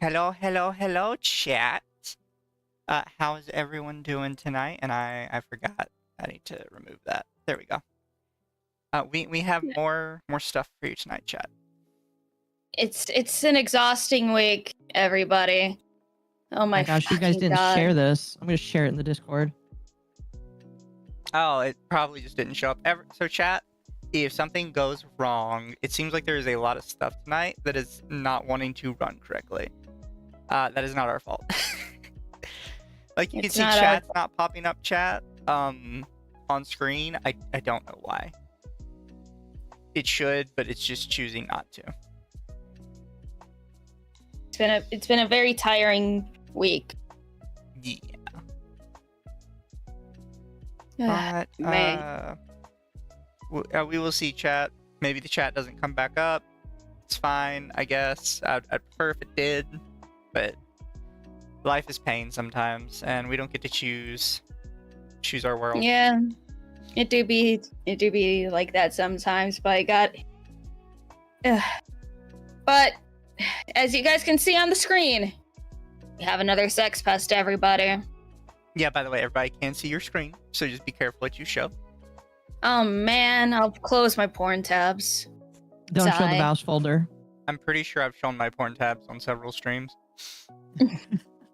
Hello, chat. How's everyone doing tonight? And I forgot. I need to remove that. There we go. We have more stuff for you tonight, chat. It's an exhausting week, everybody. Oh my gosh, you guys didn't God. share this. I'm gonna share it in the Discord. Oh, it probably just didn't show up. So chat, if something goes wrong, it seems like there is a lot of stuff tonight that is not wanting to run correctly. That is not our fault. Like you can see chat's not popping up chat on screen. I don't know why. It should, but it's just choosing not to. It's been a very tiring week. Yeah. But we will see chat. Maybe the chat doesn't come back up. It's fine, I guess. I'd prefer if it did, but life is pain sometimes, and we don't get to choose our world. Yeah, it do be like that sometimes. But but as you guys can see on the screen, we have another sex pest, everybody. Yeah, by the way, everybody can see your screen, so just be careful what you show. Oh man, I'll close my porn tabs. Don't show the mouse folder. I'm pretty sure I've shown my porn tabs on several streams.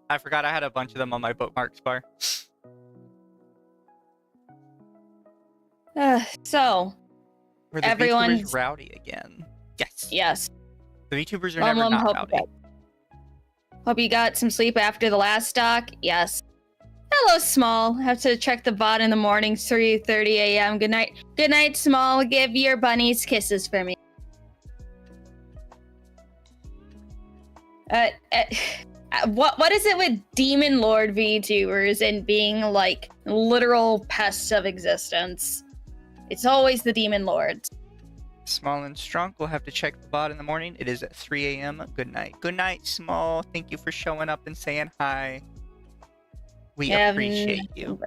I forgot I had a bunch of them on my bookmarks bar. So, were the VTubers rowdy again? Yes. Yes. The VTubers are never not rowdy. Hope you got some sleep after the last doc. Yes. Hello, Small. Have to check the bot in the morning, 3:30 a.m. Good night. Good night, Small. Give your bunnies kisses for me. What is it with Demon Lord VTubers and being like literal pests of existence? It's always the Demon Lords. Small and Strunk will have to check the bot in the morning. It is at 3 a.m. Good night. Good night, Small. Thank you for showing up and saying hi. We appreciate you.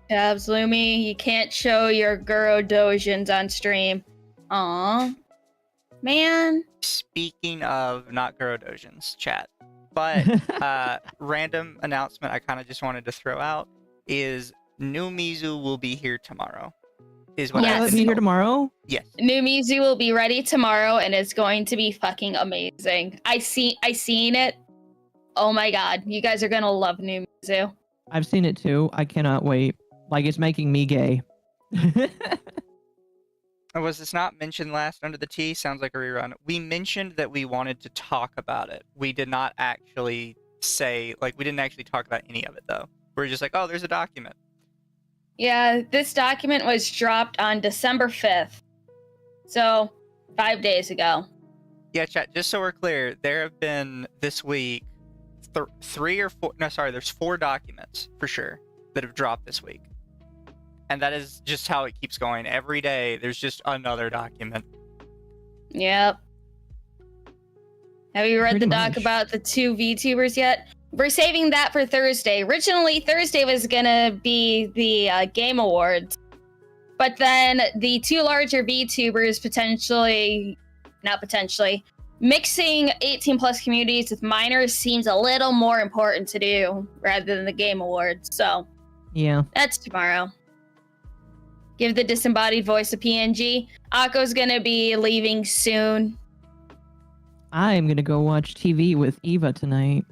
Tabs, Lumi, you can't show your Guro Dojins on stream. Aw. Man. Speaking of not Guro Dojins, chat. But random announcement I kind of just wanted to throw out is new Mizu will be here tomorrow. Is what I'll be here tomorrow? Yes. New Mizu will be ready tomorrow and it's going to be fucking amazing. I seen it. Oh my god. You guys are gonna love new Mizu. I've seen it too. I cannot wait. Like, it's making me gay. Was this not mentioned last under the T? Sounds like a rerun. We mentioned that we wanted to talk about it. We did not actually say, like, we didn't actually talk about any of it, though. We're just like, oh, there's a document. Yeah, this document was dropped on December 5th. So, 5 days ago. Yeah, chat, just so we're clear, there have been, this week, there's 4 documents, for sure, that have dropped this week. And that is just how it keeps going. Every day, there's just another document. Yep. Have you read the doc about the 2 VTubers yet? We're saving that for Thursday. Originally, Thursday was gonna be the Game Awards. But then the 2 larger VTubers mixing 18+ communities with minors seems a little more important to do rather than the Game Awards. So, yeah. That's tomorrow. Give the disembodied voice a PNG. Occo's gonna be leaving soon. I'm gonna go watch TV with Eva tonight.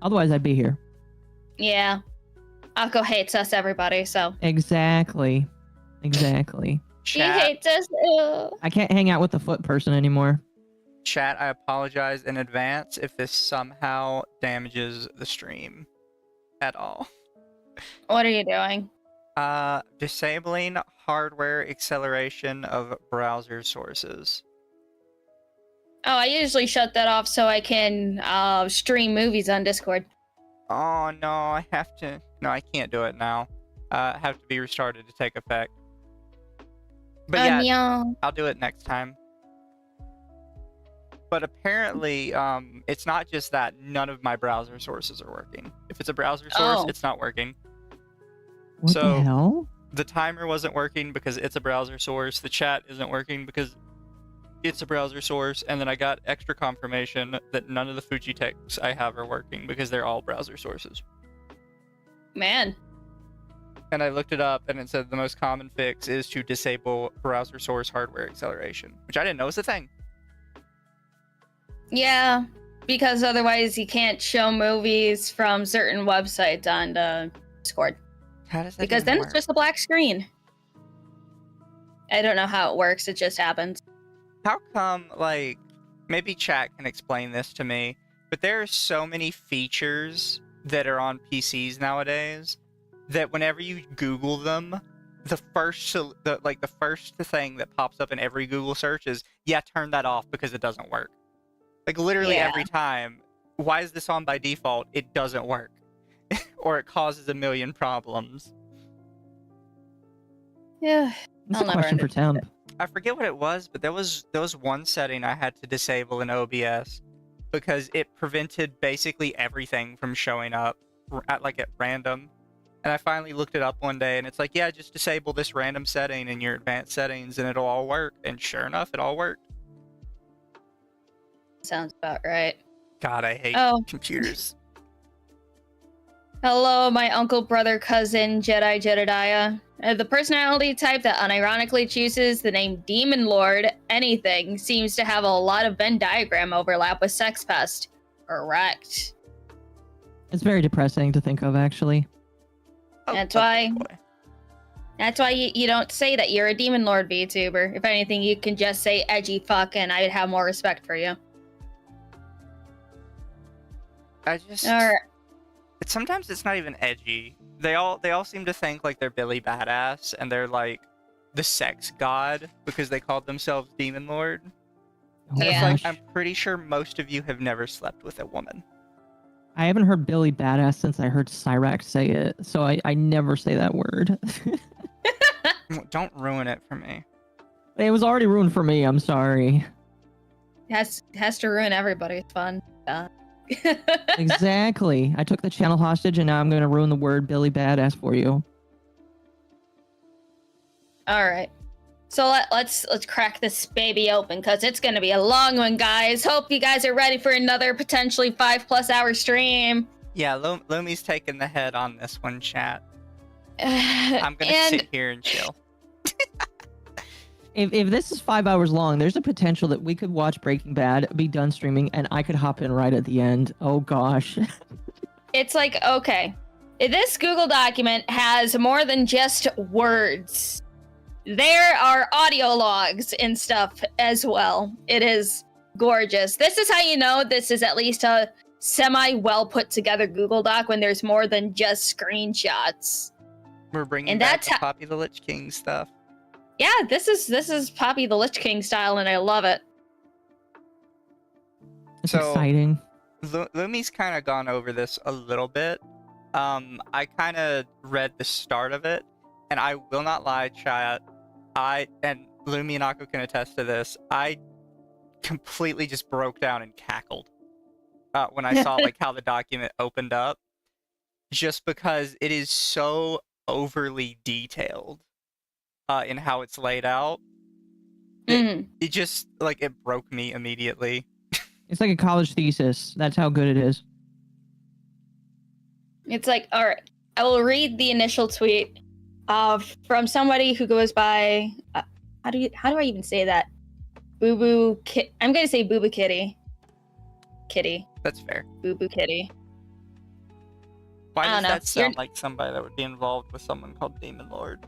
Otherwise, I'd be here. Yeah. Occo hates us, everybody, so. Exactly. She hates us. Ugh. I can't hang out with the foot person anymore. Chat, I apologize in advance if this somehow damages the stream at all. What are you doing? Disabling hardware acceleration of browser sources. Oh, I usually shut that off so I can stream movies on Discord. Oh no, I have to. No, I can't do it now. Have to be restarted to take effect. But yeah, I'll do it next time. But apparently, it's not just that none of my browser sources are working. If it's a browser source, it's not working. What the hell? The timer wasn't working because it's a browser source. The chat isn't working because it's a browser source, and then I got extra confirmation that none of the Fujitechs I have are working because they're all browser sources. Man. And I looked it up, and it said the most common fix is to disable browser source hardware acceleration, which I didn't know was a thing. Yeah, because otherwise you can't show movies from certain websites on the Discord. How does that Because even then work? it's just a black screen. I don't know how it works. It just happens. How come, like, maybe chat can explain this to me, but there are so many features that are on PCs nowadays that whenever you Google them, the first thing that pops up in every Google search is, yeah, turn that off because it doesn't work. Like, literally Yeah. every time. Why is this on by default? It doesn't work. Or it causes a million problems. Yeah. That's I'll a never question for understand Temp. I forget what it was, but there was one setting I had to disable in OBS because it prevented basically everything from showing up at random. And I finally looked it up one day, and it's like, yeah, just disable this random setting in your advanced settings, and it'll all work. And sure enough, it all worked. Sounds about right. God, I hate Oh. computers. Hello, my uncle, brother, cousin, Jedi, Jedediah. The personality type that unironically chooses the name Demon Lord anything seems to have a lot of Venn diagram overlap with sexpest. Correct. It's very depressing to think of, actually. Oh, That's oh, why- boy. That's why you don't say that you're a Demon Lord VTuber. If anything, you can just say edgy fuck and I'd have more respect for you. I just... Alright. Sometimes it's not even edgy. They all seem to think like they're Billy Badass and they're like the sex god because they called themselves Demon Lord. Oh, And Yeah. it's gosh. like, I'm pretty sure most of you have never slept with a woman. I haven't heard Billy Badass since I heard Cyrax say it, so I never say that word. Don't ruin it for me. It was already ruined for me, I'm sorry. Has to ruin everybody's fun. Exactly. I took the channel hostage and now I'm going to ruin the word Billy Badass for you. All right. So let's crack this baby open because it's going to be a long one, guys. Hope you guys are ready for another potentially 5+ hour stream. Yeah, Lumi's taking the head on this one, chat. I'm gonna And sit here and chill. If this is 5 hours long, there's a potential that we could watch Breaking Bad, be done streaming, and I could hop in right at the end. Oh gosh. it's like, okay, this Google document has more than just words. There are audio logs and stuff as well. It is gorgeous. This is how you know this is at least a semi well put together Google Doc when there's more than just screenshots. We're bringing And back that's the how- Poppy the Lich King stuff. Yeah, this is Poppy the Lich King style, and I love it. It's So- exciting. Lumi's kind of gone over this a little bit. I kind of read the start of it, and I will not lie, chat. And Lumi and Occo can attest to this. I completely just broke down and cackled when I saw like how the document opened up, just because it is so overly detailed in how it's laid out. Mhm. It just like it broke me immediately. It's like a college thesis. That's how good it is. It's like, all right, I will read the initial tweet from somebody who goes by how do I even say that? Boo Boo Kit. I'm gonna say Boo Boo Kitty. Kitty. That's fair. Boo Boo Kitty. Why I does don't know. that sound like somebody that would be involved with someone called Demon Lord?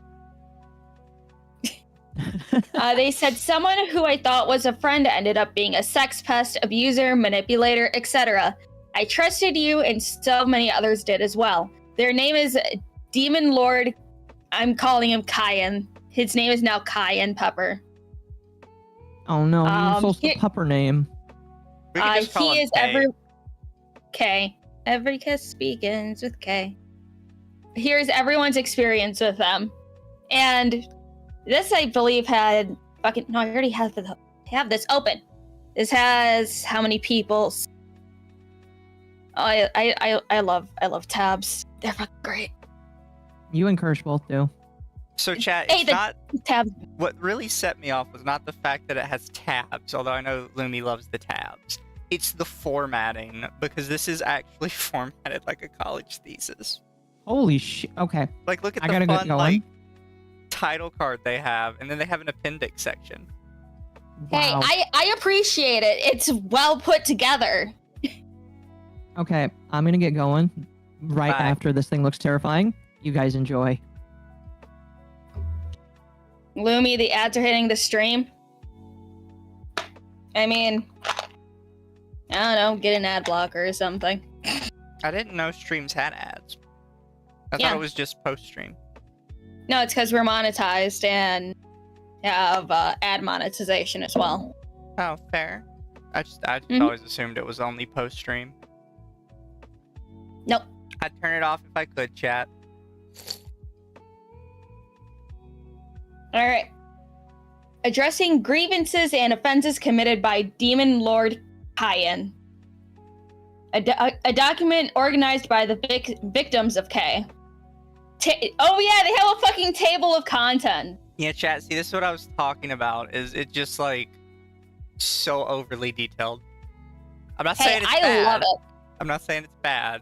They said someone who I thought was a friend ended up being a sex pest, abuser, manipulator, etc. I trusted you, and so many others did as well. Their name is Demon Lord. I'm calling him Kyran. His name is now Kyran Pepper. Oh no, you stole the he- pupper name. We could just call He him is K. K. Every kiss begins with K. Here's everyone's experience with them, and this I believe had fucking no. I already have this open. This has how many people? I love tabs. They're fucking great. You and Kirsch both do. So chat, Hey, it's not tabs. what really set me off was not the fact that it has tabs, although I know Lumi loves the tabs. It's the formatting, because this is actually formatted like a college thesis. Holy shit. Okay. Like, look at I the gotta fun, go like, on. title card they have, and then they have an appendix section. Hey, Wow. I appreciate it. It's well put together. Okay, I'm gonna get going right Bye. after this thing looks terrifying. You guys enjoy. Lumi, the ads are hitting the stream. I mean, I don't know, get an ad blocker or something. I didn't know streams had ads. I Yeah. thought it was just post-stream. No, it's because we're monetized and have ad monetization as well. Oh, fair. I just Mhm. always assumed it was only post-stream. Nope. I'd turn it off if I could, chat. All right. Addressing grievances and offenses committed by Demonlordkyran. A document organized by the victims of K. Oh yeah, they have a fucking table of content. Yeah, chat, see, this is what I was talking about, is it just, like, so overly detailed. I'm not Hey, saying it's I bad. love it. I'm not saying it's bad,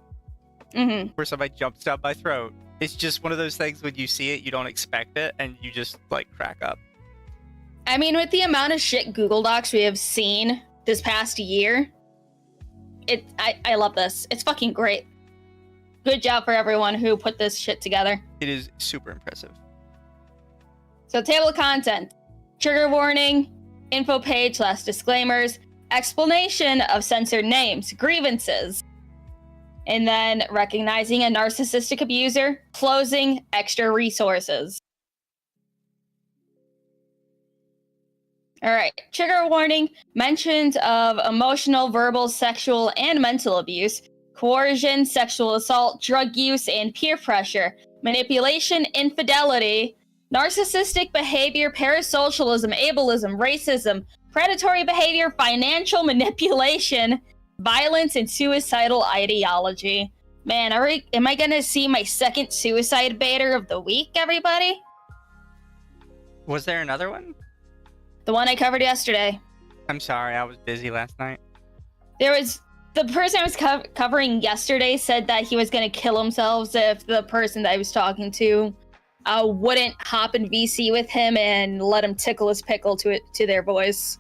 Mm-hmm. where somebody jumps down my throat. It's just one of those things when you see it, you don't expect it, and you just, like, crack up. I mean, with the amount of shit Google Docs we have seen this past year, I love this. It's fucking great. Good job for everyone who put this shit together. It is super impressive. So, table of content, trigger warning, info page / disclaimers, explanation of censored names, grievances, and then recognizing a narcissistic abuser, closing, extra resources. All right, trigger warning, mentions of emotional, verbal, sexual, and mental abuse, coercion, sexual assault, drug use, and peer pressure, manipulation, infidelity, narcissistic behavior, parasocialism, ableism, racism, predatory behavior, financial manipulation, violence, and suicidal ideology. Man, am I gonna see my second suicide baiter of the week, everybody? Was there another one? The one I covered yesterday. I'm sorry, I was busy last night. There was the person I was covering yesterday said that he was going to kill himself if the person that I was talking to wouldn't hop in VC with him and let him tickle his pickle to their voice.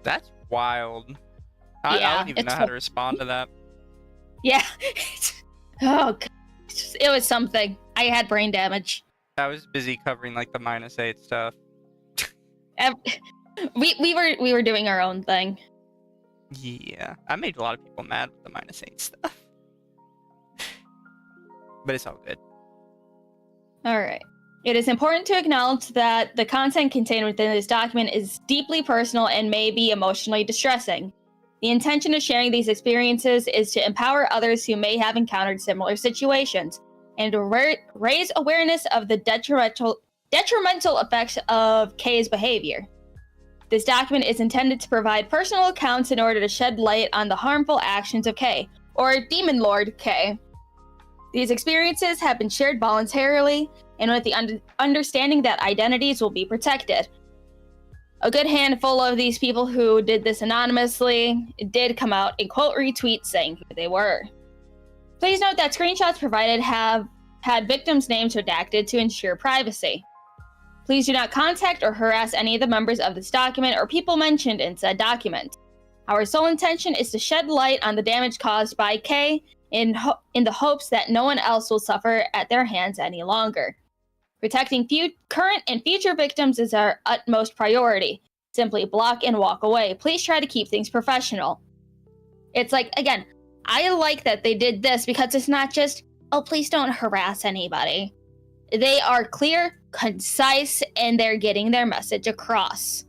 That's wild. I don't even know how to respond to that. Yeah. Oh, God. It was something. I had brain damage. I was busy covering like the -8 stuff. We were doing our own thing. Yeah, I made a lot of people mad with the -8 stuff. But it's all good. All right. It is important to acknowledge that the content contained within this document is deeply personal and may be emotionally distressing. The intention of sharing these experiences is to empower others who may have encountered similar situations and to raise awareness of the detrimental effects of K's behavior. This document is intended to provide personal accounts in order to shed light on the harmful actions of K, or Demon Lord K. These experiences have been shared voluntarily and with the understanding that identities will be protected. A good handful of these people who did this anonymously did come out and quote retweet saying who they were. Please note that screenshots provided have had victims' names redacted to ensure privacy. Please do not contact or harass any of the members of this document or people mentioned in said document. Our sole intention is to shed light on the damage caused by K in the hopes that no one else will suffer at their hands any longer. Protecting current and future victims is our utmost priority. Simply block and walk away. Please try to keep things professional. It's like, again, I like that they did this because it's not just, oh, please don't harass anybody. They are clear, concise, and they're getting their message across.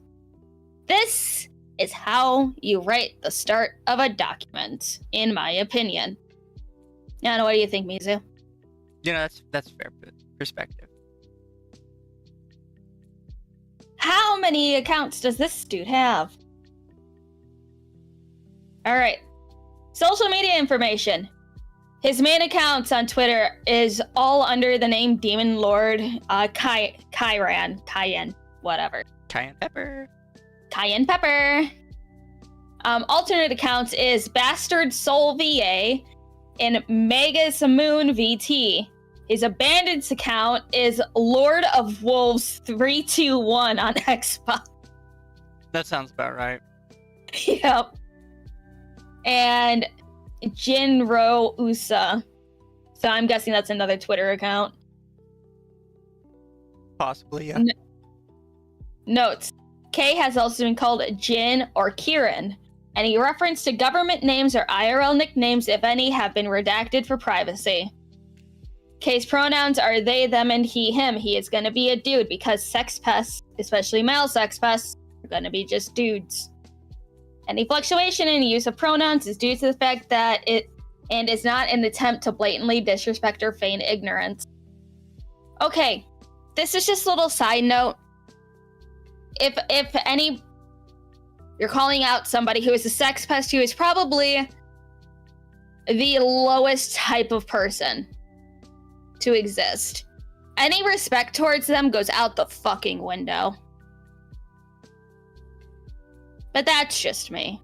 This is how you write the start of a document, in my opinion. Now, what do you think, Mizu? You know, that's fair perspective. How many accounts does this dude have? All right. Social media information. His main accounts on Twitter is all under the name Demonlord Kyran, whatever. Cayenne pepper. Cayenne Pepper. Alternate accounts is Bastard Soul VA and Megas Moon VT. His abandoned account is Lord of Wolves 321 on Xbox. That sounds about right. Yep. And Jinro Usa. So I'm guessing that's another Twitter account. Possibly, yeah. Notes. K has also been called Jin or Kyran. Any reference to government names or IRL nicknames, if any, have been redacted for privacy. K's pronouns are they, them, and he, him. He is going to be a dude because sex pests, especially male sex pests, are going to be just dudes. Any fluctuation in the use of pronouns is due to the fact that it and is not an attempt to blatantly disrespect or feign ignorance. Okay, this is just a little side note. If you're calling out somebody who is a sex pest, who is probably the lowest type of person to exist, any respect towards them goes out the fucking window. But that's just me.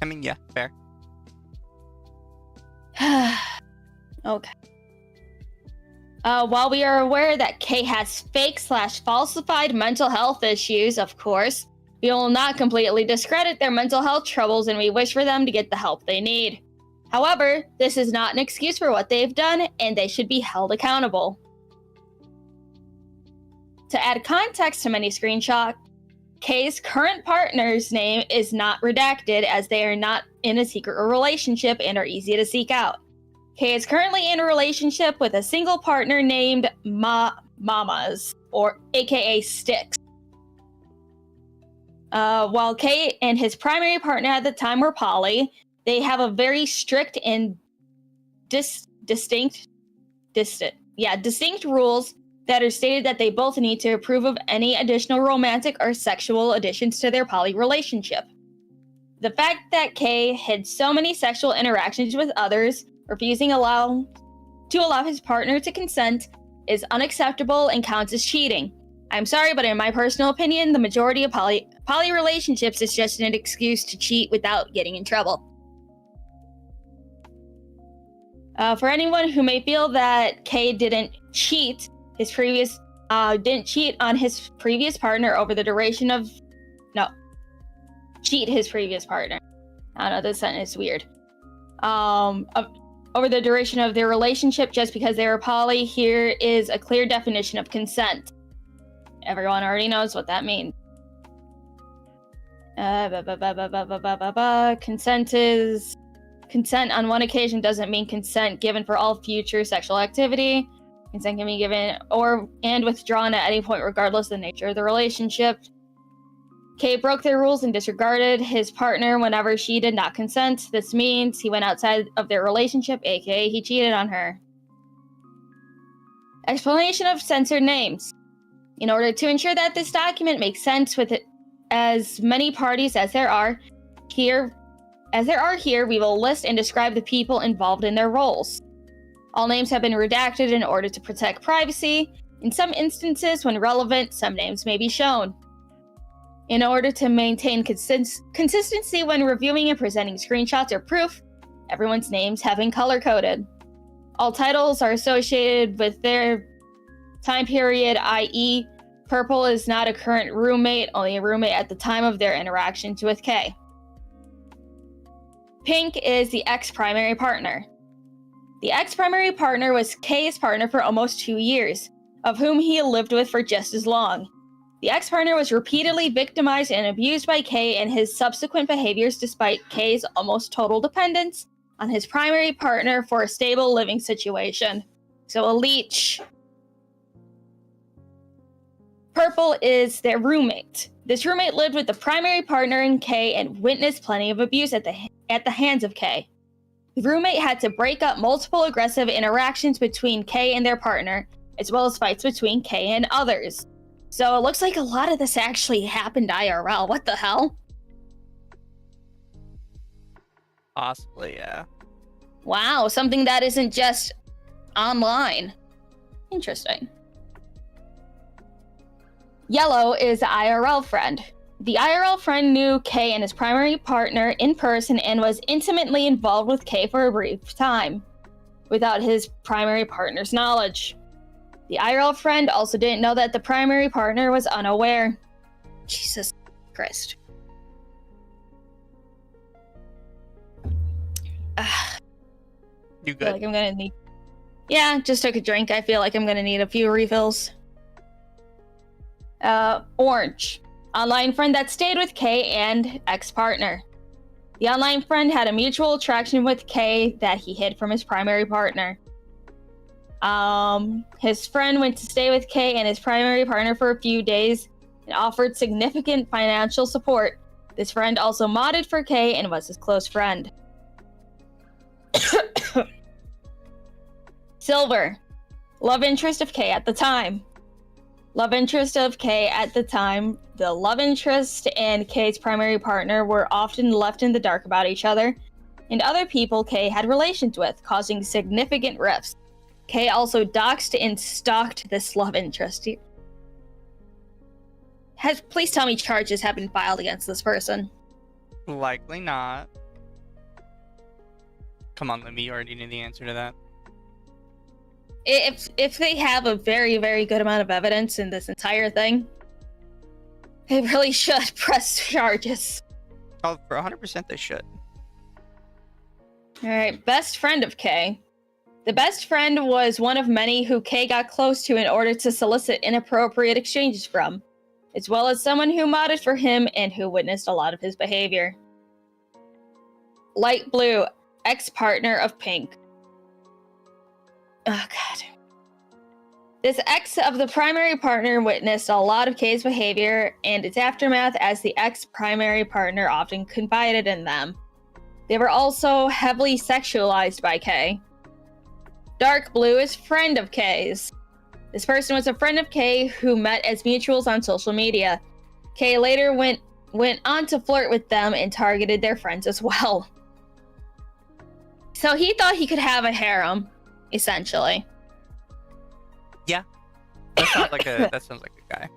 I mean, yeah, fair. Okay. While we are aware that K has fake/falsified mental health issues, of course, we will not completely discredit their mental health troubles, and we wish for them to get the help they need. However, this is not an excuse for what they've done, and they should be held accountable. To add context to many screenshots, K's current partner's name is not redacted as they are not in a secret relationship and are easy to seek out. K is currently in a relationship with a single partner named Mamas, or aka Sticks. While K and his primary partner at the time were poly, they have a very strict and distinct rules that are stated that they both need to approve of any additional romantic or sexual additions to their poly relationship. The fact that K had so many sexual interactions with others, refusing to allow his partner to consent, is unacceptable and counts as cheating. I'm sorry, but in my personal opinion, the majority of poly relationships is just an excuse to cheat without getting in trouble. For anyone who may feel that K didn't cheat on his previous partner over the duration of his previous partner. I don't know, this sentence is weird. Over the duration of their relationship just because they were poly, here is a clear definition of consent. Everyone already knows what that means. Consent on one occasion doesn't mean consent given for all future sexual activity. Consent can be given and withdrawn at any point regardless of the nature of the relationship. K broke their rules and disregarded his partner whenever she did not consent. This means he went outside of their relationship, aka he cheated on her. Explanation of censored names. In order to ensure that this document makes sense with as many parties as there are here, we will list and describe the people involved in their roles. All names have been redacted in order to protect privacy. In some instances, when relevant, some names may be shown. In order to maintain consistency when reviewing and presenting screenshots or proof, everyone's names have been color-coded. All titles are associated with their time period, i.e., Purple is not a current roommate, only a roommate at the time of their interactions with K. Pink is the ex-primary partner. The ex-primary partner was K's partner for almost 2 years, of whom he lived with for just as long. The ex-partner was repeatedly victimized and abused by K and his subsequent behaviors despite K's almost total dependence on his primary partner for a stable living situation. So a leech. Purple is their roommate. This roommate lived with the primary partner in K and witnessed plenty of abuse at the hands of K. The roommate had to break up multiple aggressive interactions between K and their partner, as well as fights between K and others. So it looks like a lot of this actually happened IRL. What the hell? Possibly, yeah. Wow, something that isn't just online. Interesting. Yellow is the IRL friend. The IRL friend knew K and his primary partner in person and was intimately involved with K for a brief time, without his primary partner's knowledge. The IRL friend also didn't know that the primary partner was unaware. Jesus Christ. You I feel good? like I'm gonna need... Yeah, just took a drink. I feel like I'm gonna need a few refills. Orange. Online friend that stayed with K and ex-partner. The online friend had a mutual attraction with K that he hid from his primary partner. His friend went to stay with K and his primary partner for a few days and offered significant financial support. This friend also modded for K and was his close friend. Silver. Love interest of K at the time. Love interest of K at the time. The love interest and K's primary partner were often left in the dark about each other and other people K had relations with, causing significant rifts. K also doxed and stalked this love interest. Please tell me charges have been filed against this person. Likely not. Come on, Lemmy, you already knew the answer to that. If they have a very, very good amount of evidence in this entire thing, they really should press charges. Oh, for 100% they should. Alright, best friend of K. The best friend was one of many who K got close to in order to solicit inappropriate exchanges from, as well as someone who modded for him and who witnessed a lot of his behavior. Light blue, ex-partner of pink. Oh god. This ex of the primary partner witnessed a lot of K's behavior and its aftermath, as the ex-primary partner often confided in them. They were also heavily sexualized by K. Dark blue is friend of K's. This person was a friend of K who met as mutuals on social media. K later went on to flirt with them and targeted their friends as well. So he thought he could have a harem, essentially. Yeah. That sounds like a guy.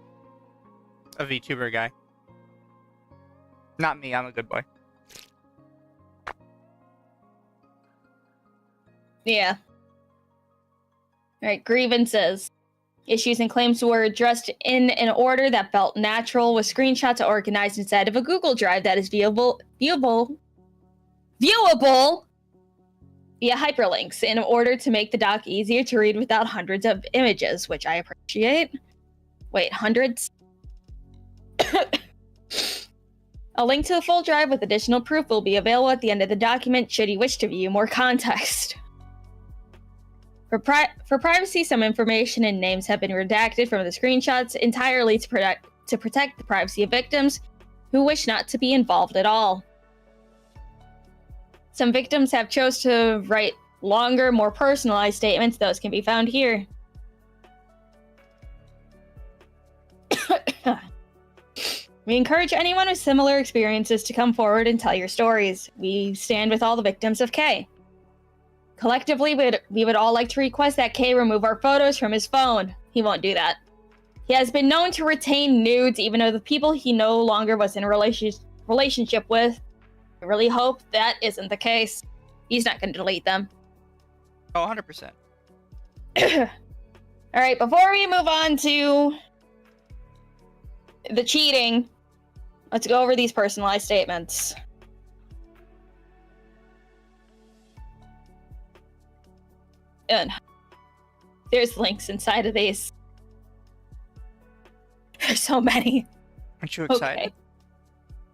A VTuber guy. Not me, I'm a good boy. Yeah. Alright, grievances. Issues and claims were addressed in an order that felt natural, with screenshots organized inside of a Google Drive that is viewable via hyperlinks in order to make the doc easier to read without hundreds of images, which I appreciate. Wait, hundreds? A link to the full drive with additional proof will be available at the end of the document should you wish to view more context. For privacy, some information and names have been redacted from the screenshots entirely to protect the privacy of victims who wish not to be involved at all. Some victims have chose to write longer, more personalized statements. Those can be found here. We encourage anyone with similar experiences to come forward and tell your stories. We stand with all the victims of K. Collectively, we would all like to request that K remove our photos from his phone. He won't do that. He has been known to retain nudes even though the people he no longer was in a relationship with. I really hope that isn't the case. He's not going to delete them. Oh, 100%. Alright, before we move on to the cheating, let's go over these personalized statements. And there's links inside of these. There's so many. Aren't you excited?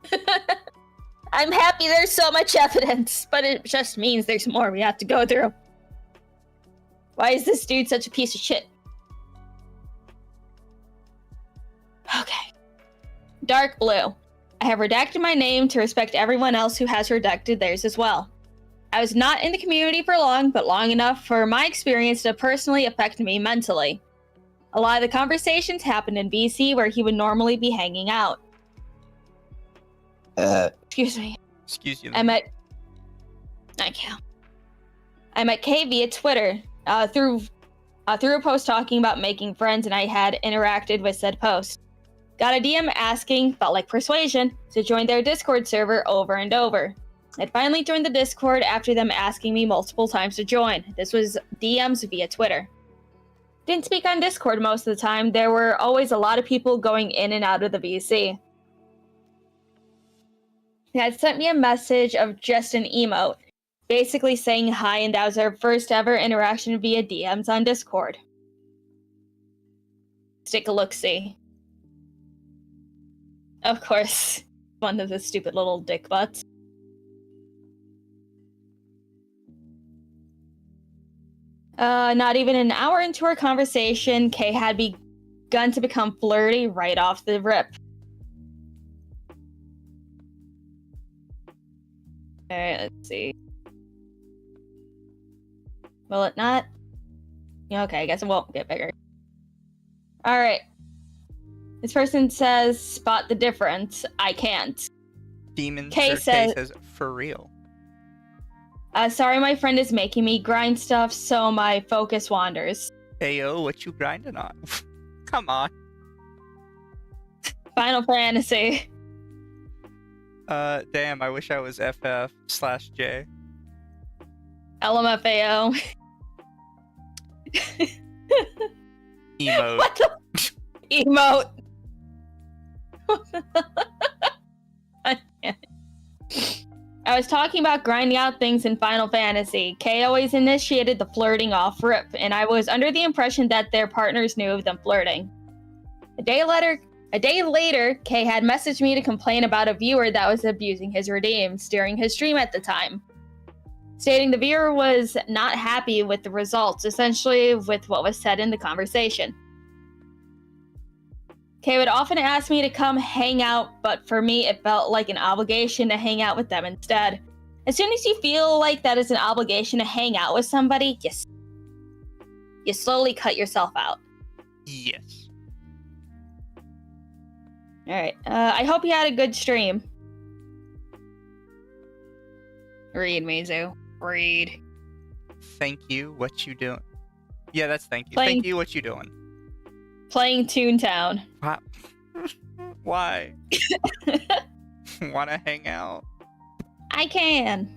Okay. I'm happy there's so much evidence, but it just means there's more we have to go through. Why is this dude such a piece of shit? Okay. Dark blue. I have redacted my name to respect everyone else who has redacted theirs as well. I was not in the community for long, but long enough for my experience to personally affect me mentally. A lot of the conversations happened in BC, where he would normally be hanging out. Excuse me. Excuse you. I met... I can't. I met K via Twitter through a post talking about making friends, and I had interacted with said post. Got a DM asking, felt like persuasion, to join their Discord server over and over. I'd finally joined the Discord after them asking me multiple times to join. This was DMs via Twitter. Didn't speak on Discord most of the time. There were always a lot of people going in and out of the VC. They had sent me a message of just an emote, basically saying hi, and that was our first ever interaction via DMs on Discord. Take a look-see. Of course, one of the stupid little dick butts. Not even an hour into our conversation, Kay had begun to become flirty right off the rip. Alright, let's see. Will it not? Okay, I guess it won't get bigger. Alright. This person says, spot the difference. I can't. Demon Kay says, for real. Sorry, my friend is making me grind stuff, so my focus wanders. Ayo, what you grinding on? Come on. Final Fantasy. Damn, I wish I was FF/J. LMFAO. Emote. What the? Emote. I was talking about grinding out things in Final Fantasy. Kay always initiated the flirting off rip, and I was under the impression that their partners knew of them flirting. A day later, Kay had messaged me to complain about a viewer that was abusing his redeems during his stream at the time, stating the viewer was not happy with the results, essentially with what was said in the conversation. Kay would often ask me to come hang out, but for me, it felt like an obligation to hang out with them instead. As soon as you feel like that is an obligation to hang out with somebody, you slowly cut yourself out. Yes. Alright, I hope you had a good stream. Read, Mizu. Read. Thank you, what you doing? Yeah, that's thank you. Thank Thank you, what you doing? Playing Toontown. Wow. Why? Wanna hang out? I can.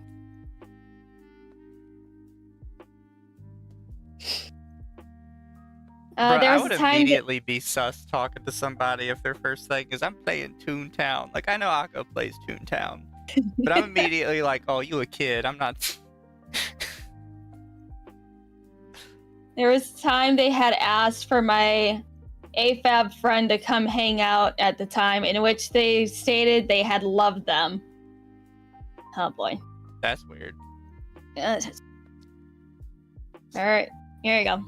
Bro, there I was would a time immediately be sus talking to somebody if their first thing is I'm playing Toontown. Like, I know Occo plays Toontown, but I'm immediately like, oh, you a kid. I'm not... There was a time they had asked for my AFAB friend to come hang out at the time, in which they stated they had loved them. Oh boy. That's weird. Alright, here you go.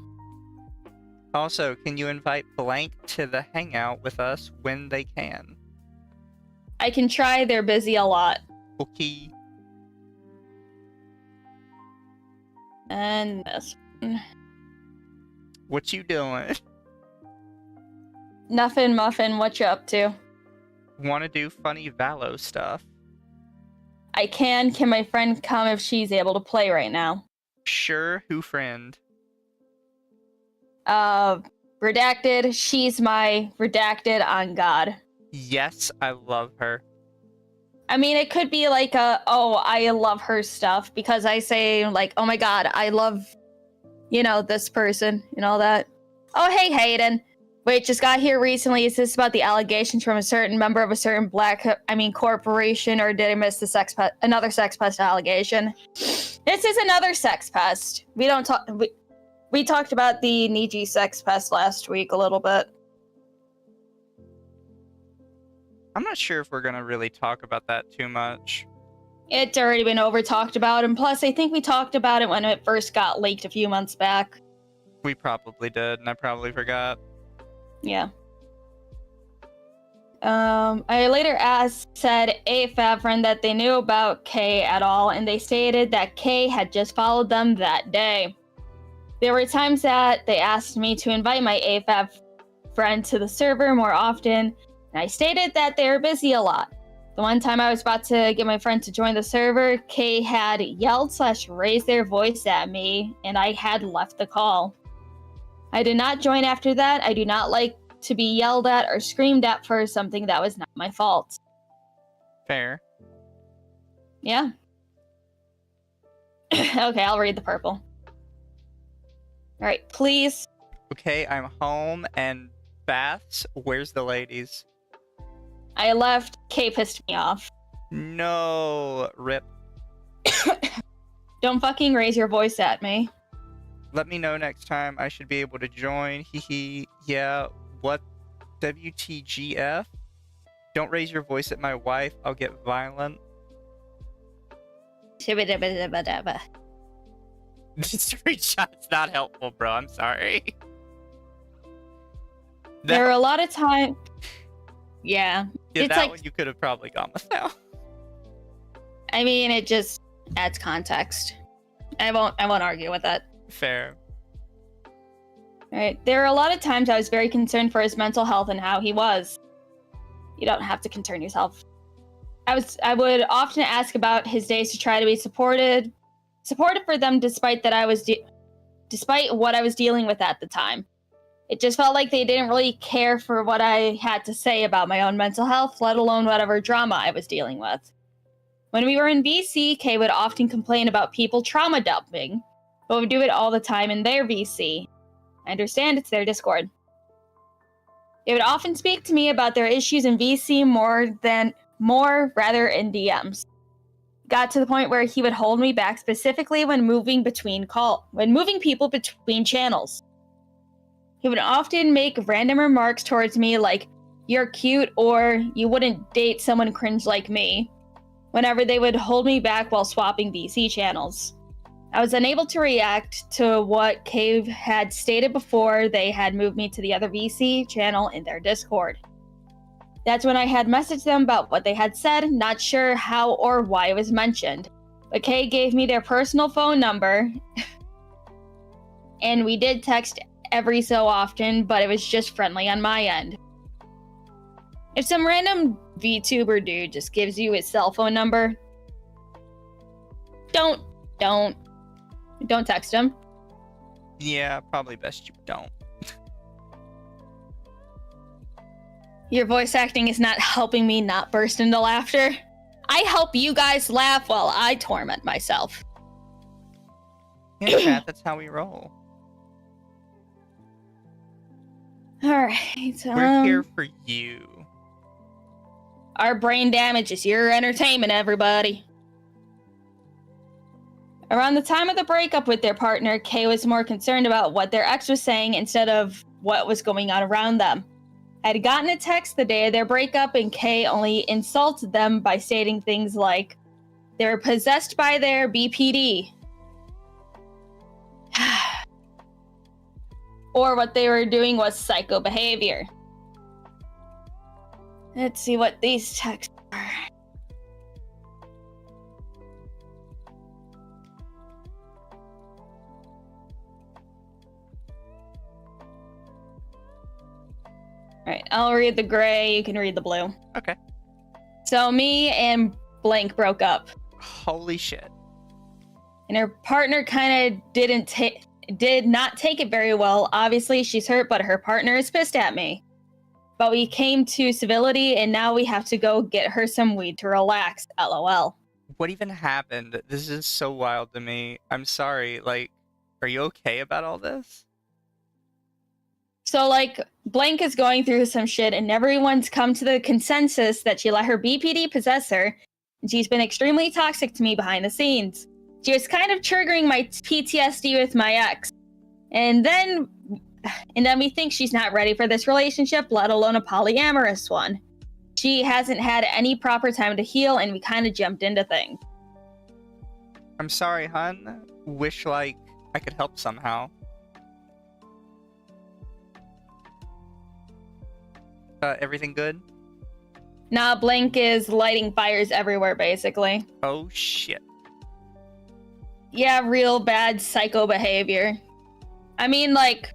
Also, can you invite blank to the hangout with us when they can? I can try, they're busy a lot. Okay. And this one. What you doing? Nothing, Muffin, what you up to? Want to do funny Valo stuff? I can. Can my friend come if she's able to play right now? Sure, who friend? Redacted. She's my redacted on God. Yes, I love her. I mean, it could be like I love her stuff, because I say, like, oh my god, I love, this person and all that. Oh, hey, Hayden. Wait, just got here recently. Is this about the allegations from a certain member of a certain corporation, or did I miss the another sex pest allegation? This is another sex pest. We don't talk. We talked about the Niji sex pest last week a little bit. I'm not sure if we're gonna really talk about that too much. It's already been over talked about, and plus I think we talked about it when it first got leaked a few months back. We probably did, and I probably forgot. Yeah. I later said AFAB friend that they knew about Kay at all, and they stated that Kay had just followed them that day. There were times that they asked me to invite my AFAB friend to the server more often, and I stated that they were busy a lot. The one time I was about to get my friend to join the server, Kay had yelled / raised their voice at me, and I had left the call. I did not join after that. I do not like to be yelled at or screamed at for something that was not my fault. Fair. Yeah. Okay, I'll read the purple. Alright, please. Okay, I'm home and baths. Where's the ladies? I left. Kay pissed me off. No, rip. Don't fucking raise your voice at me. Let me know next time. I should be able to join. Hehe. Yeah, what? WTGF? Don't raise your voice at my wife. I'll get violent. Shibba-dibba-dibba-dabba. This screenshot's not helpful, bro. I'm sorry. There are a lot of times. Yeah. Yeah, It's that like- one you could have probably gone with now. I mean, it just adds context. I won't argue with that. Fair. Alright. There are a lot of times I was very concerned for his mental health and how he was. You don't have to concern yourself. I would often ask about his days to try to be supportive for them despite what I was dealing with at the time. It just felt like they didn't really care for what I had to say about my own mental health, let alone whatever drama I was dealing with. When we were in VC, Kay would often complain about people trauma dumping, but would do it all the time in their VC. I understand it's their Discord. They would often speak to me about their issues in VC rather in DMs. Got to the point where he would hold me back specifically when moving people between channels. He would often make random remarks towards me like, "You're cute," or "You wouldn't date someone cringe like me," whenever they would hold me back while swapping VC channels. I was unable to react to what Cave had stated before they had moved me to the other VC channel in their Discord. That's when I had messaged them about what they had said, not sure how or why it was mentioned. But Kay gave me their personal phone number, and we did text every so often, but it was just friendly on my end. If some random VTuber dude just gives you his cell phone number, don't text him. Yeah, probably best you don't. Your voice acting is not helping me not burst into laughter. I help you guys laugh while I torment myself. Yeah, chat, that's how we roll. Alright, We're here for you. Our brain damage is your entertainment, everybody. Around the time of the breakup with their partner, Kay was more concerned about what their ex was saying instead of what was going on around them. I had gotten a text the day of their breakup, and Kay only insulted them by stating things like, they were possessed by their BPD. Or what they were doing was psycho behavior. Let's see what these texts are. Alright, I'll read the gray, you can read the blue. Okay. So me and Blank broke up. Holy shit. And her partner kind of did not take it very well. Obviously, she's hurt, but her partner is pissed at me. But we came to civility, and now we have to go get her some weed to relax. LOL. What even happened? This is so wild to me. I'm sorry. Like, are you okay about all this? So, like, Blank is going through some shit, and everyone's come to the consensus that she let her BPD possess her, and she's been extremely toxic to me behind the scenes. She was kind of triggering my PTSD with my ex. And then we think she's not ready for this relationship, let alone a polyamorous one. She hasn't had any proper time to heal, and we kind of jumped into things. I'm sorry, hun. Wish, like, I could help somehow. Everything good? Nah, Blank is lighting fires everywhere, basically. Oh, shit. Yeah, real bad psycho behavior. I mean, like,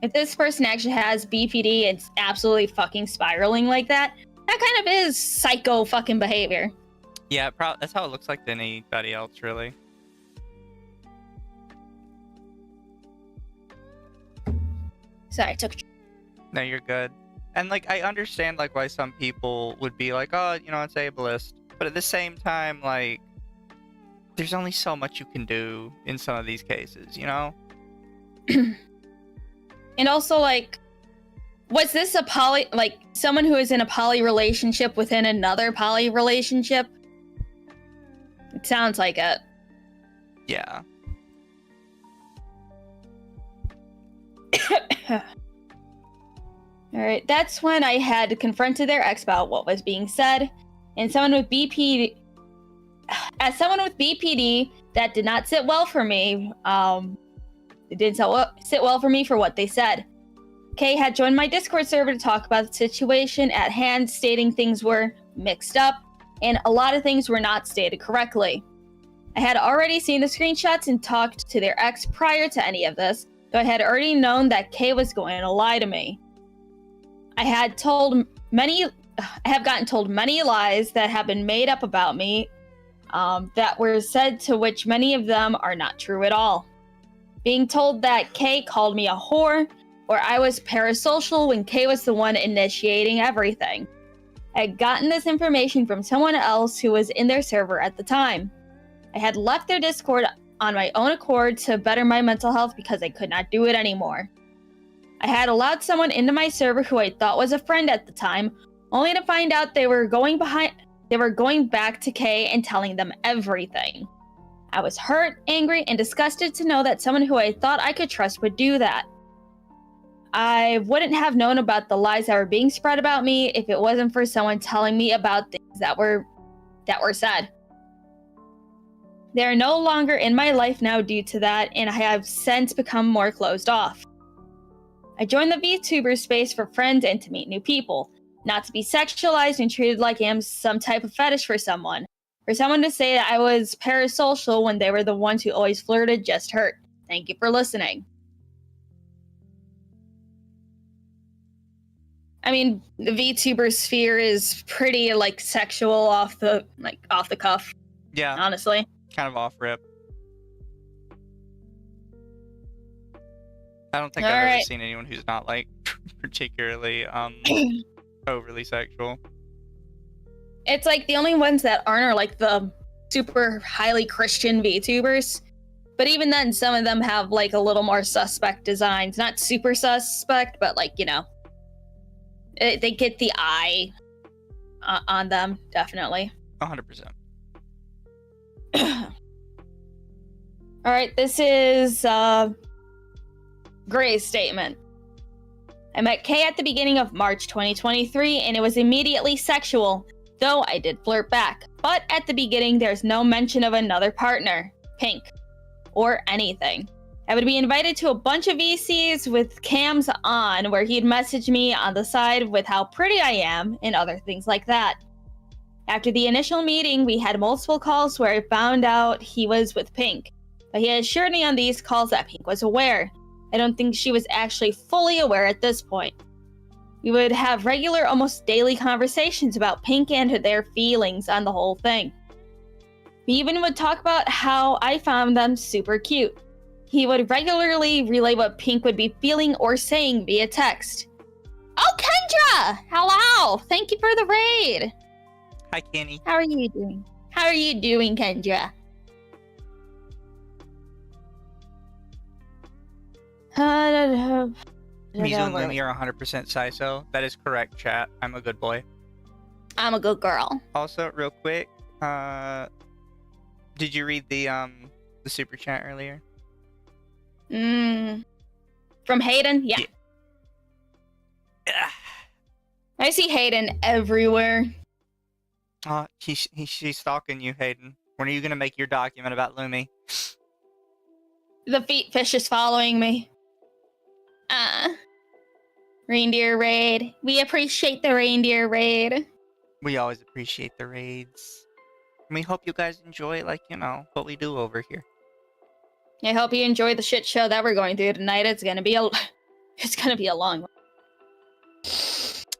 if this person actually has BPD, it's absolutely fucking spiraling like that. That kind of is psycho fucking behavior. Yeah, that's how it looks like to anybody else, really. Sorry, I took. No, you're good. And like, I understand like why some people would be like, oh, you know, it's ableist. But at the same time, like, there's only so much you can do in some of these cases, you know? And also, like, was this a poly, like, someone who is in a poly relationship within another poly relationship? It sounds like it. Yeah. Alright, that's when I had confronted their ex about what was being said. And someone with BPD, as someone with BPD, that did not sit well for me. It didn't sit well for me for what they said. Kay had joined my Discord server to talk about the situation at hand, stating things were mixed up, and a lot of things were not stated correctly. I had already seen the screenshots and talked to their ex prior to any of this, though I had already known that Kay was going to lie to me. I have gotten told many lies that have been made up about me, that were said, to which many of them are not true at all. Being told that Kay called me a whore, or I was parasocial when Kay was the one initiating everything. I had gotten this information from someone else who was in their server at the time. I had left their Discord on my own accord to better my mental health because I could not do it anymore. I had allowed someone into my server who I thought was a friend at the time, only to find out they were going back to Kay and telling them everything. I was hurt, angry, and disgusted to know that someone who I thought I could trust would do that. I wouldn't have known about the lies that were being spread about me if it wasn't for someone telling me about things that were said. They are no longer in my life now due to that, and I have since become more closed off. I joined the VTuber space for friends and to meet new people, not to be sexualized and treated like I am some type of fetish for someone. For someone to say that I was parasocial when they were the ones who always flirted just hurt. Thank you for listening. I mean, the VTuber sphere is pretty, like, sexual off the cuff. Yeah. Honestly. Kind of off rip. I don't think I've ever seen anyone who's not, like, particularly, overly sexual. It's like the only ones that aren't are, like, the super highly Christian VTubers. But even then, some of them have, like, a little more suspect designs. Not super suspect, but, like, you know. They get the eye on them, definitely. 100%. Alright, this is Gray's statement. I met Kay at the beginning of March 2023, and it was immediately sexual, though I did flirt back. But at the beginning, there's no mention of another partner, Pink, or anything. I would be invited to a bunch of VCs with cams on, where he'd message me on the side with how pretty I am, and other things like that. After the initial meeting, we had multiple calls where I found out he was with Pink, but he assured me on these calls that Pink was aware. I don't think she was actually fully aware at this point. We would have regular, almost daily conversations about Pink and their feelings on the whole thing. We even would talk about how I found them super cute. He would regularly relay what Pink would be feeling or saying via text. Oh, Kendra! Hello! Thank you for the raid! Hi, Kenny. How are you doing? How are you doing, Kendra? Mizu and Lumi are 100% Siso. That is correct, chat. I'm a good boy. I'm a good girl. Also, real quick, did you read the super chat earlier? From Hayden? Yeah. I see Hayden everywhere. Oh, she's stalking you, Hayden. When are you gonna make your document about Lumi? The feet fish is following me. Reindeer raid. We appreciate the reindeer raid. We always appreciate the raids. And we hope you guys enjoy, like, you know, what we do over here. I hope you enjoy the shit show that we're going through tonight. It's gonna be a long one.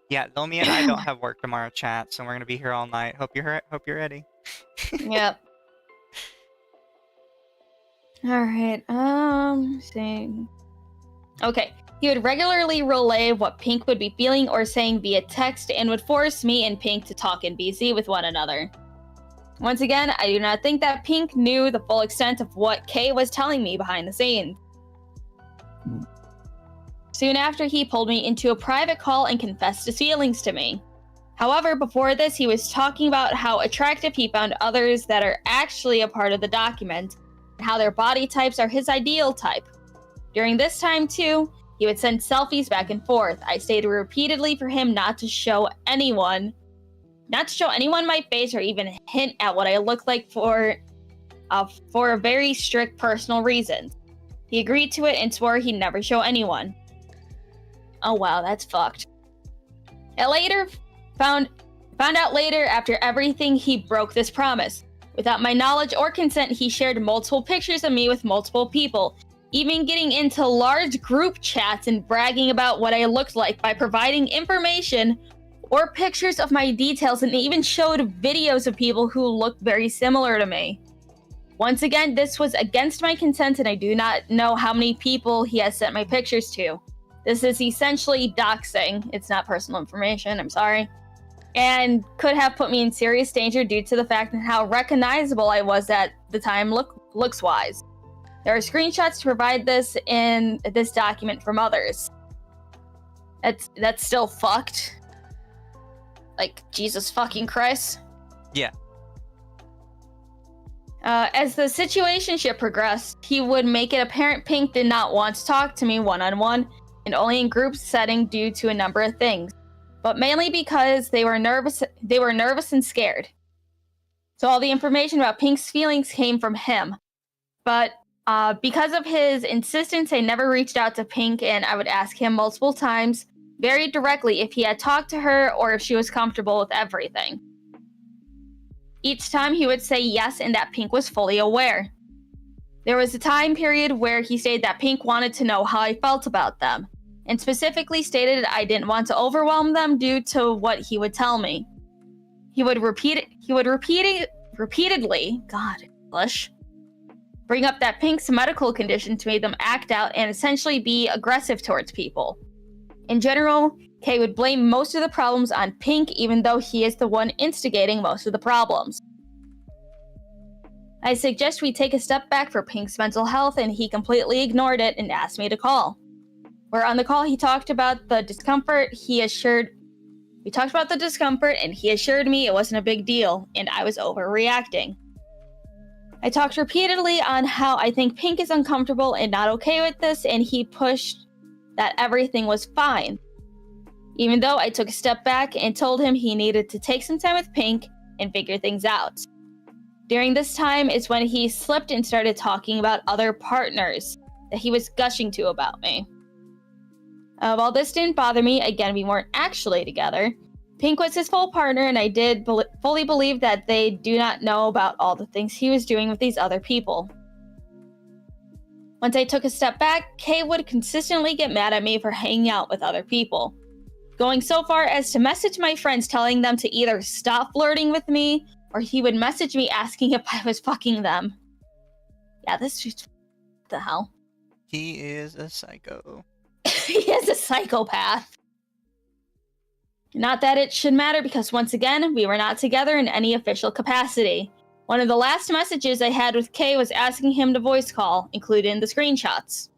Yeah, Lomi and I don't have work tomorrow, chat, so we're gonna be here all night. Hope you're ready. Yep. All right. Saying. Okay. He would regularly relay what Pink would be feeling or saying via text and would force me and Pink to talk and be busy with one another. Once again, I do not think that Pink knew the full extent of what Kay was telling me behind the scenes. Soon after, he pulled me into a private call and confessed his feelings to me. However, before this, he was talking about how attractive he found others that are actually a part of the document, and how their body types are his ideal type. During this time, too, he would send selfies back and forth. I stated repeatedly for him not to show anyone my face or even hint at what I look like for a very strict personal reason. He agreed to it and swore he'd never show anyone. Oh wow, that's fucked. I later found out later after everything he broke this promise. Without my knowledge or consent, he shared multiple pictures of me with multiple people, even getting into large group chats and bragging about what I looked like by providing information or pictures of my details, and even showed videos of people who looked very similar to me. Once again, this was against my consent, and I do not know how many people he has sent my pictures to. This is essentially doxing. It's not personal information, I'm sorry. And could have put me in serious danger due to the fact that how recognizable I was at the time looks-wise. There are screenshots to provide this in this document from others. That's still fucked. Like, Jesus fucking Christ. Yeah. As the situationship progressed, he would make it apparent Pink did not want to talk to me one-on-one, and only in group setting due to a number of things, but mainly because they were nervous and scared. So all the information about Pink's feelings came from him. But because of his insistence, I never reached out to Pink, and I would ask him multiple times, very directly, if he had talked to her or if she was comfortable with everything. Each time he would say yes and that Pink was fully aware. There was a time period where he stated that Pink wanted to know how I felt about them, and specifically stated I didn't want to overwhelm them due to what he would tell me. He would repeatedly, God, English, bring up that Pink's medical conditions made them act out and essentially be aggressive towards people. In general, Kay would blame most of the problems on Pink, even though he is the one instigating most of the problems. I suggest we take a step back for Pink's mental health, and he completely ignored it and asked me to call. Where on the call he talked about the discomfort, we talked about the discomfort, and he assured me it wasn't a big deal, and I was overreacting. I talked repeatedly on how I think Pink is uncomfortable and not okay with this, and he pushed that everything was fine. Even though I took a step back and told him he needed to take some time with Pink and figure things out. During this time is when he slipped and started talking about other partners that he was gushing to about me. While this didn't bother me, again, we weren't actually together. Pink was his full partner, and I did fully believe that they do not know about all the things he was doing with these other people. Once I took a step back, Kay would consistently get mad at me for hanging out with other people, going so far as to message my friends telling them to either stop flirting with me, or he would message me asking if I was fucking them. Yeah, this is what the hell. He is a psycho. He is a psychopath. Not that it should matter, because once again, we were not together in any official capacity. One of the last messages I had with Kay was asking him to voice call, including the screenshots,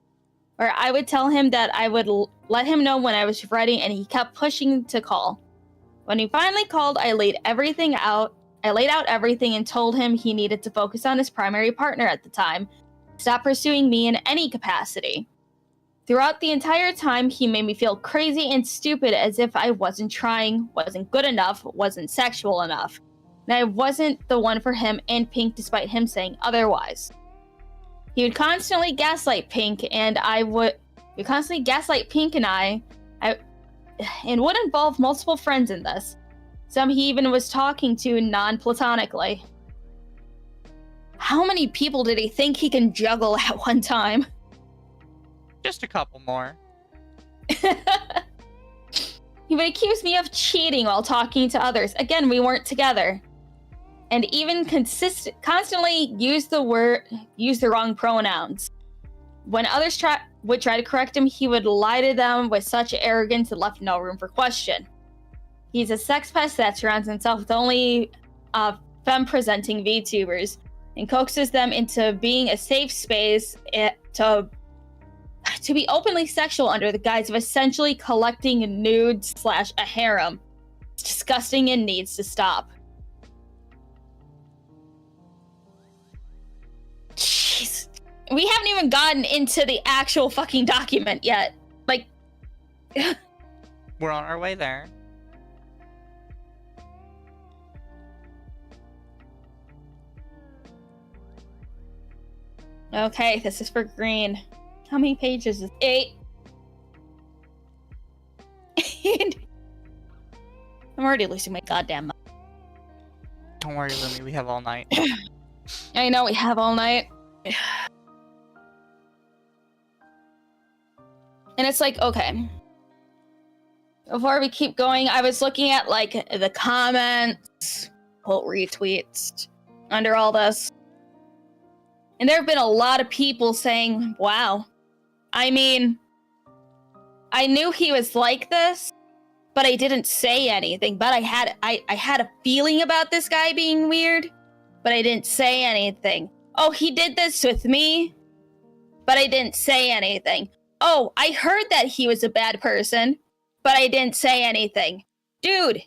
where I would tell him that I would let him know when I was ready, and he kept pushing to call. When he finally called, I laid out everything and told him he needed to focus on his primary partner at the time, stop pursuing me in any capacity. Throughout the entire time, he made me feel crazy and stupid, as if I wasn't trying, wasn't good enough, wasn't sexual enough, and I wasn't the one for him and Pink despite him saying otherwise. He would constantly gaslight Pink, and and would involve multiple friends in this. Some he even was talking to non-platonically. How many people did he think he can juggle at one time? Just a couple more. He would accuse me of cheating while talking to others. Again, we weren't together. And even constantly use the wrong pronouns. When others would try to correct him, he would lie to them with such arrogance it left no room for question. He's a sex pest that surrounds himself with only femme-presenting VTubers and coaxes them into being a safe space to be openly sexual under the guise of essentially collecting nudes / a harem. It's disgusting and needs to stop. Jeez. We haven't even gotten into the actual fucking document yet. Like... We're on our way there. Okay, this is for green. How many pages is 8? I'm already losing my goddamn mind. Don't worry, Lumi, we have all night. I know we have all night. And it's like, okay. Before we keep going, I was looking at like the comments, quote retweets under all this. And there have been a lot of people saying, wow. I mean, I knew he was like this, but I didn't say anything. But I had a feeling about this guy being weird, but I didn't say anything. Oh, he did this with me, but I didn't say anything. Oh, I heard that he was a bad person, but I didn't say anything. Dude,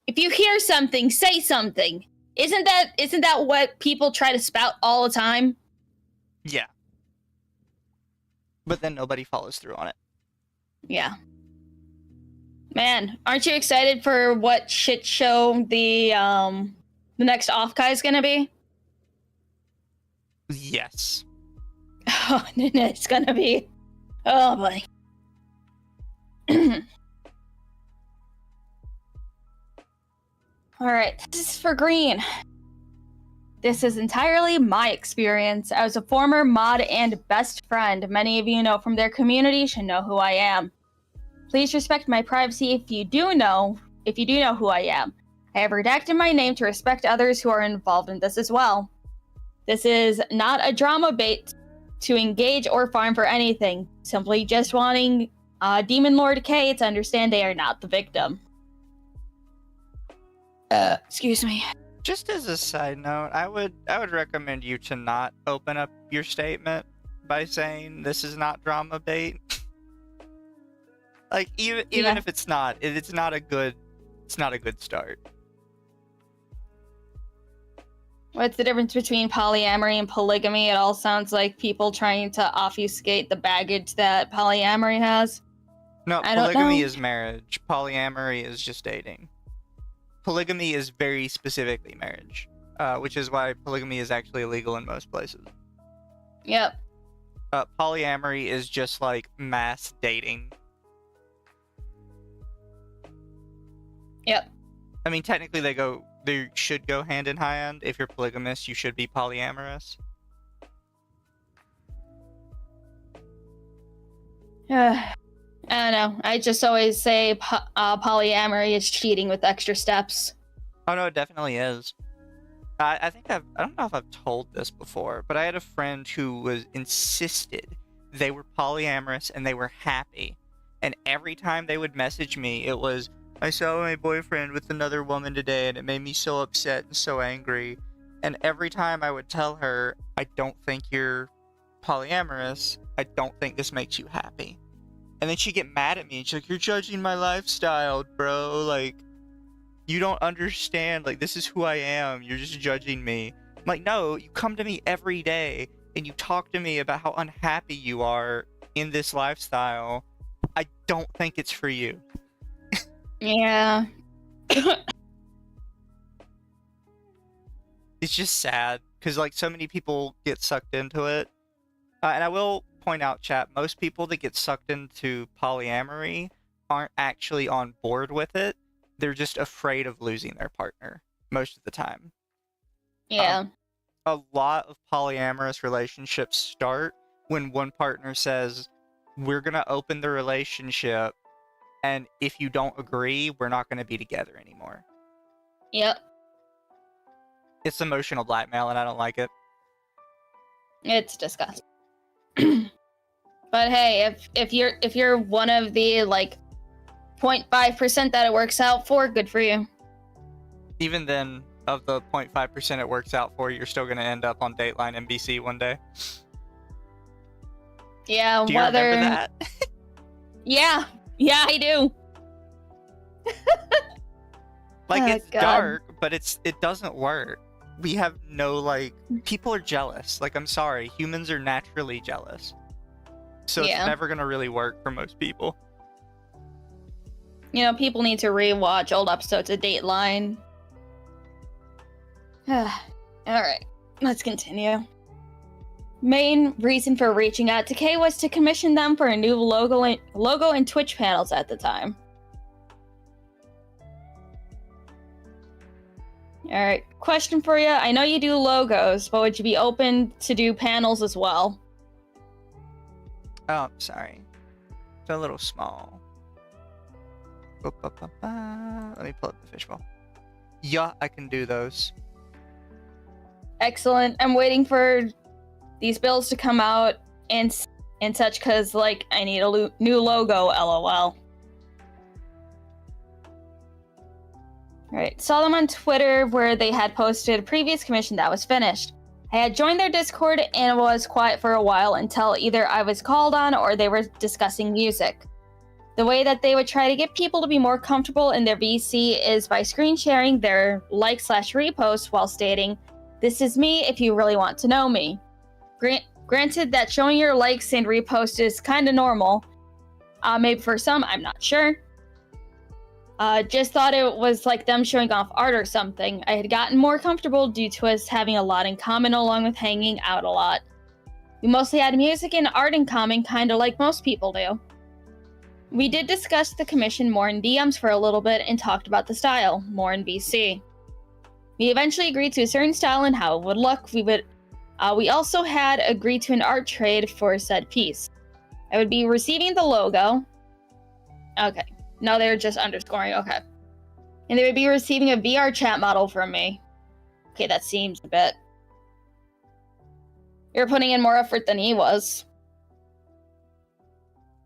if you hear something, say something. Isn't that what people try to spout all the time? Yeah. But then nobody follows through on it. Yeah. Man, aren't you excited for what shit show the next off guy is gonna be? Yes. Oh, it's gonna be. Oh boy. Alright, this is for green. This is entirely my experience. I was a former mod and best friend. Many of you know from their community should know who I am. Please respect my privacy if you do know who I am. I have redacted my name to respect others who are involved in this as well. This is not a drama bait to engage or farm for anything. Simply just wanting Demonlordkyran to understand they are not the victim. Excuse me. Just as a side note, I would recommend you to not open up your statement by saying this is not drama bait. Like even if it's not a good start. What's the difference between polyamory and polygamy? It all sounds like people trying to obfuscate the baggage that polyamory has. No, polygamy is marriage. Polyamory is just dating. Polygamy is very specifically marriage, which is why polygamy is actually illegal in most places. Yep. Polyamory is just like mass dating. Yep. I mean, technically they should go hand in hand. If you're polygamous, you should be polyamorous. I don't know. I just always say polyamory is cheating with extra steps. Oh no, it definitely is. I don't know if I've told this before, but I had a friend who insisted they were polyamorous and they were happy. And every time they would message me, it was, I saw my boyfriend with another woman today and it made me so upset and so angry. And every time I would tell her, I don't think you're polyamorous. I don't think this makes you happy. And then she'd get mad at me and she's like, you're judging my lifestyle, bro. Like, you don't understand. Like, this is who I am. You're just judging me. I'm like, no, you come to me every day and you talk to me about how unhappy you are in this lifestyle. I don't think it's for you. Yeah. It's just sad because, like, so many people get sucked into it. And I will point out, chat, most people that get sucked into polyamory aren't actually on board with it. They're just afraid of losing their partner most of the time. Yeah. A lot of polyamorous relationships start when one partner says, we're going to open the relationship and if you don't agree, we're not going to be together anymore. Yep. It's emotional blackmail, and I don't like it. It's disgusting. But hey, if you're one of the like 0.5% that it works out for, good for you. Even then, of the 0.5% it works out for, you're still going to end up on Dateline NBC one day. Yeah, Do you remember that? Yeah, I do. Like, Oh, it's God. dark, but it doesn't work. We have no, like, people are jealous. Like, I'm sorry, humans are naturally jealous. So Yeah. it's never going to really work for most people. You know, people need to rewatch old episodes of Dateline. Alright, let's continue. Main reason for reaching out to Kay was to commission them for a new logo and Twitch panels at the time. Alright, question for you. I know you do logos, but would you be open to do panels as well? Oh, I'm sorry. It's a little small. Let me pull up the fishbowl. Yeah, I can do those. Excellent. I'm waiting for these bills to come out and such, because, like, I need a new logo, lol. Alright, saw them on Twitter where they had posted a previous commission that was finished. I had joined their Discord and was quiet for a while until either I was called on or they were discussing music. The way that they would try to get people to be more comfortable in their VC is by screen sharing their like/repost while stating, "This is me if you really want to know me." Granted that showing your likes and reposts is kind of normal. Maybe for some, I'm not sure. Just thought it was like them showing off art or something. I had gotten more comfortable due to us having a lot in common along with hanging out a lot. We mostly had music and art in common, kind of like most people do. We did discuss the commission more in DMs for a little bit and talked about the style, more in VC. We eventually agreed to a certain style and how it would look. We also had agreed to an art trade for said piece. I would be receiving the logo. Okay. No, they're just underscoring. Okay. And they would be receiving a VR chat model from me. Okay, that seems a bit. You're putting in more effort than he was.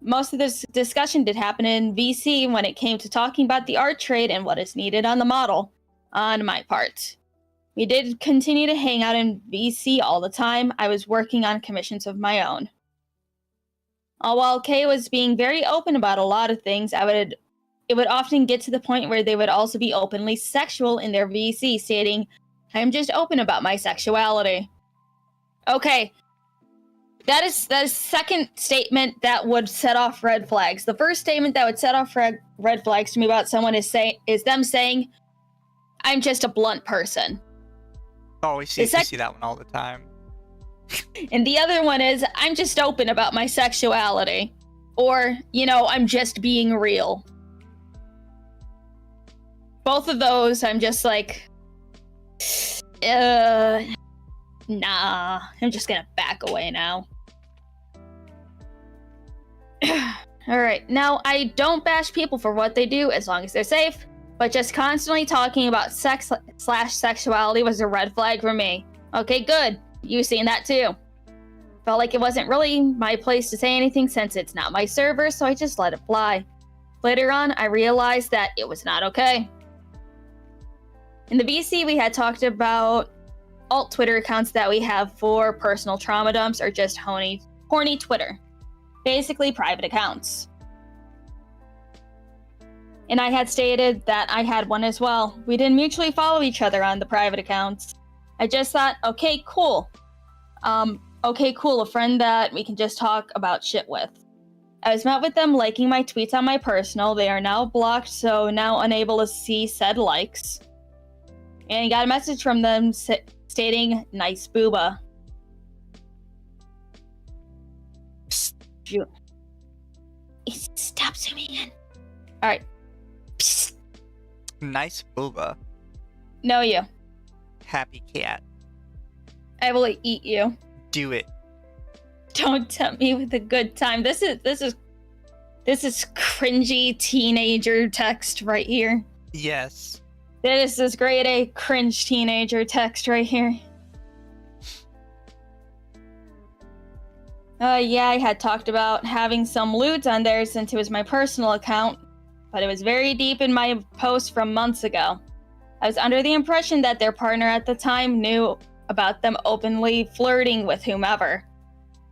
Most of this discussion did happen in VC when it came to talking about the art trade and what is needed on the model, on my part. We did continue to hang out in VC all the time. I was working on commissions of my own. While Kay was being very open about a lot of things, it would often get to the point where they would also be openly sexual in their VC, stating, "I'm just open about my sexuality." Okay. That is second statement that would set off red flags. The first statement that would set off red flags to me about someone is them saying, "I'm just a blunt person." Oh, we see that one all the time. And the other one is, "I'm just open about my sexuality." Or, "I'm just being real." Both of those, I'm just like, nah, I'm just gonna back away now. Alright, now I don't bash people for what they do as long as they're safe, but just constantly talking about sex/sexuality was a red flag for me. Okay, good. You seen that too. Felt like it wasn't really my place to say anything since it's not my server, so I just let it fly. Later on, I realized that it was not okay. In the VC, we had talked about alt Twitter accounts that we have for personal trauma dumps or just horny Twitter. Basically, private accounts. And I had stated that I had one as well. We didn't mutually follow each other on the private accounts. I just thought, okay, cool. A friend that we can just talk about shit with. I was met with them liking my tweets on my personal. They are now blocked, so now unable to see said likes. And I got a message from them stating, "Nice booba." Stop zooming in. Alright. Nice booba. No, you. Happy cat. I will eat you. Do it. Don't tempt me with a good time. This is This is cringy teenager text right here. Yes. This is grade A cringe teenager text right here. Yeah, I had talked about having some lewds on there since it was my personal account, but it was very deep in my post from months ago. I was under the impression that their partner at the time knew about them openly flirting with whomever.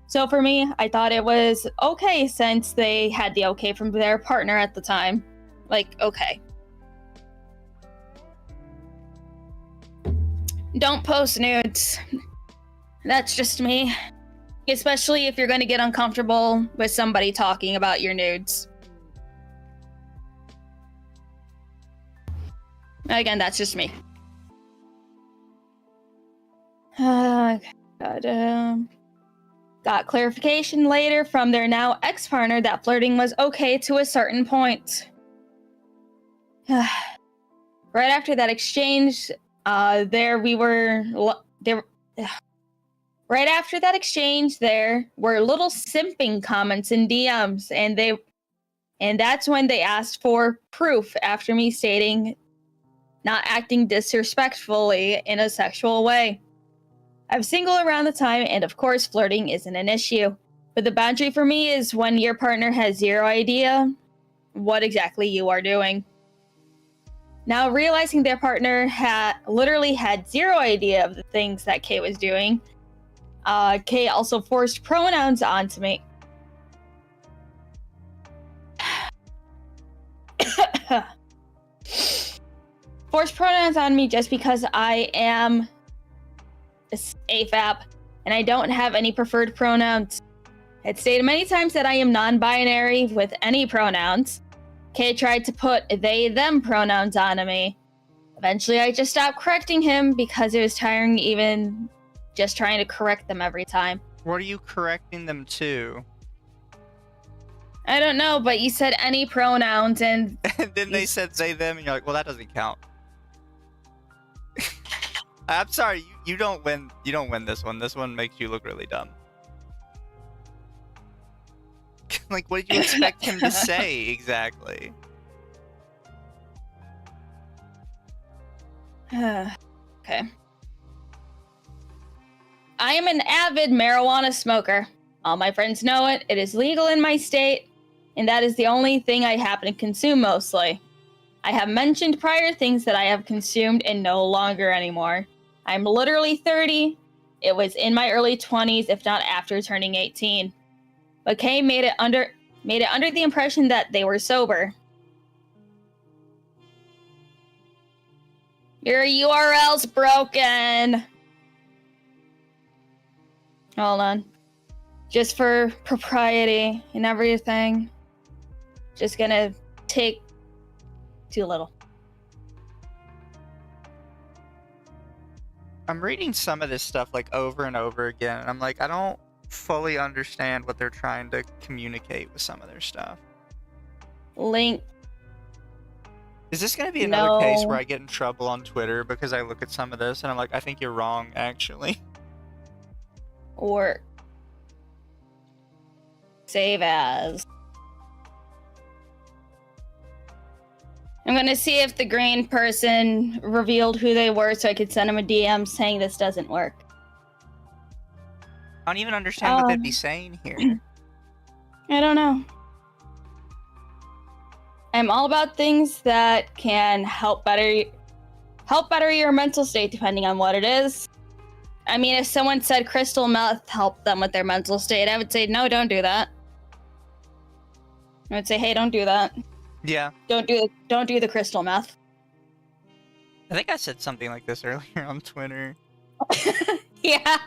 So for me, I thought it was okay since they had the okay from their partner at the time. Like, okay. Don't post nudes. That's just me. Especially if you're going to get uncomfortable with somebody talking about your nudes. Again, that's just me. God, got clarification later from their now ex-partner that flirting was okay to a certain point. Right after that exchange, Right after that exchange, there were little simping comments in DMs, and that's when they asked for proof after me stating not acting disrespectfully in a sexual way. I'm single around the time, and of course, flirting isn't an issue. But the boundary for me is when your partner has zero idea what exactly you are doing. Now, realizing their partner literally had zero idea of the things that Kay was doing, Kay also forced pronouns onto me. Forced pronouns on me just because I am AFAB and I don't have any preferred pronouns. I'd stated many times that I am non-binary with any pronouns. Kay tried to put they/them pronouns onto me. Eventually, I just stopped correcting him because it was tiring even just trying to correct them every time. What are you correcting them to? I don't know, but you said any pronouns and... And then they said they, them, and you're like, well, that doesn't count. I'm sorry, you don't win. You don't win this one. This one makes you look really dumb. Like, what did you expect him to say exactly? Okay. I am an avid marijuana smoker. All my friends know it. It is legal in my state, and that is the only thing I happen to consume mostly. I have mentioned prior things that I have consumed and no longer anymore. I'm literally 30. It was in my early 20s, if not after turning 18. But Kay made it under the impression that they were sober. Your URL's broken. Hold on. Just for propriety and everything. Just gonna take too little. I'm reading some of this stuff like over and over again, and I'm like, I don't fully understand what they're trying to communicate with some of their stuff. Link. Is this going to be another case No. where I get in trouble on Twitter because I look at some of this and I'm like, I think you're wrong, actually? Or save as. I'm gonna see if the green person revealed who they were so I could send them a DM saying this doesn't work. I don't even understand what they'd be saying here. I don't know. I'm all about things that can help better your mental state depending on what it is. I mean, if someone said crystal meth helped them with their mental state, I would say, no, don't do that. I would say, hey, don't do that. Yeah. Don't do the crystal meth. I think I said something like this earlier on Twitter. Yeah.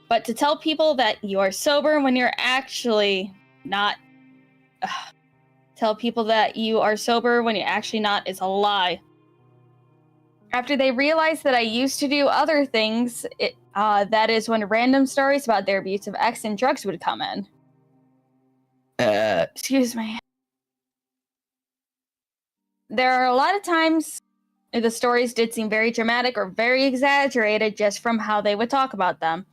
But to tell people that you are sober when you're actually not, tell people that you are sober when you're actually not is a lie. After they realized that I used to do other things, that is when random stories about their abusive ex and drugs would come in. Excuse me. There are a lot of times the stories did seem very dramatic or very exaggerated just from how they would talk about them.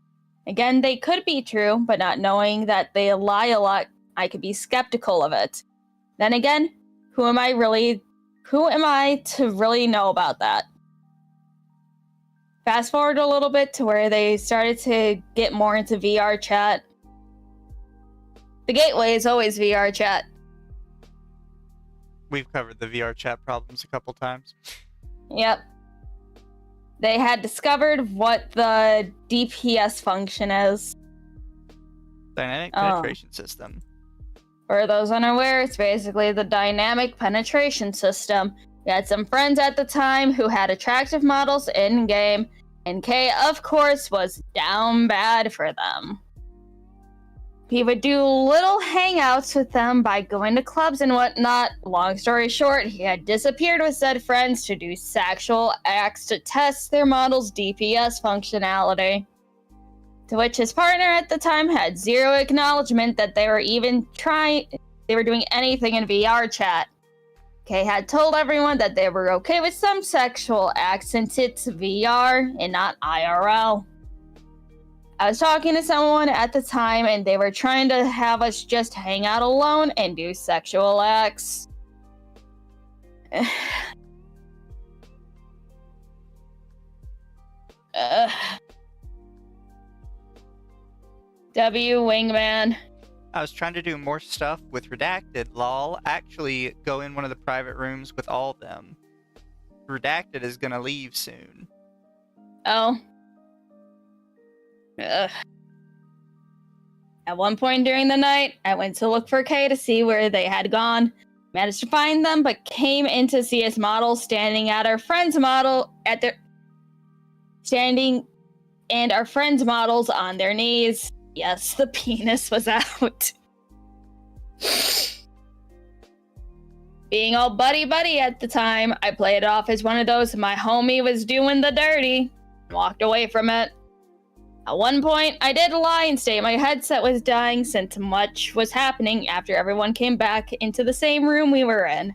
Again, they could be true, but not knowing that they lie a lot, I could be skeptical of it. Then again, who am I to really know about that? Fast forward a little bit to where they started to get more into VR chat. The gateway is always VR chat. We've covered the VR chat problems a couple times. Yep. They had discovered what the DPS function is. Dynamic penetration system. For those unaware, it's basically the dynamic penetration system. We had some friends at the time who had attractive models in-game, and K, of course, was down bad for them. He would do little hangouts with them by going to clubs and whatnot. Long story short, he had disappeared with said friends to do sexual acts to test their model's DPS functionality. To which his partner at the time had zero acknowledgement that they were doing anything in VR chat. Kay had told everyone that they were okay with some sexual acts since it's VR and not IRL. I was talking to someone at the time and they were trying to have us just hang out alone and do sexual acts. Wingman. I was trying to do more stuff with Redacted, lol. Actually, go in one of the private rooms with all of them. Redacted is gonna leave soon. Oh. Ugh. At one point during the night, I went to look for Kay to see where they had gone. Managed to find them, but came in to see his model standing at our friend's model and our friend's models on their knees. Yes, the penis was out. Being all buddy-buddy at the time, I played it off as one of those my homie was doing the dirty and walked away from it. At one point, I did lie and say my headset was dying since much was happening after everyone came back into the same room we were in.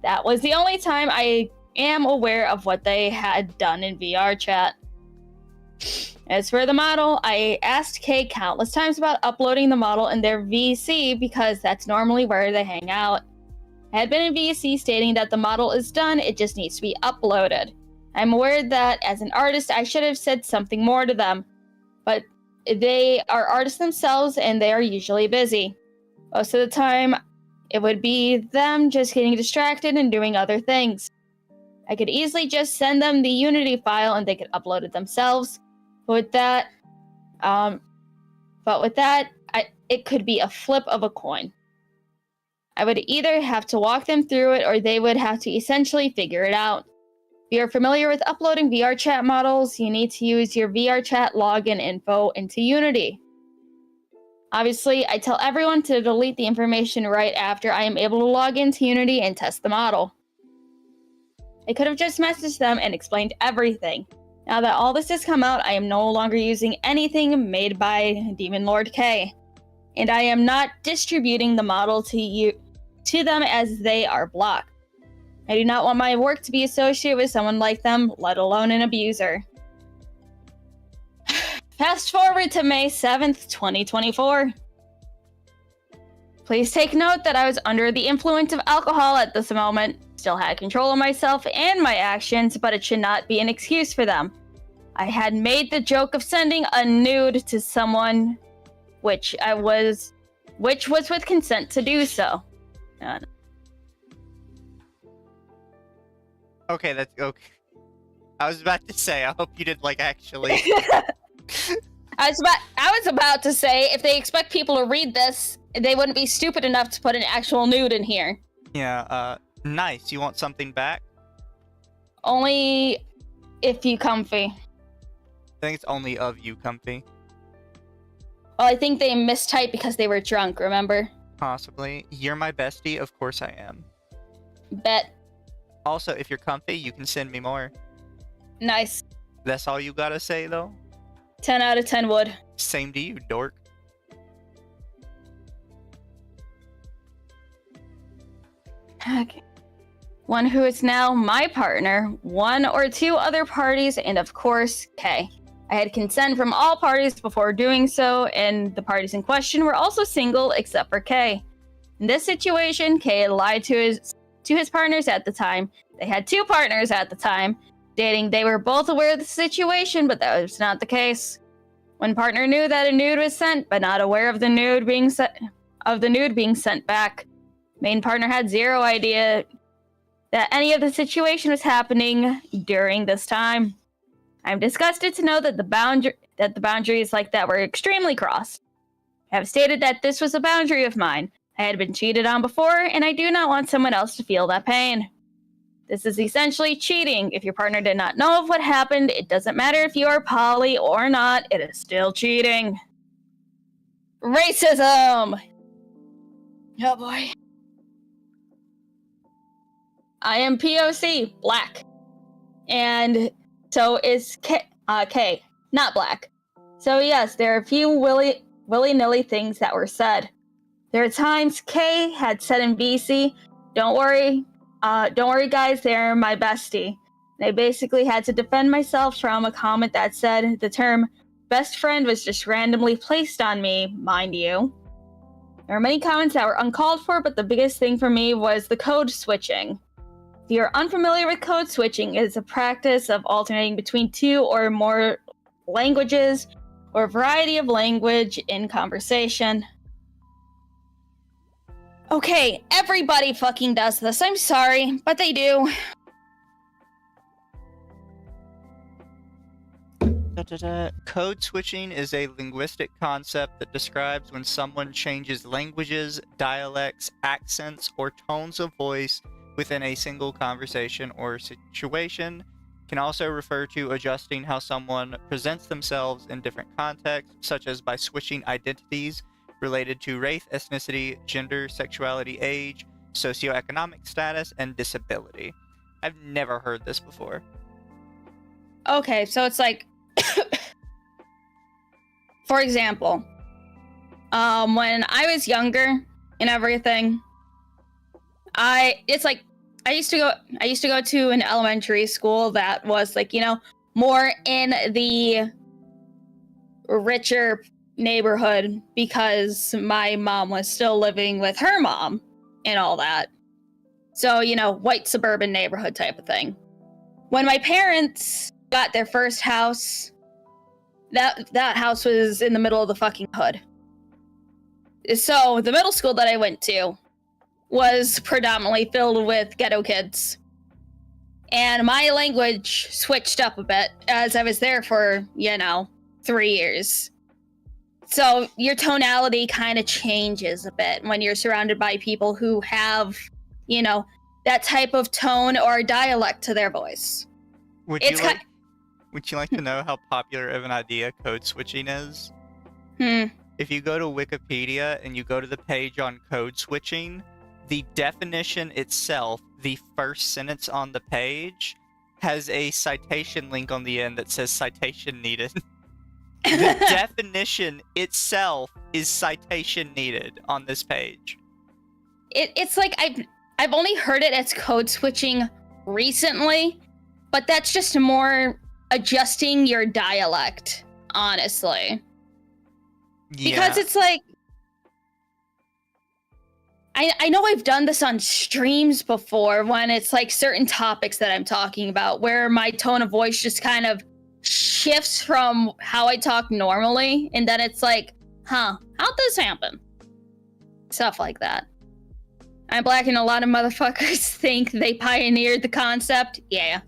That was the only time I am aware of what they had done in VR chat. As for the model, I asked Kay countless times about uploading the model in their VC because that's normally where they hang out. I had been in VC stating that the model is done, it just needs to be uploaded. I'm aware that as an artist, I should have said something more to them, but they are artists themselves and they are usually busy. Most of the time, it would be them just getting distracted and doing other things. I could easily just send them the Unity file and they could upload it themselves. With that, it could be a flip of a coin. I would either have to walk them through it or they would have to essentially figure it out. If you're familiar with uploading VR chat models, you need to use your VR chat login info into Unity. Obviously, I tell everyone to delete the information right after I am able to log into Unity and test the model. I could have just messaged them and explained everything. Now that all this has come out, I am no longer using anything made by Demonlordkyran, and I am not distributing the model to them as they are blocked. I do not want my work to be associated with someone like them, let alone an abuser. Fast forward to May 7th, 2024. Please take note that I was under the influence of alcohol at this moment. Still had control of myself and my actions, but it should not be an excuse for them. I had made the joke of sending a nude to someone, which was with consent to do so. Okay, that's okay. I was about to say, I hope you did actually. I was about to say, if they expect people to read this, they wouldn't be stupid enough to put an actual nude in here. Yeah, nice. You want something back? Only if you comfy. I think it's only of you, comfy. Well, I think they mistyped because they were drunk, remember? Possibly. You're my bestie? Of course I am. Bet. Also, if you're comfy, you can send me more. Nice. That's all you gotta say, though? 10 out of 10 would. Same to you, dork. Okay. One who is now my partner, one or two other parties, and of course, Kay. I had consent from all parties before doing so, and the parties in question were also single except for Kay. In this situation, Kay had lied to his partners at the time. They had 2 partners at the time, stating they were both aware of the situation, but that was not the case. One partner knew that a nude was sent, but not aware of the nude being sent back. Main partner had 0 idea that any of the situation was happening during this time. I'm disgusted to know that the boundaries like that were extremely crossed. I have stated that this was a boundary of mine. I had been cheated on before, and I do not want someone else to feel that pain. This is essentially cheating. If your partner did not know of what happened, it doesn't matter if you are poly or not, it is still cheating. Racism! Oh boy. I am POC, black. And so is K, not black. So yes, there are a few willy-nilly things that were said. There are times K had said in BC, don't worry guys, they're my bestie. And I basically had to defend myself from a comment that said the term best friend was just randomly placed on me, mind you. There are many comments that were uncalled for, but the biggest thing for me was the code switching. If you're unfamiliar with code switching, it is a practice of alternating between 2 or more languages or a variety of language in conversation. Okay, everybody fucking does this. I'm sorry, but they do. Code switching is a linguistic concept that describes when someone changes languages, dialects, accents, or tones of voice within a single conversation or situation. Can also refer to adjusting how someone presents themselves in different contexts, such as by switching identities related to race, ethnicity, gender, sexuality, age, socioeconomic status, and disability. I've never heard this before. Okay, so it's like, for example, when I was younger and everything, I used to go to an elementary school that was like, more in the richer neighborhood because my mom was still living with her mom and all that. So, white suburban neighborhood type of thing. When my parents got their first house, that house was in the middle of the fucking hood. So the middle school that I went to was predominantly filled with ghetto kids. And my language switched up a bit as I was there for, 3 years. So your tonality kind of changes a bit when you're surrounded by people who have, that type of tone or dialect to their voice. Would you like to know how popular of an idea code switching is? If you go to Wikipedia and you go to the page on code switching, the definition itself, the first sentence on the page, has a citation link on the end that says citation needed. The definition itself is citation needed on this page. It's like I've only heard it as code switching recently, but that's just more adjusting your dialect, honestly. Yeah. Because it's like, I know I've done this on streams before when it's like certain topics that I'm talking about where my tone of voice just kind of shifts from how I talk normally, and then it's like, how'd this happen? Stuff like that. I'm black and a lot of motherfuckers think they pioneered the concept. Yeah,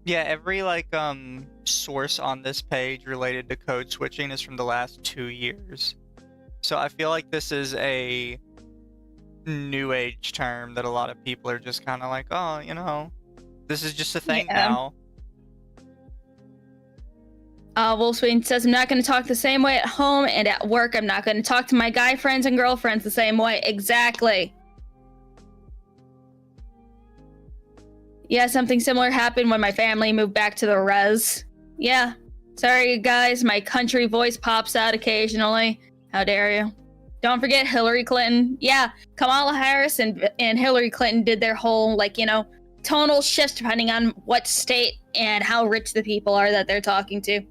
every source on this page related to code switching is from the last 2 years. So I feel like this is a new age term that a lot of people are just kind of like, oh, this is just a thing now. Wolfswing says, I'm not going to talk the same way at home, and at work I'm not going to talk to my guy friends and girlfriends the same way. Exactly. Yeah, something similar happened when my family moved back to the res. Yeah. Sorry, guys, my country voice pops out occasionally. How dare you? Don't forget Hillary Clinton. Yeah, Kamala Harris and Hillary Clinton did their whole, tonal shifts depending on what state and how rich the people are that they're talking to.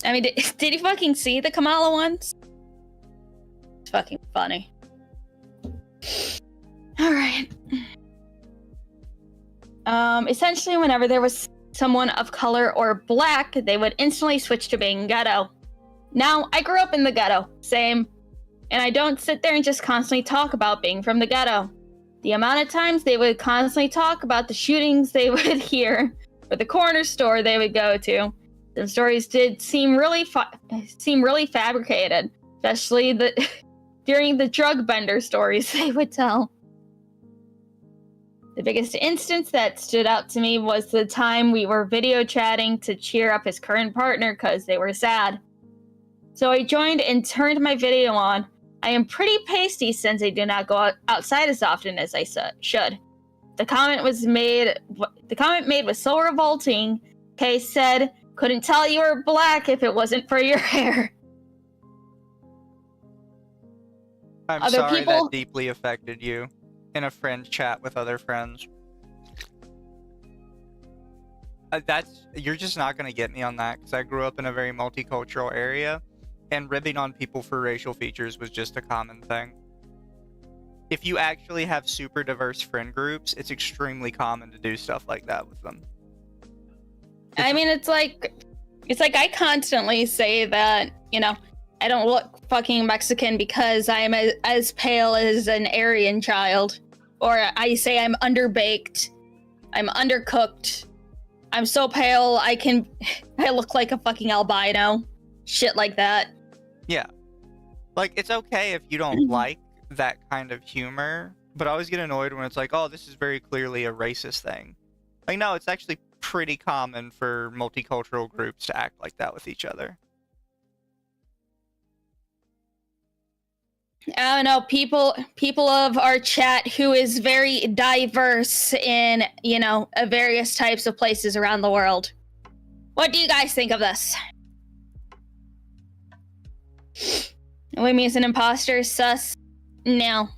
I mean, did you fucking see the Kamala ones? It's fucking funny. Alright. Essentially, whenever there was someone of color or black, they would instantly switch to being ghetto. Now, I grew up in the ghetto, same. And I don't sit there and just constantly talk about being from the ghetto. The amount of times they would constantly talk about the shootings they would hear, or the corner store they would go to. The stories did seem really fabricated, especially during the drug bender stories they would tell. The biggest instance that stood out to me was the time we were video chatting to cheer up his current partner because they were sad. So I joined and turned my video on. I am pretty pasty since I do not go outside as often as I should. The comment made was so revolting. Kay said, "Couldn't tell you were black if it wasn't for your hair." I'm Other sorry people- that deeply affected you in a friend chat with other friends. You're just not going to get me on that because I grew up in a very multicultural area, and ribbing on people for racial features was just a common thing. If you actually have super diverse friend groups, it's extremely common to do stuff like that with them. I mean, it's like I constantly say that, you know, I don't look fucking Mexican because I am as pale as an Aryan child. Or I say I'm underbaked, I'm undercooked, I'm so pale I look like a fucking albino. Shit like that. Yeah. Like, it's okay if you don't like that kind of humor, but I always get annoyed when it's like, oh, this is very clearly a racist thing. Like, no, it's actually pretty common for multicultural groups to act like that with each other. I don't know, people of our chat who is very diverse in, you know, various types of places around the world. What do you guys think of this? Wimmy is an imposter, sus. No.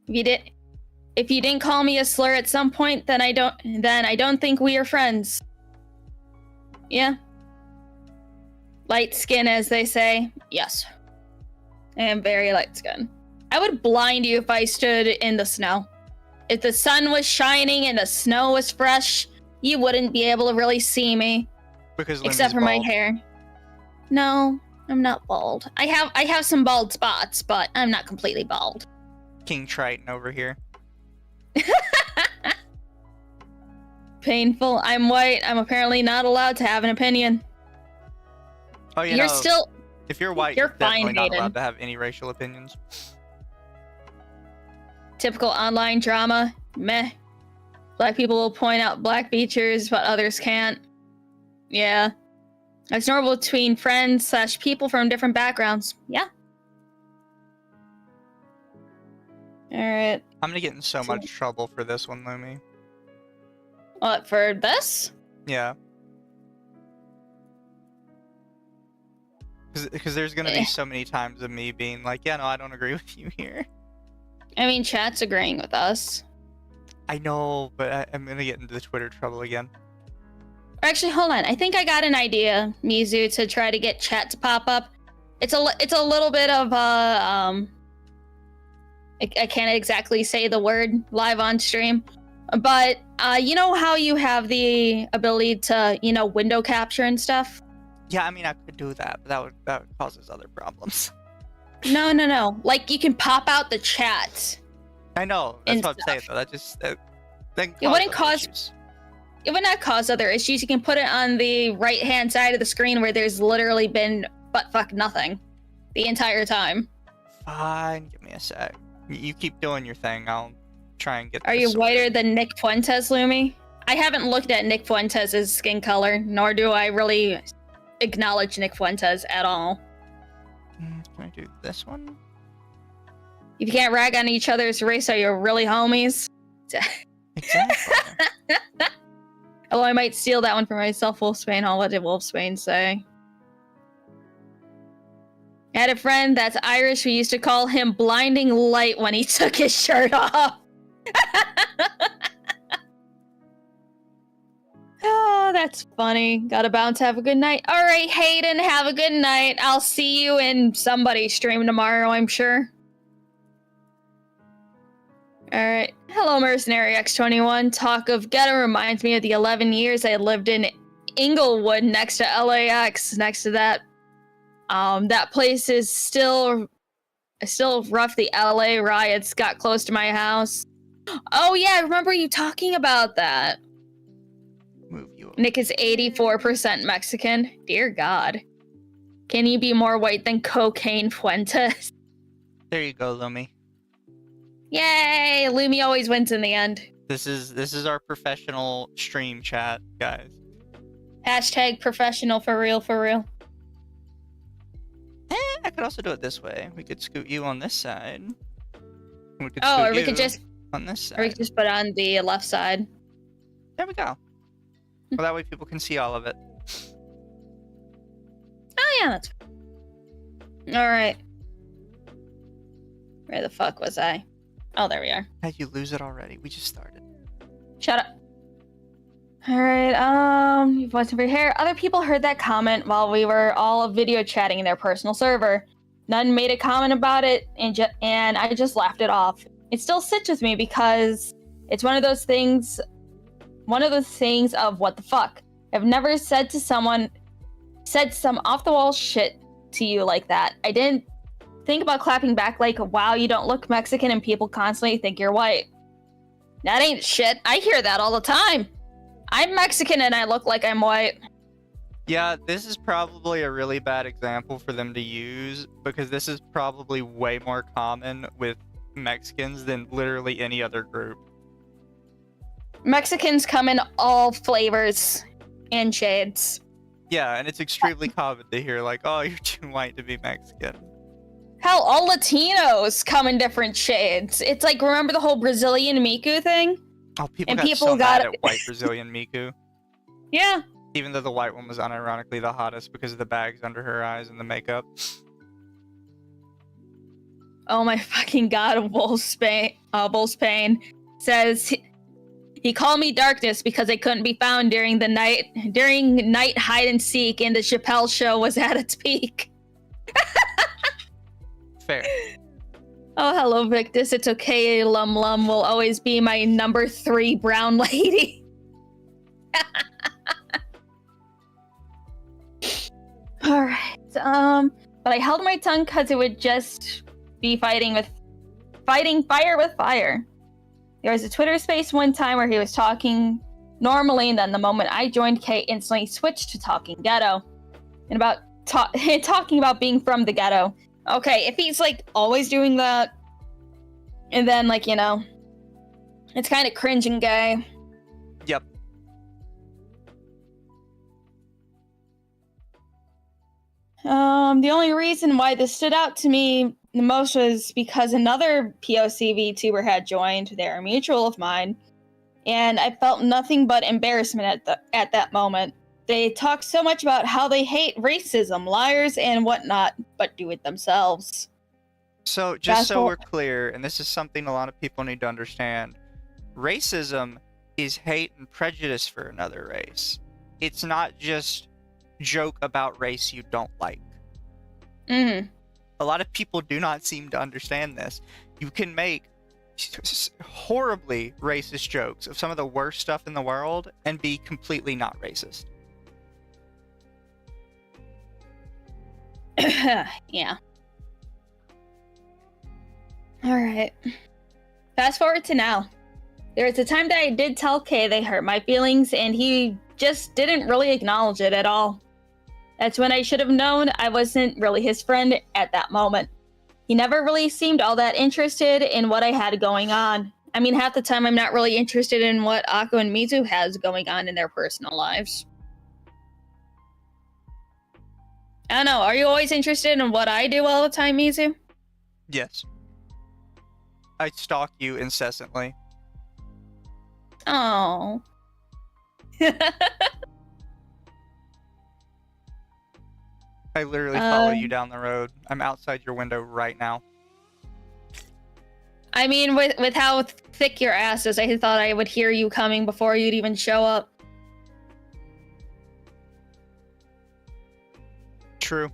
If you didn't call me a slur at some point, then I don't think we are friends. Yeah. Light skin, as they say. Yes. I am very light skinned. I would blind you if I stood in the snow. If the sun was shining and the snow was fresh, you wouldn't be able to really see me. Because except for my hair. No, I'm not bald. I have some bald spots, but I'm not completely bald. King Triton over here. Painful. I'm white. I'm apparently not allowed to have an opinion. Oh, You're still... If you're white, You're you're definitely fine, not Hayden. allowed to have any racial opinions. Typical online drama. Meh. Black people will point out black features, but others can't. Yeah. It's normal between friends / people from different backgrounds. Yeah. Alright. I'm gonna get in so much trouble for this one, Lumi. What, for this? Yeah. Because there's gonna be so many times of me being like, yeah, no, I don't agree with you here. I mean, chat's agreeing with us. I know, but I'm gonna get into the Twitter trouble again. Actually, hold on. I think I got an idea, Mizu, to try to get chat to pop up. It's a little bit of I can't exactly say the word live on stream, but you know how you have the ability to, you know, window capture and stuff? Yeah, I mean, I could do that, but that causes other problems. No. Like, you can pop out the chat. I know. That's And what I'm saying, though. That just... then It wouldn't other cause... issues. It would not cause other issues. You can put it on the right-hand side of the screen where there's literally been butt-fuck nothing the entire time. Fine. Give me a sec. You keep doing your thing. I'll try and get Are this you sorted. whiter than Nick Fuentes, Lumi? I haven't looked at Nick Fuentes' skin color, nor do I really acknowledge Nick Fuentes at all. Can I do this one? If you can't rag on each other's race, are you really homies? Exactly. Although I might steal that one for myself, Wolfsbane. What did Wolfsbane say? I had a friend that's Irish. We used to call him Blinding Light when he took his shirt off. Oh, that's funny. Gotta bounce. Have a good night. All right, Hayden, have a good night. I'll see you in somebody's stream tomorrow, I'm sure. All right. Hello, Mercenary X21. Talk of ghetto reminds me of the 11 years I lived in Inglewood next to LAX. Next to that, that place is still rough. The LA riots got close to my house. Oh yeah, I remember you talking about that. Move you over. Nick is 84% Mexican. Dear God. Can you be more white than Cocaine Fuentes? There you go, Lumi. Yay! Lumi always wins in the end. This is our professional stream chat, guys. Hashtag professional for real, for real. I could also do it this way. We could scoot you on this side. We could Oh, scoot or we you could just on this side. or we could just put it on the left side. There we go. Well, that way people can see all of it. Oh yeah, that's alright. Where the fuck was I? Oh, there we are. How'd you lose it already? We just started. Shut up. Alright, what's over here? Other people heard that comment while we were all video chatting in their personal server. None made a comment about it, and I just laughed it off. It still sits with me because it's one of those things of what the fuck. I've never said some off-the-wall shit to you like that. I didn't think about clapping back like, wow, you don't look Mexican and people constantly think you're white. That ain't shit. I hear that all the time. I'm Mexican and I look like I'm white. Yeah, this is probably a really bad example for them to use because this is probably way more common with Mexicans than literally any other group. Mexicans come in all flavors and shades. Yeah, and it's extremely common to hear like, oh, you're too white to be Mexican. Hell, all Latinos come in different shades. It's like, remember the whole Brazilian Miku thing? Oh, people And got people so got mad at white Brazilian Miku. Yeah. Even though the white one was unironically the hottest because of the bags under her eyes and the makeup. Oh my fucking god, Wolfsbane says he called me darkness because I couldn't be found during night hide and seek and the Chappelle show was at its peak. Fair. Oh, hello, Victus. It's okay. LumLum will always be my number 3 brown lady. All right. But I held my tongue because it would just be fighting fire with fire. There was a Twitter space one time where he was talking normally, and then the moment I joined, Kate instantly switched to talking ghetto and about talking about being from the ghetto. Okay, if he's like always doing that, and then like, you know, it's kind of cringe and gay. Yep. The only reason why this stood out to me the most was because another POC VTuber had joined. They're a mutual of mine, and I felt nothing but embarrassment at that moment. They talk so much about how they hate racism, liars, and whatnot, but do it themselves. So, just so we're clear, and this is something a lot of people need to understand, racism is hate and prejudice for another race. It's not just joke about race you don't like. Mm-hmm. A lot of people do not seem to understand this. You can make horribly racist jokes of some of the worst stuff in the world and be completely not racist. Yeah. Alright. Fast forward to now. There was a time that I did tell Kay they hurt my feelings, and he just didn't really acknowledge it at all. That's when I should have known I wasn't really his friend at that moment. He never really seemed all that interested in what I had going on. I mean, half the time I'm not really interested in what Occo and Mizu has going on in their personal lives. I don't know, are you always interested in what I do all the time, Mizu? Yes. I stalk you incessantly. Oh. I literally follow you down the road. I'm outside your window right now. I mean, with how thick your ass is. I thought I would hear you coming before you'd even show up. True.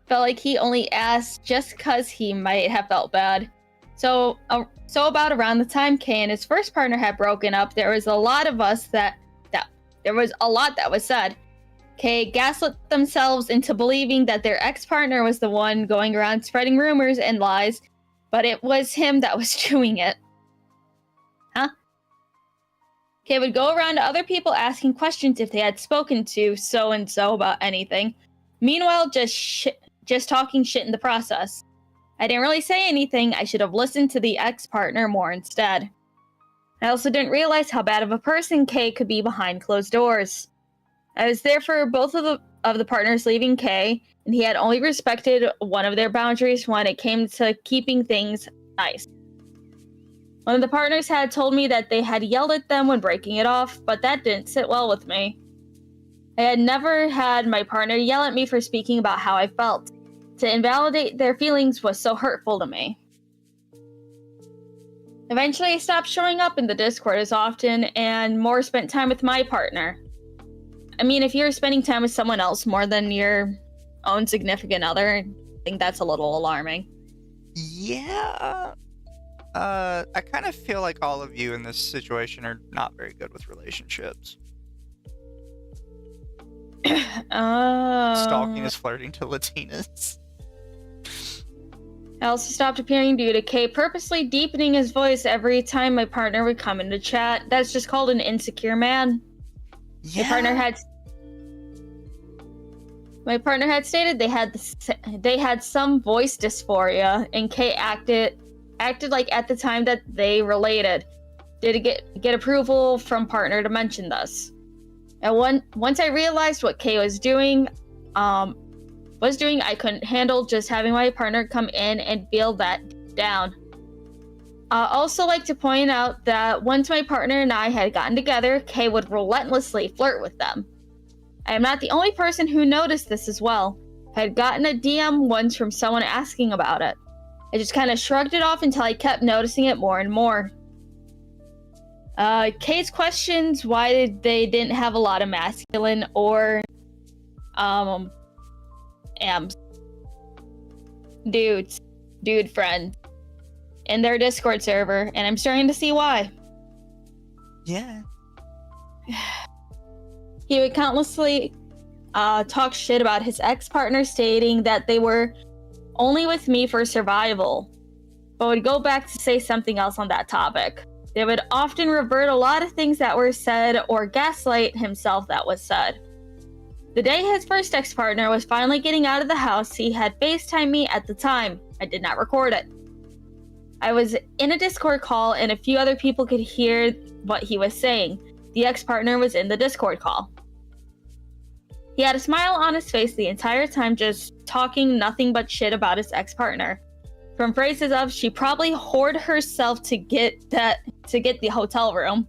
Felt like he only asked just cause he might have felt bad. So about around the time Kay and his first partner had broken up, there was a lot that was said. Kay gaslit themselves into believing that their ex-partner was the one going around spreading rumors and lies, but it was him that was doing it. Huh? Kay would go around to other people asking questions if they had spoken to so-and-so about anything. Meanwhile, just talking shit in the process. I didn't really say anything. I should have listened to the ex-partner more instead. I also didn't realize how bad of a person Kay could be behind closed doors. I was there for both of the partners leaving Kay, and he had only respected one of their boundaries when it came to keeping things nice. One of the partners had told me that they had yelled at them when breaking it off, but that didn't sit well with me. I had never had my partner yell at me for speaking about how I felt. To invalidate their feelings was so hurtful to me. Eventually, I stopped showing up in the Discord as often and more spent time with my partner. I mean, if you're spending time with someone else more than your own significant other, I think that's a little alarming. Yeah. I kind of feel like all of you in this situation are not very good with relationships. Stalking is flirting to Latinas. I also stopped appearing due to Kay purposely deepening his voice every time my partner would come into chat. That's just called an insecure man. Yeah. My partner had stated they had some voice dysphoria, and Kay acted like at the time that they related. Did get approval from partner to mention this. And once I realized what Kay was doing, I couldn't handle just having my partner come in and feel that down. I also like to point out that once my partner and I had gotten together, Kay would relentlessly flirt with them. I am not the only person who noticed this as well. I had gotten a DM once from someone asking about it. I just kind of shrugged it off until I kept noticing it more and more. Kay's questions why they didn't have a lot of masculine or AMs. Dude friends in their Discord server, and I'm starting to see why. Yeah. He would countlessly talk shit about his ex-partner, stating that they were only with me for survival, but would go back to say something else on that topic. They would often revert a lot of things that were said or gaslight himself that was said. The day his first ex-partner was finally getting out of the house, he had FaceTimed me at the time. I did not record it. I was in a Discord call and a few other people could hear what he was saying. The ex-partner was in the Discord call. He had a smile on his face the entire time, just talking nothing but shit about his ex-partner. From phrases of, she probably whored herself to get the hotel room,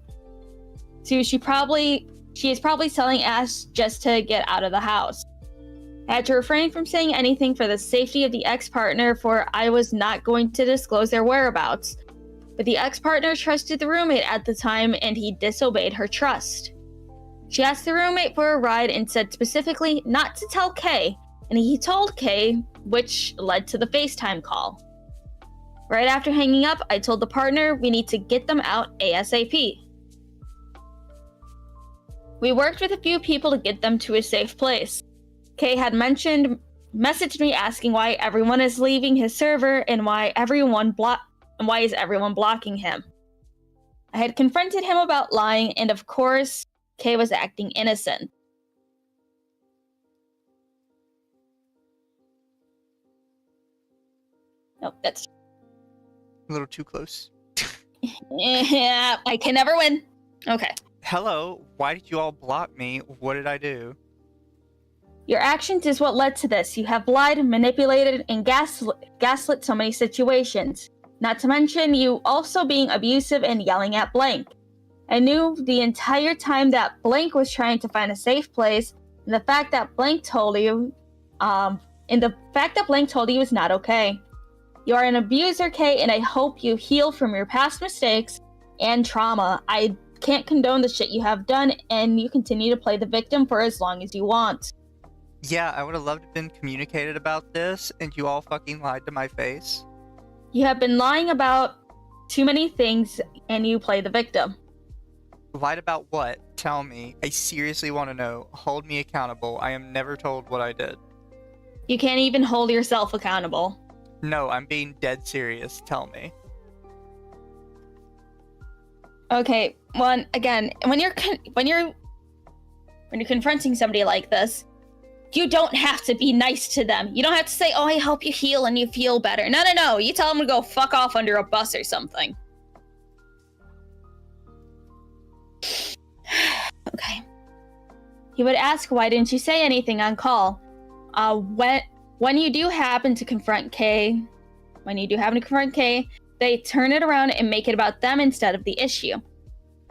to she is probably selling ass just to get out of the house. I had to refrain from saying anything for the safety of the ex-partner, for I was not going to disclose their whereabouts. But the ex-partner trusted the roommate at the time, and he disobeyed her trust. She asked the roommate for a ride and said specifically not to tell Kay, and he told Kay, which led to the FaceTime call. Right after hanging up, I told the partner we need to get them out ASAP. We worked with a few people to get them to a safe place. Kay had messaged me asking why everyone is leaving his server and why is everyone blocking him. I had confronted him about lying, and of course, Kay was acting innocent. Nope, that's A little too close. yeah, I can never win. Okay. Hello, why did you all block me? What did I do? Your actions is what led to this. You have lied, manipulated, and gaslit so many situations. Not to mention you also being abusive and yelling at Blank. I knew the entire time that Blank was trying to find a safe place, and the fact that Blank told you, is not okay. You are an abuser, Kay, and I hope you heal from your past mistakes and trauma. I can't condone the shit you have done, and you continue to play the victim for as long as you want. Yeah, I would have loved to have been communicated about this, and you all fucking lied to my face. You have been lying about too many things, and you play the victim. Lied about what? Tell me. I seriously want to know. Hold me accountable. I am never told what I did. You can't even hold yourself accountable. No, I'm being dead serious. Tell me. Okay, when you're confronting somebody like this, you don't have to be nice to them. You don't have to say, "Oh, I hope you heal and you feel better." No. You tell them to go fuck off under a bus or something. Okay. He would ask, "Why didn't you say anything on call?" When you do happen to confront Kay, they turn it around and make it about them instead of the issue.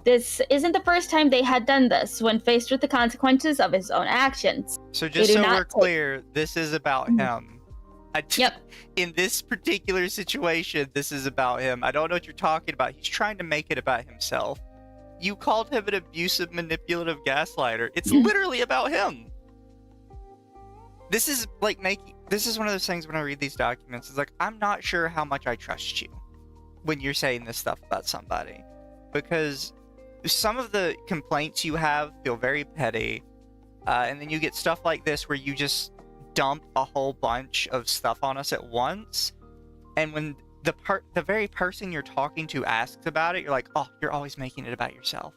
This isn't the first time they had done this when faced with the consequences of his own actions. So just so we're clear, this is about him. Yep. In this particular situation, this is about him. I don't know what you're talking about. He's trying to make it about himself. You called him an abusive, manipulative gaslighter. It's literally about him. This is like this is one of those things when I read these documents. It's like, I'm not sure how much I trust you when you're saying this stuff about somebody. Because some of the complaints you have feel very petty. And then you get stuff like this where you just dump a whole bunch of stuff on us at once. And when the very person you're talking to asks about it, you're like, oh, you're always making it about yourself.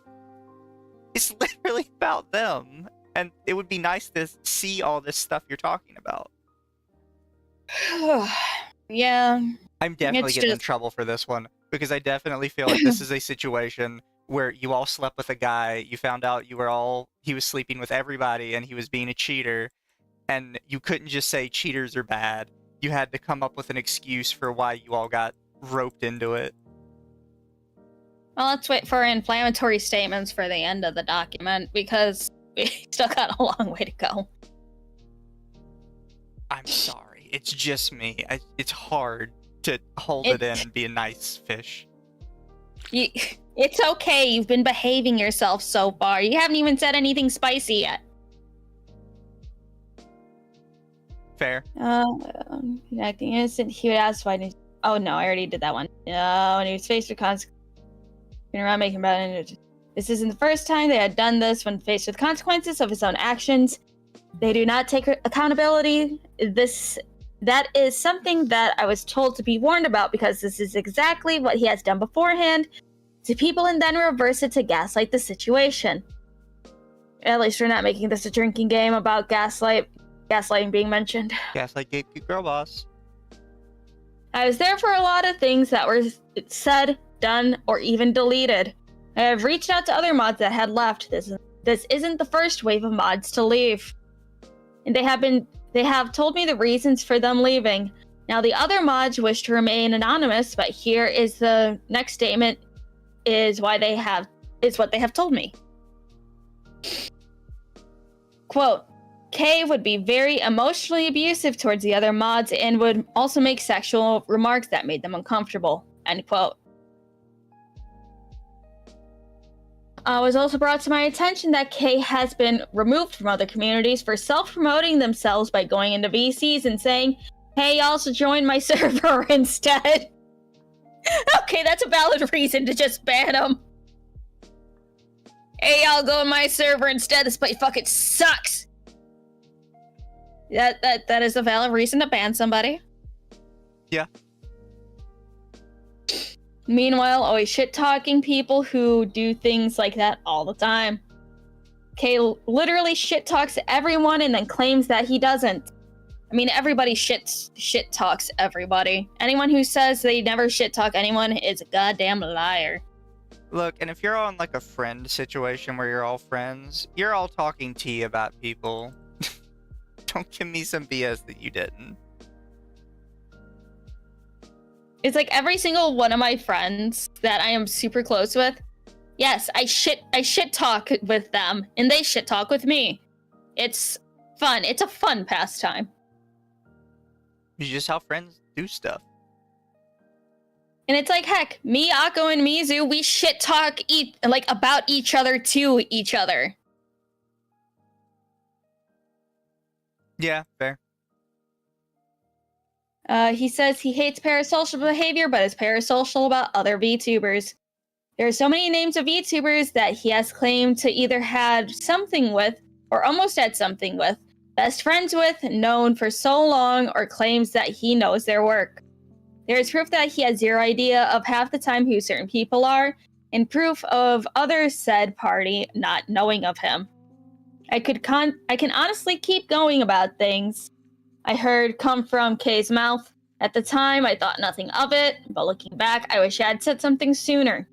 It's literally about them. And it would be nice to see all this stuff you're talking about. Yeah. I'm definitely getting in trouble for this one, because I definitely feel like this is a situation where you all slept with a guy, you found out he was sleeping with everybody and he was being a cheater, and you couldn't just say cheaters are bad. You had to come up with an excuse for why you all got roped into it. Well, let's wait for inflammatory statements for the end of the document, because we still got a long way to go. I'm sorry. It's just me. It's hard to hold it in and be a nice fish. It's okay. You've been behaving yourself so far. You haven't even said anything spicy yet. Fair. Acting innocent, he would ask why did. Oh no, I already did that one. When he was faced with consequences, around making bad. This isn't the first time they had done this. When faced with consequences of his own actions, they do not take accountability. That is something that I was told to be warned about, because this is exactly what he has done beforehand to people, and then reverse it to gaslight the situation. At least we're not making this a drinking game about gaslighting being mentioned. Gaslight gatekeep girl boss. I was there for a lot of things that were said, done, or even deleted. I have reached out to other mods that had left. This isn't the first wave of mods to leave. And they have told me the reasons for them leaving. Now the other mods wish to remain anonymous, but here is the next statement is what they have told me. Quote, Kay would be very emotionally abusive towards the other mods and would also make sexual remarks that made them uncomfortable. End quote. It was also brought to my attention that Kay has been removed from other communities for self-promoting themselves by going into VCs and saying, hey, y'all should join my server instead. Okay, that's a valid reason to just ban them. Hey, y'all go in my server instead. This place fucking sucks. That is a valid reason to ban somebody. Yeah. Meanwhile, always shit-talking people who do things like that all the time. Kay literally shit-talks everyone and then claims that he doesn't. I mean, everybody shit-talks everybody. Anyone who says they never shit-talk anyone is a goddamn liar. Look, and if you're on like a friend situation where you're all friends, you're all talking tea about people. Don't give me some BS that you didn't. It's like every single one of my friends that I am super close with, yes, I shit talk with them, and they shit talk with me. It's fun. It's a fun pastime. It's just how friends do stuff. And it's like, heck, me, Occo, and Mizu, we shit talk about each other to each other. Yeah, fair. He says he hates parasocial behavior, but is parasocial about other VTubers. There are so many names of VTubers that he has claimed to either had something with, or almost had something with, best friends with, known for so long, or claims that he knows their work. There is proof that he has zero idea of half the time who certain people are, and proof of other said party not knowing of him. I can honestly keep going about things I heard come from Kay's mouth. At the time, I thought nothing of it, but looking back, I wish I had said something sooner.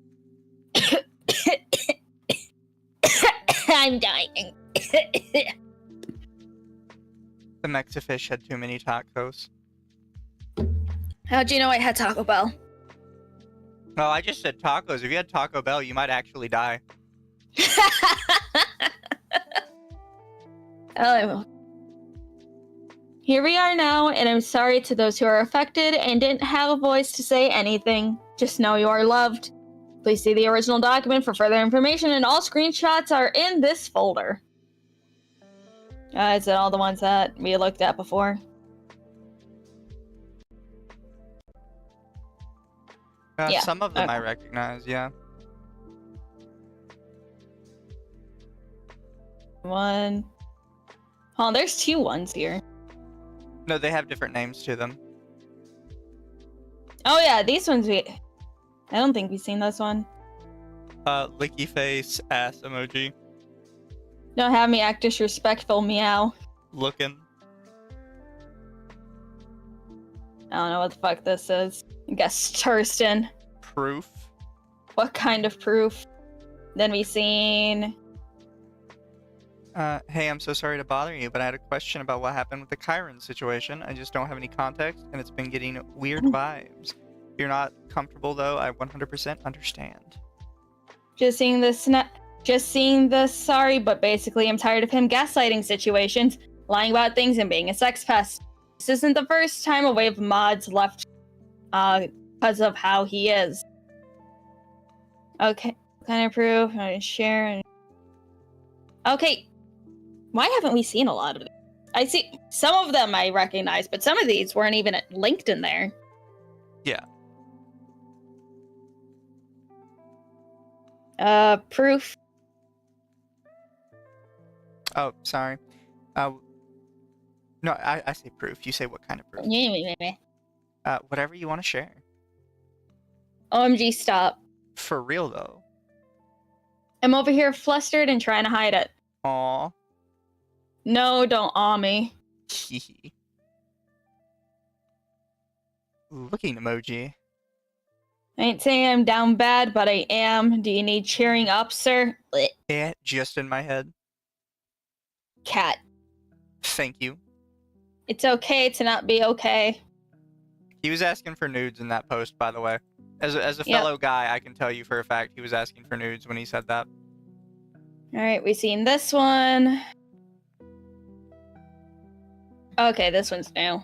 I'm dying. The Mexifish had too many tacos. How'd you know I had Taco Bell? Oh, I just said tacos. If you had Taco Bell, you might actually die. Oh. Here we are now, and I'm sorry to those who are affected and didn't have a voice to say anything. Just know you are loved. Please see the original document for further information, and all screenshots are in this folder. Is it all the ones that we looked at before? Yeah. Some of them Okay. I recognize, yeah. One. Oh, there's 2 ones here. No, they have different names to them. Oh yeah, these ones I don't think we've seen this one. Licky face, ass emoji. Don't have me act disrespectful, meow. Looking. I don't know what the fuck this is. I guess Thurston. Proof. What kind of proof? Then we seen... Hey, I'm so sorry to bother you, but I had a question about what happened with the Kyran situation. I just don't have any context, and it's been getting weird vibes. If you're not comfortable, though, I 100% understand. Just seeing this, sorry, but basically I'm tired of him gaslighting situations, lying about things, and being a sex pest. This isn't the first time a wave of mods left, because of how he is. Okay, kind of proof, I share. Okay, why haven't we seen a lot of it? I see some of them I recognize, but some of these weren't even linked in there. Yeah. Proof. Oh, sorry. No, I say proof. You say what kind of proof? Whatever you want to share. OMG, stop. For real, though. I'm over here flustered and trying to hide it. Aw. No, don't awe me. Looking emoji. I ain't saying I'm down bad, but I am. Do you need cheering up, sir? Blech. Yeah, just in my head. Cat. Thank you. It's okay to not be okay. He was asking for nudes in that post, by the way. As a fellow guy, I can tell you for a fact he was asking for nudes when he said that. Alright, we've seen this one. Okay, this one's new.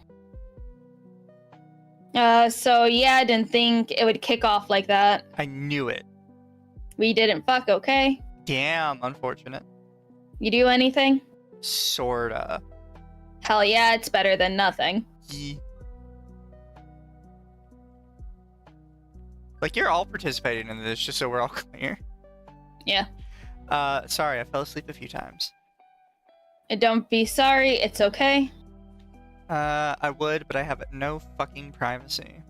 So yeah, I didn't think it would kick off like that. I knew it. We didn't fuck, okay? Damn, unfortunate. You do anything? Sorta. Hell yeah, it's better than nothing. Ye- Like, you're all participating in this, just so we're all clear. Yeah. Sorry, I fell asleep a few times. Don't be sorry, it's okay. I would, but I have no fucking privacy.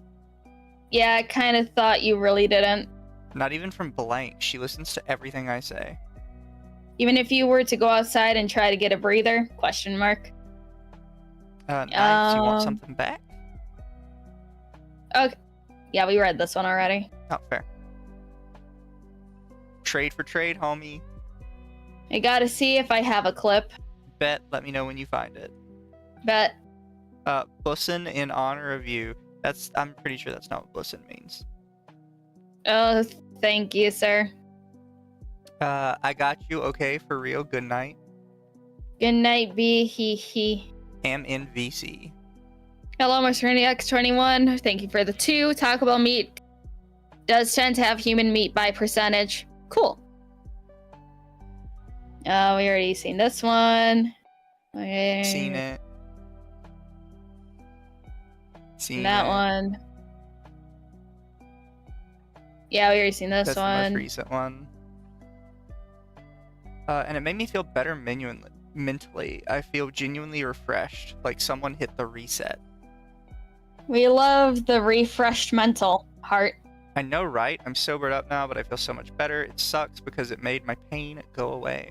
Yeah, I kind of thought you really didn't. Not even from Blank. She listens to everything I say. Even if you were to go outside and try to get a breather? Question mark. Nice. You want something back? Okay. Yeah, we read this one already. Oh, fair. Trade for trade, homie. I gotta see if I have a clip. Bet. Let me know when you find it. Bet. Bussin in honor of you. I'm pretty sure that's not what bussin means. Oh, thank you, sir. I got you. Okay, for real. Good night. Good night, B. He. Am in VC. Hello, Mr. X21. Thank you for the 2. Taco Bell meat. Does tend to have human meat by percentage. Cool. We already seen this one. Okay. Seen it. Seen that it. one. Yeah, we already seen this That's one. the most recent one. And it made me feel better mentally. I feel genuinely refreshed, like someone hit the reset. We love the refreshed mental part. I know, right? I'm sobered up now, but I feel so much better. It sucks because it made my pain go away.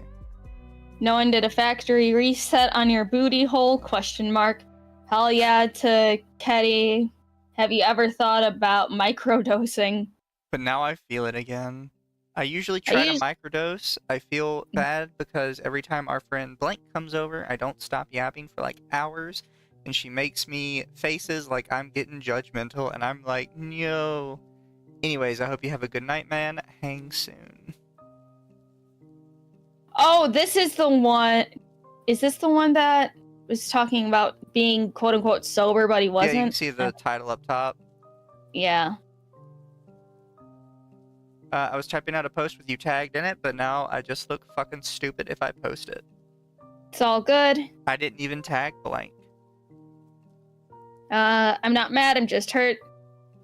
No one did a factory reset on your booty hole? Question mark. Hell yeah to Ketty. Have you ever thought about microdosing? But now I feel it again. I usually try to microdose. I feel bad because every time our friend Blank comes over, I don't stop yapping for like hours, and she makes me faces like I'm getting judgmental, and I'm like, no. Anyways, I hope you have a good night, man. Hang soon. Oh, this is the one. Is this the one that was talking about being quote unquote sober, but he wasn't? Yeah, you can see the title up top. Yeah. I was typing out a post with you tagged in it, but now I just look fucking stupid if I post it. It's all good. I didn't even tag Blank. I'm not mad, I'm just hurt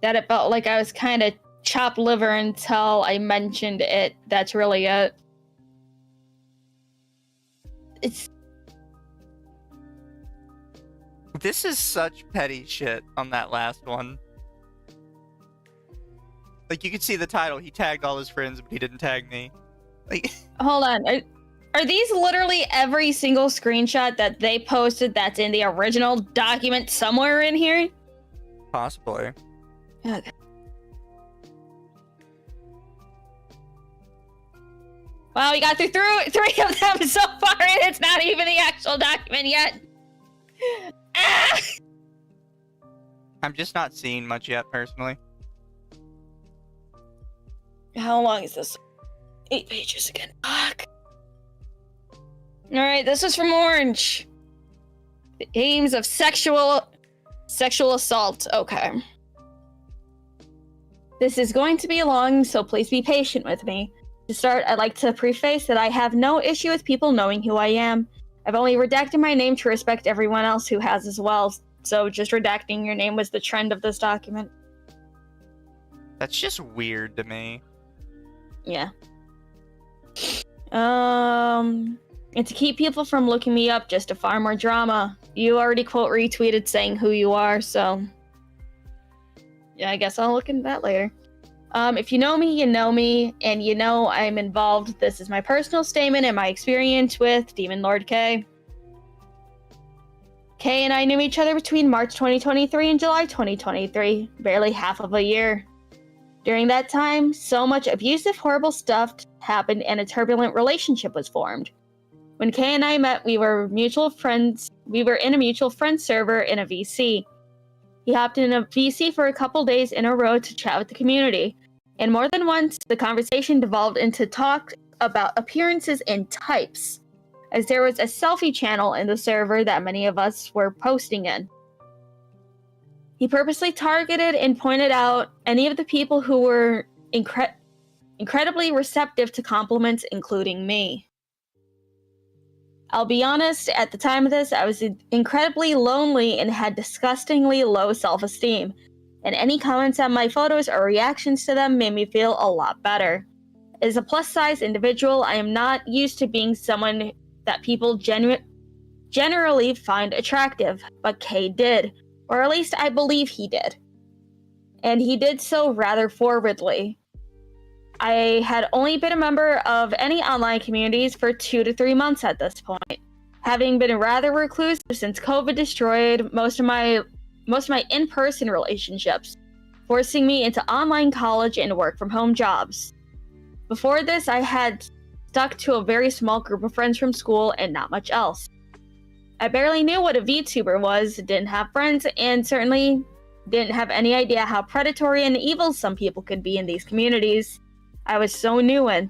that it felt like I was kind of chopped liver until I mentioned it. That's really it. This is such petty shit on that last one. Like, you can see the title. He tagged all his friends, but he didn't tag me. Like, hold on. Are these literally every single screenshot that they posted that's in the original document somewhere in here? possibly. Okay. Wow, we got through three of them so far, and it's not even the actual document yet. Ah! I'm just not seeing much yet, personally. How long is this? 8 pages again. Fuck. Alright, this is from Orange. The aims of sexual assault. Okay. This is going to be long, so please be patient with me. To start, I'd like to preface that I have no issue with people knowing who I am. I've only redacted my name to respect everyone else who has as well, so just redacting your name was the trend of this document. That's just weird to me. Yeah. And to keep people from looking me up just to farm more drama, you already quote retweeted saying who you are, so yeah, I guess I'll look into that later. If you know me, and you know I'm involved. This is my personal statement and my experience with Demonlordkyran. Kay and I knew each other between March 2023 and July 2023, barely half of a year. During that time, so much abusive, horrible stuff happened and a turbulent relationship was formed. When Kay and I met, we were mutual friends. We were in a mutual friend server in a VC. He hopped in a VC for a couple days in a row to chat with the community. And more than once, the conversation devolved into talk about appearances and types, as there was a selfie channel in the server that many of us were posting in. He purposely targeted and pointed out any of the people who were incredibly receptive to compliments, including me. I'll be honest, at the time of this, I was incredibly lonely and had disgustingly low self-esteem, and any comments on my photos or reactions to them made me feel a lot better. As a plus-size individual, I am not used to being someone that people generally find attractive, but Kay did, or at least I believe he did. And he did so rather forwardly. I had only been a member of any online communities for 2 to 3 months at this point, having been rather reclusive since COVID destroyed most of my in-person relationships, forcing me into online college and work-from-home jobs. Before this, I had stuck to a very small group of friends from school and not much else. I barely knew what a VTuber was, didn't have friends, and certainly didn't have any idea how predatory and evil some people could be in these communities. I was so new in.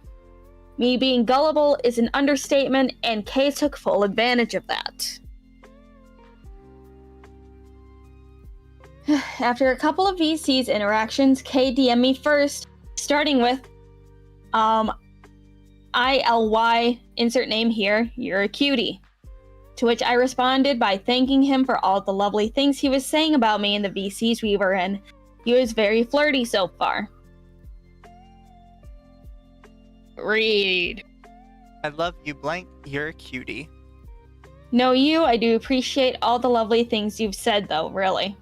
Me being gullible is an understatement, and Kay took full advantage of that. After a couple of VC's interactions, Kay DM'd me first, starting with, ILY, insert name here, you're a cutie. To which I responded by thanking him for all the lovely things he was saying about me in the VCs we were in. He was very flirty so far. Read. I love you, blank. You're a cutie. No, I do appreciate all the lovely things you've said, though, really.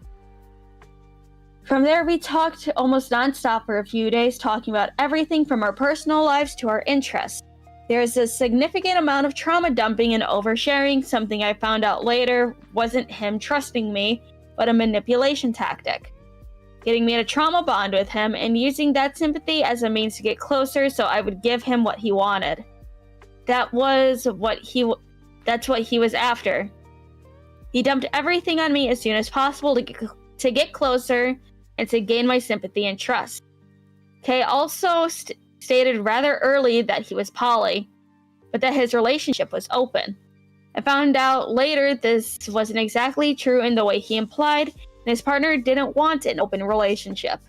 From there, we talked almost nonstop for a few days, talking about everything from our personal lives to our interests. There's a significant amount of trauma dumping and oversharing, something I found out later wasn't him trusting me, but a manipulation tactic. Getting me to trauma bond with him and using that sympathy as a means to get closer so I would give him what he wanted. That's what he was after. He dumped everything on me as soon as possible to get closer and to gain my sympathy and trust. Kay also stated rather early that he was poly, but that his relationship was open. I found out later this wasn't exactly true in the way he implied, and his partner didn't want an open relationship.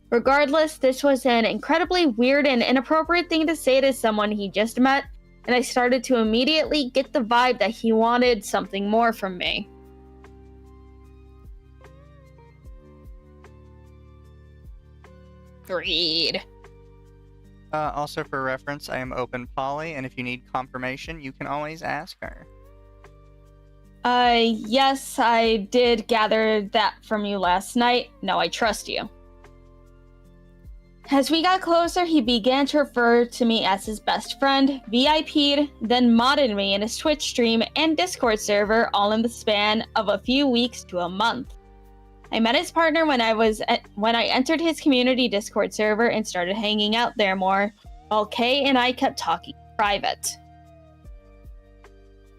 Regardless, this was an incredibly weird and inappropriate thing to say to someone he just met, and I started to immediately get the vibe that he wanted something more from me. Read. Also for reference, I am open poly, and if you need confirmation, you can always ask her. Yes, I did gather that from you last night. No, I trust you. As we got closer, he began to refer to me as his best friend, VIP'd, then modded me in his Twitch stream and Discord server all in the span of a few weeks to a month. I met his partner when I entered his community Discord server and started hanging out there more, while Kay and I kept talking private.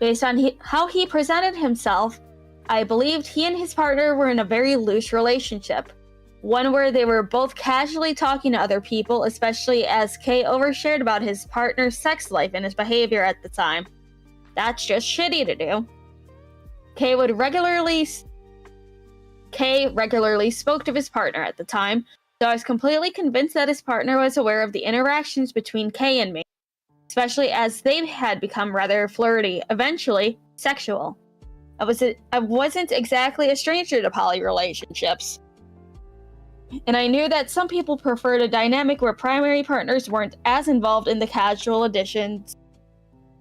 Based on how he presented himself, I believed he and his partner were in a very loose relationship, one where they were both casually talking to other people, especially as Kay overshared about his partner's sex life and his behavior at the time. That's just shitty to do. Kay regularly spoke to his partner at the time, so I was completely convinced that his partner was aware of the interactions between Kay and me, especially as they had become rather flirty, eventually sexual. I wasn't exactly a stranger to poly relationships, and I knew that some people preferred a dynamic where primary partners weren't as involved in the casual additions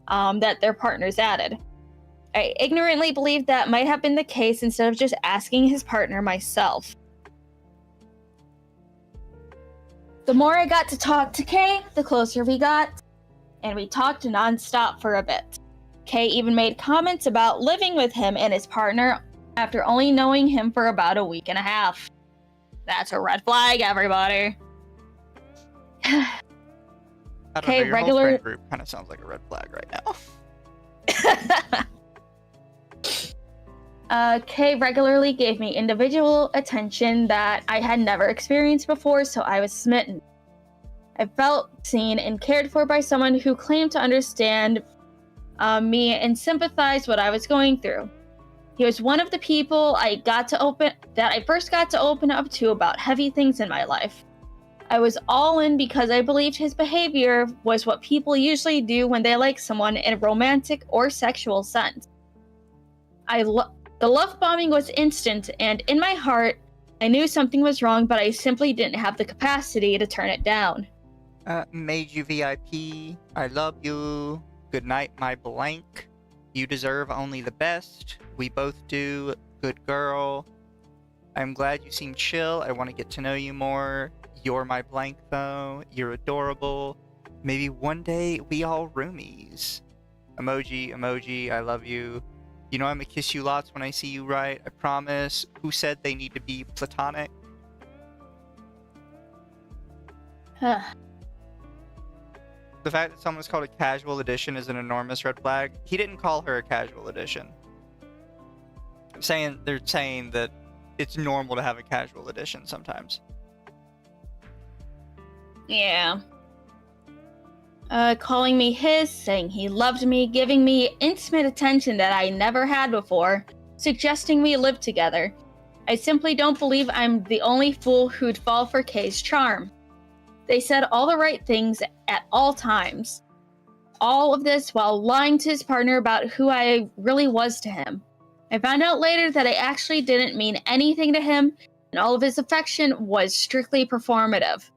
that their partners added. I ignorantly believed that might have been the case instead of just asking his partner myself. The more I got to talk to Kay, the closer we got, and we talked nonstop for a bit. Kay even made comments about living with him and his partner after only knowing him for about a week and a half. That's a red flag, everybody. I don't know, your whole friend group kind of sounds like a red flag right now. Kay regularly gave me individual attention that I had never experienced before, so I was smitten. I felt seen and cared for by someone who claimed to understand me and sympathize what I was going through. He was one of the people I first got to open up to about heavy things in my life. I was all in because I believed his behavior was what people usually do when they like someone in a romantic or sexual sense. The love bombing was instant, and in my heart, I knew something was wrong, but I simply didn't have the capacity to turn it down. Made you VIP. I love you. Good night, my blank. You deserve only the best. We both do. Good girl. I'm glad you seem chill. I want to get to know you more. You're my blank, though. You're adorable. Maybe one day we all roomies. Emoji. I love you. You know I'm gonna kiss you lots when I see you, right? I promise. Who said they need to be platonic? The fact that someone's called a casual addition is an enormous red flag. He didn't call her a casual addition. They're saying that it's normal to have a casual addition sometimes. Yeah. Calling me his, saying he loved me, giving me intimate attention that I never had before, suggesting we live together. I simply don't believe I'm the only fool who'd fall for Kay's charm. They said all the right things at all times. All of this while lying to his partner about who I really was to him. I found out later that I actually didn't mean anything to him, and all of his affection was strictly performative.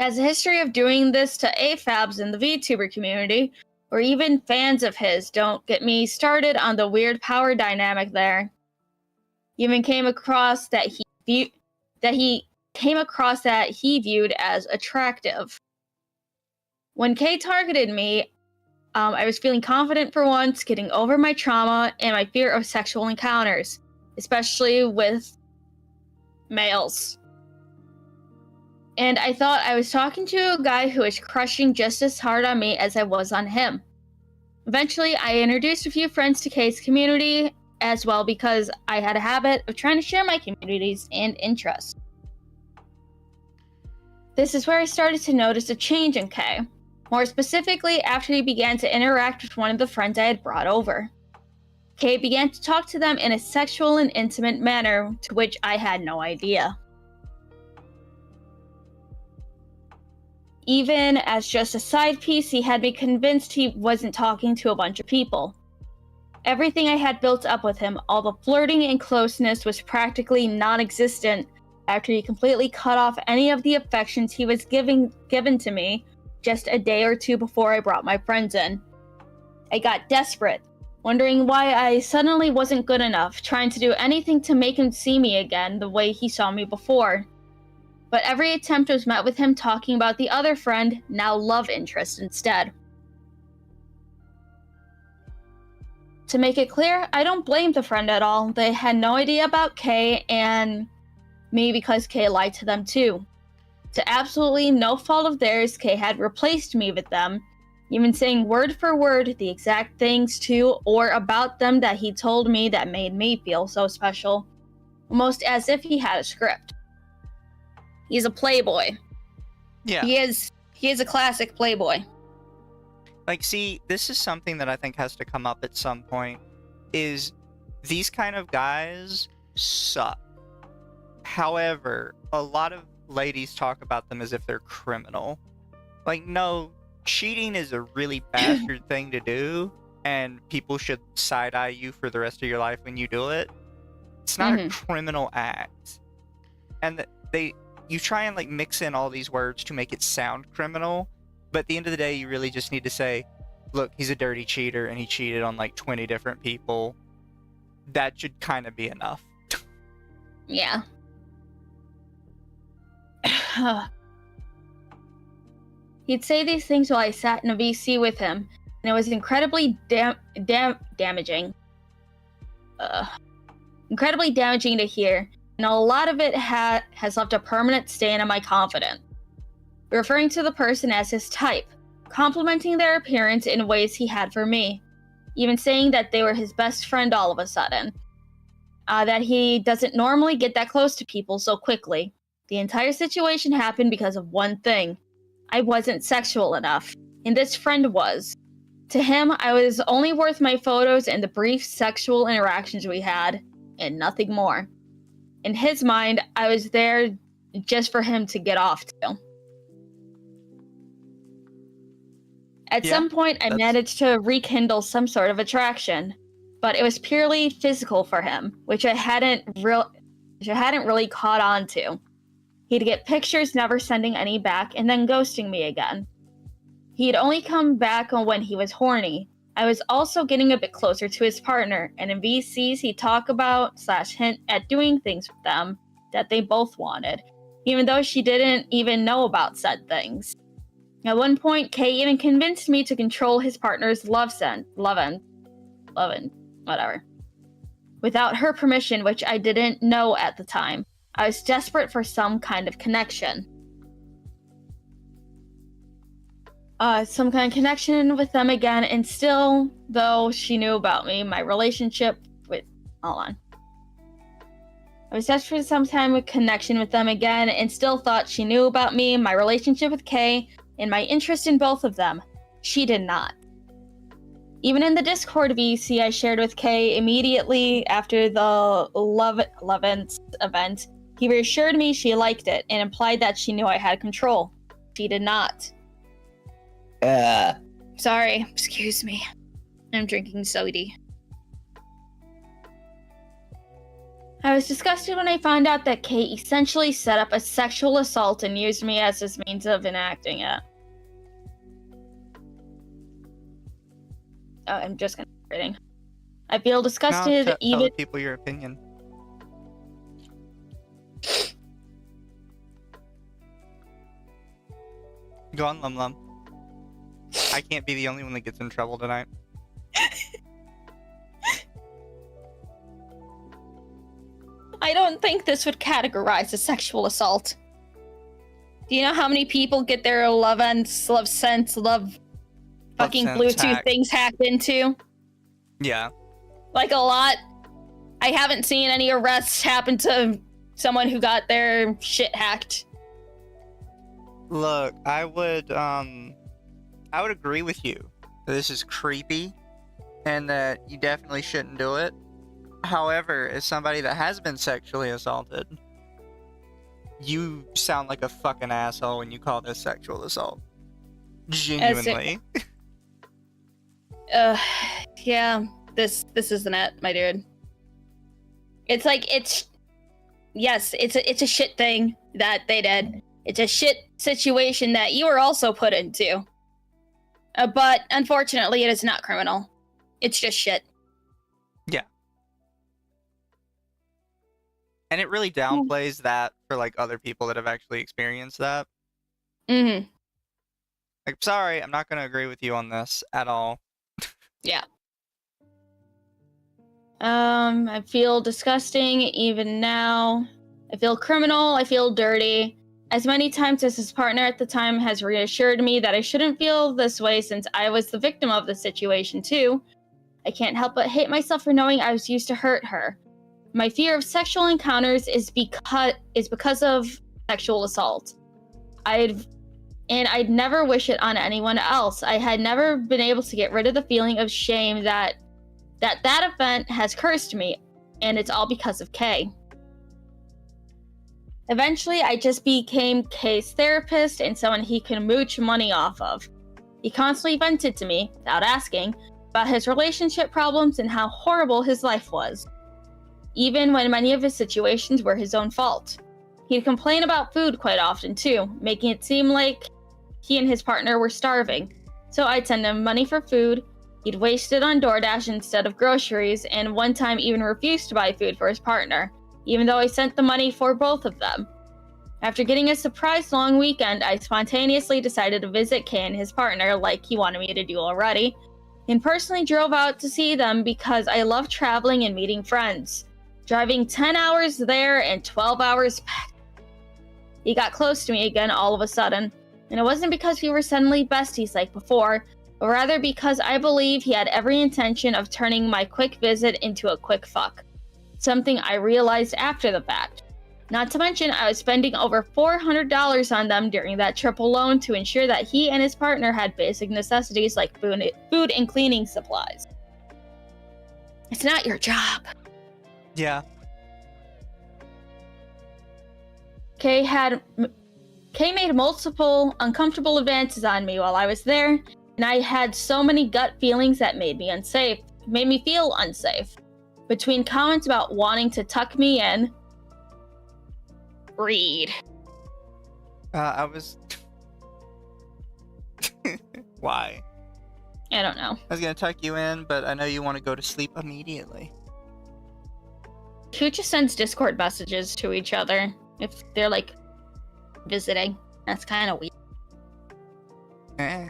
Has a history of doing this to AFABs in the VTuber community, or even fans of his. Don't get me started on the weird power dynamic there. Even came across that he viewed as attractive. When Kay targeted me, I was feeling confident for once, getting over my trauma and my fear of sexual encounters, especially with males. And I thought I was talking to a guy who was crushing just as hard on me as I was on him. Eventually, I introduced a few friends to Kay's community as well because I had a habit of trying to share my communities and interests. This is where I started to notice a change in Kay. More specifically, after he began to interact with one of the friends I had brought over. Kay began to talk to them in a sexual and intimate manner, to which I had no idea. Even as just a side piece, he had me convinced he wasn't talking to a bunch of people. Everything I had built up with him, all the flirting and closeness, was practically non-existent after he completely cut off any of the affections he was given to me just a day or two before I brought my friends in. I got desperate, wondering why I suddenly wasn't good enough, trying to do anything to make him see me again the way he saw me before. But every attempt was met with him talking about the other friend, now love interest instead. To make it clear, I don't blame the friend at all. They had no idea about Kay and me because Kay lied to them too. To absolutely no fault of theirs, Kay had replaced me with them, even saying word for word the exact things to or about them that he told me that made me feel so special, almost as if he had a script. He's a playboy. Yeah. He is a classic playboy. Like, see, this is something that I think has to come up at some point, is these kind of guys suck. However, a lot of ladies talk about them as if they're criminal. Like, no, cheating is a really bastard thing to do, and people should side-eye you for the rest of your life when you do it. It's not a criminal act. And you try and, like, mix in all these words to make it sound criminal, but at the end of the day, you really just need to say, look, he's a dirty cheater, and he cheated on, like, 20 different people. That should kind of be enough. Yeah. He'd say these things while I sat in a VC with him, and it was incredibly damaging. Incredibly damaging to hear, and a lot of it has left a permanent stain on my confidence. Referring to the person as his type, complimenting their appearance in ways he had for me, even saying that they were his best friend all of a sudden. That he doesn't normally get that close to people so quickly. The entire situation happened because of one thing. I wasn't sexual enough, and this friend was. To him, I was only worth my photos and the brief sexual interactions we had, and nothing more. In his mind, I was there just for him to get off to. At some point, I managed to rekindle some sort of attraction, but it was purely physical for him, which I hadn't really caught on to. He'd get pictures, never sending any back, and then ghosting me again. He'd only come back when he was horny. I was also getting a bit closer to his partner, and in VCs he'd talk about / hint at doing things with them that they both wanted, even though she didn't even know about said things. At one point, Kay even convinced me to control his partner's lovin', whatever, without her permission, which I didn't know at the time. I was desperate for some kind of connection. Some kind of connection with them again, and still, though she knew about me, my relationship with... Hold on. I was desperate for some kind of connection with them again, and still thought she knew about me, my relationship with Kay, and my interest in both of them. She did not. Even in the Discord VC I shared with Kay immediately after the 11th event, He reassured me she liked it and implied that she knew I had control. She did not. Sorry, excuse me. I'm drinking soda. I was disgusted when I found out that Kate essentially set up a sexual assault and used me as his means of enacting it. Oh, I'm just gonna be reading. I feel disgusted Tell even. people your opinion. Go on, LumLum. I can't be the only one that gets in trouble tonight. I don't think this would categorize as sexual assault. Do you know how many people get their love sense, fucking Bluetooth hacked. things hacked into? Yeah. Like a lot. I haven't seen any arrests happen to someone who got their shit hacked. Look, I would agree with you that this is creepy and that you definitely shouldn't do it. However, as somebody that has been sexually assaulted, you sound like a fucking asshole when you call this sexual assault. Genuinely. Yeah, this isn't it, my dude. It's like, yes, it's a shit thing that they did. It's a shit situation that you were also put into. But unfortunately, it is not criminal. It's just shit. Yeah. And it really downplays that for like other people that have actually experienced that. Mm-hmm. Like, sorry, I'm not going to agree with you on this at all. Yeah. I feel disgusting even now. I feel criminal. I feel dirty. As many times as his partner at the time has reassured me that I shouldn't feel this way since I was the victim of the situation too, I can't help but hate myself for knowing I was used to hurt her. My fear of sexual encounters is because of sexual assault. I'd never wish it on anyone else. I had never been able to get rid of the feeling of shame that event has cursed me, and it's all because of Kay. Eventually, I just became Kay's therapist and someone he can mooch money off of. He constantly vented to me, without asking, about his relationship problems and how horrible his life was, even when many of his situations were his own fault. He'd complain about food quite often too, making it seem like he and his partner were starving. So I'd send him money for food, he'd waste it on DoorDash instead of groceries, and one time even refused to buy food for his partner, even though I sent the money for both of them. After getting a surprise long weekend, I spontaneously decided to visit Kay and his partner like he wanted me to do already, and personally drove out to see them because I love traveling and meeting friends. Driving 10 hours there and 12 hours back. He got close to me again all of a sudden, and it wasn't because we were suddenly besties like before, but rather because I believe he had every intention of turning my quick visit into a quick fuck. Something I realized after the fact. Not to mention, I was spending over $400 on them during that trip alone to ensure that he and his partner had basic necessities like food and cleaning supplies. It's not your job. Yeah. Kay made multiple uncomfortable advances on me while I was there, and I had so many gut feelings that made me feel unsafe. Between comments about wanting to tuck me in, read. I was... Why? I don't know. I was gonna tuck you in, but I know you want to go to sleep immediately. Who just sends Discord messages to each other if they're, like, visiting? That's kind of weird. Eh.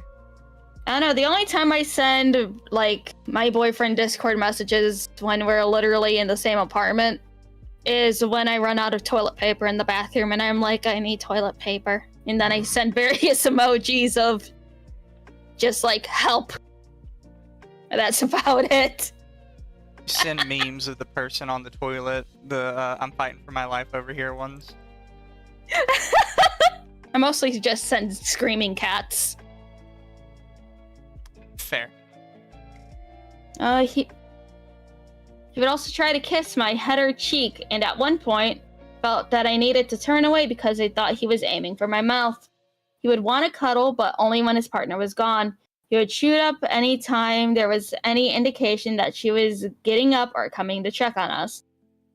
I don't know, the only time I send, like, my boyfriend Discord messages when we're literally in the same apartment is when I run out of toilet paper in the bathroom and I'm like, I need toilet paper. And then I send various emojis of just, like, help. And that's about it. Send memes of the person on the toilet, the I'm fighting for my life over here ones. I mostly just send screaming cats. Fair. He would also try to kiss my head or cheek, and at one point, felt that I needed to turn away because I thought he was aiming for my mouth. He would want to cuddle, but only when his partner was gone. He would shoot up any time there was any indication that she was getting up or coming to check on us,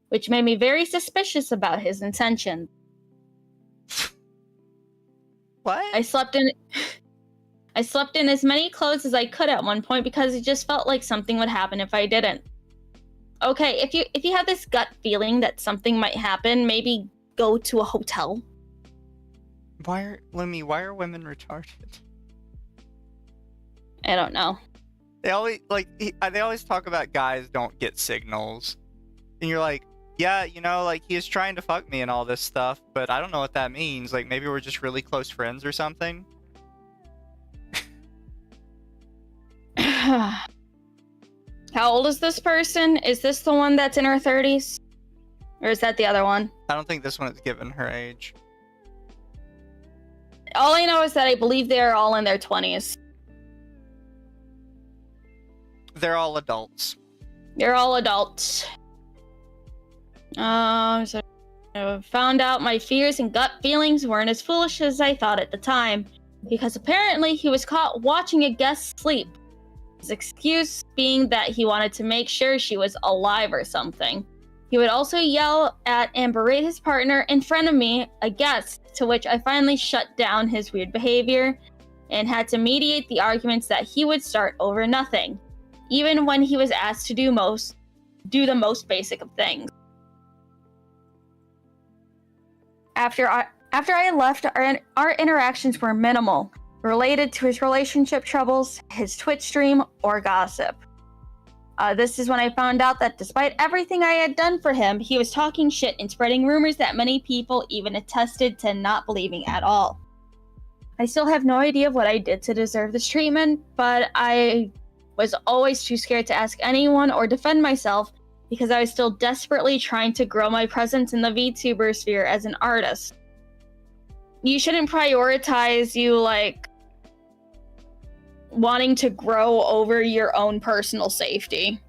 which made me very suspicious about his intention. What? I slept in as many clothes as I could at one point because it just felt like something would happen if I didn't. Okay, if you have this gut feeling that something might happen, maybe go to a hotel. Why are women retarded? I don't know. They always talk about guys don't get signals. And you're like, yeah, you know, like he is trying to fuck me and all this stuff, but I don't know what that means. Like maybe we're just really close friends or something. How old is this person? Is this the one that's in her 30s? Or is that the other one? I don't think this one is given her age. All I know is that I believe they're all in their 20s. They're all adults. They're all adults. So I found out my fears and gut feelings weren't as foolish as I thought at the time, because apparently he was caught watching a guest sleep. His excuse being that he wanted to make sure she was alive or something. He would also yell at and berate his partner in front of me, a guest, to which I finally shut down his weird behavior and had to mediate the arguments that he would start over nothing, even when he was asked to do the most basic of things. After I left, our interactions were minimal, related to his relationship troubles, his Twitch stream, or gossip. This is when I found out that despite everything I had done for him, he was talking shit and spreading rumors that many people even attested to not believing at all. I still have no idea what I did to deserve this treatment, but I was always too scared to ask anyone or defend myself because I was still desperately trying to grow my presence in the VTuber sphere as an artist. You shouldn't prioritize wanting to grow over your own personal safety.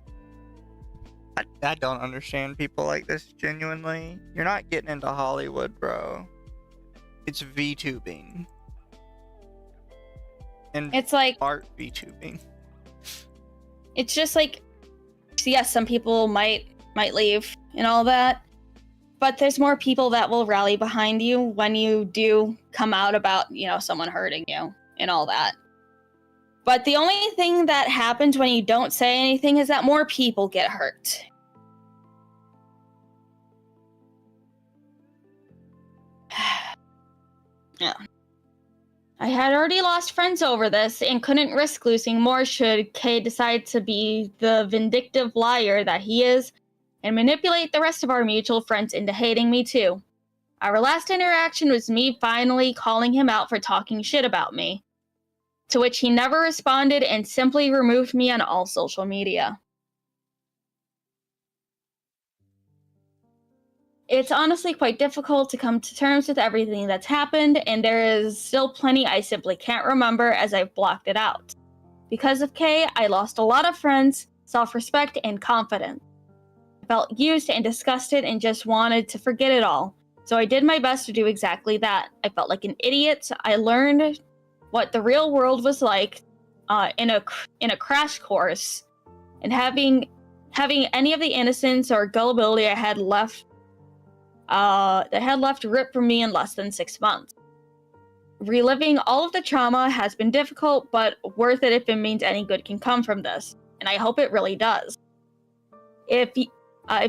I don't understand people like this, genuinely. You're not getting into Hollywood, bro. It's VTubing. And It's like, art VTubing. it's just like, yes, some people might leave and all that, but there's more people that will rally behind you when you do come out about, someone hurting you and all that. But the only thing that happens when you don't say anything is that more people get hurt. Yeah. I had already lost friends over this and couldn't risk losing more should Kay decide to be the vindictive liar that he is and manipulate the rest of our mutual friends into hating me too. Our last interaction was me finally calling him out for talking shit about me, to which he never responded and simply removed me on all social media. It's honestly quite difficult to come to terms with everything that's happened, and there is still plenty I simply can't remember as I've blocked it out. Because of Kay, I lost a lot of friends, self-respect, and confidence. I felt used and disgusted and just wanted to forget it all. So I did my best to do exactly that. I felt like an idiot. I learned what the real world was like in a crash course, and having any of the innocence or gullibility I had left ripped from me in less than 6 months. Reliving all of the trauma has been difficult, but worth it if it means any good can come from this, and I hope it really does. If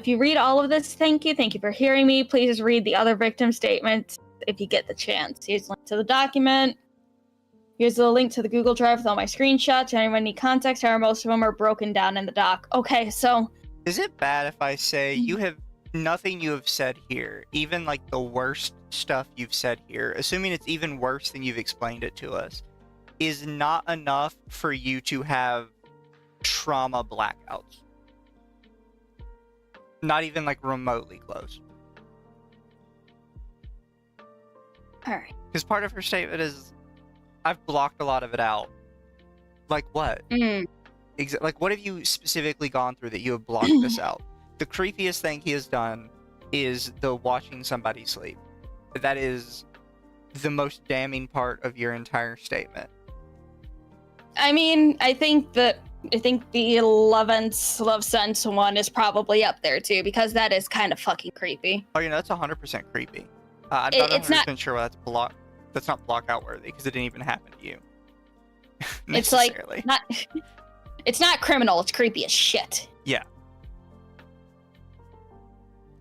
you read all of this, thank you for hearing me. Please read the other victim statements if you get the chance. Here's a link to the document. Here's the link to the Google Drive with all my screenshots. Anyone need context? However, most of them are broken down in the doc. Okay, so... Is it bad if I say nothing you have said here, even like the worst stuff you've said here, assuming it's even worse than you've explained it to us, is not enough for you to have trauma blackouts? Not even like remotely close. Alright. Because part of her statement is, I've blocked a lot of it out. Like what? Like what have you specifically gone through that you have blocked this out? The creepiest thing he has done is the watching somebody sleep. That is the most damning part of your entire statement. I mean, I think the 11th Love Sense one is probably up there too, because that is kind of fucking creepy. Oh, that's 100% creepy. I'm not 100% sure why that's not block out worthy, because it didn't even happen to you. It's like it's not criminal, it's creepy as shit. Yeah.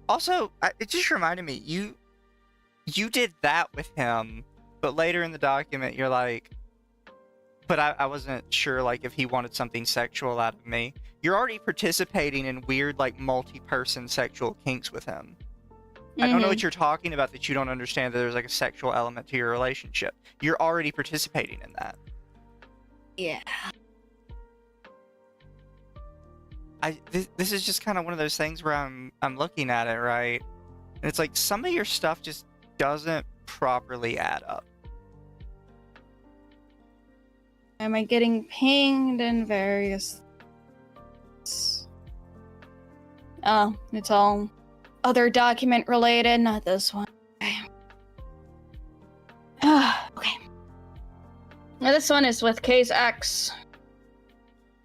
Also, it just reminded me, you did that with him, but later in the document you're like, but I wasn't sure like if he wanted something sexual out of me. You're already participating in weird like multi-person sexual kinks with him. I don't know what you're talking about, that you don't understand that there's like a sexual element to your relationship. You're already participating in that. Yeah. This is just kind of one of those things where I'm looking at it, right? And it's like some of your stuff just doesn't properly add up. Am I getting pinged in various... Oh, it's all other document related, not this one. Okay. Okay. Now this one is with K's ex.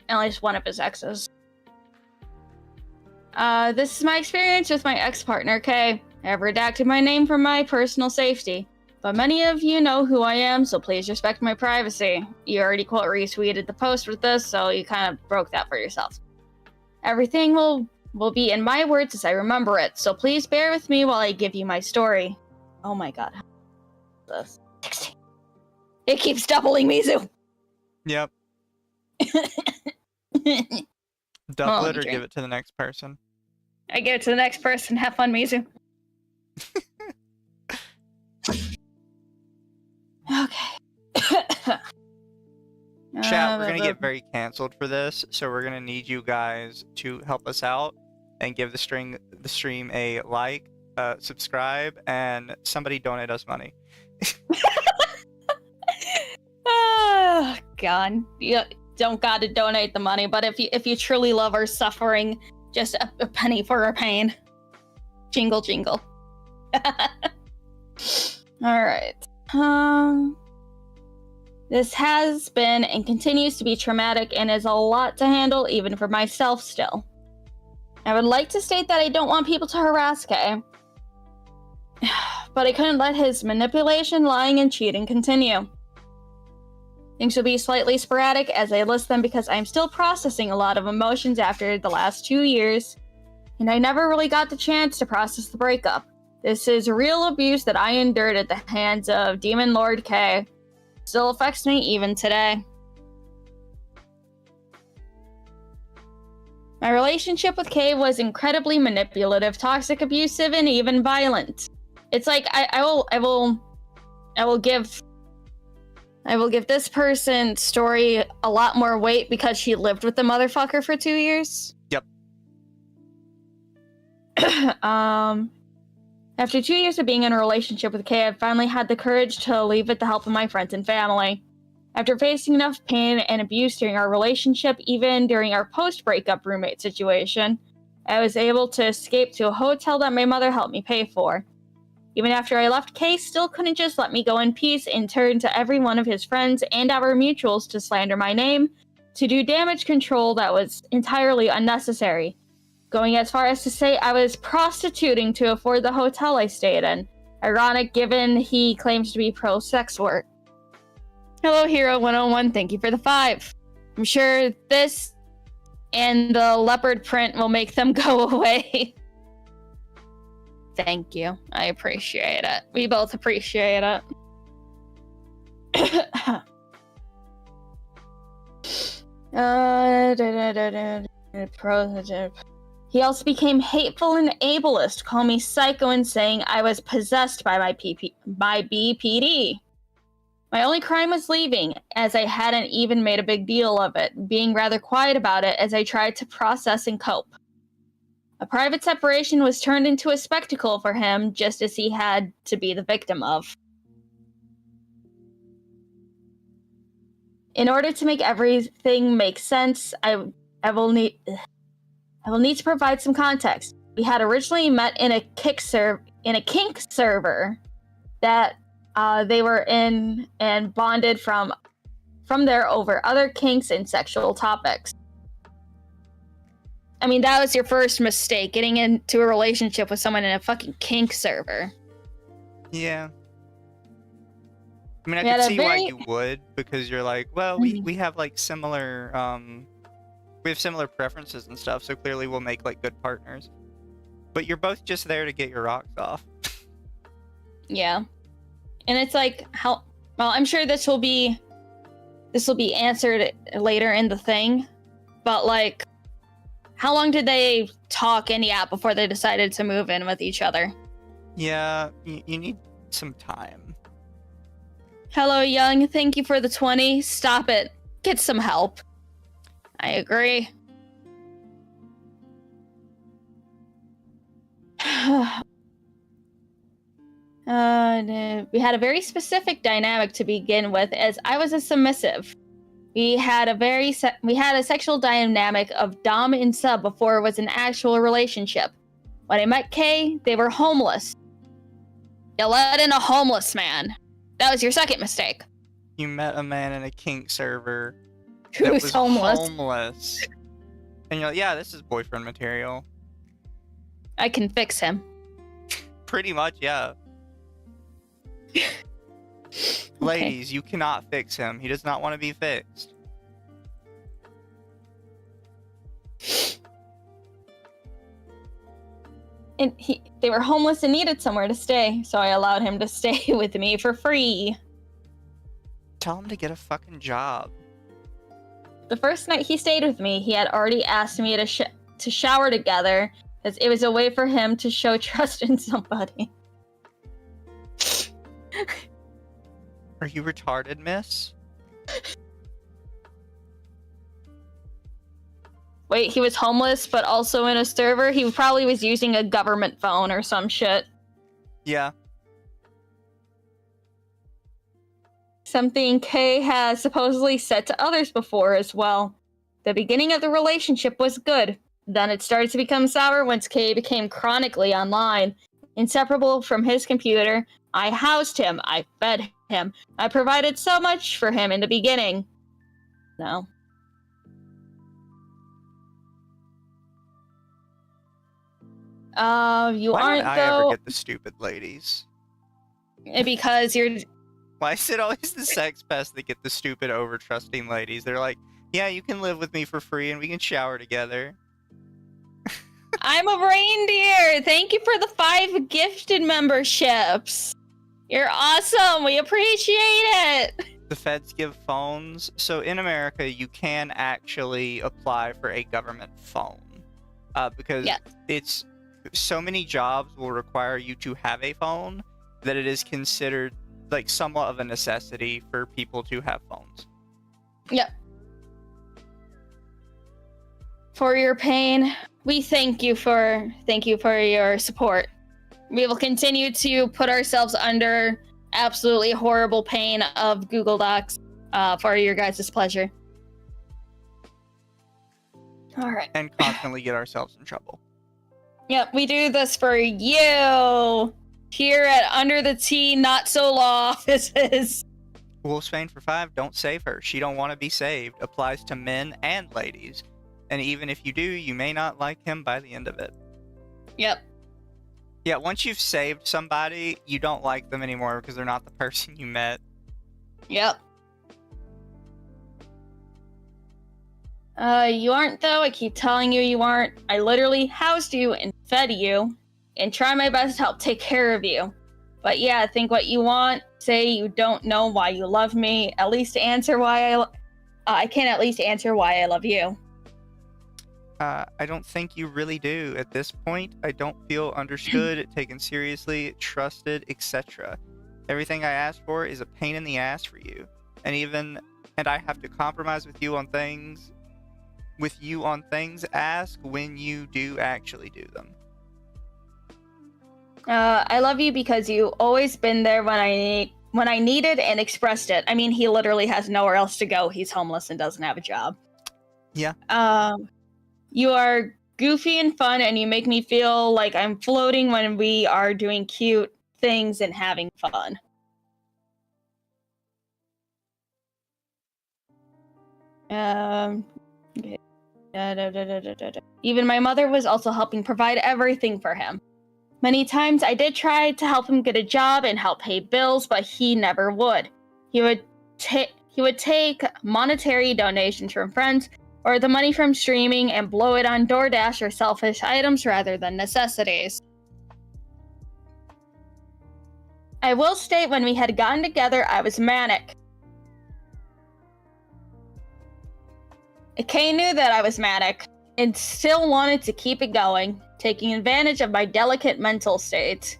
At least one of his exes. This is my experience with my ex-partner, K. I have redacted my name for my personal safety. But many of you know who I am, so please respect my privacy. You already quote retweeted the post with this, so you kind of broke that for yourself. Everything will be in my words as I remember it, so please bear with me while I give you my story. Oh my god. This. 16. It keeps doubling, Mizu! Yep. Double it or give it to the next person. I give it to the next person. Have fun, Mizu. Okay. Chat, we're gonna get very canceled for this, so we're gonna need you guys to help us out and give the stream a like, subscribe, and somebody donate us money. Oh god. You don't gotta donate the money, but if you truly love our suffering, just a penny for our pain. Jingle jingle. Alright. This has been and continues to be traumatic and is a lot to handle even for myself still. I would like to state that I don't want people to harass Kay, but I couldn't let his manipulation, lying, and cheating continue. Things will be slightly sporadic as I list them because I'm still processing a lot of emotions after the last 2 years, and I never really got the chance to process the breakup. This is real abuse that I endured at the hands of Demonlordkyran. Still affects me even today. My relationship with Kay was incredibly manipulative, toxic, abusive, and even violent. It's like I will give this person's story a lot more weight because she lived with the motherfucker for 2 years. Yep. After 2 years of being in a relationship with Kay, I finally had the courage to leave with the help of my friends and family. After facing enough pain and abuse during our relationship, even during our post-breakup roommate situation, I was able to escape to a hotel that my mother helped me pay for. Even after I left, Kay still couldn't just let me go in peace and turned to every one of his friends and our mutuals to slander my name, to do damage control that was entirely unnecessary, going as far as to say I was prostituting to afford the hotel I stayed in. Ironic given he claims to be pro-sex work. Hello Hero 101, thank you for the 5. I'm sure this and the leopard print will make them go away. Thank you. I appreciate it. We both appreciate it. He also became hateful and ableist, calling me psycho and saying I was possessed by my BPD. My only crime was leaving, as I hadn't even made a big deal of it, being rather quiet about it as I tried to process and cope. A private separation was turned into a spectacle for him, just as he had to be the victim of. In order to make everything make sense, I will need to provide some context. we had originally met in a kink server that they were in and bonded from there over other kinks and sexual topics. I mean, that was your first mistake, getting into a relationship with someone in a fucking kink server. Yeah. I mean, I could see why you would, because you're like, well, we have like similar, we have similar preferences and stuff, so clearly we'll make like good partners. But you're both just there to get your rocks off. Yeah. And it's like, well, I'm sure this will be answered later in the thing, but like, how long did they talk in the app before they decided to move in with each other? Yeah, you need some time. Hello, Young. Thank you for the 20. Stop it. Get some help. I agree. We had a very specific dynamic to begin with, as I was a submissive. We had a sexual dynamic of dom and sub before it was an actual relationship. When I met Kay, they were homeless. You let in a homeless man. That was your second mistake. You met a man in a kink server who was homeless. And you're like, yeah, this is boyfriend material. I can fix him. Pretty much, yeah. Ladies, you cannot fix him. He does not want to be fixed. And they were homeless and needed somewhere to stay, so I allowed him to stay with me for free. Tell him to get a fucking job. The first night he stayed with me, he had already asked me to shower together, as it was a way for him to show trust in somebody. Are you retarded, miss? Wait, he was homeless, but also in a server? He probably was using a government phone or some shit. Yeah. Something Kay has supposedly said to others before as well. The beginning of the relationship was good. Then it started to become sour once Kay became chronically online. Inseparable from his computer, I housed him, I fed him, I provided so much for him in the beginning. No. You Why aren't, did I though... ever get the stupid ladies? Because you're... Why is it always the sexpest that get the stupid over-trusting ladies? They're like, yeah, you can live with me for free and we can shower together. I'm a reindeer! Thank you for the 5 gifted memberships! You're awesome! We appreciate it! The feds give phones. So in America, you can actually apply for a government phone. Because it's... So many jobs will require you to have a phone that it is considered like somewhat of a necessity for people to have phones. Yep. For your pain, we thank you for your support. We will continue to put ourselves under absolutely horrible pain of Google Docs for your guys' pleasure. All right. And constantly get ourselves in trouble. Yep, we do this for you. Here at Underthetea Not So Law offices. Wolfsbane for 5, don't save her. She don't want to be saved. Applies to men and ladies. And even if you do, you may not like him by the end of it. Yep. Yeah, once you've saved somebody, you don't like them anymore because they're not the person you met. Yep. You aren't, though. I keep telling you you aren't. I literally housed you and fed you and try my best to help take care of you. But yeah, think what you want. Say you don't know why you love me. At least answer why I can at least answer why I love you. I don't think you really do. At this point, I don't feel understood, taken seriously, trusted, etc. Everything I ask for is a pain in the ass for you. And I have to compromise with you on things. Ask when you do actually do them. I love you because you always been there when I needed and expressed it. I mean, he literally has nowhere else to go. He's homeless and doesn't have a job. Yeah. You are goofy and fun, and you make me feel like I'm floating when we are doing cute things and having fun. Okay. Even my mother was also helping provide everything for him. Many times I did try to help him get a job and help pay bills, but he never would. He would take monetary donations from friends or the money from streaming and blow it on DoorDash or selfish items rather than necessities. I will state when we had gotten together, I was manic. Kay knew that I was manic and still wanted to keep it going, taking advantage of my delicate mental state.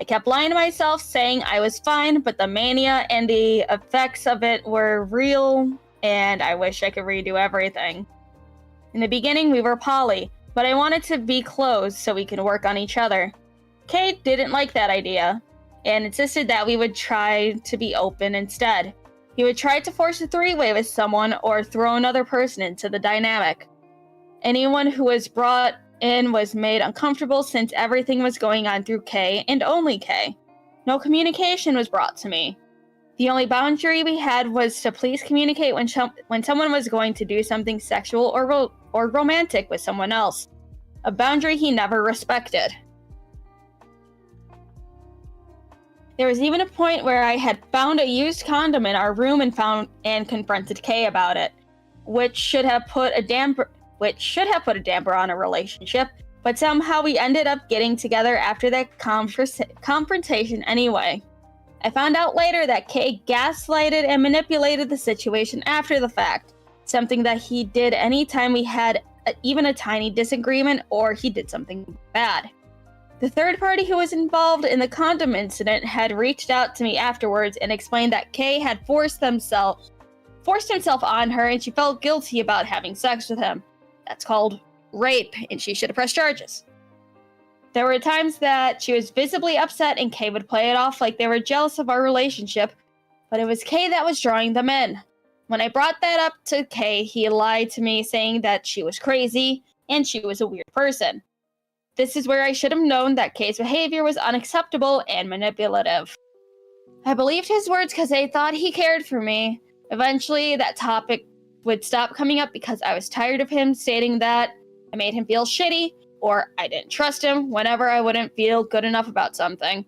I kept lying to myself, saying I was fine, but the mania and the effects of it were real, and I wish I could redo everything. In the beginning, we were poly, but I wanted to be close so we could work on each other. Kay didn't like that idea, and insisted that we would try to be open instead. He would try to force a three-way with someone or throw another person into the dynamic. Anyone who was brought in was made uncomfortable since everything was going on through Kay and only Kay. No communication was brought to me. The only boundary we had was to please communicate when someone was going to do something sexual or romantic with someone else. A boundary he never respected. There was even a point where I had found a used condom in our room and confronted Kay about it, which should have put a damper on a relationship, but somehow we ended up getting together after that confrontation anyway. I found out later that Kay gaslighted and manipulated the situation after the fact, something that he did anytime we had even a tiny disagreement or he did something bad. The third party who was involved in the condom incident had reached out to me afterwards and explained that Kay had forced himself on her and she felt guilty about having sex with him. That's called rape, and she should have pressed charges. There were times that she was visibly upset and Kay would play it off like they were jealous of our relationship, but it was Kay that was drawing them in. When I brought that up to Kay, he lied to me saying that she was crazy and she was a weird person. This is where I should have known that Kay's behavior was unacceptable and manipulative. I believed his words because I thought he cared for me. Eventually, that topic would stop coming up because I was tired of him stating that I made him feel shitty or I didn't trust him whenever I wouldn't feel good enough about something.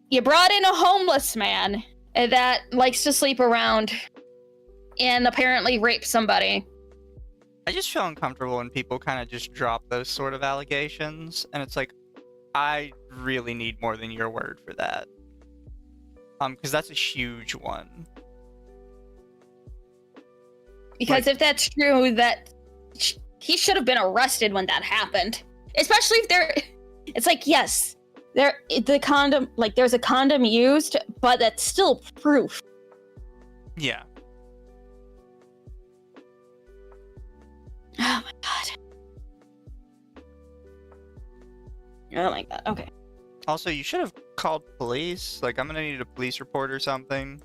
You brought in a homeless man that likes to sleep around and apparently rape somebody. I just feel uncomfortable when people kind of just drop those sort of allegations, and it's like, I really need more than your word for that. Because that's a huge one. Because if that's true, that he should have been arrested when that happened. Especially if it's like, yes, there's a condom used, but that's still proof. Yeah. Oh my god. Oh my god, okay. Also, you should have called police. Like, I'm gonna need a police report or something.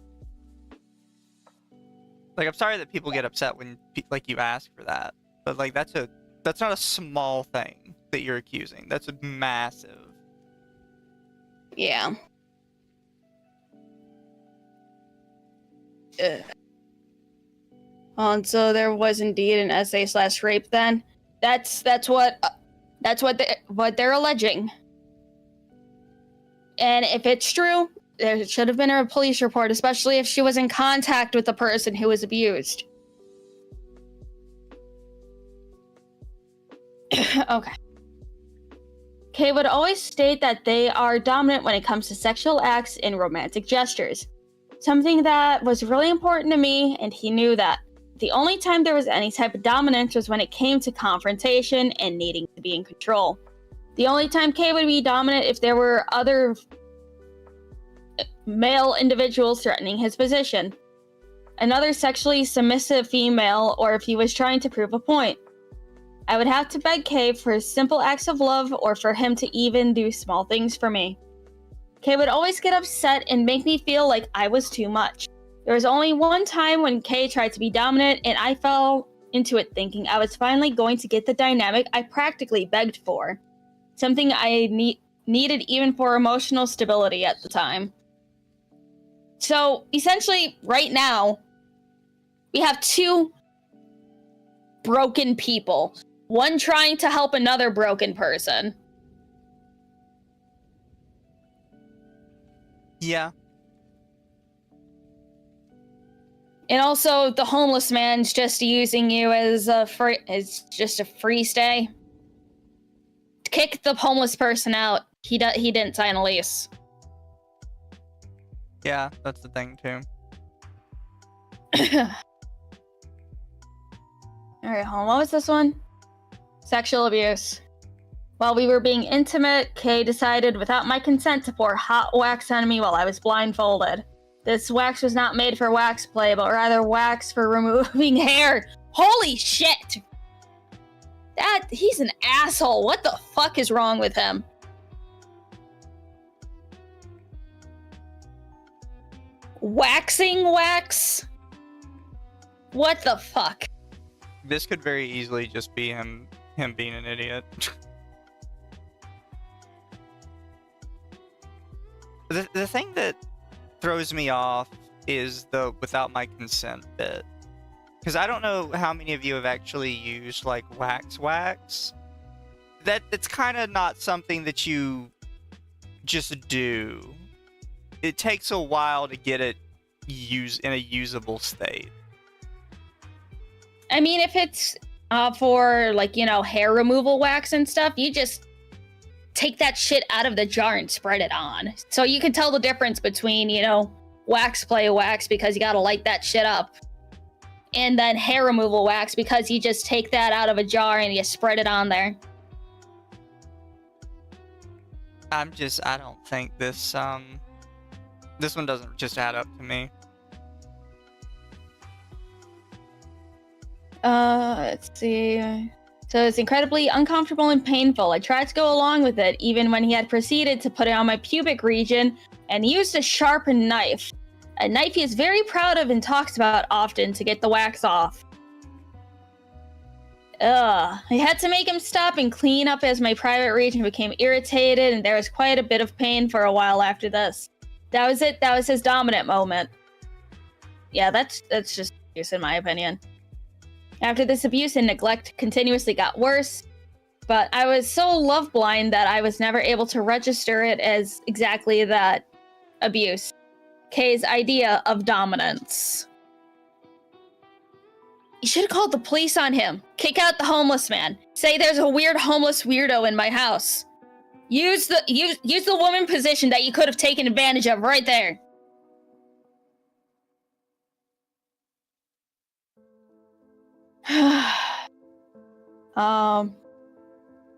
Like, I'm sorry that people get upset when, you ask for that. But, like, that's not a small thing that you're accusing. That's a massive. Yeah. Ugh. And so there was indeed an SA/rape then. That's what they're alleging. And if it's true, there should have been a police report, especially if she was in contact with the person who was abused. Okay. Kay would always state that they are dominant when it comes to sexual acts and romantic gestures. Something that was really important to me, and he knew that. The only time there was any type of dominance was when it came to confrontation and needing to be in control. The only time Kay would be dominant if there were other male individuals threatening his position, another sexually submissive female, or if he was trying to prove a point. I would have to beg Kay for simple acts of love or for him to even do small things for me. Kay would always get upset and make me feel like I was too much. There was only one time when Kay tried to be dominant and I felt into it thinking I was finally going to get the dynamic I practically begged for. Something I needed even for emotional stability at the time. So, essentially, right now, we have two broken people. One trying to help another broken person. Yeah. And also, the homeless man's just using you as a just a free stay. Kick the homeless person out. He didn't sign a lease. Yeah, that's the thing too. Alright, hold on. What was this one? Sexual abuse. While we were being intimate, Kay decided without my consent to pour hot wax on me while I was blindfolded. This wax was not made for wax play, but rather wax for removing hair. Holy shit! He's an asshole. What the fuck is wrong with him? Waxing wax? What the fuck? This could very easily just be him being an idiot. The thing that throws me off is the without my consent bit. Because I don't know how many of you have actually used, like, wax. It's kind of not something that you just do. It takes a while to get it in a usable state. I mean, if it's for, like, hair removal wax and stuff, you just take that shit out of the jar and spread it on. So you can tell the difference between, wax play wax because you gotta light that shit up. And then hair removal wax because you just take that out of a jar and you spread it on there. I don't think this one doesn't just add up to me. Let's see. So it's incredibly uncomfortable and painful. I tried to go along with it, even when he had proceeded to put it on my pubic region and used a sharpened knife. A knife he is very proud of and talks about often to get the wax off. I had to make him stop and clean up as my private region became irritated, and there was quite a bit of pain for a while after this. That was it. That was his dominant moment. Yeah, that's just abuse in my opinion. After this abuse and neglect continuously got worse, but I was so love blind that I was never able to register it as exactly that abuse. Kay's idea of dominance. You should have called the police on him. Kick out the homeless man. Say there's a weird homeless weirdo in my house. Use the woman position that you could have taken advantage of right there.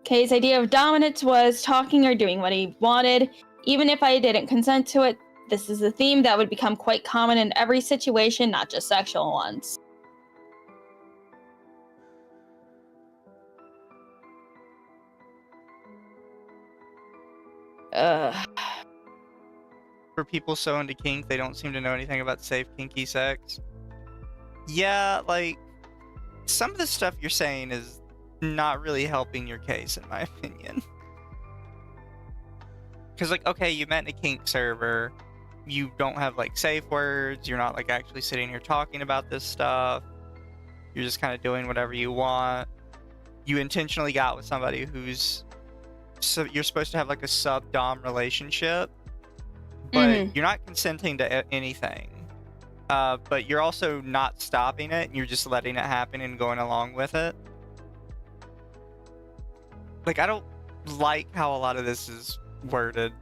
Kay's idea of dominance was talking or doing what he wanted, even if I didn't consent to it. This is a theme that would become quite common in every situation, not just sexual ones. For people so into kink, they don't seem to know anything about safe kinky sex. Yeah, like, some of the stuff you're saying is not really helping your case, in my opinion. Because, like, okay, you met in a kink server, you don't have, like, safe words, you're not, like, actually sitting here talking about this stuff, you're just kind of doing whatever you want. You intentionally got with somebody who's... So you're supposed to have, like, a sub-dom relationship, but you're not consenting to anything. But you're also not stopping it, and you're just letting it happen and going along with it. Like, I don't like how a lot of this is worded.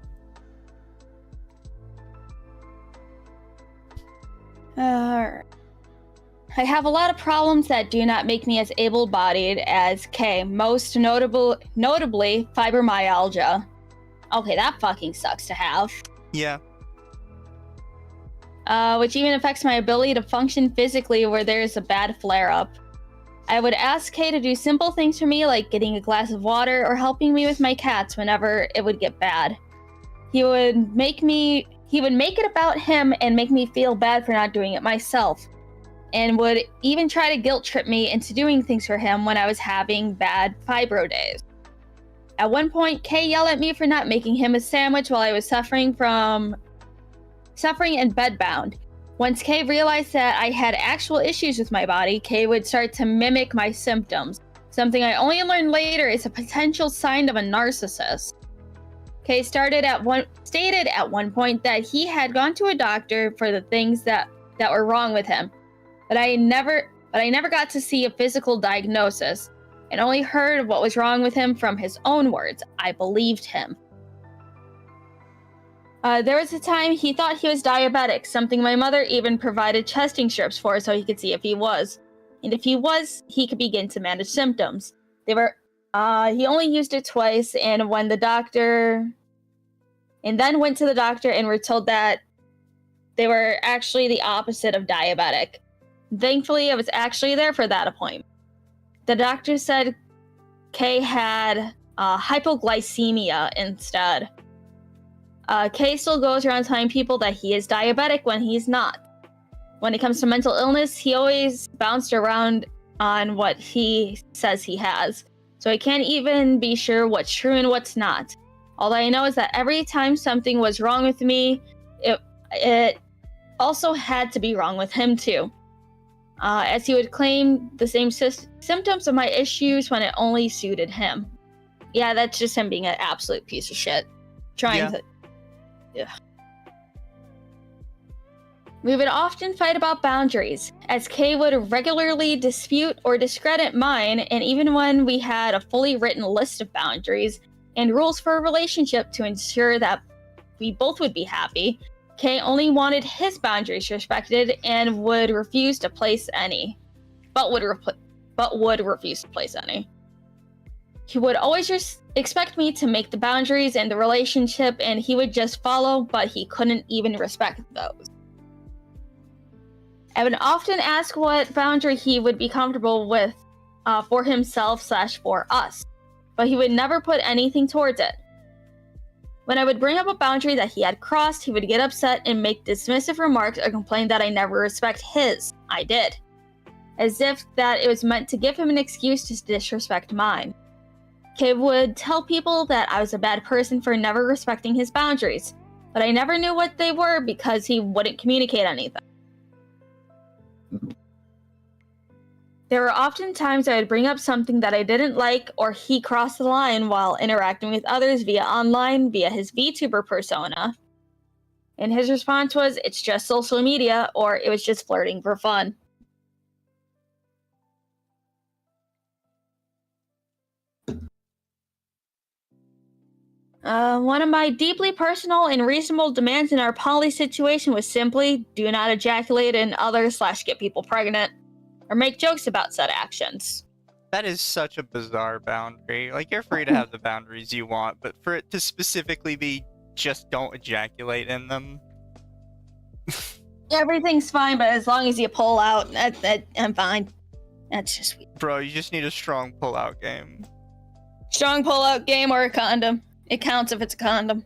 I have a lot of problems that do not make me as able-bodied as Kay, most notably fibromyalgia. Okay, that fucking sucks to have. Yeah. Which even affects my ability to function physically where there's a bad flare-up. I would ask Kay to do simple things for me, like getting a glass of water or helping me with my cats whenever it would get bad. He would make it about him and make me feel bad for not doing it myself. and would even try to guilt trip me into doing things for him when I was having bad fibro days. At one point, Kay yelled at me for not making him a sandwich while I was suffering and bedbound. Once Kay realized that I had actual issues with my body, Kay would start to mimic my symptoms. Something I only learned later is a potential sign of a narcissist. Kay stated at one point that he had gone to a doctor for the things that were wrong with him, but I never got to see a physical diagnosis, and only heard what was wrong with him from his own words. I believed him. There was a time he thought he was diabetic, something my mother even provided testing strips for so he could see if he was. And if he was, he could begin to manage symptoms. He only used it twice, and then went to the doctor and were told that they were actually the opposite of diabetic. Thankfully, I was actually there for that appointment. The doctor said Kay had hypoglycemia instead. Kay still goes around telling people that he is diabetic when he's not. When it comes to mental illness, he always bounced around on what he says he has, so I can't even be sure what's true and what's not. All I know is that every time something was wrong with me, it also had to be wrong with him too. As he would claim the same symptoms of my issues when it only suited him. Yeah, that's just him being an absolute piece of shit. We would often fight about boundaries, as Kay would regularly dispute or discredit mine, and even when we had a fully written list of boundaries and rules for a relationship to ensure that we both would be happy, Kay only wanted his boundaries respected and would refuse to place any. But would refuse to place any. He would always just expect me to make the boundaries in the relationship, and he would just follow, but he couldn't even respect those. I would often ask what boundary he would be comfortable with for himself / for us, but he would never put anything towards it. When I would bring up a boundary that he had crossed, he would get upset and make dismissive remarks or complain that I never respect his. I did. As if that it was meant to give him an excuse to disrespect mine. Kay would tell people that I was a bad person for never respecting his boundaries, but I never knew what they were because he wouldn't communicate anything. There were often times I would bring up something that I didn't like, or he crossed the line while interacting with others via his VTuber persona. And his response was, "It's just social media," or "It was just flirting for fun." One of my deeply personal and reasonable demands in our poly situation was simply do not ejaculate in others / get people pregnant, or make jokes about said actions. That is such a bizarre boundary. Like, you're free to have the boundaries you want, but for it to specifically be just don't ejaculate in them. Everything's fine, but as long as you pull out, I'm fine. That's just weird. Bro, you just need a strong pull-out game. Strong pull-out game or a condom. It counts if it's a condom.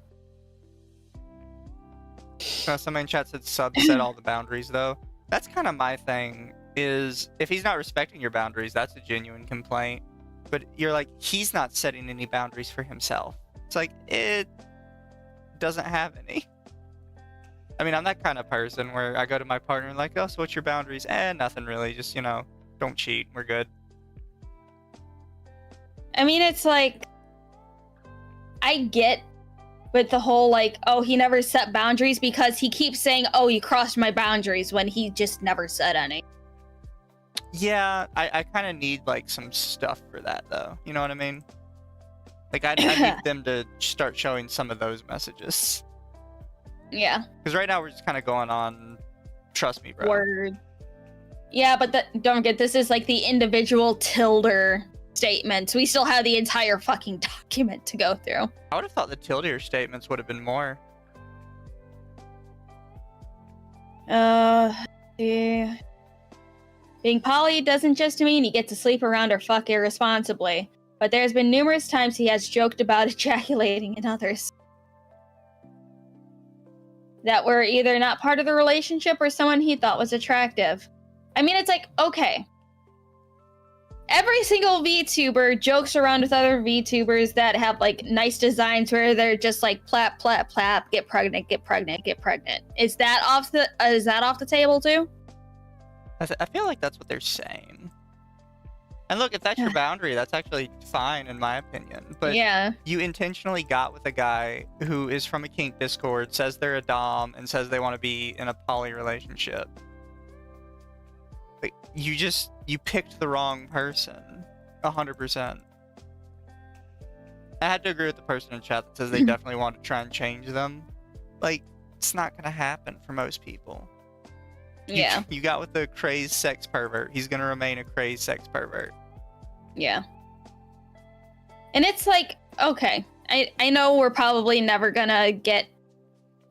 Somebody in chat said set all the boundaries, though. That's kind of my thing, is if he's not respecting your boundaries, that's a genuine complaint. But you're like, he's not setting any boundaries for himself. It's like, it doesn't have any. I mean, I'm that kind of person where I go to my partner and like, oh, so what's your boundaries? Nothing really. Just, don't cheat. We're good. I mean, it's like, I get with the whole like, oh, he never set boundaries because he keeps saying, oh, you crossed my boundaries when he just never said any. Yeah, I kind of need like some stuff for that though. You know what I mean? Like I need them to start showing some of those messages. Yeah. Because right now we're just kind of going on, trust me, bro. Word. Yeah, but don't forget, this is like the individual tilder statements. We still have the entire fucking document to go through. I would have thought the tilder statements would have been more. Yeah. Being poly doesn't just mean you get to sleep around or fuck irresponsibly, but there's been numerous times he has joked about ejaculating in others that were either not part of the relationship or someone he thought was attractive. I mean, it's like, okay. Every single VTuber jokes around with other VTubers that have like nice designs where they're just like plap, plap, plap, get pregnant, get pregnant, get pregnant. Is that off the table too? I feel like that's what they're saying. And look, if that's your boundary, that's actually fine in my opinion. But yeah, you intentionally got with a guy who is from a kink Discord, says they're a dom, and says they want to be in a poly relationship. Like, you picked the wrong person, 100%. I had to agree with the person in chat that says they definitely want to try and change them. Like, it's not gonna happen for most people. yeah, You got with the crazed sex pervert. He's gonna remain a crazed sex pervert. yeah. And it's like, okay, I know we're probably never gonna get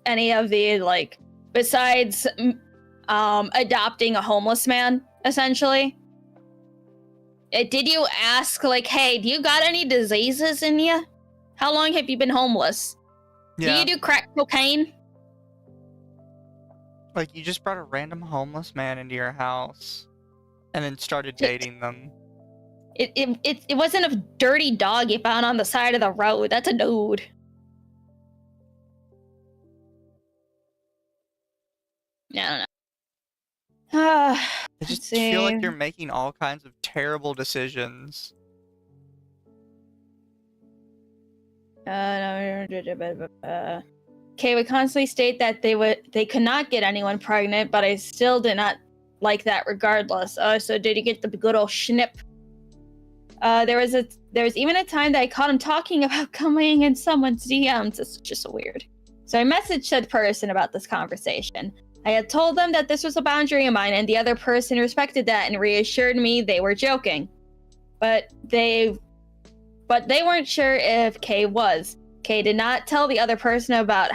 any of the, like, besides adopting a homeless man, essentially. Did you ask, like, hey, do you got any diseases in you? How long have you been homeless? Yeah. Do you do crack cocaine? Like, you just brought a random homeless man into your house and then started dating them. It wasn't a dirty dog you found on the side of the road. That's a dude. I don't know. I Let's just feel like see. you're making all kinds of terrible decisions. Kay would constantly state that they could not get anyone pregnant, but I still did not like that regardless. So did you get the good old snip? There was even a time that I caught him talking about coming in someone's DMs. It's just so weird. So I messaged said person about this conversation. I had told them that this was a boundary of mine, and the other person respected that and reassured me they were joking. But they weren't sure if Kay was. Kay did not tell the other person about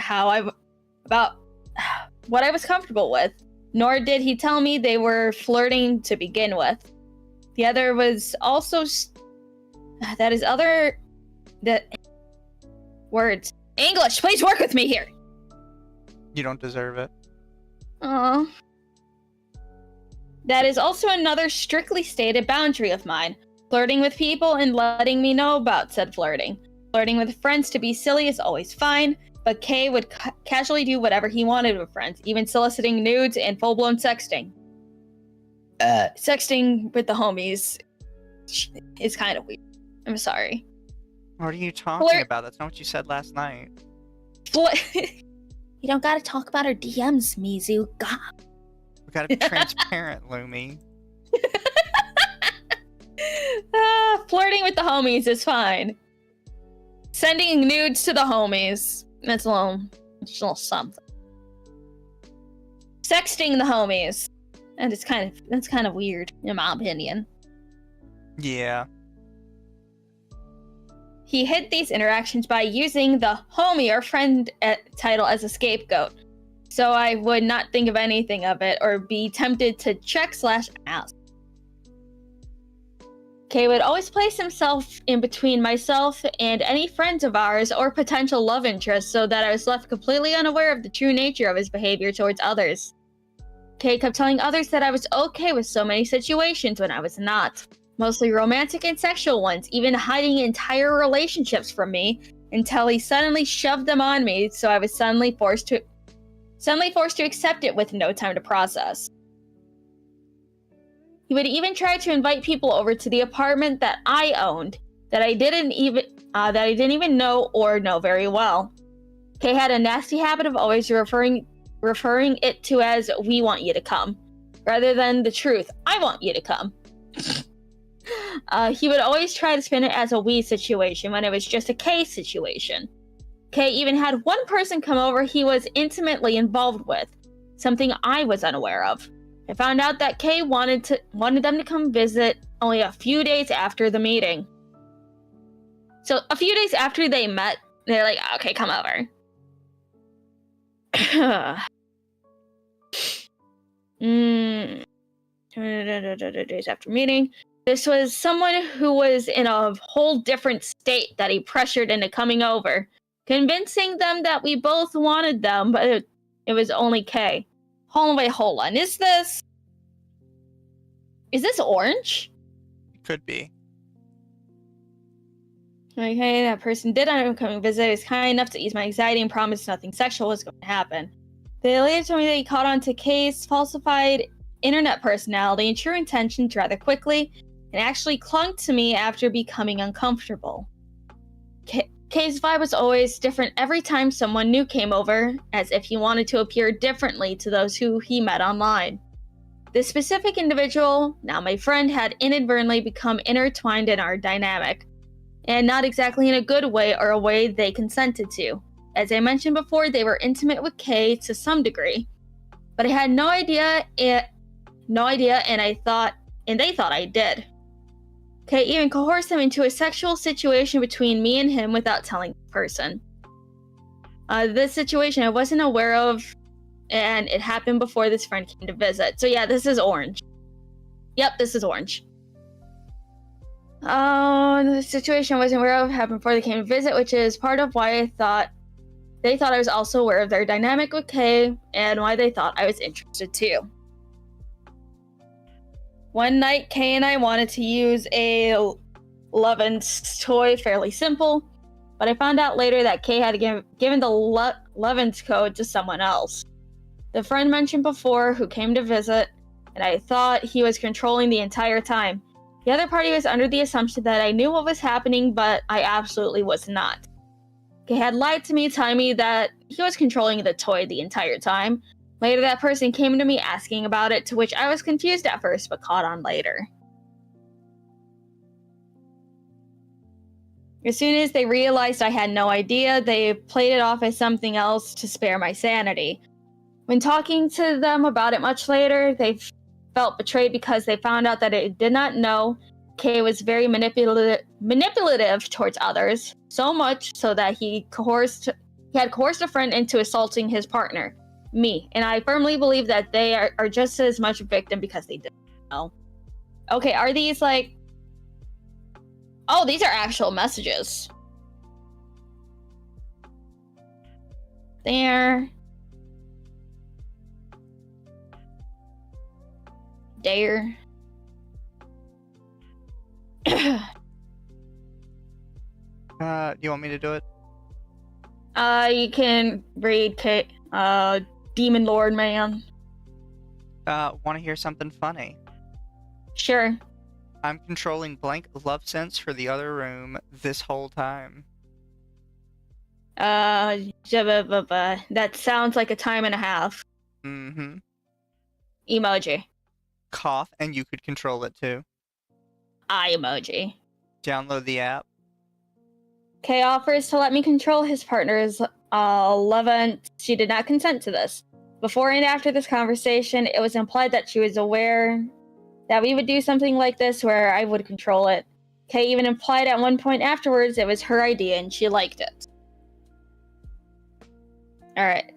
what I was comfortable with, nor did he tell me they were flirting to begin with. The other was also words. English, please work with me here. You don't deserve it. Aww. That is also another strictly stated boundary of mine. Flirting with people and letting me know about said flirting. Flirting with friends to be silly is always fine, but Kay would casually do whatever he wanted with friends, even soliciting nudes and full-blown sexting. Sexting with the homies is kind of weird. I'm sorry. What are you talking about? That's not what you said last night. You don't gotta talk about our DMs, Mizu. God. We gotta be transparent, Lumi. Flirting with the homies is fine. Sending nudes to the homies. That's a little something. Sexting the homies. And that's kind of weird, in my opinion. Yeah. He hid these interactions by using the homie or friend title as a scapegoat, so I would not think of anything of it or be tempted to check/ask. Kay would always place himself in between myself and any friends of ours or potential love interests, so that I was left completely unaware of the true nature of his behavior towards others. Kay kept telling others that I was okay with so many situations when I was not. Mostly romantic and sexual ones, even hiding entire relationships from me until he suddenly shoved them on me, so I was suddenly forced to accept it with no time to process. He would even try to invite people over to the apartment that I owned that I didn't even know or know very well. Kay had a nasty habit of always referring it to as "we want you to come," rather than the truth, "I want you to come." He would always try to spin it as a we situation when it was just a Kay situation. Kay even had one person come over he was intimately involved with, something I was unaware of. I found out that Kay wanted them to come visit only a few days after the meeting. So a few days after they met, they're like, okay, come over. Days after meeting. This was someone who was in a whole different state that he pressured into coming over, convincing them that we both wanted them, but it was only Kay. Hold on, is this? Is this orange? Could be. Okay, that person did end up coming visit. He was kind enough to ease my anxiety and promised nothing sexual was going to happen. They later told me that he caught on to Kay's falsified internet personality and true intentions rather quickly, and actually clung to me after becoming uncomfortable. Kay's vibe was always different every time someone new came over, as if he wanted to appear differently to those who he met online. This specific individual, now my friend, had inadvertently become intertwined in our dynamic, and not exactly in a good way or a way they consented to. As I mentioned before, they were intimate with Kay to some degree, but I had no idea, and they thought I did. Kay even coerced them into a sexual situation between me and him without telling the person. This situation I wasn't aware of, and it happened before this friend came to visit. So yeah, this is orange. Yep, this is orange. The situation I wasn't aware of happened before they came to visit, which is part of why they thought I was also aware of their dynamic with Kay, and why they thought I was interested too. One night, Kay and I wanted to use a Lovin's toy, fairly simple, but I found out later that Kay had given the Lovin's code to someone else. The friend mentioned before who came to visit, and I thought he was controlling the entire time. The other party was under the assumption that I knew what was happening, but I absolutely was not. Kay had lied to me, telling me that he was controlling the toy the entire time. Later, that person came to me asking about it, to which I was confused at first, but caught on later. As soon as they realized I had no idea, they played it off as something else to spare my sanity. When talking to them about it much later, they felt betrayed because they found out that I did not know Kay was very manipulative towards others, so much so that he had coerced a friend into assaulting his partner, me, and I firmly believe that they are just as much a victim because they didn't know. Okay, are these like... Oh, these are actual messages. There. Do you want me to do it? You can read Demon Lord Man. Want to hear something funny? Sure. I'm controlling blank love sense for the other room this whole time. That sounds like a time and a half. Mm-hmm. Emoji. Cough, and you could control it too. Eye emoji. Download the app. Kay offers to let me control his partner's love, and she did not consent to this. Before and after this conversation, it was implied that she was aware that we would do something like this where I would control it. Kay even implied at one point afterwards it was her idea and she liked it. Alright,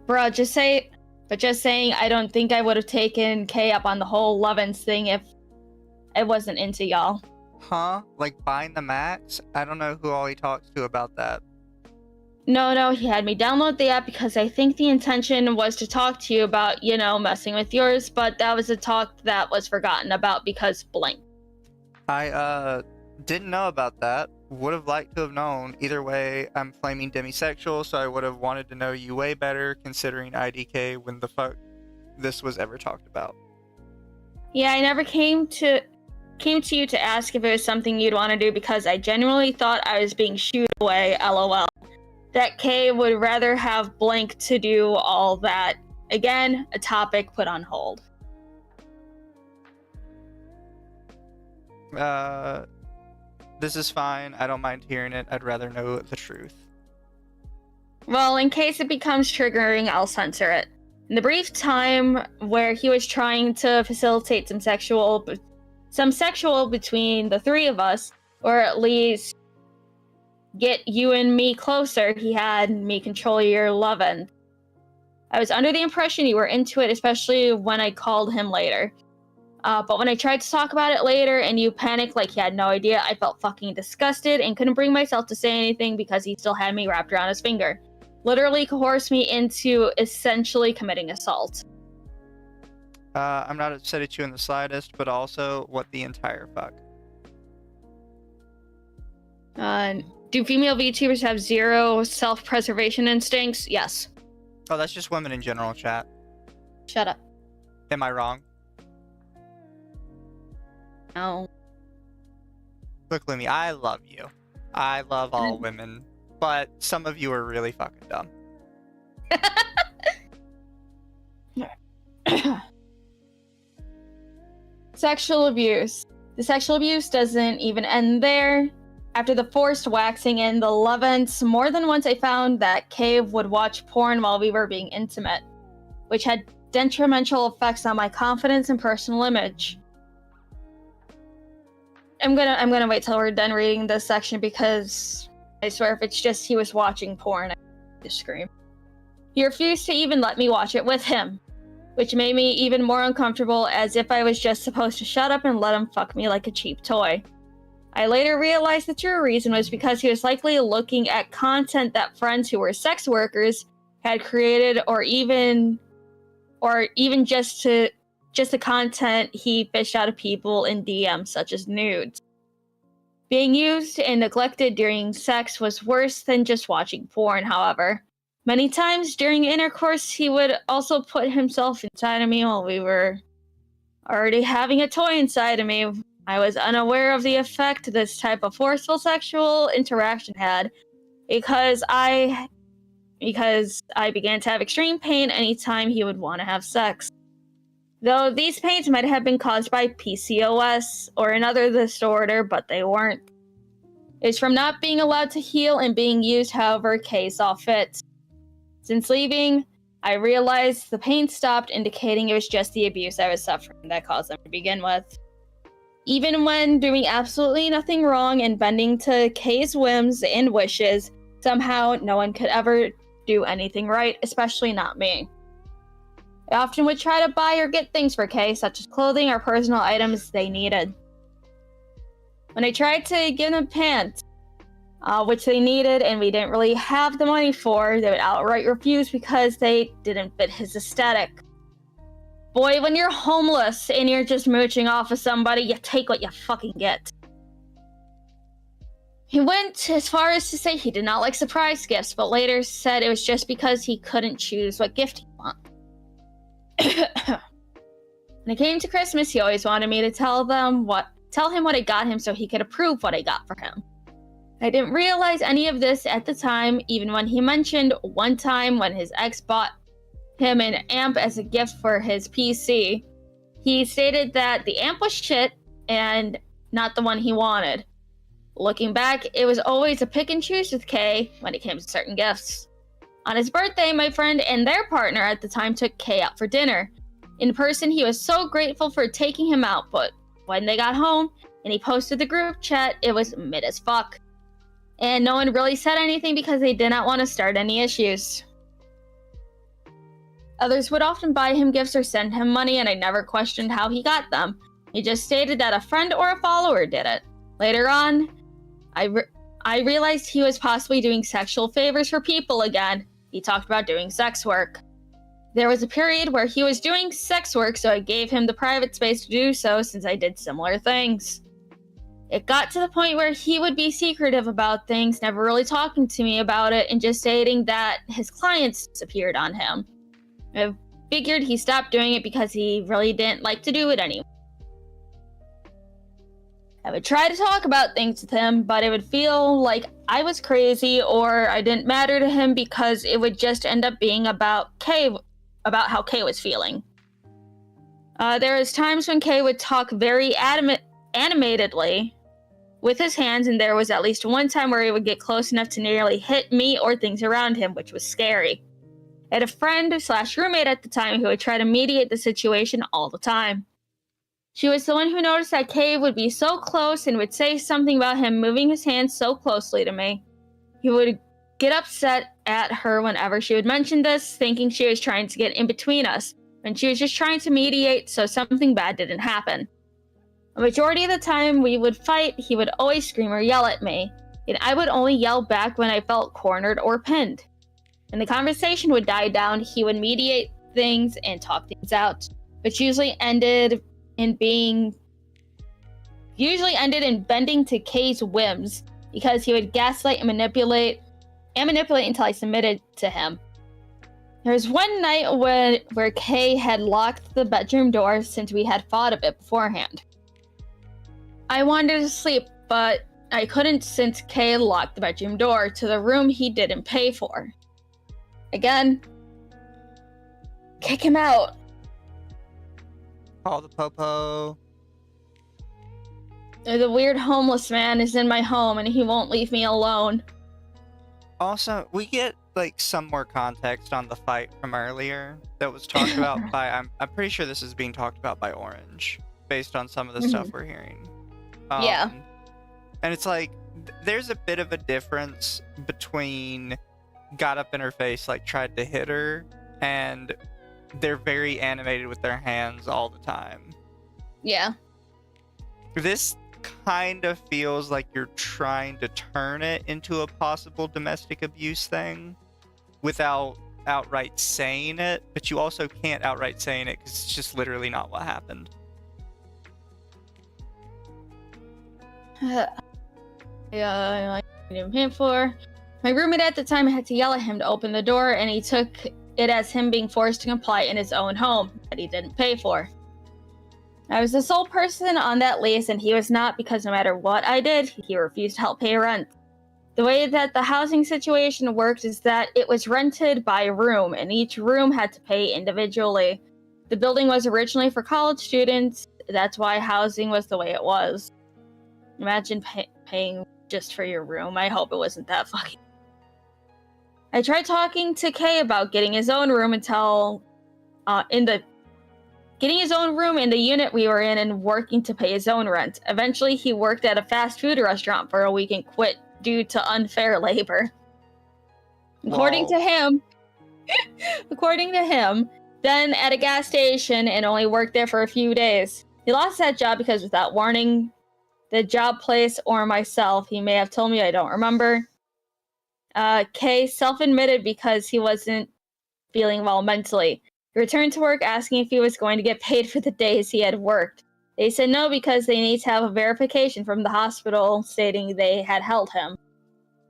bro, just saying, I don't think I would have taken Kay up on the whole Lovin's thing if I wasn't into y'all. Huh? Like buying the max? I don't know who all he talks to about that. No, he had me download the app because I think the intention was to talk to you about, messing with yours, but that was a talk that was forgotten about because blank. I, didn't know about that. Would have liked to have known. Either way, I'm claiming demisexual, so I would have wanted to know you way better, considering IDK when the fuck this was ever talked about. Yeah, I never came to you to ask if it was something you'd want to do because I genuinely thought I was being shooed away, lol. That Kay would rather have blank to do all that. Again, a topic put on hold. This is fine. I don't mind hearing it. I'd rather know the truth. Well, in case it becomes triggering, I'll censor it. In the brief time where he was trying to facilitate some sexual between the three of us, or at least get you and me closer, he had me control your lovin'. I was under the impression you were into it, especially when I called him later. But when I tried to talk about it later and you panicked like he had no idea, I felt fucking disgusted and couldn't bring myself to say anything because he still had me wrapped around his finger. Literally coerced me into essentially committing assault. I'm not upset at you in the slightest, but also, what the entire fuck? Do female VTubers have zero self-preservation instincts? Yes. Oh, that's just women in general, chat. Shut up. Am I wrong? No. Look, Lumi, I love you. I love all women, but some of you are really fucking dumb. Sexual abuse. The sexual abuse doesn't even end there. After the forced waxing and the love-ins, more than once I found that Cave would watch porn while we were being intimate, which had detrimental effects on my confidence and personal image. I'm gonna wait till we're done reading this section because I swear if it's just he was watching porn, I just scream. He refused to even let me watch it with him, which made me even more uncomfortable, as if I was just supposed to shut up and let him fuck me like a cheap toy. I later realized the true reason was because he was likely looking at content that friends who were sex workers had created, or even just the content he fished out of people in DMs, such as nudes. Being used and neglected during sex was worse than just watching porn, however. Many times during intercourse, he would also put himself inside of me while we were already having a toy inside of me. I was unaware of the effect this type of forceful sexual interaction had because I began to have extreme pain anytime he would want to have sex. Though these pains might have been caused by PCOS or another disorder, but they weren't. It's from not being allowed to heal and being used however Kay saw fit. Since leaving, I realized the pain stopped, indicating it was just the abuse I was suffering that caused them to begin with. Even when doing absolutely nothing wrong and bending to Kay's whims and wishes, somehow no one could ever do anything right, especially not me. I often would try to buy or get things for Kay, such as clothing or personal items they needed. When I tried to give them pants, which they needed and we didn't really have the money for, they would outright refuse because they didn't fit his aesthetic. Boy, when you're homeless and you're just mooching off of somebody, you take what you fucking get. He went as far as to say he did not like surprise gifts, but later said it was just because he couldn't choose what gift he wanted. When it came to Christmas, he always wanted me to tell him what I got him so he could approve what I got for him. I didn't realize any of this at the time, even when he mentioned one time when his ex bought him an amp as a gift for his PC. He stated that the amp was shit and not the one he wanted. Looking back, it was always a pick and choose with Kay when it came to certain gifts. On his birthday, my friend and their partner at the time took Kay out for dinner. In person, he was so grateful for taking him out, but when they got home and he posted the group chat, it was mid as fuck. And no one really said anything because they did not want to start any issues. Others would often buy him gifts or send him money, and I never questioned how he got them. He just stated that a friend or a follower did it. Later on, I realized he was possibly doing sexual favors for people again. He talked about doing sex work. There was a period where he was doing sex work, so I gave him the private space to do so since I did similar things. It got to the point where he would be secretive about things, never really talking to me about it, and just stating that his clients disappeared on him. I figured he stopped doing it because he really didn't like to do it anymore. I would try to talk about things with him, but it would feel like I was crazy or I didn't matter to him because it would just end up being about how Kay was feeling. There was times when Kay would talk very animatedly with his hands, and there was at least one time where he would get close enough to nearly hit me or things around him, which was scary. I had a friend/roommate at the time who would try to mediate the situation all the time. She was the one who noticed that Kay would be so close and would say something about him moving his hands so closely to me. He would get upset at her whenever she would mention this, thinking she was trying to get in between us, when she was just trying to mediate so something bad didn't happen. A majority of the time we would fight, he would always scream or yell at me, and I would only yell back when I felt cornered or pinned. When the conversation would die down, he would mediate things and talk things out. which usually ended in bending to Kay's whims because he would gaslight and manipulate until I submitted to him. There was one night where Kay had locked the bedroom door since we had fought a bit beforehand. I wanted to sleep, but I couldn't since Kay locked the bedroom door to the room he didn't pay for. Again, kick him out. Call the popo. The weird homeless man is in my home and he won't leave me alone. Also, we get like some more context on the fight from earlier that was talked about by I'm pretty sure this is being talked about by Orange based on some of the stuff we're hearing. Yeah. And it's like there's a bit of a difference between got up in her face, like tried to hit her, and they're very animated with their hands all the time. Yeah. This kind of feels like you're trying to turn it into a possible domestic abuse thing without outright saying it, but you also can't outright saying it because it's just literally not what happened. I didn't pay for. My roommate at the time had to yell at him to open the door, and he took it as him being forced to comply in his own home that he didn't pay for. I was the sole person on that lease, and he was not, because no matter what I did, he refused to help pay rent. The way that the housing situation worked is that it was rented by room, and each room had to pay individually. The building was originally for college students, that's why housing was the way it was. Imagine paying just for your room. I hope it wasn't that fucking... I tried talking to Kay about getting his own room getting his own room in the unit we were in and working to pay his own rent. Eventually, he worked at a fast food restaurant for a week and quit due to unfair labor. According to him, then at a gas station and only worked there for a few days. He lost that job because without warning the job place or myself, he may have told me, I don't remember. Kay self-admitted because he wasn't feeling well mentally. He returned to work asking if he was going to get paid for the days he had worked. They said no because they need to have a verification from the hospital stating they had held him.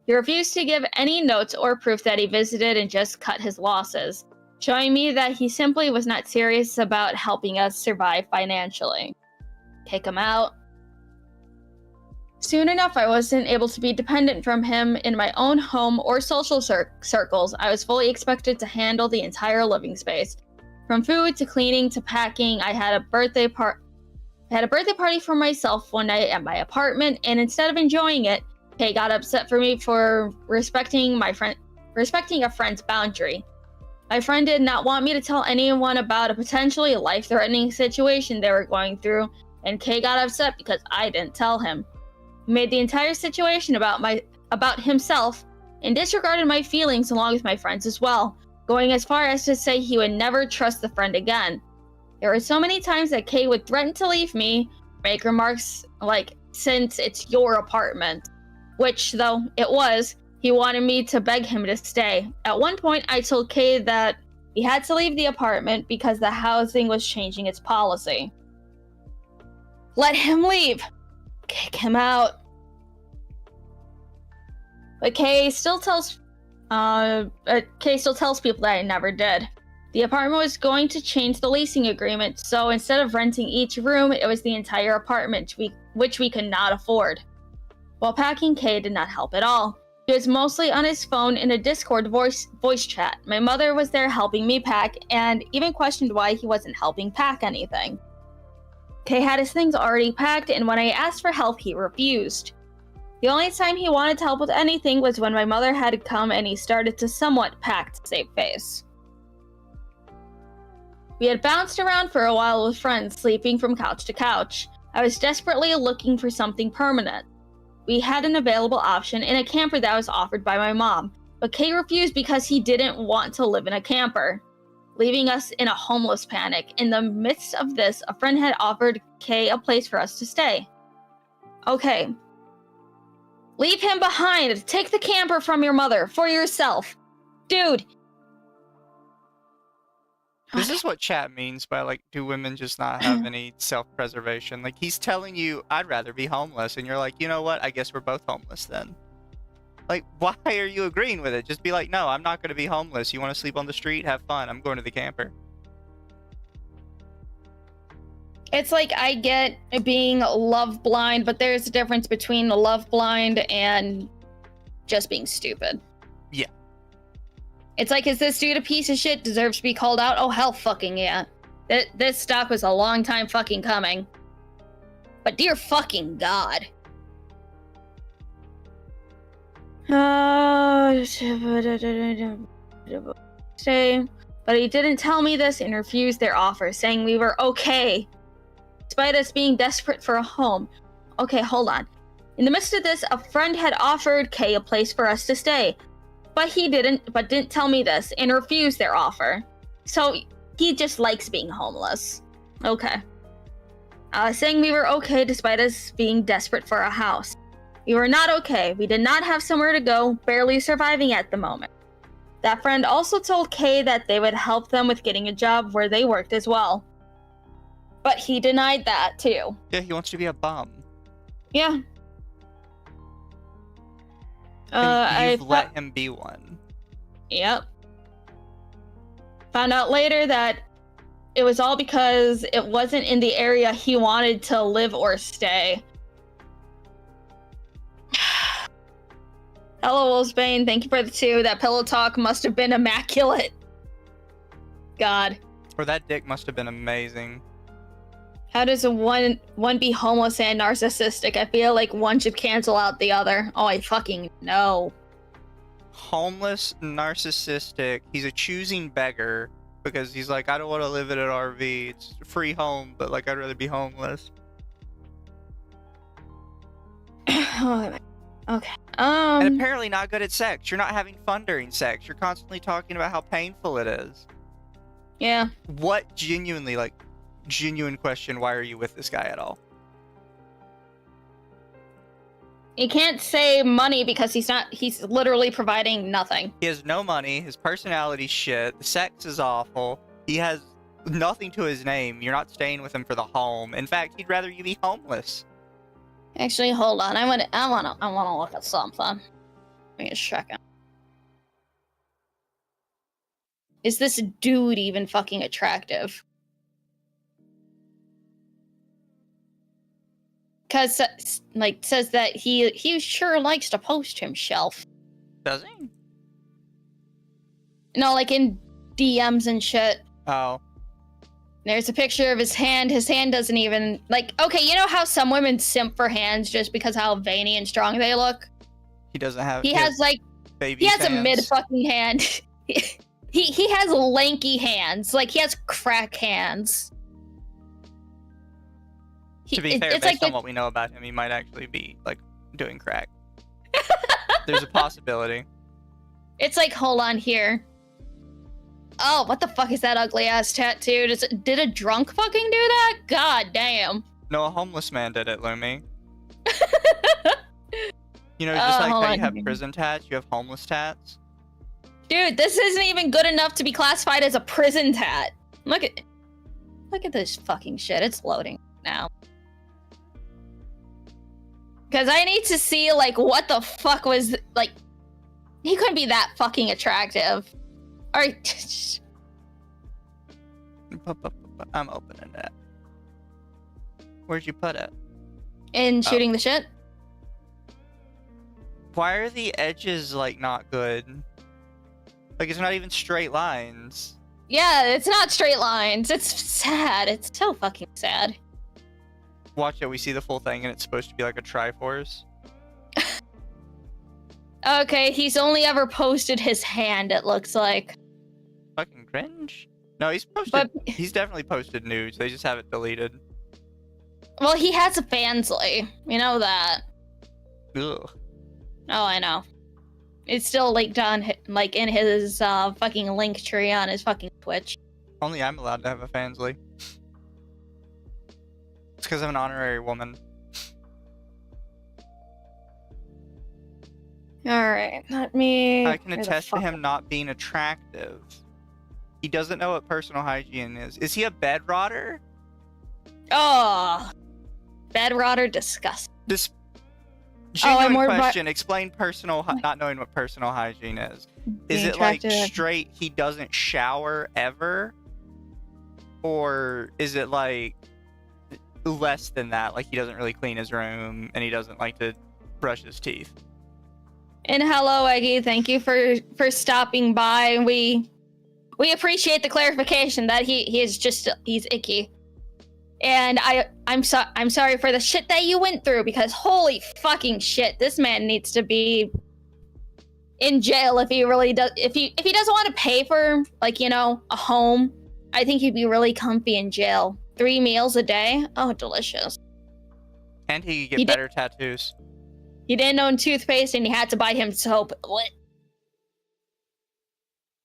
He refused to give any notes or proof that he visited and just cut his losses, showing me that he simply was not serious about helping us survive financially. Kick him out. Soon enough, I wasn't able to be dependent from him in my own home or social circles. I was fully expected to handle the entire living space. From food to cleaning to packing, I had a birthday party for myself one night at my apartment, and instead of enjoying it, Kay got upset for me for respecting a friend's boundary. My friend did not want me to tell anyone about a potentially life-threatening situation they were going through, and Kay got upset because I didn't tell him. He made the entire situation about himself and disregarded my feelings along with my friends as well, going as far as to say he would never trust the friend again. There were so many times that Kay would threaten to leave me, make remarks like, since it's your apartment, which, though it was, he wanted me to beg him to stay. At one point, I told Kay that he had to leave the apartment because the housing was changing its policy. Let him leave! Kick him out. But Kay still tells people that I never did. The apartment was going to change the leasing agreement, so instead of renting each room, it was the entire apartment, which we could not afford. While packing, Kay did not help at all. He was mostly on his phone in a Discord voice chat. My mother was there helping me pack, and even questioned why he wasn't helping pack anything. Kay had his things already packed, and when I asked for help, he refused. The only time he wanted to help with anything was when my mother had come and he started to somewhat pack to save face. We had bounced around for a while with friends, sleeping from couch to couch. I was desperately looking for something permanent. We had an available option in a camper that was offered by my mom, but Kay refused because he didn't want to live in a camper, leaving us in a homeless panic. In the midst of this, a friend had offered Kay a place for us to stay. Okay. Leave him behind. Take the camper from your mother for yourself. Dude. This is what chat means by, like, do women just not have any self-preservation? Like, he's telling you, I'd rather be homeless, and you're like, you know what? I guess we're both homeless then. Like, why are you agreeing with it? Just be like, no, I'm not going to be homeless. You want to sleep on the street? Have fun. I'm going to the camper. It's like, I get being love blind, but there's a difference between love blind and just being stupid. Yeah. It's like, is this dude a piece of shit? Deserves to be called out? Oh, hell fucking yeah. This stock was a long time fucking coming. But dear fucking God. Say, but he didn't tell me this and refused their offer, saying we were okay, despite us being desperate for a home. Okay, hold on. In the midst of this, a friend had offered Kay a place for us to stay. But he didn't tell me this and refused their offer. So he just likes being homeless. Okay. Saying we were okay despite us being desperate for a house. We were not okay. We did not have somewhere to go, barely surviving at the moment. That friend also told Kay that they would help them with getting a job where they worked as well. But he denied that too. Yeah, he wants to be a bum. Yeah. You've let him be one. Yep. Found out later that it was all because it wasn't in the area he wanted to live or stay. Hello, Wolfsbane. Thank you for the 2. That pillow talk must have been immaculate. God. Or that dick must have been amazing. How does one be homeless and narcissistic? I feel like one should cancel out the other. Oh, I fucking know. Homeless, narcissistic. He's a choosing beggar because he's like, I don't want to live in an RV. It's a free home, but like I'd rather be homeless. Okay. And apparently not good at sex. You're not having fun during sex. You're constantly talking about how painful it is. Yeah. What genuinely, like, genuine question, why are you with this guy at all? You can't say money because he's literally providing nothing. He has no money, his personality's shit, the sex is awful, he has nothing to his name, you're not staying with him for the home. In fact, he'd rather you be homeless. Actually, hold on. I wanna look at something. Let me just check it. Is this dude even fucking attractive? Cause like says that he sure likes to post himself. Does he? No, like in DMs and shit. Oh. There's a picture of his hand. His hand doesn't even like. Okay, you know how some women simp for hands just because how veiny and strong they look. He doesn't have. He has like. Baby. He has hands. a mid fucking hand. he has lanky hands. Like he has crack hands. To be fair, based on what we know about him, he might actually be like doing crack. There's a possibility. It's like, hold on here. Oh, what the fuck is that ugly ass tattoo? Did a drunk fucking do that? God damn. No, a homeless man did it, Lumi. You know, just like how you have prison tats, you have homeless tats. Dude, this isn't even good enough to be classified as a prison tat. Look at this fucking shit. It's loading now. Because I need to see, like, what the fuck was, like, he couldn't be that fucking attractive. Alright. I'm opening it. Where'd you put it? In shooting the shit? Why are the edges, like, not good? Like, it's not even straight lines. Yeah, it's not straight lines. It's sad. It's so fucking sad. Watch it, we see the full thing and it's supposed to be like a Triforce. Okay, he's only ever posted his hand, it looks like. Fucking cringe? No, he's posted. He's definitely posted nudes. They just have it deleted. Well, he has a Fansly. You know that. Ugh. Oh, I know. It's still linked on, like, in his fucking link tree on his fucking Twitch. Only I'm allowed to have a Fansly. It's because I'm an honorary woman. Alright, let me... I can attest to him not being attractive. He doesn't know what personal hygiene is. Is he a bed rotter? Oh, bed rotter, disgusting. This I'm genuine more question. Explain not knowing what personal hygiene is. Is Being it like attracted- straight he doesn't shower ever? Or is it like less than that? Like he doesn't really clean his room and he doesn't like to brush his teeth? And hello, Eggy. Thank you for stopping by. We appreciate the clarification that he's icky. And I'm sorry for the shit that you went through, because holy fucking shit, this man needs to be in jail if he really does. If he doesn't want to pay for, like, you know, a home, I think he'd be really comfy in jail. 3 meals a day, oh, delicious. And he could get better tattoos. He didn't own toothpaste and he had to buy him soap.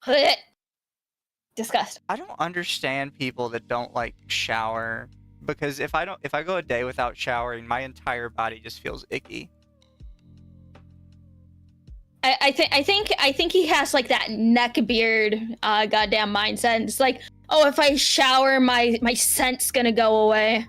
Blech. Disgusting. I don't understand people that don't like shower, because if I go a day without showering, my entire body just feels icky. I think he has like that neck beard goddamn mindset. It's like, oh, if I shower, my scent's gonna go away.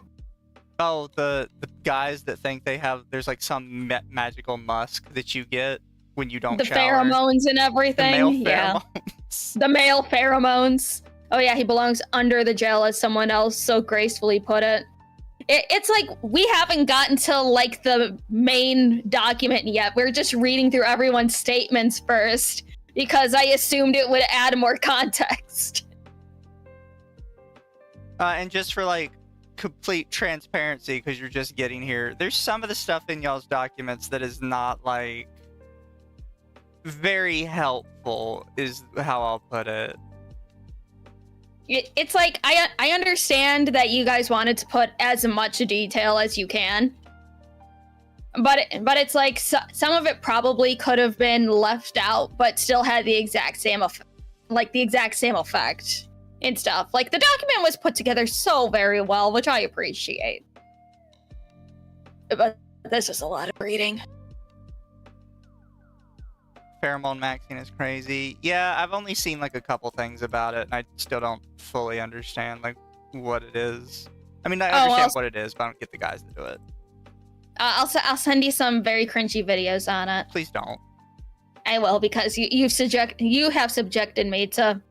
Oh, the guys that think there's like some magical musk that you get when you don't shower. The pheromones and everything. The male yeah. pheromones. The male pheromones. Oh yeah, he belongs under the jail, as someone else so gracefully put it. It's like we haven't gotten to like the main document yet. We're just reading through everyone's statements first because I assumed it would add more context. And just for like complete transparency, because you're just getting here, there's some of the stuff in y'all's documents that is not like very helpful, is how I'll put it. It's like I understand that you guys wanted to put as much detail as you can, but it's like some of it probably could have been left out, but still had the exact same effect and stuff. Like the document was put together so very well, which I appreciate. But there's just a lot of reading. Pheromone maxing is crazy. Yeah, I've only seen like a couple things about it, and I still don't fully understand like what it is. I mean, I understand what it is, but I don't get the guys to do it. I'll send you some very cringy videos on it. Please don't. I will, because you have subjected me to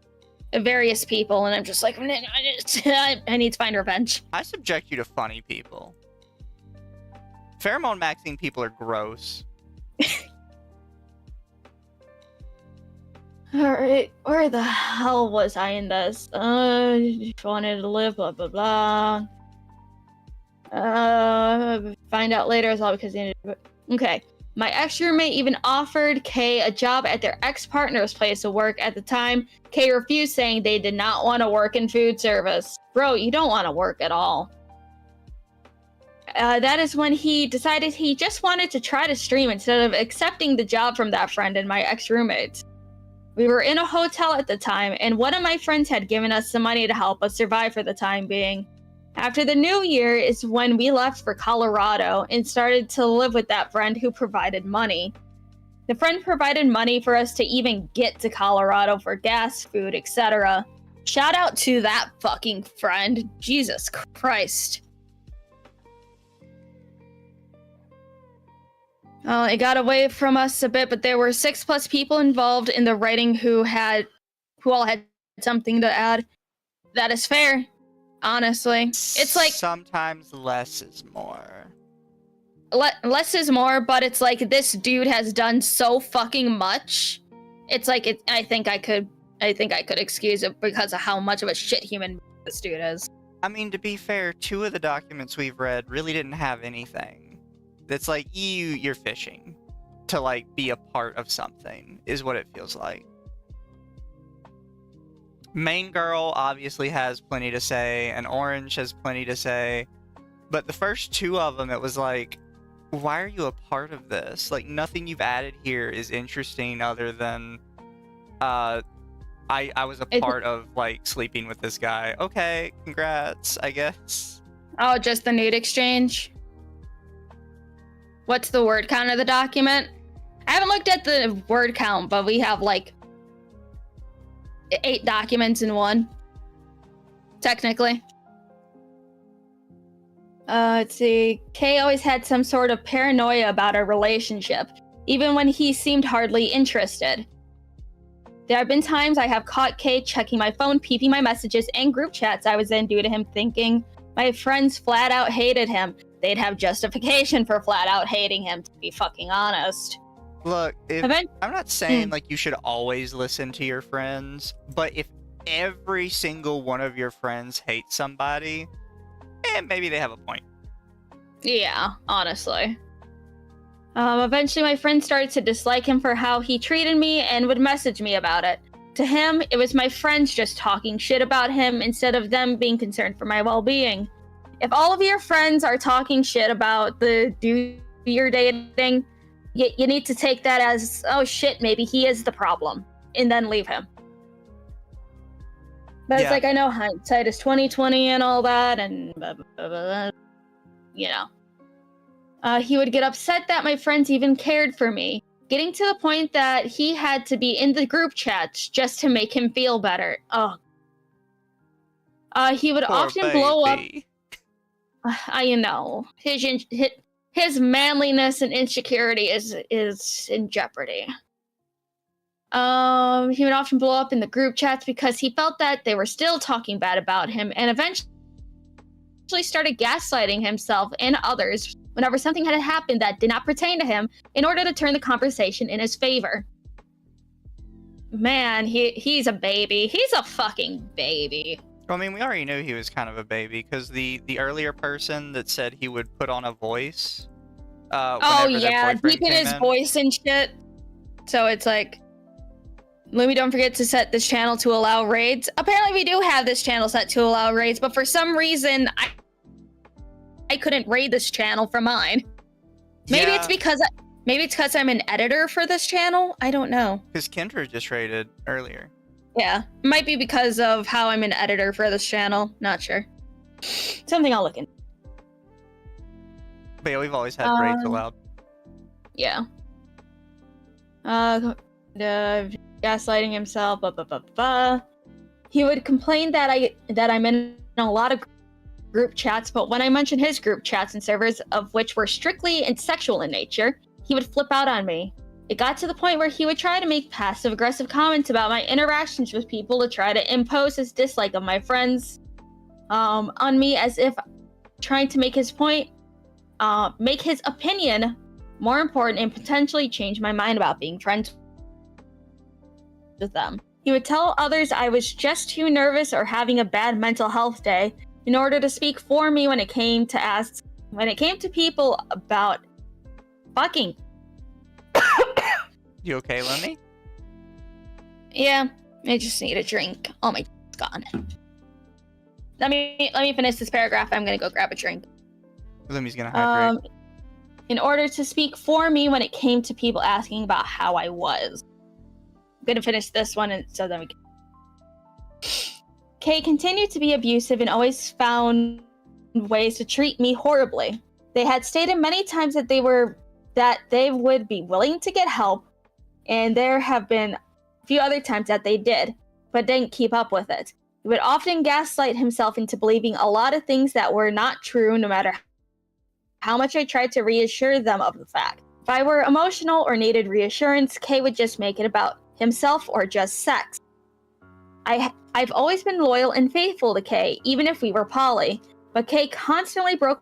various people, and I'm just like, I need to find revenge. I subject you to funny people. Pheromone maxing people are gross. Alright, where the hell was I in this? Just wanted to live, blah, blah, blah. Find out later, it's all because okay. My ex-roommate even offered Kay a job at their ex-partner's place of work at the time. Kay refused, saying they did not want to work in food service. Bro, you don't want to work at all. That is when he decided he just wanted to try to stream instead of accepting the job from that friend and my ex-roommate. We were in a hotel at the time, and one of my friends had given us some money to help us survive for the time being. After the new year is when we left for Colorado and started to live with that friend who provided money. The friend provided money for us to even get to Colorado for gas, food, etc. Shout out to that fucking friend. Jesus Christ. It got away from us a bit, but there were 6+ people involved in the writing who all had something to add. That is fair, honestly. It's like sometimes less is more. Less is more, but it's like this dude has done so fucking much. It's like I think I could excuse it because of how much of a shit human this dude is. I mean, to be fair, 2 of the documents we've read really didn't have anything. It's like you're fishing to like be a part of something is what it feels like. Main girl obviously has plenty to say, and Orange has plenty to say, but the first 2 of them, it was like, why are you a part of this? Like, nothing you've added here is interesting other than I was a part of like sleeping with this guy. Okay, congrats, I guess. Oh, just the nude exchange? What's the word count of the document? I haven't looked at the word count, but we have like 8 documents in one. Technically. Let's see. Kay always had some sort of paranoia about our relationship, even when he seemed hardly interested. There have been times I have caught Kay checking my phone, peeping my messages and group chats I was in due to him thinking my friends flat out hated him. They'd have justification for flat out hating him, to be fucking honest. Look, I'm not saying like you should always listen to your friends, but if every single one of your friends hates somebody, maybe they have a point. Yeah, honestly. Eventually my friend started to dislike him for how he treated me and would message me about it. To him, it was my friends just talking shit about him instead of them being concerned for my well-being. If all of your friends are talking shit about the dude you're dating, you need to take that as, oh shit, maybe he is the problem, and then leave him. But Yeah. it's like, I know hindsight is 20/20 and all that, and blah, blah, blah, blah, you know. He would get upset that my friends even cared for me, getting to the point that he had to be in the group chats just to make him feel better. Oh. He would Poor often blow up. baby. I know. His manliness and insecurity is in jeopardy. He would often blow up in the group chats because he felt that they were still talking bad about him, and eventually started gaslighting himself and others whenever something had happened that did not pertain to him in order to turn the conversation in his favor. Man, he's a baby. He's a fucking baby. Well, I mean, we already knew he was kind of a baby because the earlier person that said he would put on a voice. Oh whenever their yeah, boyfriend deepen came his in. voice and shit. So it's like, Lumi, don't forget to set this channel to allow raids. Apparently we do have this channel set to allow raids, but for some reason I couldn't raid this channel from mine. Maybe Yeah, it's because I'm an editor for this channel. I don't know. because Kendra just raided earlier. Yeah, might be because of how I'm an editor for this channel. Not sure. Something I'll look into. But yeah, we've always had raids allowed. Yeah. Gaslighting himself. Blah, blah, blah, blah. He would complain that I'm in a lot of group chats, but when I mentioned his group chats and servers, of which were strictly and sexual in nature, he would flip out on me. It got to the point where he would try to make passive-aggressive comments about my interactions with people to try to impose his dislike of my friends on me, as if trying to make his point, make his opinion more important and potentially change my mind about being friends with them. He would tell others I was just too nervous or having a bad mental health day in order to speak for me when it came to people about fucking. You okay, Lenny? Yeah, I just need a drink. Oh my god. Let me finish this paragraph. I'm gonna go grab a drink. Lumi's gonna hydrate. In order to speak for me when it came to people asking about how I was. I'm gonna finish this one and so then we can. Kay continued to be abusive and always found ways to treat me horribly. They had stated many times that they would be willing to get help, and there have been a few other times that they did, but didn't keep up with it. He would often gaslight himself into believing a lot of things that were not true, no matter how much I tried to reassure them of the fact. If I were emotional or needed reassurance, Kay would just make it about himself or just sex. I've always been loyal and faithful to Kay, even if we were poly, but Kay constantly broke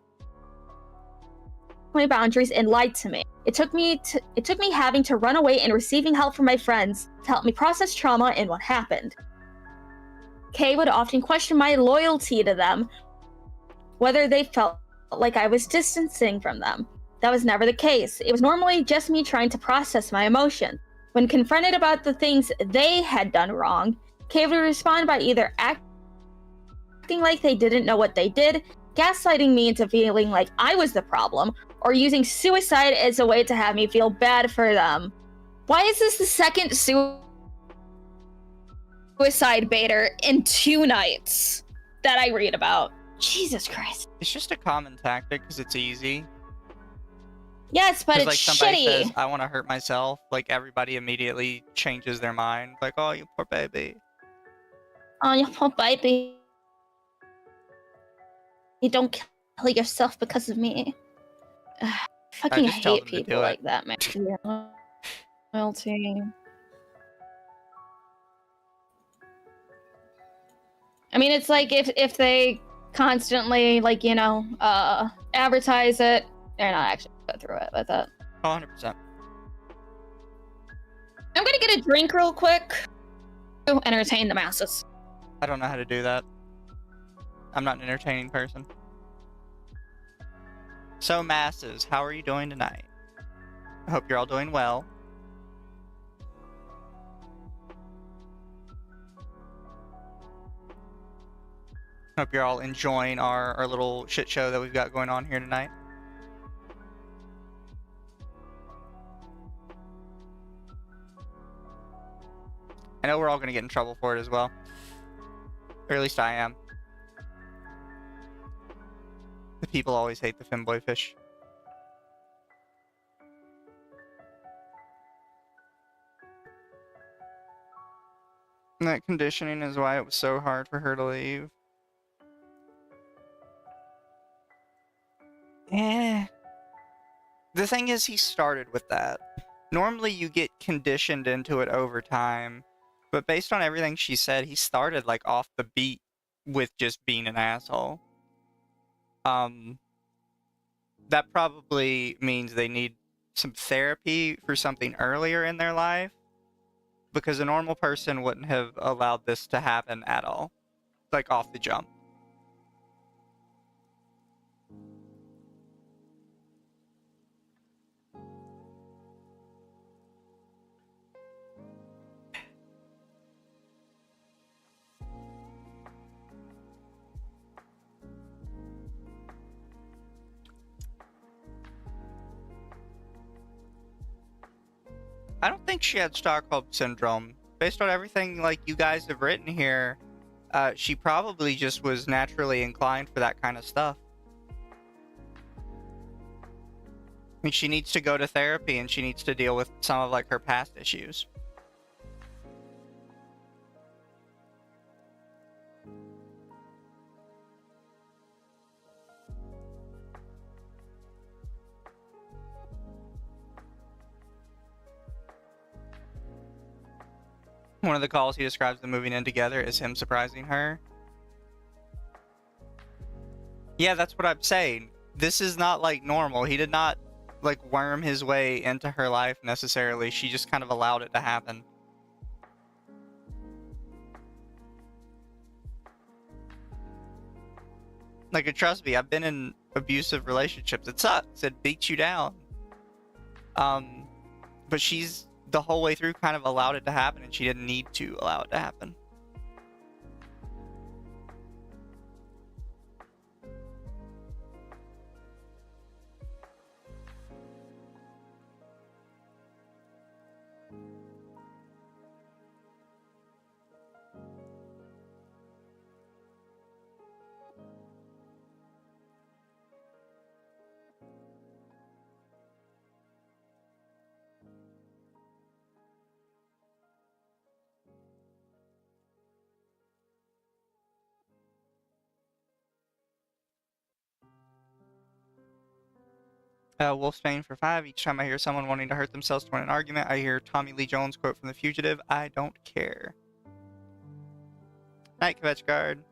my boundaries and lied to me. It took me having to run away and receiving help from my friends to help me process trauma and what happened. Kay would often question my loyalty to them, whether they felt like I was distancing from them. That was never the case. It was normally just me trying to process my emotion. When confronted about the things they had done wrong, Kay would respond by either acting like they didn't know what they did, gaslighting me into feeling like I was the problem, or using suicide as a way to have me feel bad for them. Why is this the second suicide baiter in 2 nights that I read about? Jesus Christ. It's just a common tactic because it's easy. Yes, but it's like somebody shitty. says, I want to hurt myself, like everybody immediately changes their mind. Like, oh, you poor baby. Oh, baby. You don't kill yourself because of me. Fucking just tell hate them to people do it. like that, man. Loyalty. I mean, it's like if they constantly, like, you know, advertise it, they're not actually go through it with it. 100%. I'm gonna get a drink real quick to entertain the masses. I don't know how to do that. I'm not an entertaining person. So, masses, how are you doing tonight? I hope you're all doing well. Hope you're all enjoying our little shit show that we've got going on here tonight. I know we're all going to get in trouble for it as well. Or at least I am. The people always hate the femboy fish. And that conditioning is why it was so hard for her to leave. The thing is, he started with that. Normally you get conditioned into it over time, but based on everything she said, he started like off the beat with just being an asshole. That probably means they need some therapy for something earlier in their life, because a normal person wouldn't have allowed this to happen at all, like off the jump. I don't think she had Stockholm Syndrome. Based on everything like you guys have written here, she probably just was naturally inclined for that kind of stuff. I mean, she needs to go to therapy and she needs to deal with some of like her past issues. One of the calls he describes them moving in together is him surprising her. Yeah, that's what I'm saying. This is not like normal. He did not like worm his way into her life necessarily. She just kind of allowed it to happen. Like, trust me, I've been in abusive relationships. It sucks. It beats you down. But she's the whole way through kind of allowed it to happen, and she didn't need to allow it to happen. Wolfsbane for 5. Each time I hear someone wanting to hurt themselves to win an argument, I hear Tommy Lee Jones quote from The Fugitive, "I don't care." Night, Kvetch Guard.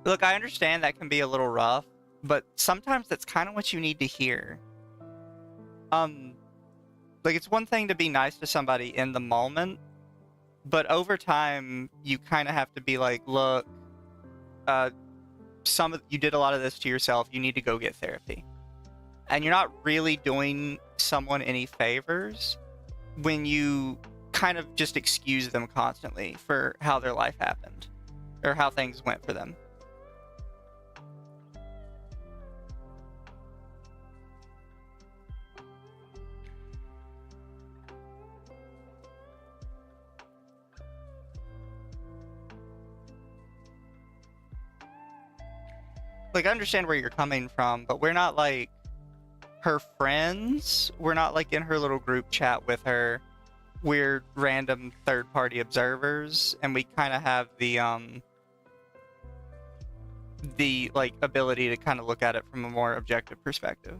Look, I understand that can be a little rough, but sometimes that's kind of what you need to hear. Like, it's one thing to be nice to somebody in the moment, but over time, you kind of have to be like, look, you did a lot of this to yourself. You need to go get therapy. And you're not really doing someone any favors when you kind of just excuse them constantly for how their life happened or how things went for them. Like, I understand where you're coming from, but we're not, like, her friends. We're not like in her little group chat with her. We're random third-party observers, and we kind of have the like ability to kind of look at it from a more objective perspective.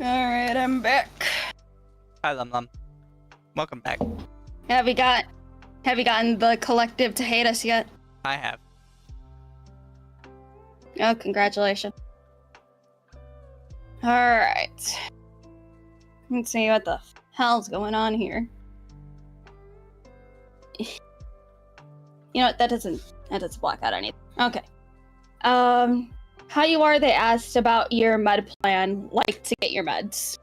Alright, I'm back. Hi, LumLum. Welcome back. Have you gotten the collective to hate us yet? I have. Oh, congratulations. Alright. Let's see what the hell's going on here. You know what, that doesn't block out anything. Okay. How you are, they asked about your med plan, like to get your meds.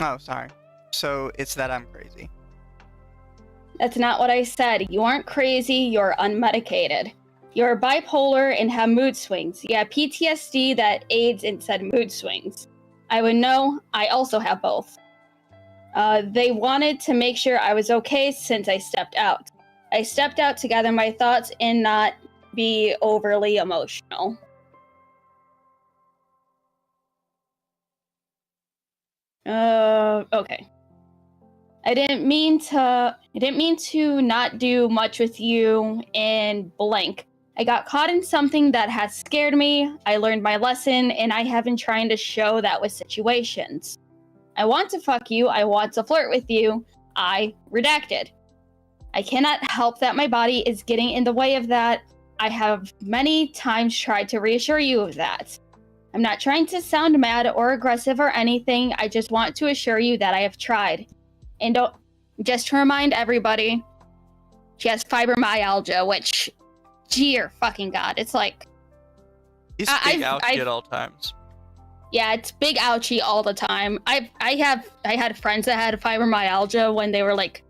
Oh, sorry. So it's that I'm crazy. That's not what I said. You aren't crazy, you're unmedicated. You're bipolar and have mood swings. You have PTSD that aids in said mood swings. I would know, I also have both. They wanted to make sure I was okay since I stepped out. I stepped out to gather my thoughts and not be overly emotional. Okay. I didn't mean to not do much with you in blank. I got caught in something that has scared me. I learned my lesson, and I have been trying to show that with situations. I want to fuck you. I want to flirt with you. I redacted. I cannot help that my body is getting in the way of that. I have many times tried to reassure you of that. I'm not trying to sound mad or aggressive or anything. I just want to assure you that I have tried. And don't, just to remind everybody, she has fibromyalgia, which, dear fucking God, it's like... He's big ouchie at all times. Yeah, it's big ouchie all the time. I had friends that had fibromyalgia when they were like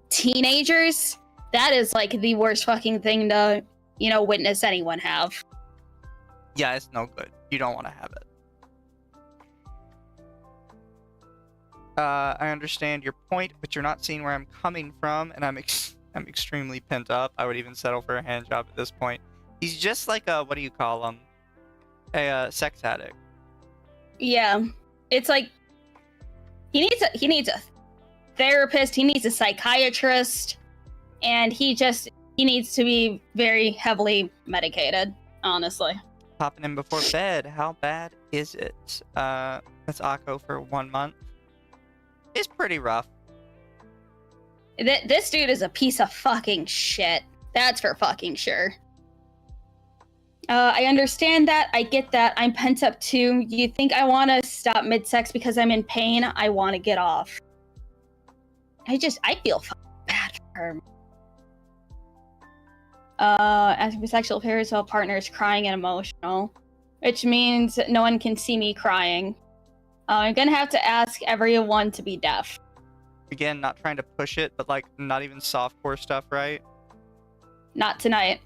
teenagers. That is like the worst fucking thing to, witness anyone have. Yeah, it's no good. You don't want to have it. I understand your point, but you're not seeing where I'm coming from, and I'm extremely pent up. I would even settle for a hand job at this point. He's just like a, what do you call him? A sex addict. Yeah, it's like he needs a therapist. He needs a psychiatrist, and he needs to be very heavily medicated. Honestly. Popping in before bed. How bad is it? That's Occo for 1 month. It's pretty rough. This dude is a piece of fucking shit. That's for fucking sure. I understand that. I get that. I'm pent up too. You think I want to stop mid-sex because I'm in pain? I want to get off. I feel fucking bad for her. Asking for sexual affairs while partner is crying and emotional, which means no one can see me crying. I'm gonna have to ask everyone to be deaf. Again, not trying to push it, but like not even softcore stuff, right? Not tonight.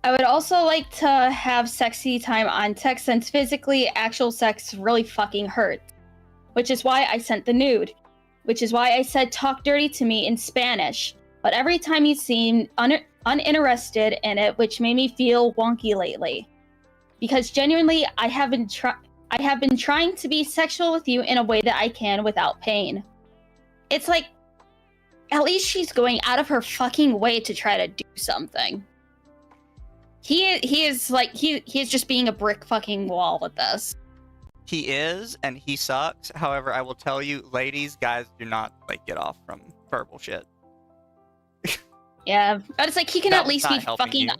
I would also like to have sexy time on text since physically actual sex really fucking hurts. Which is why I sent the nude. Which is why I said talk dirty to me in Spanish. But every time you seemed uninterested in it, which made me feel wonky lately. Because genuinely, I have been trying to be sexual with you in a way that I can without pain. It's like, at least she's going out of her fucking way to try to do something. He is just being a brick fucking wall with this. He is, and he sucks. However, I will tell you, ladies, guys do not like get off from verbal shit. Yeah, but it's like he can at least be fucking.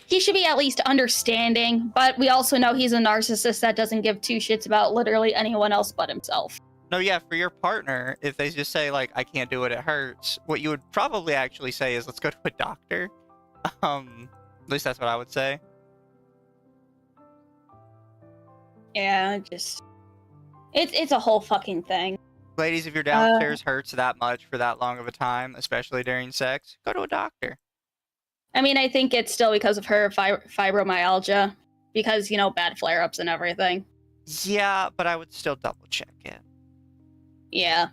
He should be at least understanding, but we also know he's a narcissist that doesn't give two shits about literally anyone else but himself. No, yeah, for your partner, if they just say like, I can't do it, it hurts, what you would probably actually say is, let's go to a doctor. At least that's what I would say. Yeah, just it's a whole fucking thing. Ladies, if your downstairs hurts that much for that long of a time, especially during sex, go to a doctor. I mean, I think it's still because of her fibromyalgia, because, you know, bad flare-ups and everything. Yeah, but I would still double check it. Yeah.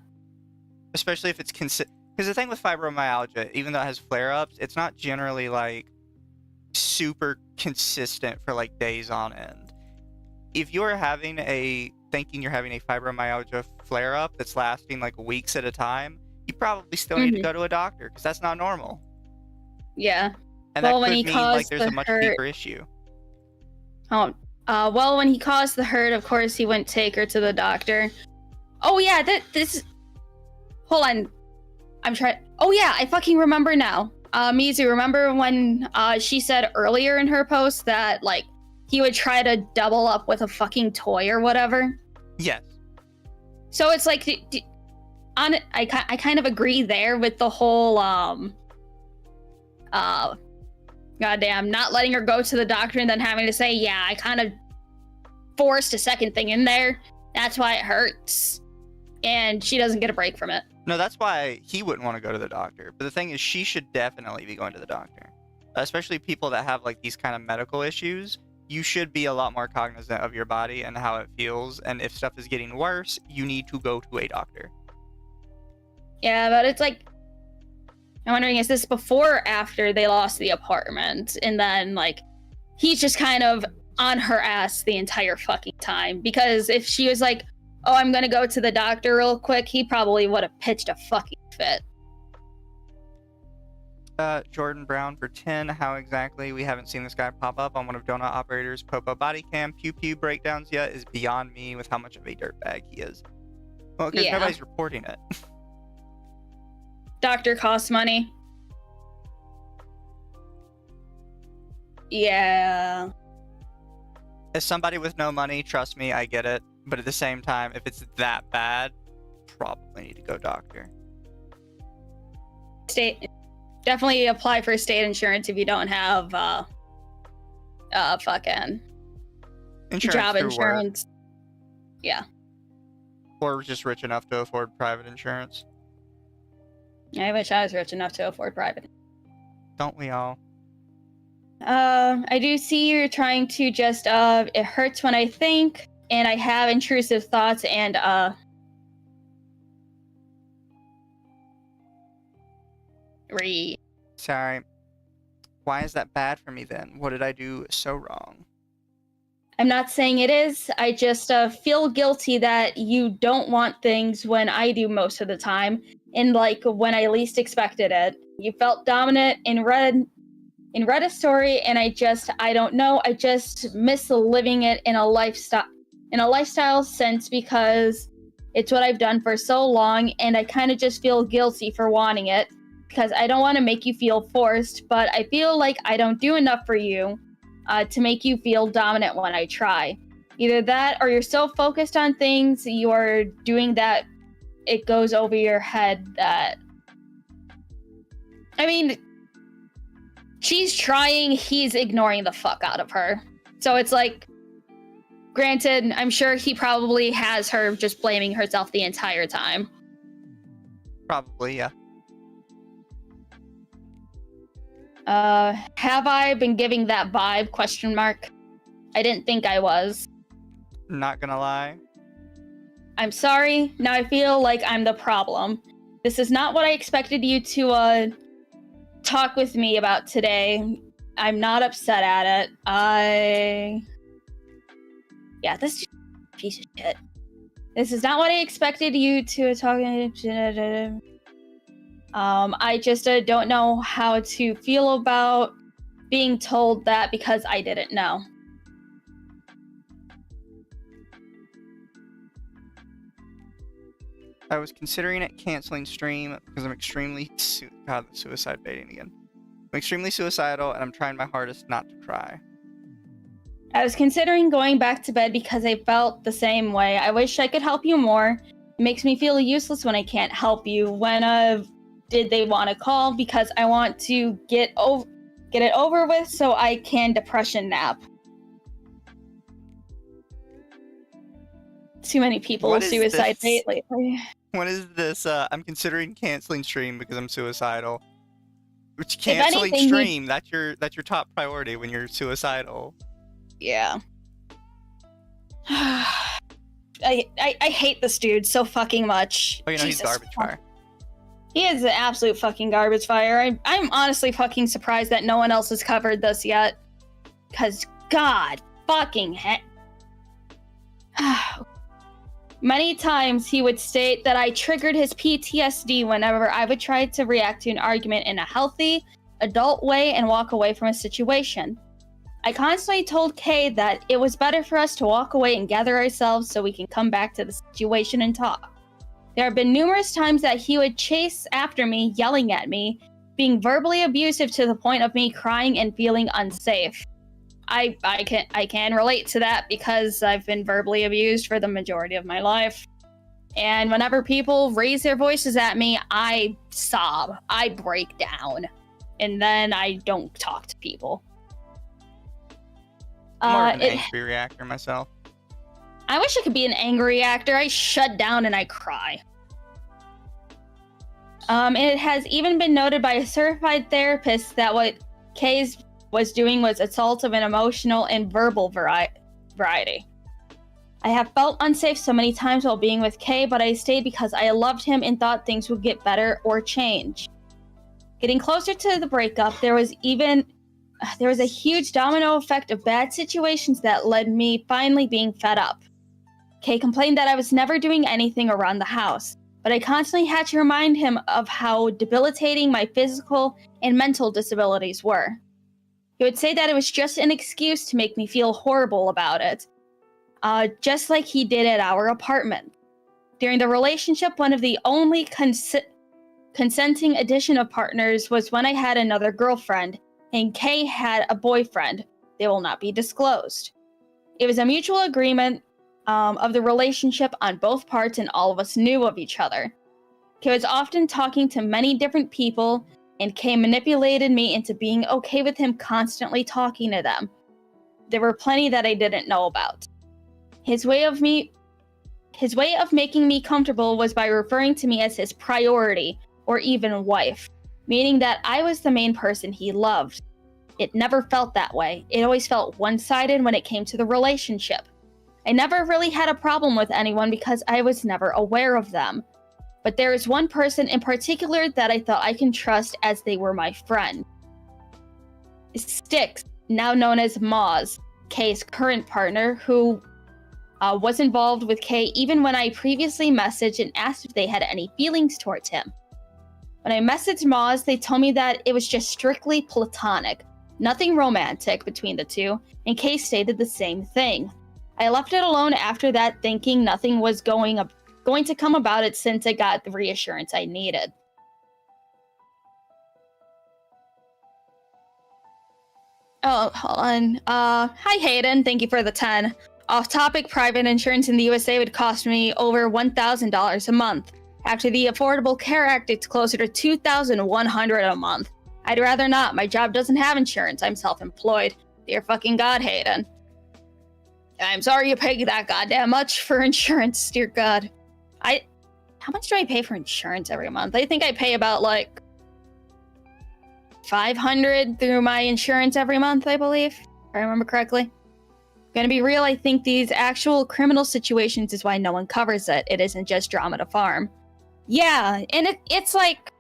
Especially if it's because the thing with fibromyalgia, even though it has flare-ups, it's not generally like super consistent for like days on end. If you're thinking you're having a fibromyalgia flare-up that's lasting like weeks at a time, you probably still need to go to a doctor because that's not normal. Yeah. And that could mean like there's a much deeper issue. Well, when he caused the hurt, of course, he wouldn't take her to the doctor. Oh, yeah, hold on. Oh, yeah, I fucking remember now. Mizu, remember when she said earlier in her post that, like, he would try to double up with a fucking toy or whatever? Yes. So it's like, I kind of agree there with the whole, goddamn, not letting her go to the doctor and then having to say, yeah, I kind of forced a second thing in there. That's why it hurts. And she doesn't get a break from it. No, that's why he wouldn't want to go to the doctor. But the thing is, she should definitely be going to the doctor. Especially people that have like these kind of medical issues. You should be a lot more cognizant of your body and how it feels. And if stuff is getting worse, you need to go to a doctor. Yeah, but it's like, I'm wondering, is this before or after they lost the apartment? And then, like, he's just kind of on her ass the entire fucking time. Because if she was like, oh, I'm gonna go to the doctor real quick, he probably would have pitched a fucking fit. Jordan Brown for 10. How exactly we haven't seen this guy pop up on one of Donut Operator's Popo body cam pew pew breakdowns yet is beyond me with how much of a dirtbag he is. Well, because nobody's reporting it. Doctor costs money. Yeah. As somebody with no money, trust me, I get it. But at the same time, if it's that bad, probably need to go doctor. Definitely apply for state insurance if you don't have fucking job insurance. Work. Yeah. Or just rich enough to afford private insurance. I wish I was rich enough to afford private. Don't we all? I do see you're trying to just it hurts when I think, and I have intrusive thoughts, and read. Sorry. Why is that bad for me then? What did I do so wrong? I'm not saying it is. I just feel guilty that you don't want things when I do most of the time, and like when I least expected it. You felt dominant and read a story, and I don't know. I just miss living it in a lifestyle sense because it's what I've done for so long, and I kind of just feel guilty for wanting it because I don't want to make you feel forced, but I feel like I don't do enough for you to make you feel dominant when I try. Either that or you're so focused on things you are doing that it goes over your head that... I mean, she's trying, he's ignoring the fuck out of her. So it's like, granted, I'm sure he probably has her just blaming herself the entire time. Probably, yeah. Have I been giving that vibe? Question mark. I didn't think I was. Not gonna lie. I'm sorry. Now I feel like I'm the problem. This is not what I expected you to talk with me about today. I'm not upset at it. Yeah, this is a piece of shit. This is not what I expected you to talk. I just don't know how to feel about being told that because I didn't know. I was considering it canceling stream because I'm extremely suicide baiting again. I'm extremely suicidal and I'm trying my hardest not to cry. I was considering going back to bed because I felt the same way. I wish I could help you more. It makes me feel useless when I can't help you. When did they want to call? Because I want to get it over with so I can depression nap. Too many people What is suicide this? rate lately. What is this? I'm considering canceling stream because I'm suicidal. Which canceling anything, stream? That's your top priority when you're suicidal. Yeah. I hate this dude so fucking much. Oh, you know Jesus he's garbage fire. He is an absolute fucking garbage fire. I'm honestly fucking surprised that no one else has covered this yet. Cause God fucking heck. Many times he would state that I triggered his PTSD whenever I would try to react to an argument in a healthy, adult way and walk away from a situation. I constantly told Kay that it was better for us to walk away and gather ourselves so we can come back to the situation and talk. There have been numerous times that he would chase after me, yelling at me, being verbally abusive to the point of me crying and feeling unsafe. I can relate to that because I've been verbally abused for the majority of my life. And whenever people raise their voices at me, I sob, I break down, and then I don't talk to people. I'm more of an angry reactor myself. I wish I could be an angry actor. I shut down and I cry. It has even been noted by a certified therapist that what Kay's was doing was assault of an emotional and verbal variety. I have felt unsafe so many times while being with Kay, but I stayed because I loved him and thought things would get better or change. Getting closer to the breakup, there was a huge domino effect of bad situations that led me finally being fed up. Kay complained that I was never doing anything around the house, but I constantly had to remind him of how debilitating my physical and mental disabilities were. He would say that it was just an excuse to make me feel horrible about it, just like he did at our apartment. During the relationship, one of the only consenting addition of partners was when I had another girlfriend, and Kay had a boyfriend. They will not be disclosed. It was a mutual agreement of the relationship on both parts, and all of us knew of each other. Kay was often talking to many different people, and Kay manipulated me into being okay with him constantly talking to them. There were plenty that I didn't know about. His way of making me comfortable was by referring to me as his priority, or even wife, meaning that I was the main person he loved. It never felt that way. It always felt one-sided when it came to the relationship. I never really had a problem with anyone because I was never aware of them. But there is one person in particular that I thought I can trust as they were my friend. Styx, now known as Moz, Kay's current partner, who was involved with Kay even when I previously messaged and asked if they had any feelings towards him. When I messaged Moz, they told me that it was just strictly platonic, nothing romantic between the two, and Kay stated the same thing. I left it alone after that, thinking nothing was going to come about it since I got the reassurance I needed. Oh, hold on. Hi Hayden, thank you for the 10. Off topic, private insurance in the USA would cost me over $1,000 a month. After the Affordable Care Act, it's closer to $2,100 a month. I'd rather not. My job doesn't have insurance. I'm self-employed. Dear fucking God, Hayden. I'm sorry you pay that goddamn much for insurance, dear God. How much do I pay for insurance every month? I think I pay about like $500 through my insurance every month, I believe, if I remember correctly. Gonna be real, I think these actual criminal situations is why no one covers it. It isn't just drama to farm. Yeah, and it's like,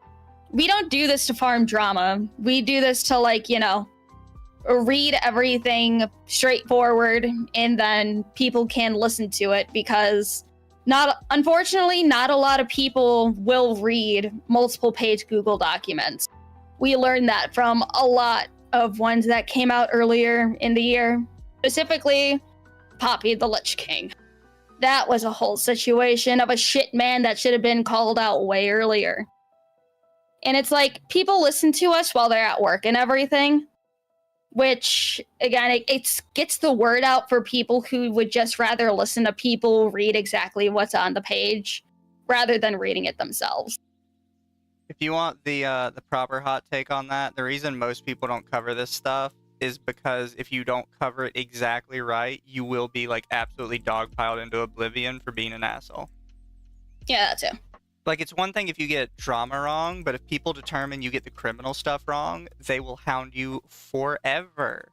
we don't do this to farm drama. We do this to, like, you know, read everything straightforward, and then people can listen to it because unfortunately, not a lot of people will read multiple page Google documents. We learned that from a lot of ones that came out earlier in the year, specifically Poppy the Lich King. That was a whole situation of a shit man that should have been called out way earlier. And it's like, people listen to us while they're at work and everything, which, again, it gets the word out for people who would just rather listen to people read exactly what's on the page rather than reading it themselves. If you want the proper hot take on that, the reason most people don't cover this stuff is because if you don't cover it exactly right, you will be like absolutely dogpiled into oblivion for being an asshole. Yeah, that too. Like, it's one thing if you get drama wrong, but if people determine you get the criminal stuff wrong, they will hound you forever.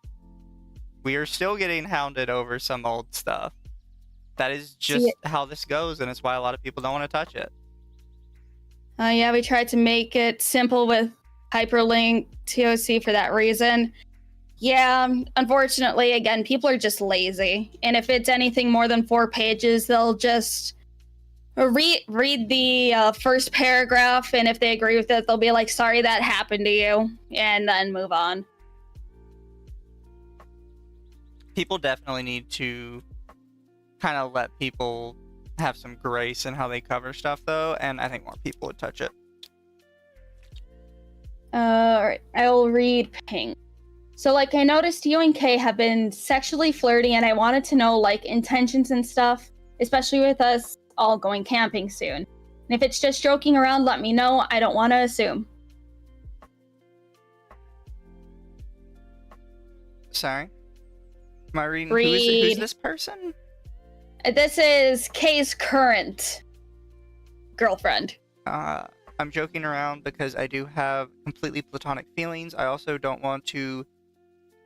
We are still getting hounded over some old stuff. That is just how this goes, and it's why a lot of people don't want to touch it. Yeah, we tried to make it simple with hyperlink TOC for that reason. Yeah, unfortunately, again, people are just lazy. And if it's anything more than 4 pages, they'll just read the first paragraph, and if they agree with it, they'll be like, sorry that happened to you, and then move on. People definitely need to kind of let people have some grace in how they cover stuff, though, and I think more people would touch it. Alright, I'll read Ping. So, like, I noticed you and Kay have been sexually flirty, and I wanted to know, like, intentions and stuff, especially with us all going camping soon. And if it's just joking around, let me know. I don't want to assume. Sorry? Am I reading? Who's this person? This is Kay's current girlfriend. I'm joking around because I do have completely platonic feelings. I also don't want to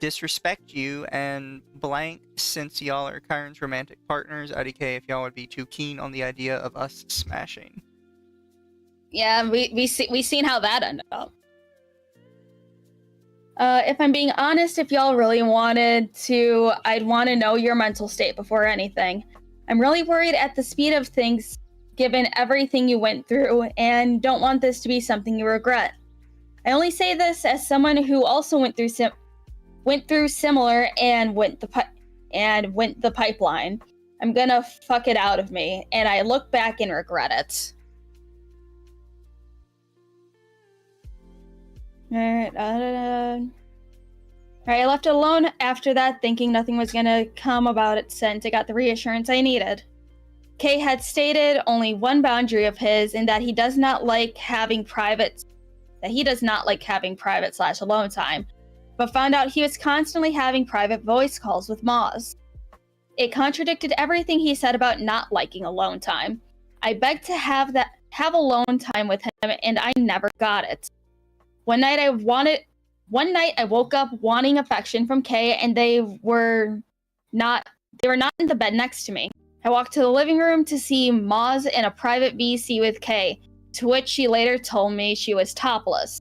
disrespect you and blank since y'all are Kyran's romantic partners. IDK if y'all would be too keen on the idea of us smashing. Yeah, we seen how that ended up. If I'm being honest, if y'all really wanted to, I'd want to know your mental state before anything. I'm really worried at the speed of things, given everything you went through, and don't want this to be something you regret. I only say this as someone who also went through similar and went the pipeline. I'm gonna fuck it out of me, and I look back and regret it. Alright, I left it alone after that, thinking nothing was gonna come about it since I got the reassurance I needed. Kay had stated only one boundary of his, and that he does not like having private /alone time, but found out he was constantly having private voice calls with Moz. It contradicted everything he said about not liking alone time. I begged to have alone time with him, and I never got it. One night I woke up wanting affection from Kay, and they were not in the bed next to me. I walked to the living room to see Moz in a private VC with Kay, to which she later told me she was topless.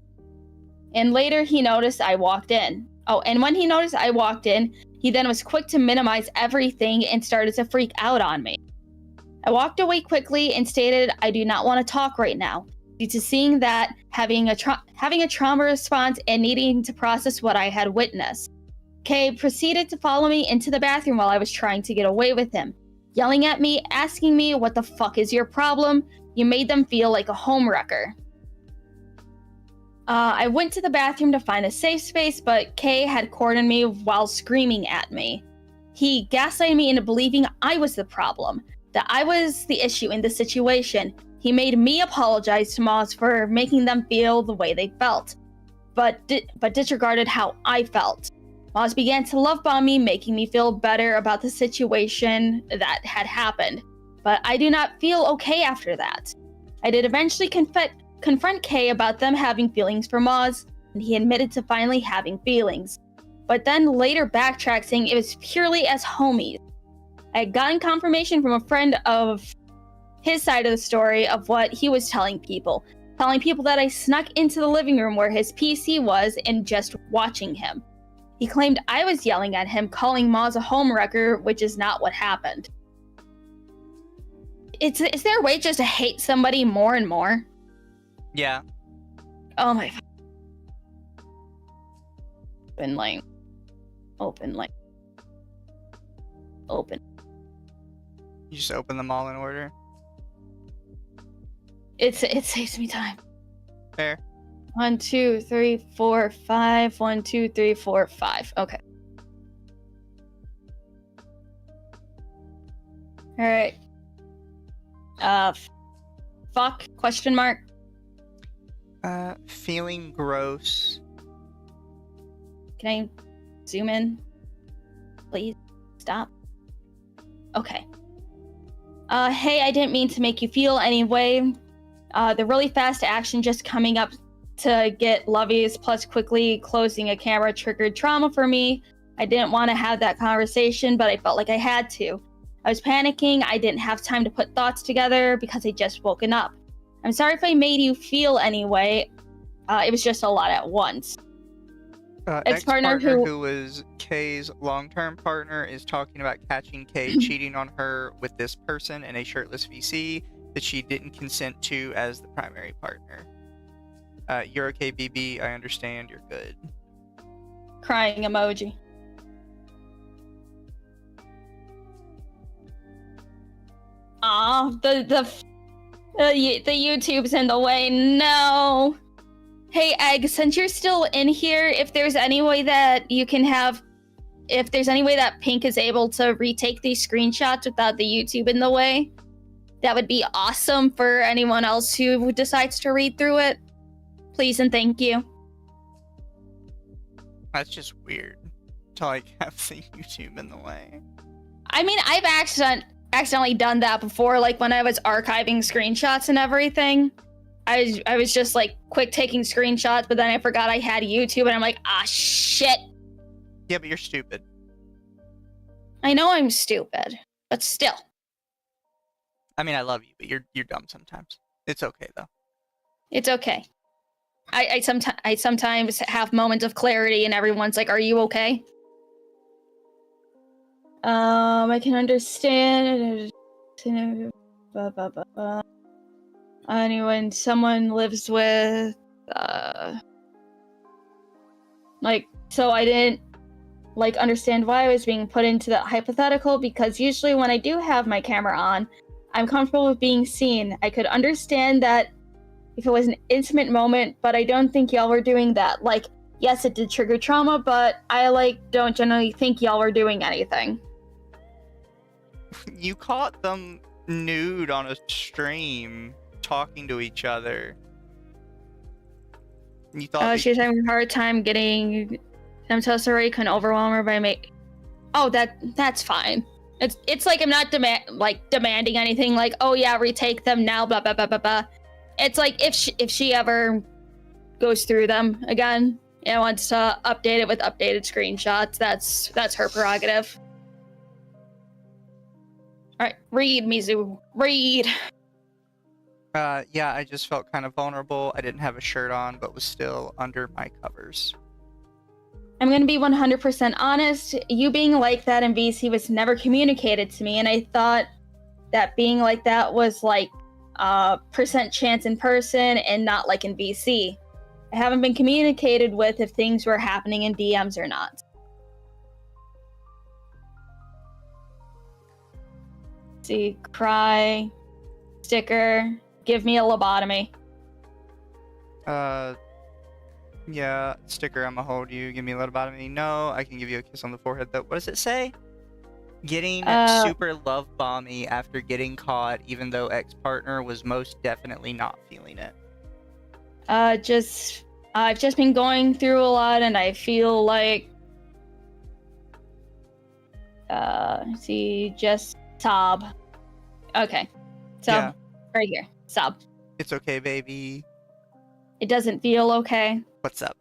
And later he noticed I walked in. Oh, and when he noticed I walked in, he then was quick to minimize everything and started to freak out on me. I walked away quickly and stated I do not want to talk right now, due to seeing that, having a trauma response and needing to process what I had witnessed. Kay proceeded to follow me into the bathroom while I was trying to get away with him, yelling at me, asking me, what the fuck is your problem? You made them feel like a homewrecker. I went to the bathroom to find a safe space, but Kay had cornered me while screaming at me. He gaslighted me into believing I was the problem, that I was the issue in the situation. He made me apologize to Moz for making them feel the way they felt, but disregarded how I felt. Moz began to love bomb me, making me feel better about the situation that had happened, but I do not feel okay after that. I did eventually confront Kay about them having feelings for Moz, and he admitted to finally having feelings, but then later backtracked saying it was purely as homies. I had gotten confirmation from a friend of his side of the story of what he was telling people that I snuck into the living room where his PC was and just watching him. He claimed I was yelling at him, calling Moz a homewrecker, which is not what happened. Is there a way just to hate somebody more and more? Yeah. Oh my. Open. You just open them all in order. It saves me time. Fair. 1, 2, 3, 4, 5. 1, 2, 3, 4, 5. Okay. All right. Fuck? Question mark. Feeling gross. Can I zoom in? Please stop. Okay. Hey, I didn't mean to make you feel any way. The really fast action just coming up to get lovies plus quickly closing a camera triggered trauma for me. I didn't want to have that conversation, but I felt like I had to. I was panicking. I didn't have time to put thoughts together because I just woken up. I'm sorry if I made you feel any way. It was just a lot at once. Ex-partner who was Kay's long-term partner is talking about catching Kay cheating on her with this person in a shirtless VC that she didn't consent to as the primary partner. You're okay, BB. I understand. You're good. Crying emoji. Aw, the YouTube's in the way. No. Hey, Egg, since you're still in here, if there's any way that Pink is able to retake these screenshots without the YouTube in the way, that would be awesome for anyone else who decides to read through it. Please and thank you. That's just weird to have the YouTube in the way. I mean, I've accidentally done that before, when I was archiving screenshots and everything. I was just quick taking screenshots, but then I forgot I had YouTube, and I'm like, ah, shit. Yeah, but you're stupid. I know I'm stupid, but still. I mean, I love you, but you're dumb sometimes. It's okay though. It's okay. I sometimes have moments of clarity, and everyone's like, "Are you okay?" I can understand. When someone lives with, so I didn't, understand why I was being put into that hypothetical, because usually when I do have my camera on, I'm comfortable with being seen. I could understand that if it was an intimate moment, but I don't think y'all were doing that. Yes, it did trigger trauma, but I, don't generally think y'all were doing anything. You caught them nude on a stream, talking to each other. You thought she's having a hard time getting. I'm so sorry, couldn't overwhelm her by me. Oh, that's fine. It's I'm not demanding anything. Oh yeah, retake them now. Blah blah blah blah blah. It's if she ever goes through them again and wants to update it with updated screenshots, that's her prerogative. All right, read, Mizu, read. Yeah, I just felt kind of vulnerable. I didn't have a shirt on, but was still under my covers. I'm going to be 100% honest. You being like that in VC was never communicated to me, and I thought that being like that was percent chance in person and not in VC. I haven't been communicated with if things were happening in DMs or not. See, cry, sticker, give me a lobotomy. Yeah, sticker, I'ma hold you, give me a lobotomy. No, I can give you a kiss on the forehead though. What does it say? Getting super love bomby after getting caught, even though ex-partner was most definitely not feeling it. I've just been going through a lot, and I feel just sob. Okay, so yeah. Right here, sob. It's okay, baby. It doesn't feel okay. What's up?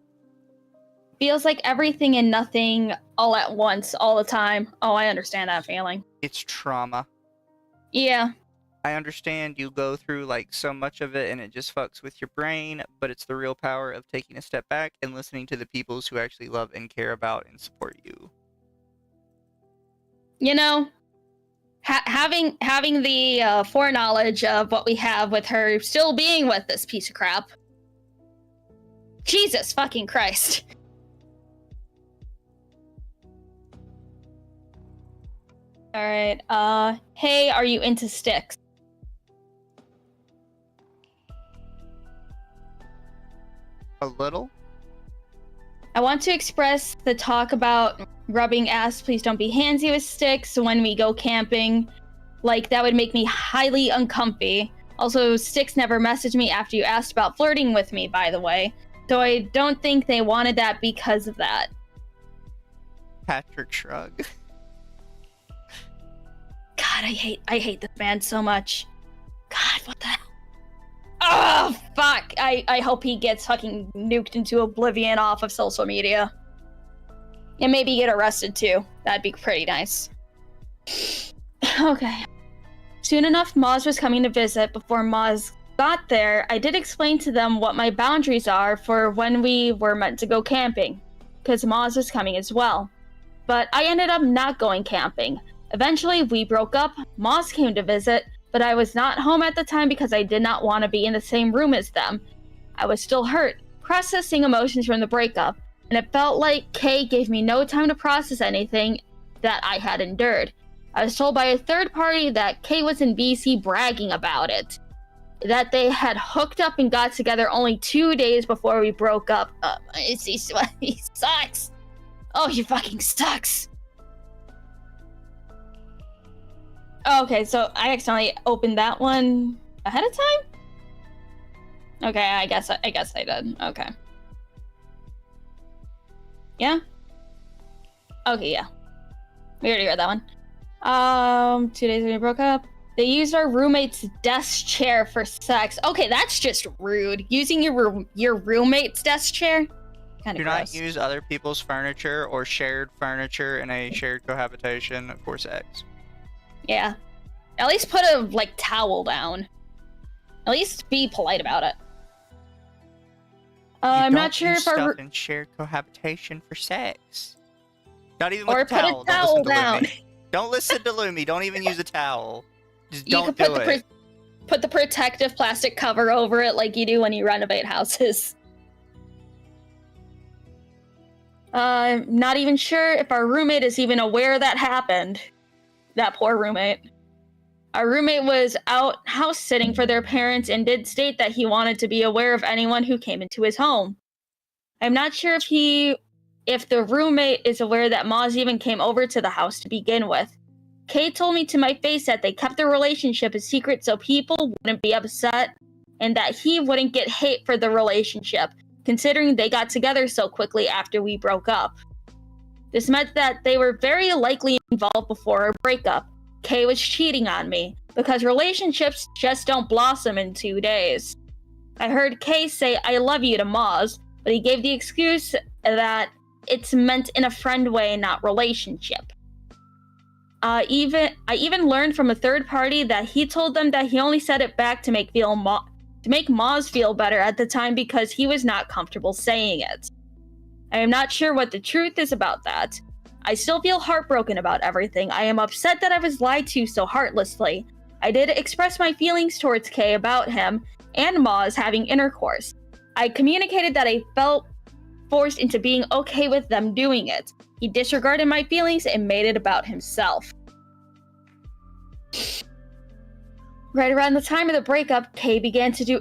Feels like everything and nothing all at once, all the time. Oh, I understand that feeling. It's trauma. Yeah. I understand you go through so much of it and it just fucks with your brain, but it's the real power of taking a step back and listening to the peoples who actually love and care about and support you. You know, having the foreknowledge of what we have with her still being with this piece of crap. Jesus fucking Christ. Alright, hey, are you into sticks? A little? I want to express the talk about rubbing ass, please don't be handsy with sticks when we go camping. That would make me highly uncomfy. Also, Sticks never messaged me after you asked about flirting with me, by the way. So I don't think they wanted that because of that. Patrick shrug. God, I hate this man so much. God, what the hell? Oh, fuck! I hope he gets fucking nuked into oblivion off of social media. And maybe get arrested too. That'd be pretty nice. Okay. Soon enough, Moz was coming to visit. Before Moz got there, I did explain to them what my boundaries are for when we were meant to go camping, because Moz was coming as well. But I ended up not going camping. Eventually, we broke up, Moz came to visit, but I was not home at the time because I did not want to be in the same room as them. I was still hurt, processing emotions from the breakup, and it felt like Kay gave me no time to process anything that I had endured. I was told by a third party that Kay was in BC bragging about it. That they had hooked up and got together only 2 days before we broke up. He sucks. Oh, he fucking sucks. Okay, so I accidentally opened that one ahead of time? Okay, I guess I did. Okay. Yeah? Okay, yeah. We already read that one. 2 days when we broke up. They used our roommate's desk chair for sex. Okay, that's just rude. Using your roommate's desk chair? Kind Do of not gross. use other people's furniture or shared furniture in a shared cohabitation for sex. Yeah. At least put a, towel down. At least be polite about it. I'm not sure if stuff in shared cohabitation for sex. Not even with or a towel. put a towel down. Don't listen to Lumi. Don't even use a towel. Just You don't can do it. put the protective plastic cover over it like you do when you renovate houses. Not even sure if our roommate is even aware that happened. That poor roommate. Our roommate was out house sitting for their parents and did state that he wanted to be aware of anyone who came into his home. I'm not sure if the roommate is aware that Moz even came over to the house to begin with. Kay told me to my face that they kept their relationship a secret so people wouldn't be upset and that he wouldn't get hate for the relationship, considering they got together so quickly after we broke up. This meant that they were very likely involved before our breakup. Kay was cheating on me, because relationships just don't blossom in 2 days. I heard Kay say I love you to Moz, but he gave the excuse that it's meant in a friend way, not relationship. I even learned from a third party that he told them that he only said it back to make Moz feel better at the time because he was not comfortable saying it. I am not sure what the truth is about that. I still feel heartbroken about everything. I am upset that I was lied to so heartlessly. I did express my feelings towards Kay about him and Moz having intercourse. I communicated that I felt forced into being okay with them doing it. He disregarded my feelings and made it about himself. Right around the time of the breakup, Kay began to do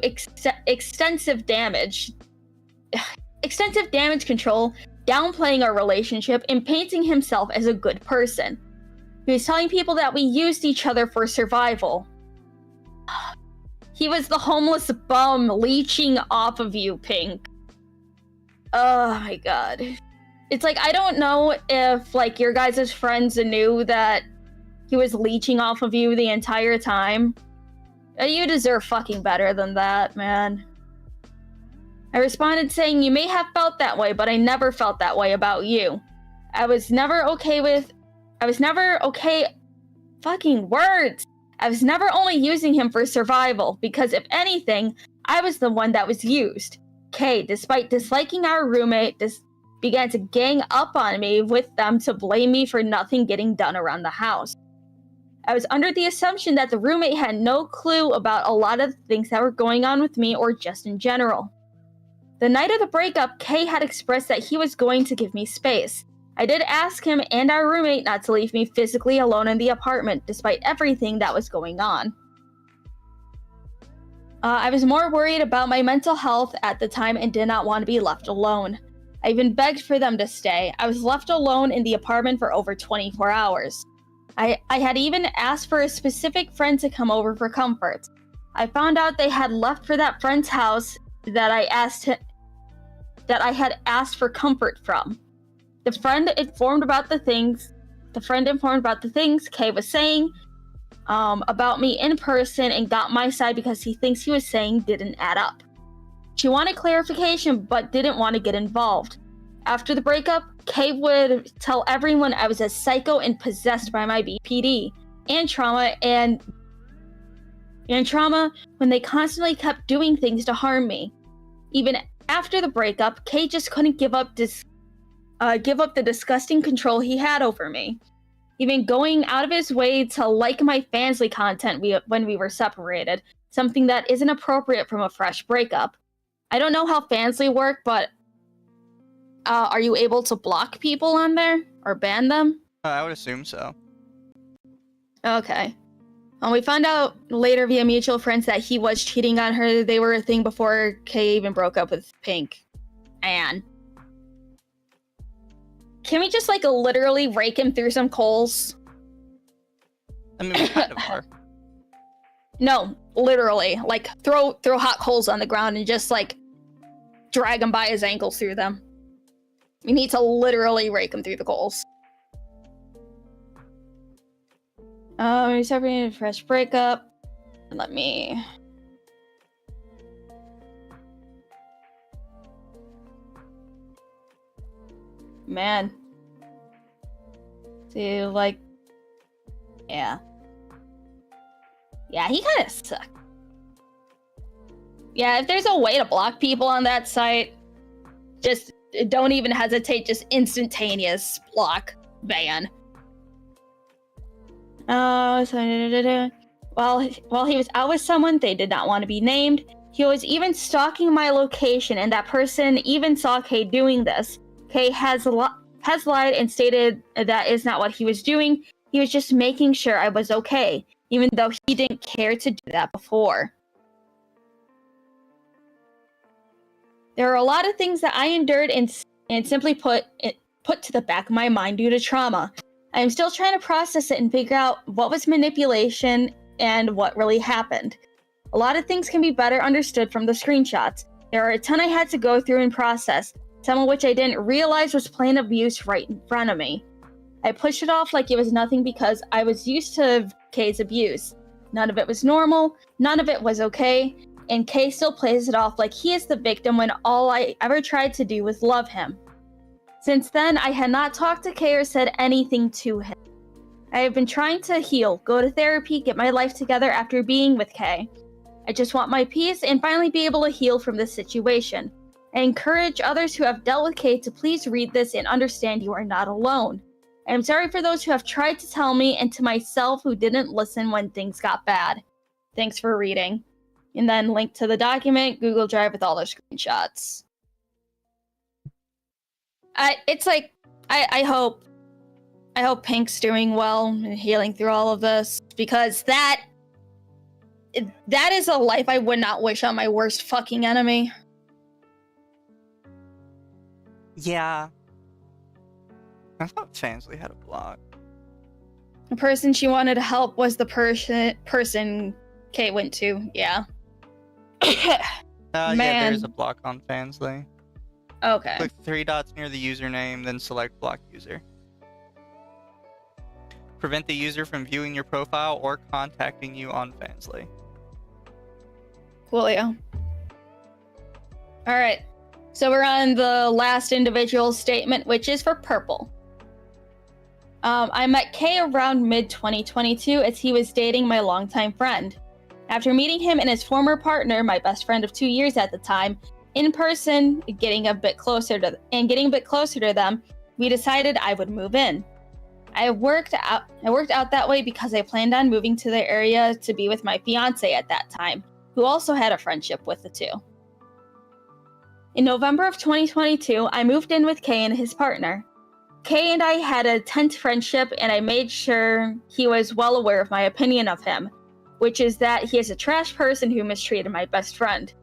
extensive damage control, downplaying our relationship and painting himself as a good person. He was telling people that we used each other for survival. He was the homeless bum leeching off of you, Pink. Oh my god. It's like, I don't know if, your guys' friends knew that he was leeching off of you the entire time. You deserve fucking better than that, man. I responded saying, you may have felt that way, but I never felt that way about you. I was never okay. Fucking words! I was never only using him for survival, because if anything, I was the one that was used. Kay, despite disliking our roommate, began to gang up on me with them to blame me for nothing getting done around the house. I was under the assumption that the roommate had no clue about a lot of things that were going on with me or just in general. The night of the breakup, Kay had expressed that he was going to give me space. I did ask him and our roommate not to leave me physically alone in the apartment, despite everything that was going on. I was more worried about my mental health at the time and did not want to be left alone. I even begged for them to stay. I was left alone in the apartment for over 24 hours. I had even asked for a specific friend to come over for comfort. I found out they had left for that friend's house that I had asked for comfort from. The friend informed about the things Kay was saying about me in person and got my side because he thinks he was saying didn't add up. She wanted clarification but didn't want to get involved. After the breakup, Kay would tell everyone I was a psycho and possessed by my BPD and trauma when they constantly kept doing things to harm me. Even after the breakup, Kay just couldn't give up the disgusting control he had over me. Even going out of his way to like my Fansly content when we were separated, something that isn't appropriate from a fresh breakup. I don't know how Fansly work, but are you able to block people on there or ban them? I would assume so. Okay. We found out later via mutual friends that he was cheating on her. They were a thing before Kay even broke up with Pink. And can we just literally rake him through some coals? I mean, we kind of are. No, literally. Throw hot coals on the ground and just drag him by his ankles through them. We need to literally rake him through the coals. We separated, fresh breakup. Let me... Man. See, yeah. Yeah, he kind of sucked. Yeah, if there's a way to block people on that site, just don't even hesitate, just instantaneous block, ban. While he was out with someone they did not want to be named, he was even stalking my location, and that person even saw Kay doing this. Kay has lied and stated that is not what he was doing. He was just making sure I was okay, even though he didn't care to do that before. There are a lot of things that I endured and simply put to the back of my mind due to trauma. I am still trying to process it and figure out what was manipulation and what really happened. A lot of things can be better understood from the screenshots. There are a ton I had to go through and process, some of which I didn't realize was plain abuse right in front of me. I pushed it off like it was nothing because I was used to Kay's abuse. None of it was normal, none of it was okay, and Kay still plays it off like he is the victim when all I ever tried to do was love him. Since then, I had not talked to Kay or said anything to him. I have been trying to heal, go to therapy, get my life together after being with Kay. I just want my peace and finally be able to heal from this situation. I encourage others who have dealt with Kay to please read this and understand you are not alone. I am sorry for those who have tried to tell me and to myself who didn't listen when things got bad. Thanks for reading. And then link to the document, Google Drive with all their screenshots. I hope Pink's doing well and healing through all of this, because that is a life I would not wish on my worst fucking enemy. Yeah. I thought Fansly had a block. The person she wanted to help was the person Kay went to, yeah. Yeah, there's a block on Fansly. Okay. Click 3 dots near the username, then select block user. Prevent the user from viewing your profile or contacting you on Fansly. Coolio. Alright. So we're on the last individual statement, which is for Purple. I met Kay around mid-2022 as he was dating my longtime friend. After meeting him and his former partner, my best friend of 2 years at the time, in person, getting a bit closer to them, we decided I would move in. I worked out that way because I planned on moving to the area to be with my fiance at that time, who also had a friendship with the two. In November of 2022, I moved in with Kay and his partner. Kay and I had a tense friendship, and I made sure he was well aware of my opinion of him, which is that he is a trash person who mistreated my best friend.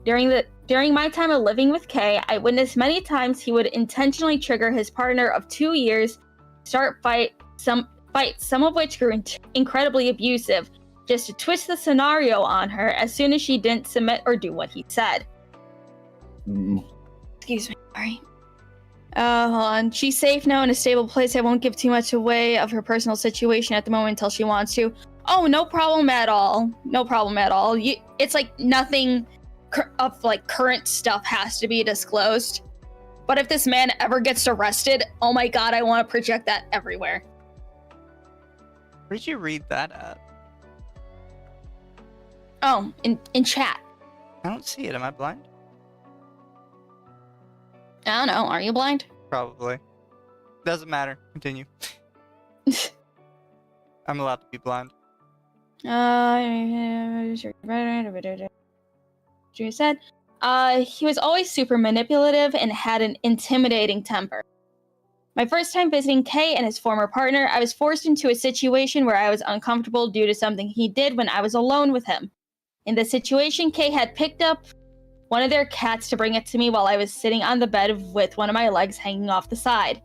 During my time of living with Kay, I witnessed many times he would intentionally trigger his partner of 2 years, start fights, some of which grew incredibly abusive, just to twist the scenario on her as soon as she didn't submit or do what he said. Excuse me, sorry. Hold on. She's safe now in a stable place. I won't give too much away of her personal situation at the moment until she wants to. Oh, no problem at all. No problem at all. It's like nothing of like current stuff has to be disclosed. But if this man ever gets arrested, oh my god, I want to project that everywhere. Where did you read that at? Oh, in chat. I don't see it. Am I blind? I don't know. Are you blind? Probably. Doesn't matter. Continue. I'm allowed to be blind. She said, he was always super manipulative and had an intimidating temper. My first time visiting Kay and his former partner, I was forced into a situation where I was uncomfortable due to something he did when I was alone with him. In this situation, Kay had picked up one of their cats to bring it to me while I was sitting on the bed with one of my legs hanging off the side.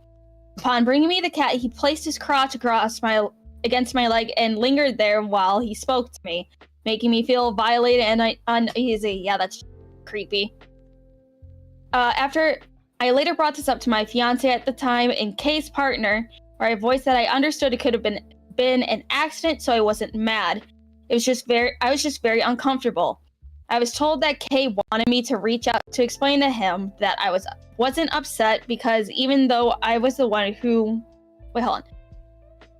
Upon bringing me the cat, he placed his crotch against my leg and lingered there while he spoke to me, making me feel violated and uneasy. Yeah, that's creepy. After I later brought this up to my fiance at the time and Kay's partner, where I voiced that I understood it could have been an accident, so I wasn't mad. I was just very uncomfortable. I was told that Kay wanted me to reach out to explain to him that I wasn't upset because even though I was the one who... Wait, hold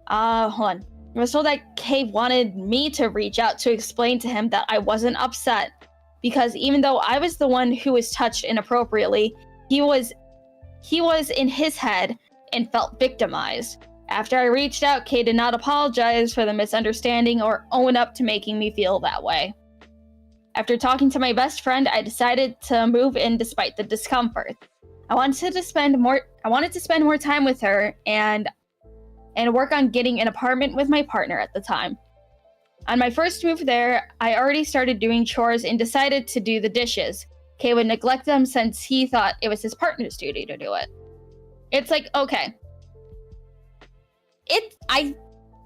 on. I was told that Kay wanted me to reach out to explain to him that I wasn't upset because even though I was the one who was touched inappropriately, he was in his head and felt victimized. After I reached out, Kay did not apologize for the misunderstanding or own up to making me feel that way. After talking to my best friend, I decided to move in despite the discomfort. I wanted to spend more time with her and work on getting an apartment with my partner at the time. On my first move there, I already started doing chores and decided to do the dishes. Kay would neglect them since he thought it was his partner's duty to do it. It's like, okay.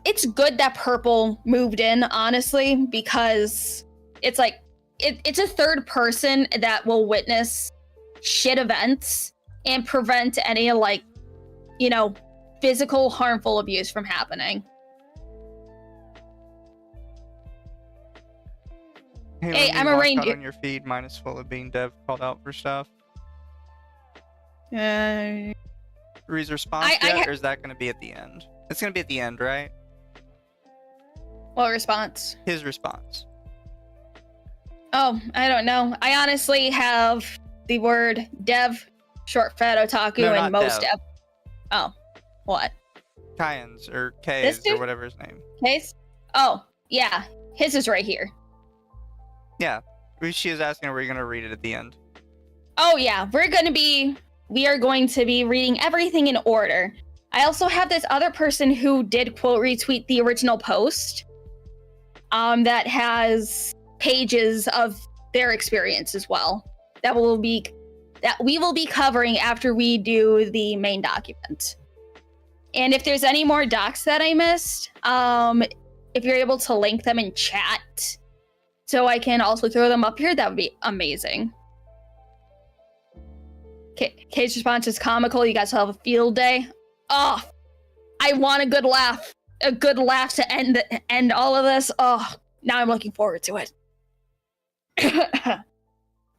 It's good that Purple moved in, honestly, because it's like, it's a third person that will witness shit events and prevent any, like, physical harmful abuse from happening. Hey, I'm a reindeer. On your feed, mine is full of being dev called out for stuff. Ree's response yet, or is that going to be at the end? It's going to be at the end, right? What response? His response. Oh, I don't know. I honestly have the word dev, short fat otaku, and most dev. Oh, what? Kyan's or K's or whatever his name. K's? Oh, yeah. His is right here. Yeah. She was asking, are we going to read it at the end? Oh, yeah. We are going to be reading everything in order. I also have this other person who did quote retweet the original post that has pages of their experience as well that we will be covering after we do the main document. And if there's any more docs that I missed, if you're able to link them in chat so I can also throw them up here, that would be amazing. Kay's response is comical. You guys will have a field day. Oh, I want a good laugh to end all of this. Oh, now I'm looking forward to it.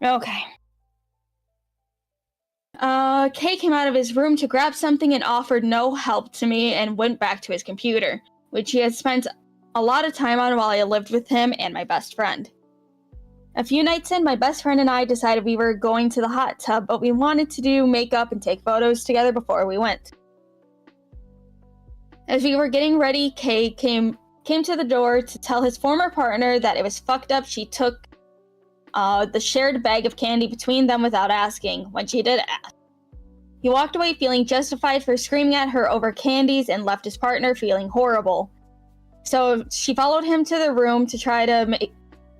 Okay. Kay came out of his room to grab something and offered no help to me and went back to his computer, which he had spent a lot of time on while I lived with him and my best friend. A few nights in, my best friend and I decided we were going to the hot tub, but we wanted to do makeup and take photos together before we went. As we were getting ready, Kay came to the door to tell his former partner that it was fucked up she took the shared bag of candy between them without asking, when she did ask. He walked away feeling justified for screaming at her over candies and left his partner feeling horrible. So she followed him to the room to try to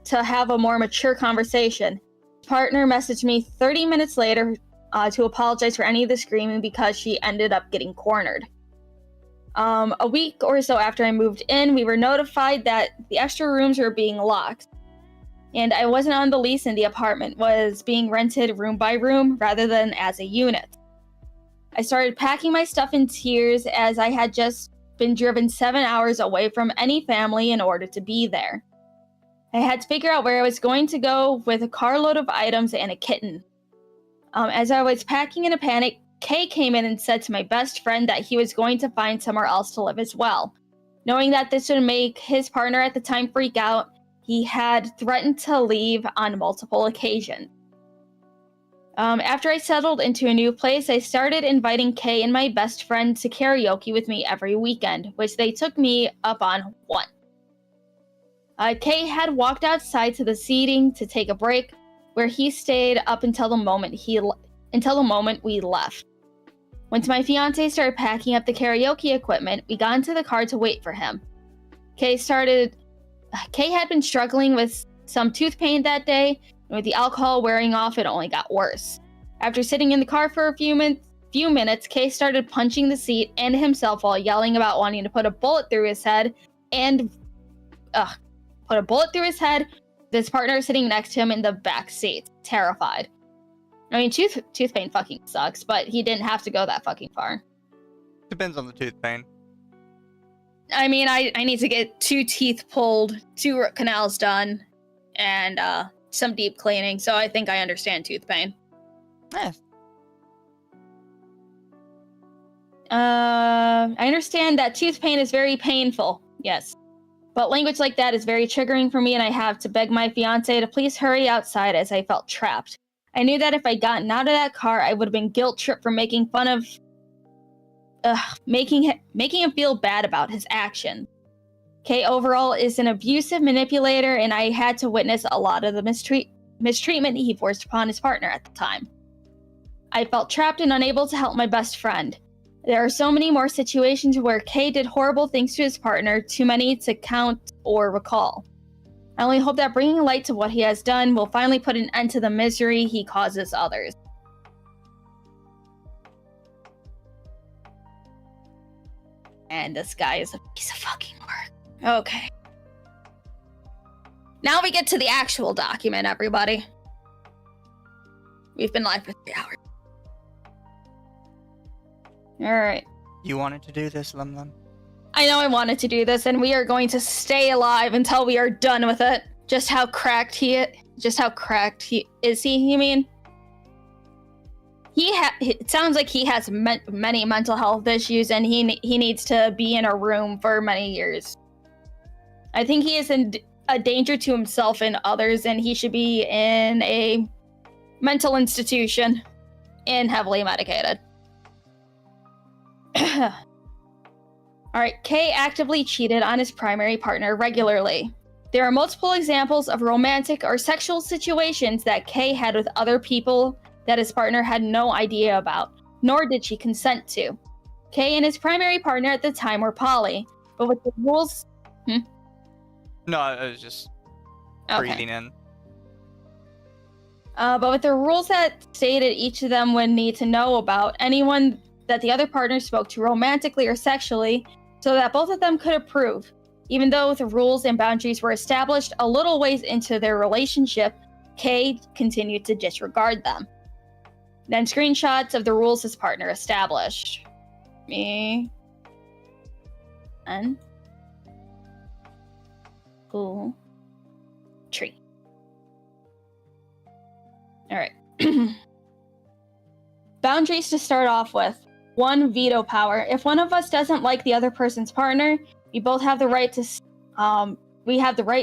have a more mature conversation. His partner messaged me 30 minutes later to apologize for any of the screaming because she ended up getting cornered. A week or so after I moved in, we were notified that the extra rooms were being locked. And I wasn't on the lease and the apartment was being rented room by room rather than as a unit. I started packing my stuff in tears as I had just been driven 7 hours away from any family in order to be there. I had to figure out where I was going to go with a carload of items and a kitten. As I was packing in a panic, Kay came in and said to my best friend that he was going to find somewhere else to live as well. Knowing that this would make his partner at the time freak out, he had threatened to leave on multiple occasions. After I settled into a new place, I started inviting Kay and my best friend to karaoke with me every weekend, which they took me up on once. Kay had walked outside to the seating to take a break, where he stayed up until the moment we left. Once my fiance started packing up the karaoke equipment, we got into the car to wait for him. Kay had been struggling with some tooth pain that day, and with the alcohol wearing off, it only got worse. After sitting in the car for a few minutes, Kay started punching the seat and himself while yelling about wanting to put a bullet through his head his partner sitting next to him in the back seat, terrified. I mean, tooth pain fucking sucks, but he didn't have to go that fucking far. Depends on the tooth pain. I mean, I need to get 2 teeth pulled, 2 root canals done, and some deep cleaning, so I think I understand tooth pain. Yes. I understand that tooth pain is very painful, yes. But language like that is very triggering for me, and I have to beg my fiance to please hurry outside as I felt trapped. I knew that if I'd gotten out of that car, I would have been guilt-tripped for making fun of... making him feel bad about his action. Kay overall is an abusive manipulator, and I had to witness a lot of the mistreatment he forced upon his partner at the time. I felt trapped and unable to help my best friend. There are so many more situations where Kay did horrible things to his partner, too many to count or recall. I only hope that bringing light to what he has done will finally put an end to the misery he causes others. And this guy is a piece of fucking work. Okay. Now we get to the actual document, everybody. We've been live for 3 hours. Alright. You wanted to do this, LumLum? I know I wanted to do this, and we are going to stay alive until we are done with it. Just how cracked is he, you mean? It sounds like he has many mental health issues, and he needs to be in a room for many years. I think he is a danger to himself and others, and he should be in a mental institution and heavily medicated. Alright, Kay actively cheated on his primary partner regularly. There are multiple examples of romantic or sexual situations that Kay had with other people that his partner had no idea about, nor did she consent to. Kay and his primary partner at the time were poly, but with the rules... No, I was just breathing in. But with the rules that stated each of them would need to know about anyone that the other partner spoke to romantically or sexually, so that both of them could approve. Even though the rules and boundaries were established a little ways into their relationship, Kay continued to disregard them. Then screenshots of the rules his partner established. Me. And. Cool. Tree. Alright. Boundaries to start off with. 1, veto power. If one of us doesn't like the other person's partner, we both have the right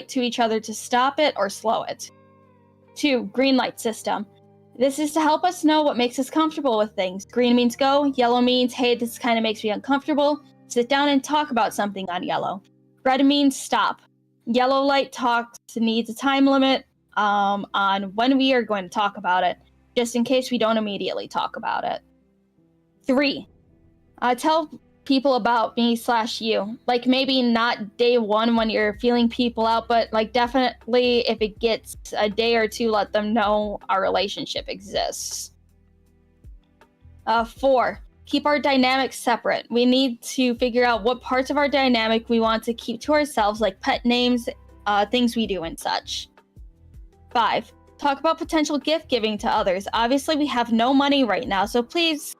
to each other to stop it or slow it. 2, green light system. This is to help us know what makes us comfortable with things. Green means go, yellow means, hey, this kind of makes me uncomfortable. Sit down and talk about something on yellow. Red means stop. Yellow light talks needs a time limit on when we are going to talk about it, just in case we don't immediately talk about it. 3, tell people about me/you. Like, maybe not day 1 when you're feeling people out, but like definitely if it gets a day or 2, let them know our relationship exists. 4, keep our dynamics separate. We need to figure out what parts of our dynamic we want to keep to ourselves, like pet names, things we do and such. 5, talk about potential gift giving to others. Obviously we have no money right now, so please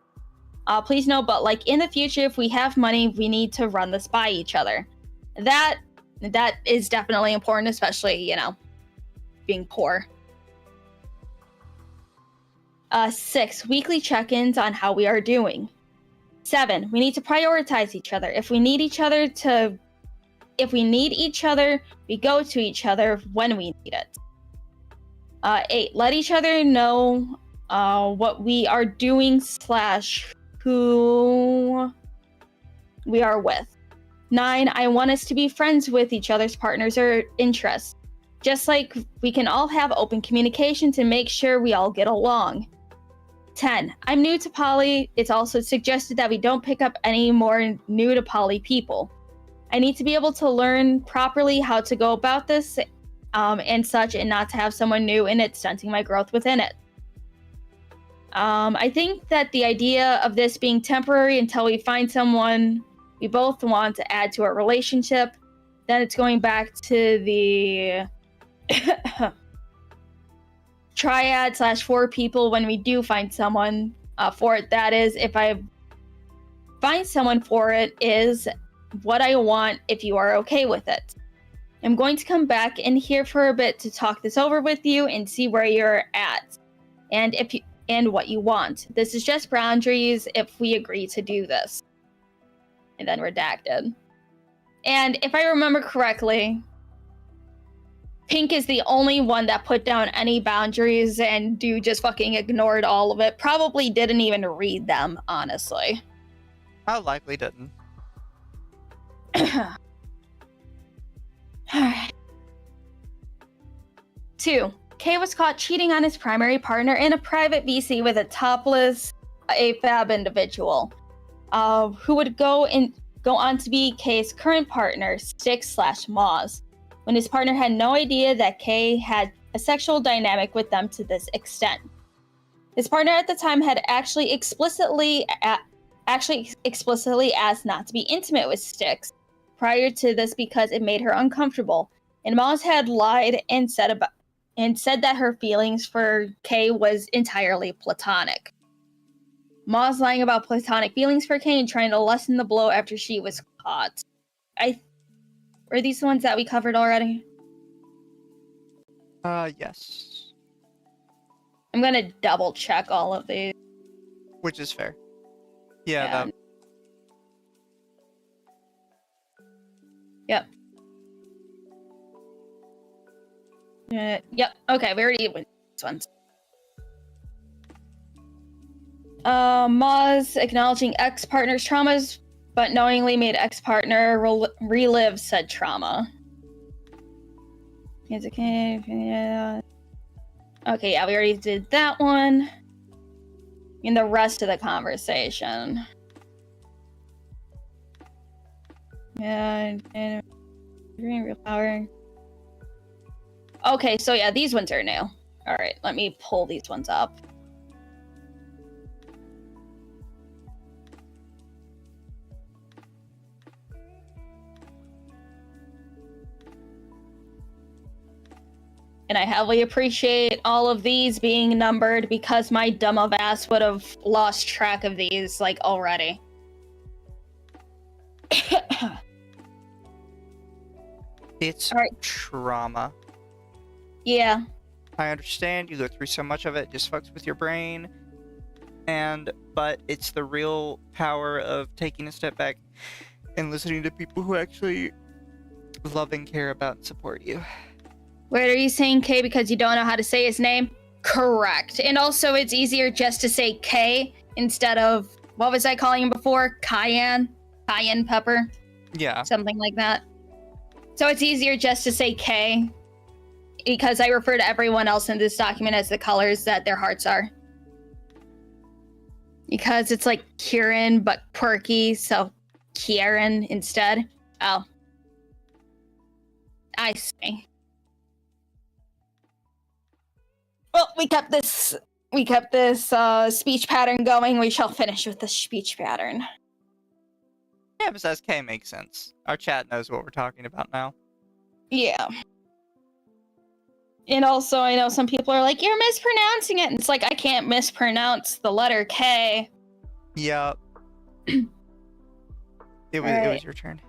Please know, but like in the future, if we have money, we need to run this by each other. That is definitely important, especially, you know, being poor. 6, weekly check-ins on how we are doing. 7, we need to prioritize each other. If we need each other, we go to each other when we need it. 8, let each other know what we are doing / who we are with. 9, I want us to be friends with each other's partners or interests. Just like we can all have open communication to make sure we all get along. 10, I'm new to poly. It's also suggested that we don't pick up any more new to poly people. I need to be able to learn properly how to go about this and such, and not to have someone new and it stunting my growth within it. I think that the idea of this being temporary until we find someone we both want to add to our relationship, then it's going back to the triad / 4 people when we do find someone for it. That is, if I find someone for it, is what I want if you are okay with it. I'm going to come back in here for a bit to talk this over with you and see where you're at and what you want. This is just boundaries if we agree to do this. And then redacted. And if I remember correctly, Pink is the only one that put down any boundaries, and Dude just fucking ignored all of it. Probably didn't even read them, honestly. I likely didn't. Alright. 2, Kay was caught cheating on his primary partner in a private VC with a topless AFAB individual, who would go on to be Kay's current partner, Styx/Moz, when his partner had no idea that Kay had a sexual dynamic with them to this extent. His partner at the time had actually explicitly asked not to be intimate with Styx prior to this because it made her uncomfortable, and Moz had lied and said that her feelings for Kay was entirely platonic. Moz lying about platonic feelings for Kay and trying to lessen the blow after she was caught. Were these the ones that we covered already? Yes. I'm gonna double check all of these. Which is fair. Yeah, that... Yep. Yep. Okay, we already went these ones. Moz acknowledging ex-partner's traumas, but knowingly made ex-partner relive said trauma. It's okay. Yeah. Okay, yeah, we already did that one. In the rest of the conversation. Yeah, and real power. Okay, so yeah, these ones are new. All right, let me pull these ones up. And I heavily appreciate all of these being numbered because my dumb of ass would have lost track of these, like, already. It's right. Trauma. Yeah. I understand you go through so much of it, just fucks with your brain. But it's the real power of taking a step back and listening to people who actually love and care about and support you. Wait, are you saying K because you don't know how to say his name? Correct. And also, it's easier just to say K instead of, what was I calling him before? Cayenne pepper? Yeah. Something like that. So it's easier just to say K because I refer to everyone else in this document as the colors that their hearts are. Because it's like Kyran, but quirky, so Kyran instead. Oh. I see. Well, we kept this speech pattern going. We shall finish with the speech pattern. Yeah, besides K makes sense. Our chat knows what we're talking about now. Yeah. And also, I know some people are like, you're mispronouncing it. And it's like, I can't mispronounce the letter K. Yep. It was your turn.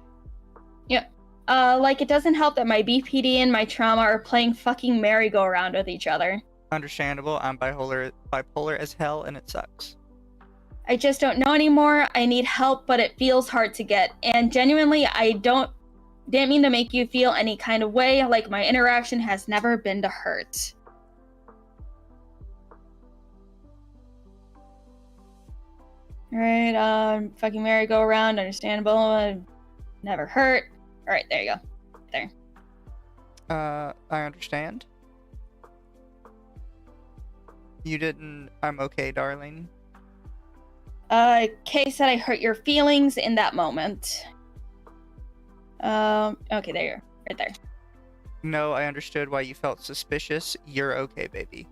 Yep. Like, it doesn't help that my BPD and my trauma are playing fucking merry-go-round with each other. Understandable. I'm bipolar as hell, and it sucks. I just don't know anymore. I need help, but it feels hard to get. And genuinely, didn't mean to make you feel any kind of way. Like, my interaction has never been to hurt. Alright, fucking merry-go-round, understandable, never hurt. Alright, there you go. There. I understand. You didn't... I'm okay, darling. Kay said I hurt your feelings in that moment. Okay, there you are. Right there. No, I understood why you felt suspicious. You're okay, baby.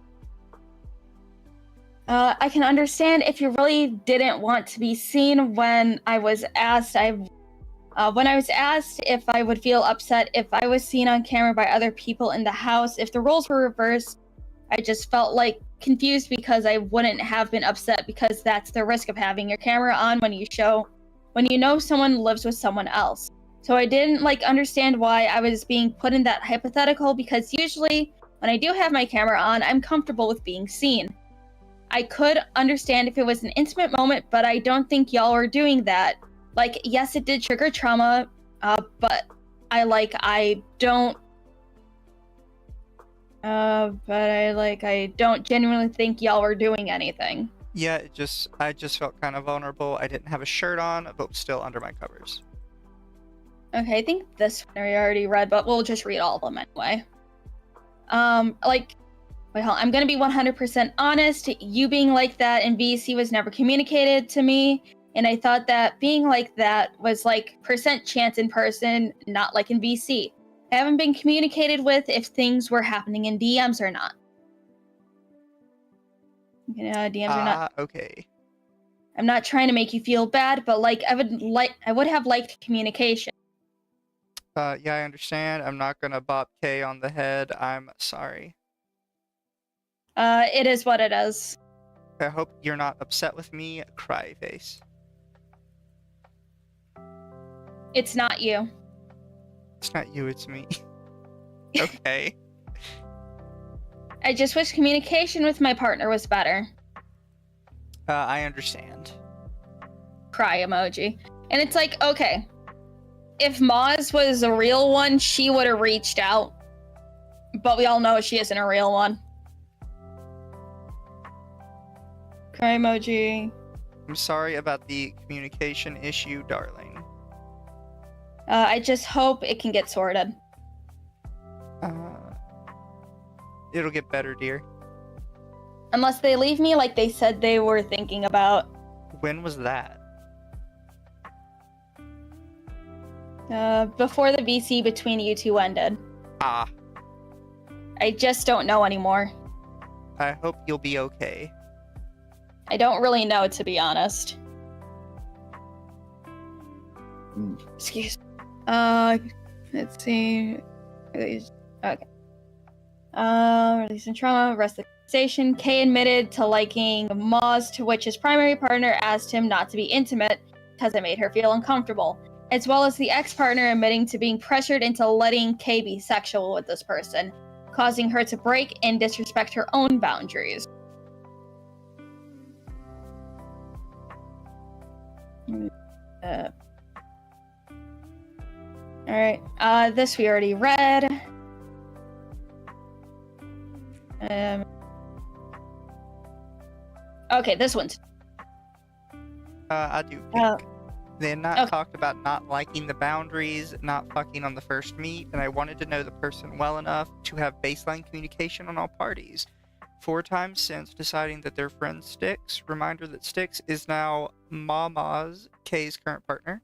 I can understand if you really didn't want to be seen. When I was asked if I would feel upset if I was seen on camera by other people in the house, if the roles were reversed, I just felt like confused because I wouldn't have been upset because that's the risk of having your camera on when you know someone lives with someone else. So I didn't understand why I was being put in that hypothetical, because usually when I do have my camera on, I'm comfortable with being seen. I could understand if it was an intimate moment, but I don't think y'all were doing that. Like, yes, it did trigger trauma, but I don't genuinely think y'all were doing anything. Yeah, I just felt kind of vulnerable. I didn't have a shirt on, but was still under my covers. Okay, I think this one I already read, but we'll just read all of them anyway. I'm gonna be 100% honest. You being like that in VC was never communicated to me, and I thought that being like that was like percent chance in person, not like in VC. I haven't been communicated with if things were happening in DMs or not. DMs or not. Okay. I'm not trying to make you feel bad, but I would have liked communication. Yeah, I understand. I'm not gonna bop K on the head. I'm sorry. It is what it is. I hope you're not upset with me, cry face. It's not you. It's not you, it's me. Okay. I just wish communication with my partner was better. I understand. Cry emoji. And it's like, okay, if Moz was a real one, she would have reached out. But we all know she isn't a real one. Cry emoji. I'm sorry about the communication issue, darling. I just hope it can get sorted. It'll get better, dear. Unless they leave me like they said they were thinking about. When was that? Before the VC between you two ended. Ah. I just don't know anymore. I hope you'll be okay. I don't really know, to be honest. Excuse me. Let's see. Okay. Releasing trauma, rest of the conversation. Kay admitted to liking Moz, to which his primary partner asked him not to be intimate because it made her feel uncomfortable, as well as the ex-partner admitting to being pressured into letting Kay be sexual with this person, causing her to break and disrespect her own boundaries. Alright, this we already read. Okay, this one's... I do think they had not talked about not liking the boundaries, not fucking on the first meet, and I wanted to know the person well enough to have baseline communication on all parties. 4 times since deciding that their friend Styx, reminder that Styx is now Mama's, Kay's current partner.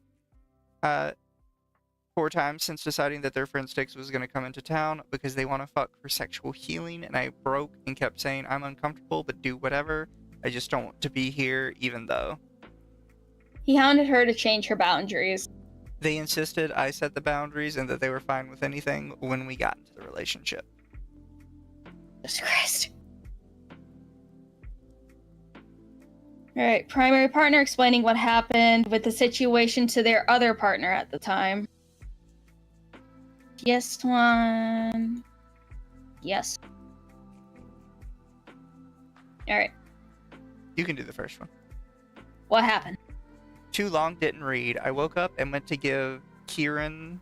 4 times since deciding that their friend Styx was going to come into town because they want to fuck for sexual healing, and I broke and kept saying I'm uncomfortable, but do whatever. I just don't want to be here, even though. He hounded her to change her boundaries. They insisted I set the boundaries and that they were fine with anything when we got into the relationship. Jesus Christ. All right, primary partner explaining what happened with the situation to their other partner at the time. Yes, one. Yes. All right. You can do the first one. What happened? Too long, didn't read. I woke up and went to give Kyran,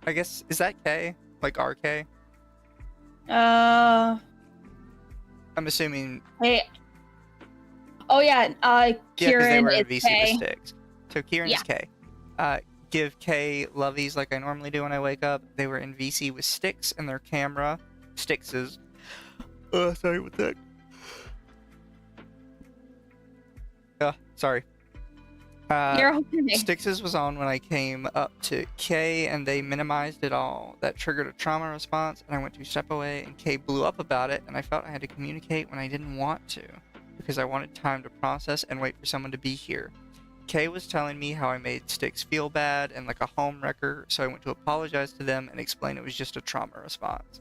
I guess, is that K? Like RK? I'm assuming. Hey. Oh yeah. Yeah, because they were Kyran in is VC K. with Sticks. So Kyran's Yeah. K. Give K lovies like I normally do when I wake up. They were in VC with Sticks and their camera. Sticks's. Sorry with that. Sorry. You're okay. Sticks's was on when I came up to K and they minimized it all. That triggered a trauma response and I went to step away and K blew up about it and I felt I had to communicate when I didn't want to because I wanted time to process and wait for someone to be here. K was telling me how I made Sticks feel bad and like a home wrecker, so I went to apologize to them and explain it was just a trauma response.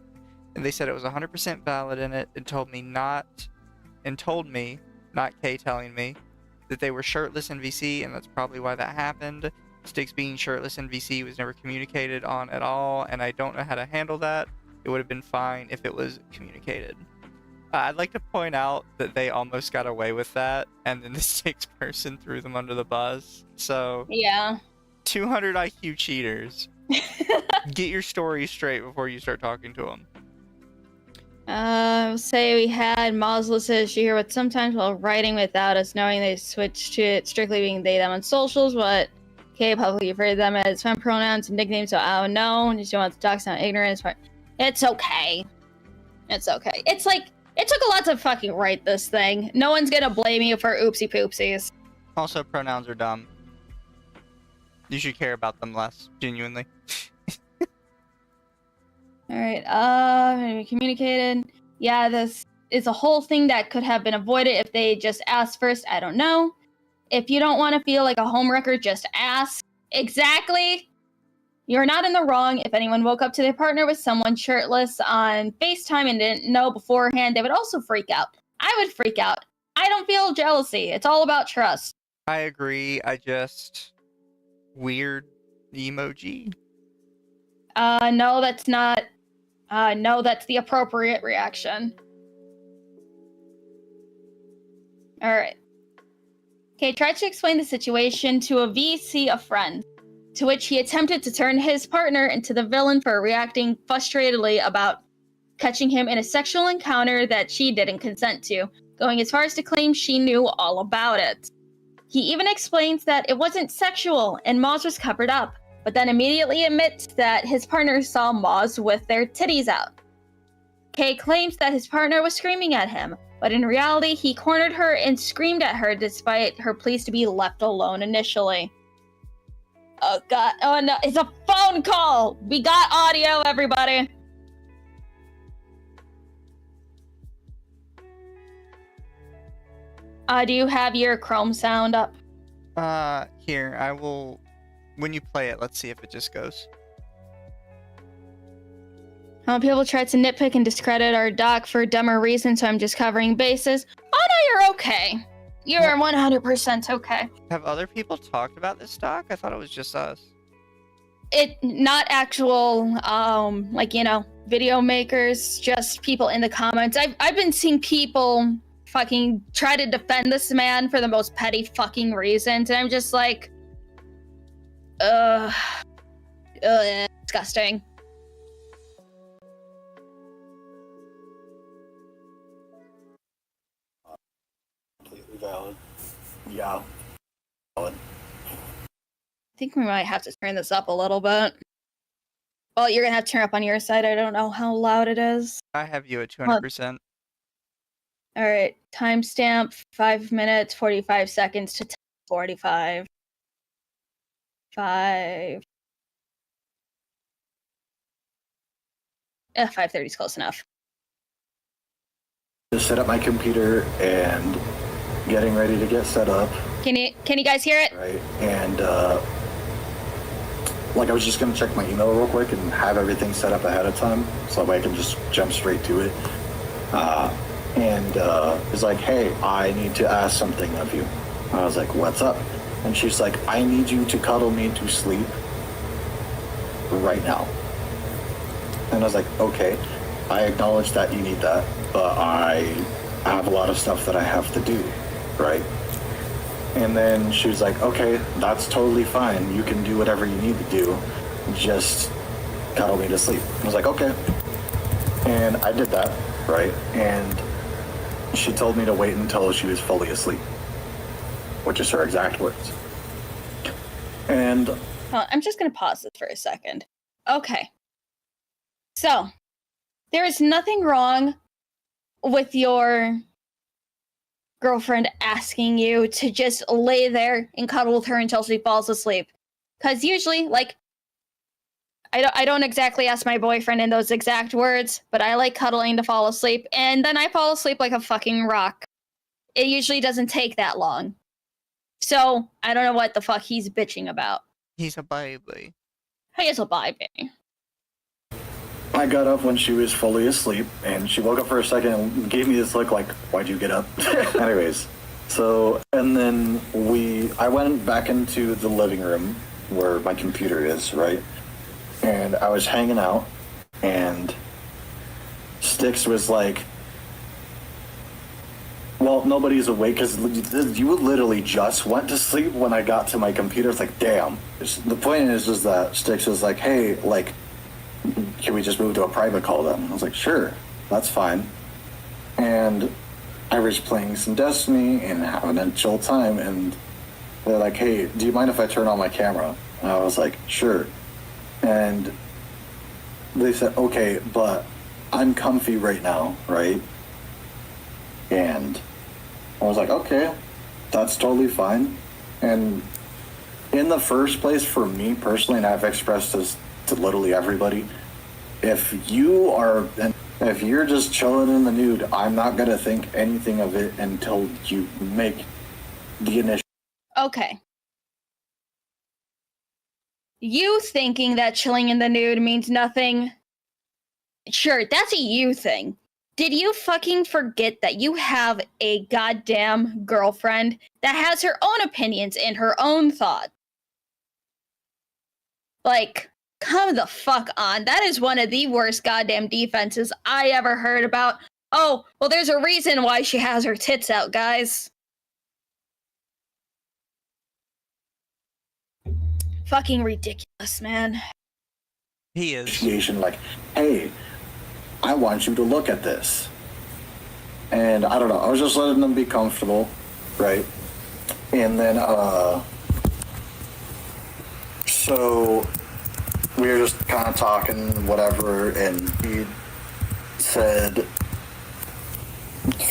And they said it was 100% valid in it and told me, not K telling me, that they were shirtless in VC, and that's probably why that happened. Sticks being shirtless in VC was never communicated on at all, and I don't know how to handle that. It would have been fine if it was communicated. I'd like to point out that they almost got away with that, and then the Sticks person threw them under the bus. So, Yeah. 200 IQ cheaters. Get your story straight before you start talking to them. Say we had Mozless issue here, but sometimes while writing without us knowing, they switched to it strictly being they, them on socials, but okay, publicly refer to them as femme pronouns and nicknames, so I don't know, just don't want to talk sound ignorant. It's okay. It's okay. It's like, it took a lot to fucking write this thing. No one's gonna blame you for oopsie poopsies. Also, pronouns are dumb. You should care about them less, genuinely. Alright, we communicated. Yeah, this is a whole thing that could have been avoided if they just asked first. I don't know. If you don't want to feel like a homewrecker, just ask. Exactly. You're not in the wrong. If anyone woke up to their partner with someone shirtless on FaceTime and didn't know beforehand, they would also freak out. I would freak out. I don't feel jealousy. It's all about trust. I agree. I just... Weird emoji. No, that's not... no, that's the appropriate reaction. Alright. Okay, tried to explain the situation to a VC of friends, to which he attempted to turn his partner into the villain for reacting frustratedly about catching him in a sexual encounter that she didn't consent to, going as far as to claim she knew all about it. He even explains that it wasn't sexual and Moz was covered up, but then immediately admits that his partner saw Moz with their titties out. Kay claims that his partner was screaming at him, but in reality, he cornered her and screamed at her despite her pleas to be left alone initially. Oh god, oh no, it's a phone call! We got audio, everybody! Do you have your Chrome sound up? Here, I will... When you play it, let's see if it just goes. People try to nitpick and discredit our doc for dumber reasons, so I'm just covering bases. Oh no, you're okay. You're 100% okay. Have other people talked about this doc? I thought it was just us. Not actual, video makers, just people in the comments. I've been seeing people fucking try to defend this man for the most petty fucking reasons, and I'm just like, disgusting. Completely valid. Yeah. Valid. I think we might have to turn this up a little bit. Well, you're gonna have to turn up on your side. I don't know how loud it is. I have you at 200%. All right, timestamp 5 minutes 45 seconds to 10:45. 5:30 is close enough. Just set up my computer and getting ready to get set up. Can you guys hear it? Right, and I was just gonna check my email real quick and have everything set up ahead of time, so that way I can just jump straight to it. And it's like, hey, I need to ask something of you. I was like, what's up? And she's like, I need you to cuddle me to sleep right now. And I was like, okay, I acknowledge that you need that, but I have a lot of stuff that I have to do, right? And then she was like, okay, that's totally fine. You can do whatever you need to do. Just cuddle me to sleep. I was like, okay. And I did that, right? And she told me to wait until she was fully asleep, which is her exact words. And I'm just going to pause this for a second. Okay. So, there is nothing wrong with your girlfriend asking you to just lay there and cuddle with her until she falls asleep. Because usually, like, I don't exactly ask my boyfriend in those exact words, but I like cuddling to fall asleep, and then I fall asleep like a fucking rock. It usually doesn't take that long. So, I don't know what the fuck he's bitching about. He's a baby. He is a baby. I got up when she was fully asleep, and she woke up for a second and gave me this look like, why'd you get up? Anyways, so, and then I went back into the living room where my computer is, right? And I was hanging out, and Styx was like, well, nobody's awake because you literally just went to sleep when I got to my computer. It's like, damn. The point is that Styx was like, hey, like, can we just move to a private call then? I was like, sure, that's fine. And I was playing some Destiny and having a chill time, and they're like, hey, do you mind if I turn on my camera? And I was like, sure. And they said, okay, but I'm comfy right now, right? And I was like, okay, that's totally fine. And in the first place, for me personally, and I've expressed this to literally everybody, if you're just chilling in the nude, I'm not gonna think anything of it until you make the initial. Okay. You thinking that chilling in the nude means nothing? Sure, that's a you thing. Did you fucking forget that you have a goddamn girlfriend that has her own opinions and her own thoughts? Like, come the fuck on. That is one of the worst goddamn defenses I ever heard about. Oh, well, there's a reason why she has her tits out, guys. Fucking ridiculous, man. He is. Like, hey, I want you to look at this. And I don't know, I was just letting them be comfortable, right? And then, so we were just kind of talking, whatever, and he said,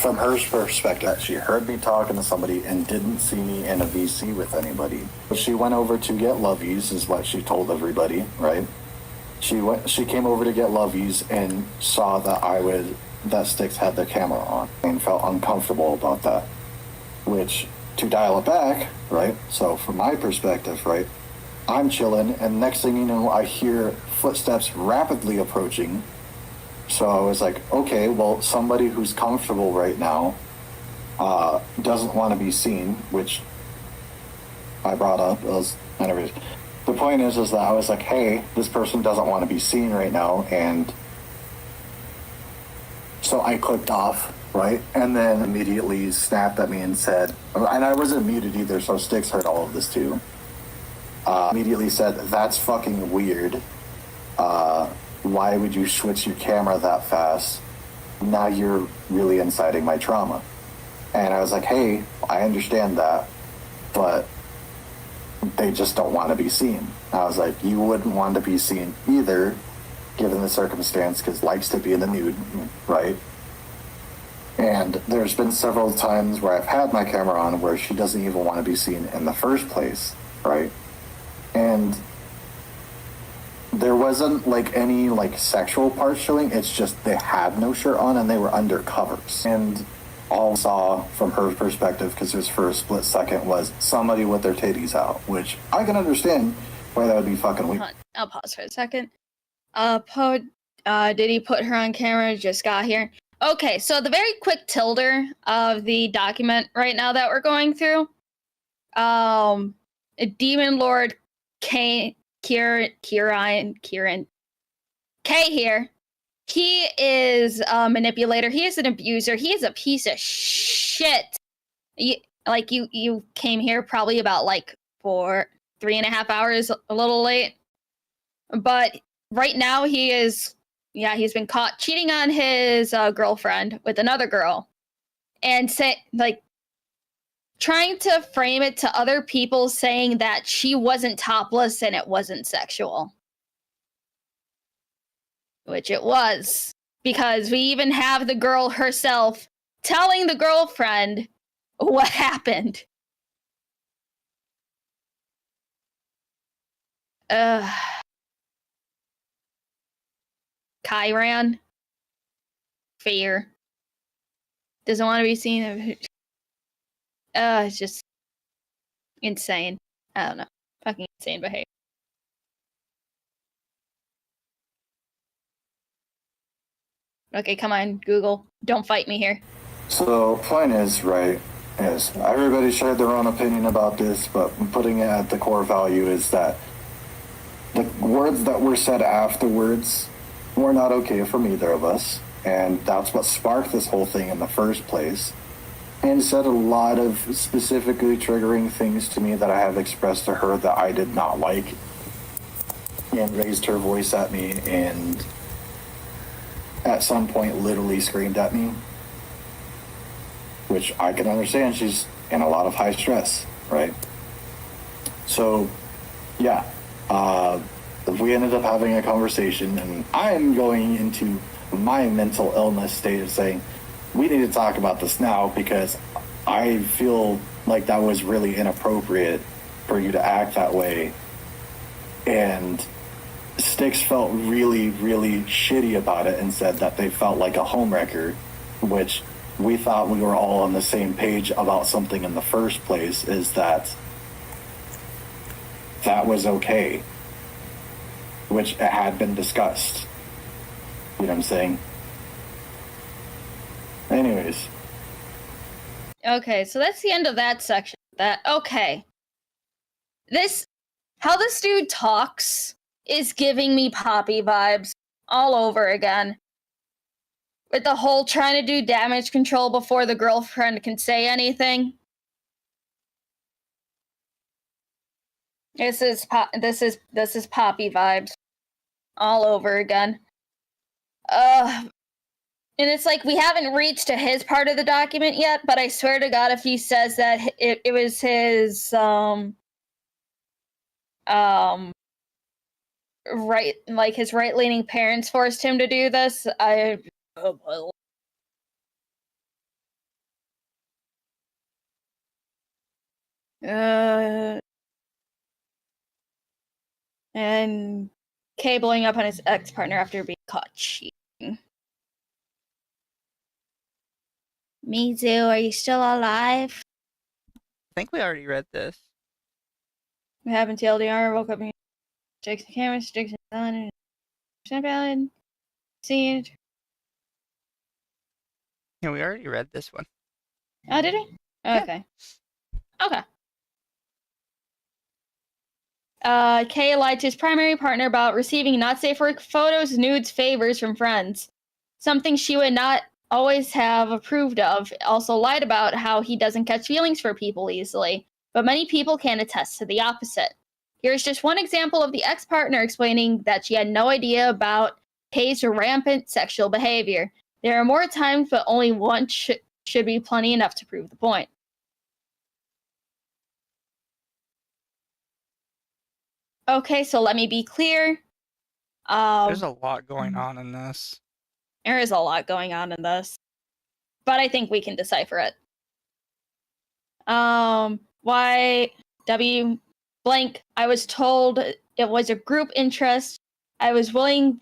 from her perspective, that she heard me talking to somebody and didn't see me in a VC with anybody. She went over to get lovies, is what she told everybody, right? She came over to get lovies and saw that Styx had the camera on and felt uncomfortable about that. Which, to dial it back, right? So from my perspective, right? I'm chilling, and next thing you know, I hear footsteps rapidly approaching. So I was like, okay, well, somebody who's comfortable right now doesn't want to be seen, which I brought up. Anyways, the point is that I was like, hey, this person doesn't want to be seen right now, and so I clicked off, right? And then immediately snapped at me and said, and I wasn't muted either, so Styx heard all of this too. Immediately said, that's fucking weird. Why would you switch your camera that fast? Now you're really inciting my trauma. And I was like, hey, I understand that, but they just don't want to be seen. I was like, you wouldn't want to be seen either, given the circumstance, because likes to be in the nude, right? And there's been several times where I've had my camera on where she doesn't even want to be seen in the first place, right? And there wasn't like any like sexual parts showing. It's just they had no shirt on and they were under covers. And all I saw from her perspective, because it was for a split second, was somebody with their titties out, which I can understand why that would be fucking weird. I'll pause for a second. Did he put her on camera? Just got here. Okay, so the very quick tilder of the document right now that we're going through, Demon Lord Kyran K here. He is a manipulator. He is an abuser. He is a piece of shit. You came here probably about like 3.5 hours a little late. But right now he's been caught cheating on his girlfriend with another girl. And trying to frame it to other people saying that she wasn't topless and it wasn't sexual. Which it was. Because we even have the girl herself telling the girlfriend what happened. Kyran. Fear. Doesn't want to be seen. It's just insane. I don't know. Fucking insane behavior. Okay, come on, Google. Don't fight me here. So, point is, right, is everybody shared their own opinion about this, but putting it at the core value is that the words that were said afterwards were not okay from either of us, and that's what sparked this whole thing in the first place, and said a lot of specifically triggering things to me that I have expressed to her that I did not like, and raised her voice at me, and at some point literally screamed at me, which I can understand. She's in a lot of high stress, right? So, yeah, we ended up having a conversation, and I'm going into my mental illness state of saying, we need to talk about this now because I feel like that was really inappropriate for you to act that way. And Styx felt really, really shitty about it and said that they felt like a homewrecker, which we thought we were all on the same page about something in the first place, is that was okay, which it had been discussed. You know what I'm saying? Anyways. Okay, so that's the end of that section. Okay. How this dude talks is giving me Poppy vibes all over again. With the whole trying to do damage control before the girlfriend can say anything. This is Poppy vibes all over again. And it's like we haven't reached to his part of the document yet, but I swear to God, if he says that it was his right, like his right-leaning parents forced him to do this, and Kay blowing up on his ex-partner after being caught cheating. Mizu, are you still alive? I think we already read this. What happened to LDR? Woke up and checks the camera, sticks it on, and see it. Yeah, we already read this one. Oh, did he? Okay. Yeah. Okay. Kay lied to his primary partner about receiving not safe work photos, nudes, favors from friends. Something she would not always have approved of. Also lied about how he doesn't catch feelings for people easily. But many people can attest to the opposite. Here's just one example of the ex-partner explaining that she had no idea about Kay's rampant sexual behavior. There are more times, but only one should be plenty enough to prove the point. Okay, so let me be clear. There's a lot going on in this. There is a lot going on in this. But I think we can decipher it. Why W blank, I was told it was a group interest. I was willing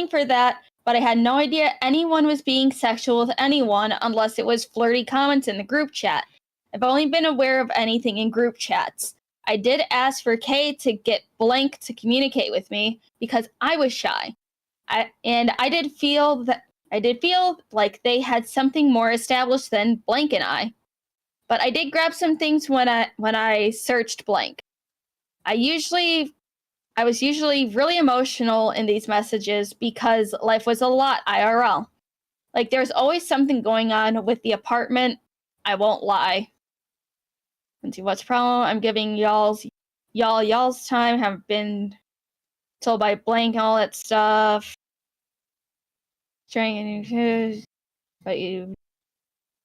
for that, but I had no idea anyone was being sexual with anyone unless it was flirty comments in the group chat. I've only been aware of anything in group chats. I did ask for Kay to get blank to communicate with me because I was shy. I did feel like they had something more established than blank and I. But I did grab some things when I searched blank. I was usually really emotional in these messages because life was a lot IRL. Like, there's always something going on with the apartment. I won't lie. Let's see, what's the problem? I'm giving y'all's time. Have been told by blank and all that stuff. Trying to, but you.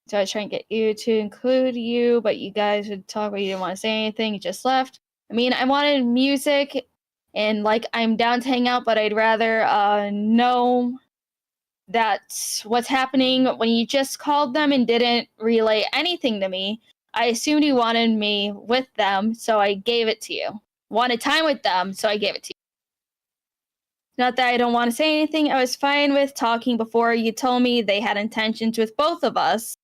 So I was trying to get you to include you, but you guys would talk, but you didn't want to say anything. You just left. I mean, I wanted music, and like I'm down to hang out, but I'd rather know that's what's happening. When you just called them and didn't relay anything to me, I assumed you wanted me with them, so I gave it to you. Wanted time with them, so I gave it to you. Not that I don't want to say anything. I was fine with talking before you told me they had intentions with both of us,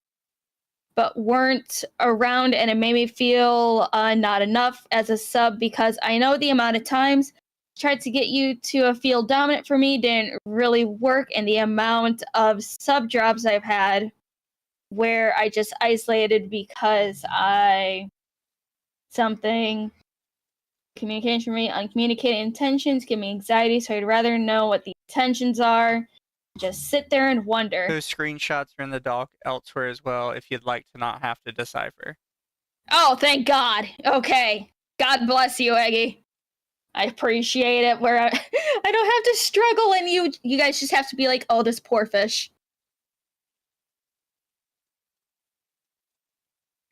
but weren't around, and it made me feel not enough as a sub because I know the amount of times I tried to get you to feel dominant for me didn't really work, and the amount of sub drops I've had where I just isolated because something communication for me, uncommunicated intentions give me anxiety, so I'd rather know what the intentions are. Just sit there and wonder. Those screenshots are in the doc elsewhere as well if you'd like to not have to decipher. Oh, thank God. Okay. God bless you, Eggy. I appreciate it where I don't have to struggle and you guys just have to be like, oh, this poor fish.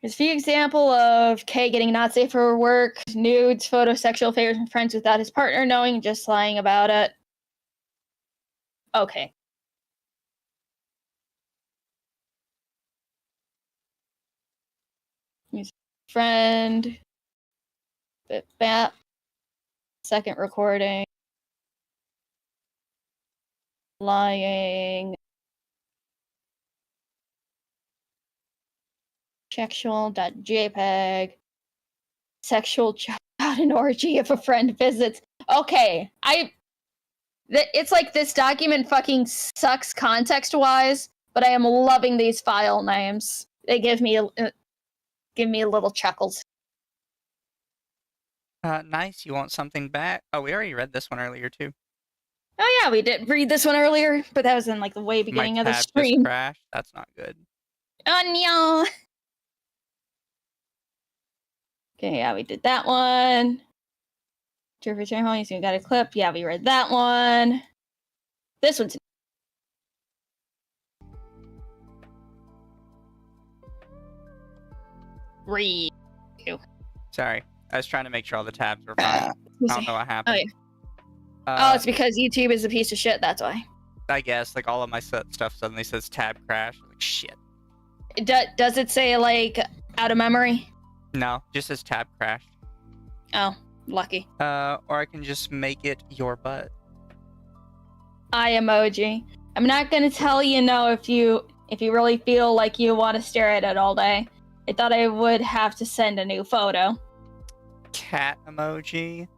Here's the example of Kay getting not safe for work, nudes, photosexual favors from friends without his partner knowing, just lying about it. Okay. He's friend. Bit bat. Second recording. Lying. Sexual.jpg. Sexual chat an orgy if a friend visits. Okay, it's like this document fucking sucks context-wise, but I am loving these file names. They give me little chuckles. Nice. You want something back? Oh, we already read this one earlier too. Oh yeah, we did read this one earlier, but that was in like the way beginning My of the tab stream. just crashed. That's not good. Oh no. Okay, yeah, we did that one. True for Homies, we got a clip. Yeah, we read that one. This one's read. Sorry. I was trying to make sure all the tabs were fine. I don't know what happened. Oh, yeah. It's because YouTube is a piece of shit, that's why. I guess, like, all of my stuff suddenly says tab crash. Like, shit. Does it say, like, out of memory? No, just says tab crashed. Oh, lucky. Or I can just make it your butt. Eye emoji. I'm not gonna tell you no if you really feel like you want to stare at it all day. I thought I would have to send a new photo. Cat emoji.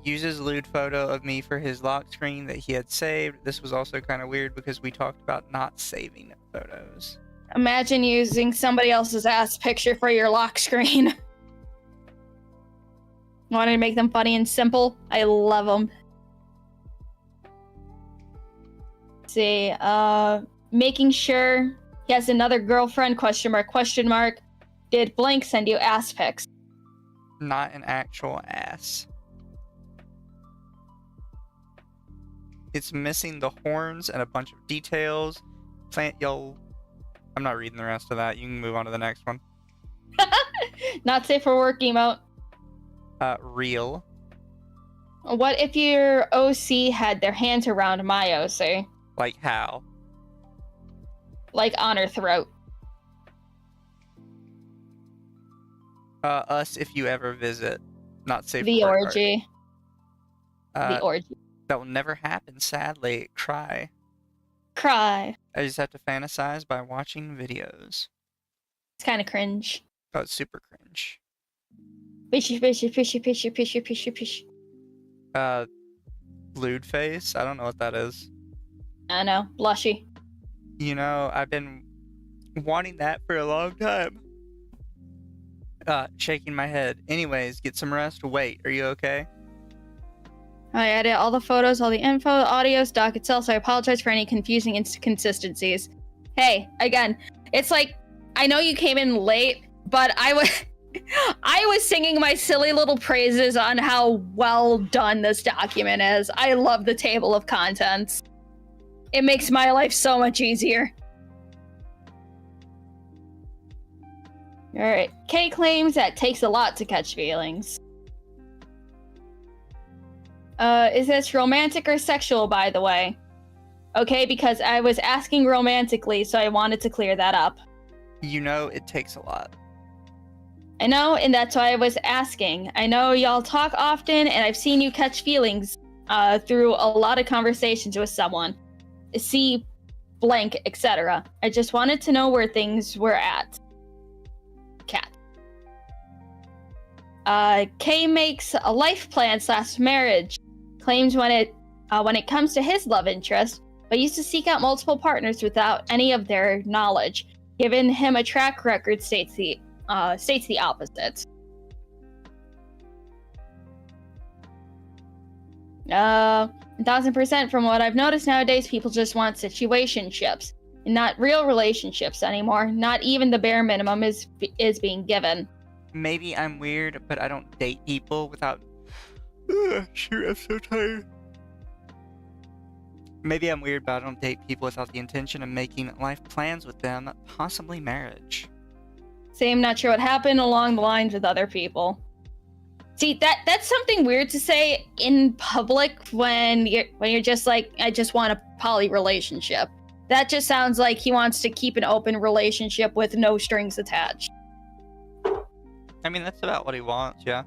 Uses lewd photo of me for his lock screen that he had saved. This was also kind of weird because we talked about not saving photos. Imagine using somebody else's ass picture for your lock screen. Wanted to make them funny and simple. I love them. Let's see, making sure he has another girlfriend, question mark. Did blank send you ass pics? Not an actual ass. It's missing the horns and a bunch of details. Plant yellow. I'm not reading the rest of that. You can move on to the next one. Not safe for work emote. Real. What if your OC had their hands around my OC? Like how? Like on her throat. Us if you ever visit. Not safe The for work. orgy. The orgy. That will never happen, sadly. Cry. Cry. I just have to fantasize by watching videos. It's kind of cringe. Oh, it's super cringe. Fishy. Lewd face? I don't know what that is. I know. Blushy. You know, I've been wanting that for a long time. Shaking my head. Anyways, get some rest. Wait, are you okay? I edit all the photos, all the info, the audio, stock itself, so I apologize for any confusing inconsistencies. Hey, again, it's like, I know you came in late, but I was singing my silly little praises on how well done this document is. I love the table of contents. It makes my life so much easier. Alright, Kay claims that it takes a lot to catch feelings. Is this romantic or sexual, by the way? Okay, because I was asking romantically, so I wanted to clear that up. You know it takes a lot. I know, and that's why I was asking. I know y'all talk often, and I've seen you catch feelings through a lot of conversations with someone. See blank, etc. I just wanted to know where things were at. Cat. Kay makes a life plan / marriage. Claims when it comes to his love interest, but used to seek out multiple partners without any of their knowledge. Given him a track record states the opposite. 1000% from what I've noticed nowadays, people just want situationships and not real relationships anymore. Not even the bare minimum is being given. Maybe I'm weird, but I don't date people without... shoot, I'm so tired. Maybe I'm weird, but I don't date people without the intention of making life plans with them, possibly marriage. Same, not sure what happened along the lines with other people. See, that's something weird to say in public when you're just like, I just want a poly relationship. That just sounds like he wants to keep an open relationship with no strings attached. I mean, that's about what he wants, yeah.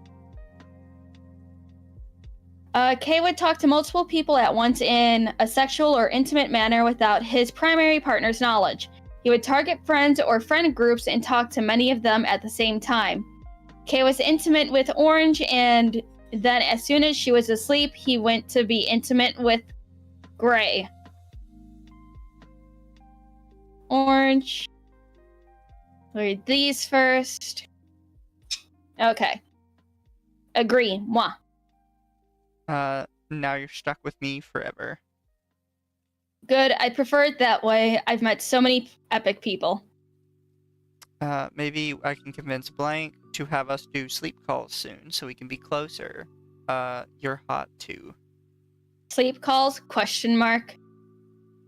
Kay would talk to multiple people at once in a sexual or intimate manner without his primary partner's knowledge. He would target friends or friend groups and talk to many of them at the same time. Kay was intimate with Orange, and then as soon as she was asleep, he went to be intimate with Gray. Orange. Read these first. Okay. Agree. Moi. Now you're stuck with me forever. Good. I prefer it that way. I've met so many epic people. Maybe I can convince Blank to have us do sleep calls soon so we can be closer. You're hot too. Sleep calls? ?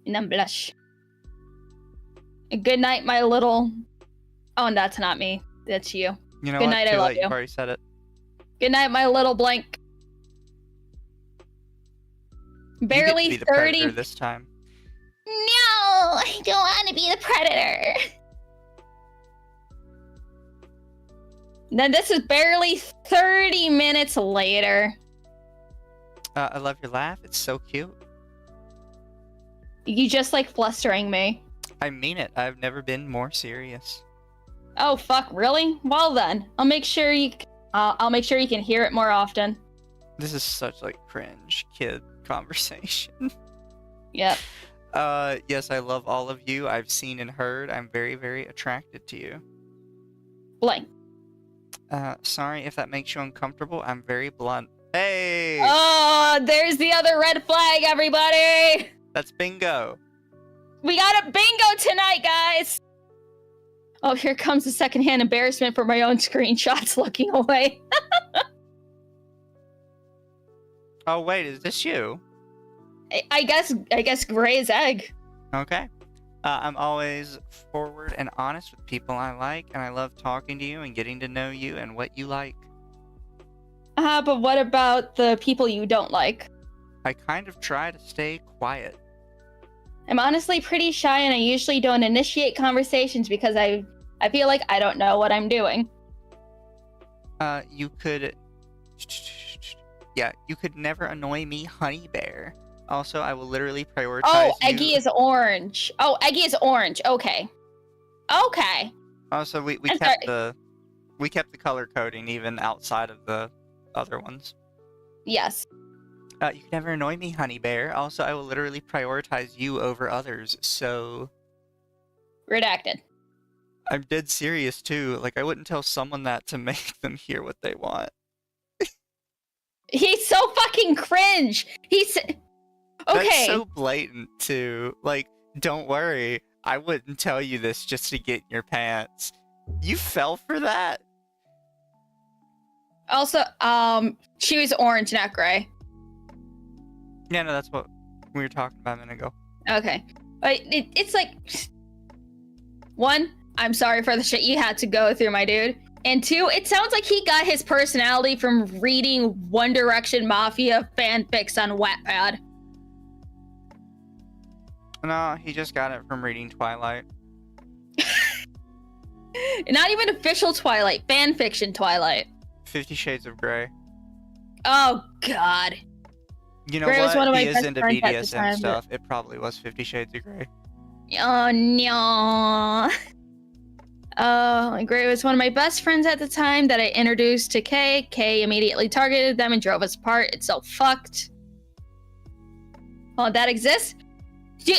And then blush. Good night, my little... Oh, that's not me. That's you. You know Good what? night, Too I love late. you. You've already said it. Good night, my little Blank. Barely you get to be the 30. predator this time. No, I don't want to be the predator. Then this is barely 30 minutes later. I love your laugh. It's so cute. You just like flustering me. I mean it. I've never been more serious. Oh fuck, really? Well then, I'll make sure you can hear it more often. This is such like cringe kid conversation. Yep. Yes, I love all of you. I've seen and heard. I'm very, very attracted to you. Blank. Sorry if that makes you uncomfortable. I'm very blunt. Hey! Oh, there's the other red flag, everybody! That's bingo. We got a bingo tonight, guys! Oh, here comes the secondhand embarrassment for my own screenshots looking away. Oh, wait, is this you? I guess Gray's egg. Okay. I'm always forward and honest with people I like, and I love talking to you and getting to know you and what you like. But what about the people you don't like? I kind of try to stay quiet. I'm honestly pretty shy, and I usually don't initiate conversations because I feel like I don't know what I'm doing. You could... Yeah, you could never annoy me, honey bear. Also, I will literally prioritize Oh, you. Eggy is orange. Oh, Eggy is orange. Okay. Okay. Also, we I'm kept sorry. we kept the color coding even outside of the other ones. Yes. You can never annoy me, honey bear. Also, I will literally prioritize you over others, so... Redacted. I'm dead serious too. Like, I wouldn't tell someone that to make them hear what they want. He's so fucking cringe. He's okay. That's so blatant too. Like, don't worry, I wouldn't tell you this just to get in your pants. You fell for that? Also, she was orange, not gray. Yeah, no, that's what we were talking about a minute ago. Okay. But it's like, one, I'm sorry for the shit you had to go through, my dude. And two, it sounds like he got his personality from reading One Direction Mafia fanfics on Wattpad. No, he just got it from reading Twilight. Not even official Twilight, fanfiction Twilight. 50 Shades of Grey. Oh, God. You know Grey was one what? of He my is best into friends at the BDSM time, stuff. It probably was 50 Shades of Grey. Oh, no. Gray was one of my best friends at the time that I introduced to Kay. Kay immediately targeted them and drove us apart. It's so fucked. Oh, that exists? Do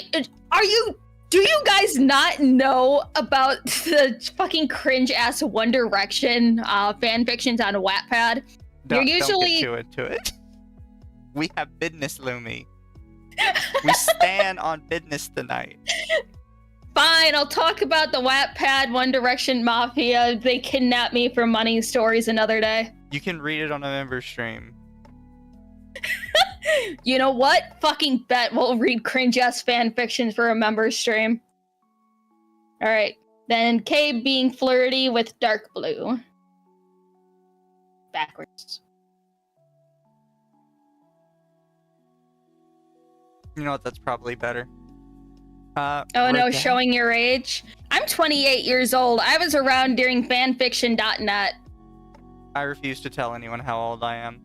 you guys not know about the fucking cringe-ass One Direction fanfictions on Wattpad? Don't You're usually... get too into it. We have business, Lumi. We stand on business tonight. Fine, I'll talk about the Wattpad One Direction Mafia. They kidnapped me for money stories another day. You can read it on a member stream. You know what? Fucking bet we'll read cringe-ass fanfictions for a member stream. Alright, then Kay being flirty with Dark Blue. Backwards. You know what? That's probably better. Oh no, Redacted. showing your age? I'm 28 years old. I was around during fanfiction.net. I refuse to tell anyone how old I am.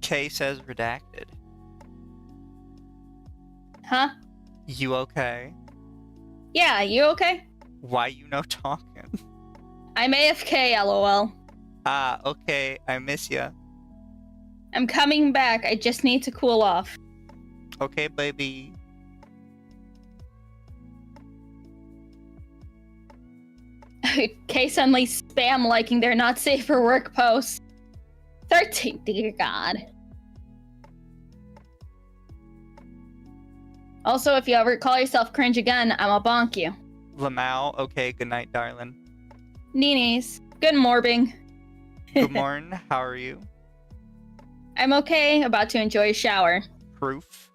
Kay says redacted. Huh? You okay? Yeah, you okay? Why you no talking? I'm AFK, lol. Okay, I miss ya. I'm coming back. I just need to cool off. Okay, baby. Kay suddenly spam liking their not safe for work posts. 13, dear God. Also, if you ever call yourself cringe again, I'ma bonk you. Lamau, okay, good night, darling. Neenies. Good morbing. Good morning, how are you? I'm okay, about to enjoy a shower. Proof.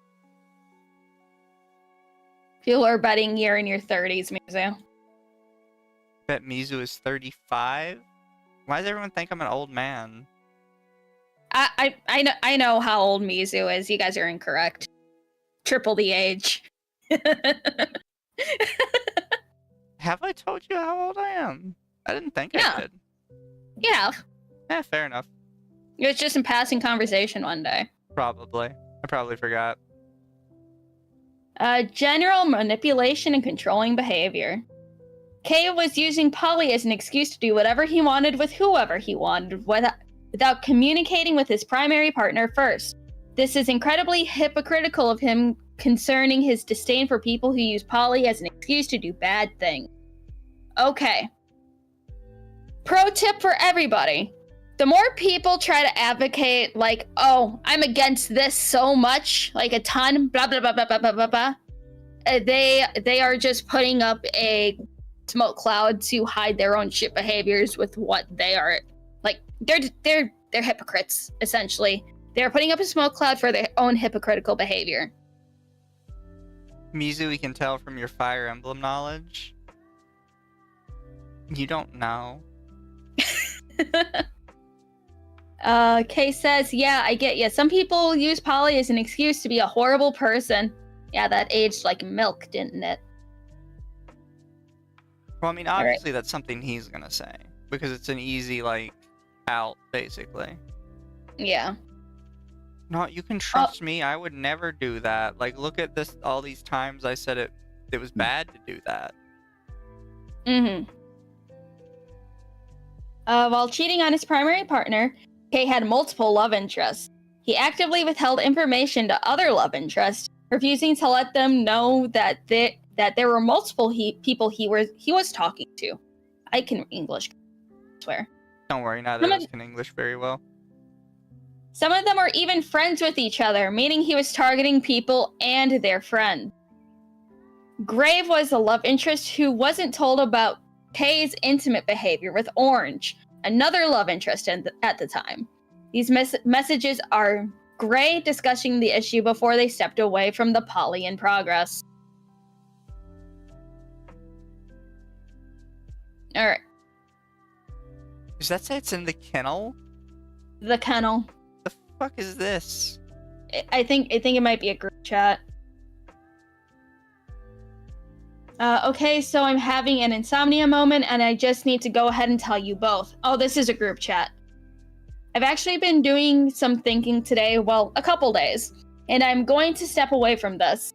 People are betting you're in your 30s, Mizu. Bet Mizu is 35? Why does everyone think I'm an old man? I know how old Mizu is. You guys are incorrect. Triple the age. Have I told you how old I am? I didn't think Yeah. I did. Yeah. Fair enough. It was just in passing conversation one day. Probably. I probably forgot. General manipulation and controlling behavior. Kay was using Polly as an excuse to do whatever he wanted with whoever he wanted without communicating with his primary partner first. This is incredibly hypocritical of him concerning his disdain for people who use Polly as an excuse to do bad things. Okay. Pro tip for everybody. The more people try to advocate, like, oh, I'm against this so much, like a ton, blah, blah, blah, blah, blah, blah, blah, blah, they are just putting up a smoke cloud to hide their own shit behaviors with what they are, like, they're hypocrites, essentially. They're putting up a smoke cloud for their own hypocritical behavior. Mizu, we can tell from your Fire Emblem knowledge. You don't know. Kay says, yeah, I get ya. Some people use Polly as an excuse to be a horrible person. Yeah, that aged like milk, didn't it? Well, I mean, All right. obviously that's something he's gonna say. Because it's an easy, like, out, basically. Yeah. No, you can trust me. I would never do that. Like, look at this. All these times I said it was bad to do that. Mm-hmm. While cheating on his primary partner, Kay had multiple love interests. He actively withheld information to other love interests, refusing to let them know that that there were multiple people he was talking to. I can English, I swear. Don't worry, neither of us can English very well. Some of them are even friends with each other, meaning he was targeting people and their friends. Grave was a love interest who wasn't told about Kay's intimate behavior with Orange, another love interest at the time. These messages are Gray discussing the issue before they stepped away from the poly in progress. Alright. Does that say it's in the kennel? The kennel. The fuck is this? I think it might be a group chat. Okay, so I'm having an insomnia moment and I just need to go ahead and tell you both. Oh, this is a group chat. I've actually been doing some thinking today, well, a couple days, and I'm going to step away from this.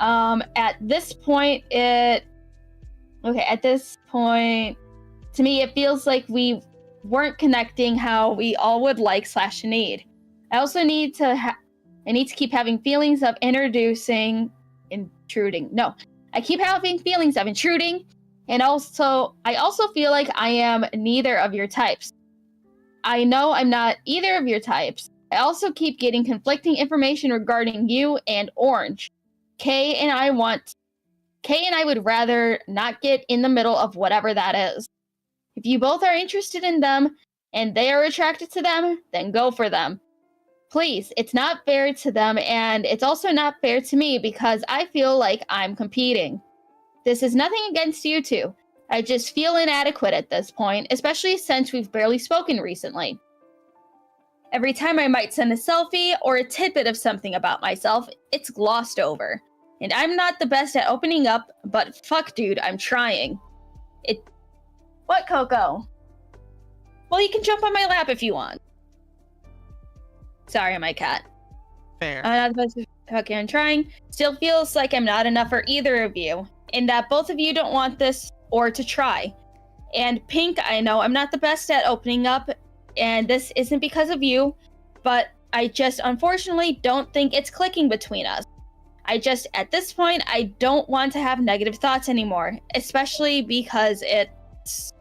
At this point, to me, it feels like we weren't connecting how we all would like / need. I also need to keep having feelings of intruding. No, I keep having feelings of intruding, and I also feel like I am neither of your types. I know I'm not either of your types. I also keep getting conflicting information regarding you and Orange. Kay and I would rather not get in the middle of whatever that is. If you both are interested in them and they are attracted to them, then go for them. Please, it's not fair to them, and it's also not fair to me because I feel like I'm competing. This is nothing against you two. I just feel inadequate at this point, especially since we've barely spoken recently. Every time I might send a selfie or a tidbit of something about myself, it's glossed over. And I'm not the best at opening up, but fuck dude, I'm trying. What, Coco? Well, you can jump on my lap if you want. Sorry, my cat. Fair. I'm not the best. Okay, I'm trying. Still feels like I'm not enough for either of you, and that both of you don't want this or to try. And Pink, I know I'm not the best at opening up, and this isn't because of you, but I just unfortunately don't think it's clicking between us. At this point, I don't want to have negative thoughts anymore, especially because it's...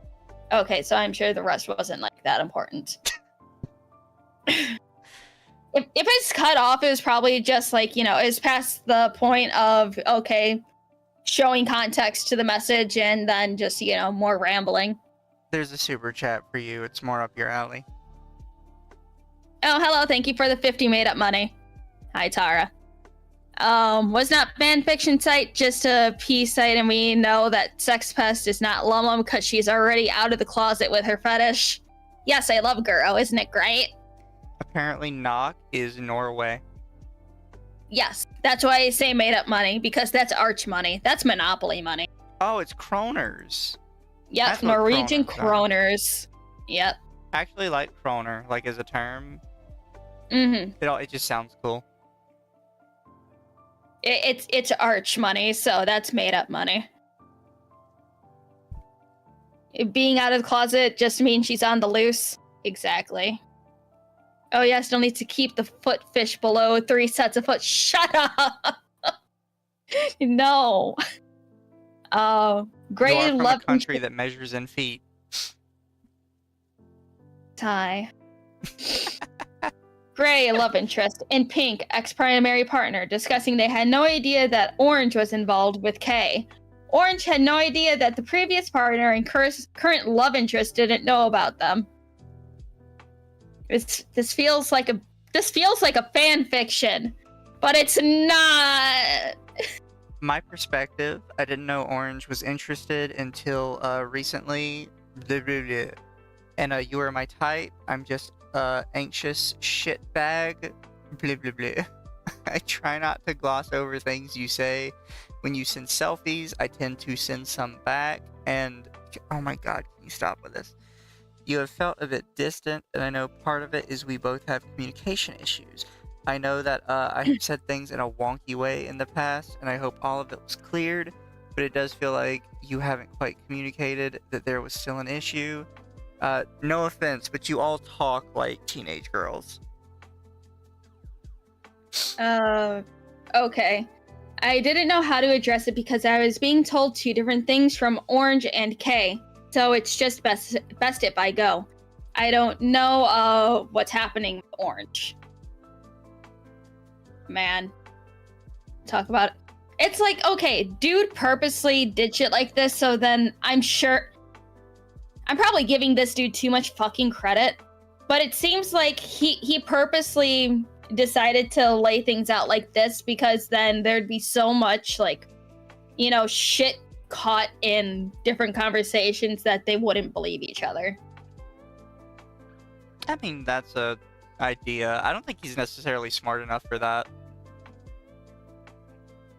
Okay, so I'm sure the rest wasn't like that important. If it's cut off, it was probably just like, it's past the point of, okay, showing context to the message and then just, more rambling. There's a super chat for you. It's more up your alley. Oh, hello. Thank you for the 50 made-up money. Hi, Tara. Was not fanfiction site, just a P site, and we know that sexpest is not LumLum because she's already out of the closet with her fetish. Yes, I love Guro. Isn't it great? Apparently Knock is Norway. Yes, that's why I say made-up money, because that's arch money. That's monopoly money. Oh, it's kroners. Yep, That's what Norwegian kroners kroners. Yep. I actually like kroner, like as a term. Mm-hmm. It just sounds cool. It's arch money, so that's made-up money. Being out of the closet just means she's on the loose. Exactly. Oh yeah, still need to keep the foot fish below 3 sets of foot. Shut up! No. Gray You are from love a country that measures in feet. Tie. Gray love interest, and Pink ex-primary partner, discussing they had no idea that Orange was involved with Kay. Orange had no idea that the previous partner and current love interest didn't know about them. This feels like a fan fiction, but it's not. My perspective, I didn't know Orange was interested until recently. Blah, blah, blah. And you are my type. I'm just anxious shitbag. Blah blah blah. I try not to gloss over things you say. When you send selfies, I tend to send some back. And oh my god, can you stop with this? You have felt a bit distant, and I know part of it is we both have communication issues. I know that I have said things in a wonky way in the past, and I hope all of it was cleared, but it does feel like you haven't quite communicated that there was still an issue. No offense, but you all talk like teenage girls. Okay. I didn't know how to address it because I was being told two different things from Orange and K. So it's just best if I go. I don't know what's happening with Orange. Man. Talk about it. It's like, okay, dude purposely did shit like this, so then I'm probably giving this dude too much fucking credit, but it seems like he purposely decided to lay things out like this because then there'd be so much, like, you know, shit caught in different conversations that they wouldn't believe each other. I mean, that's a idea. I don't think he's necessarily smart enough for that.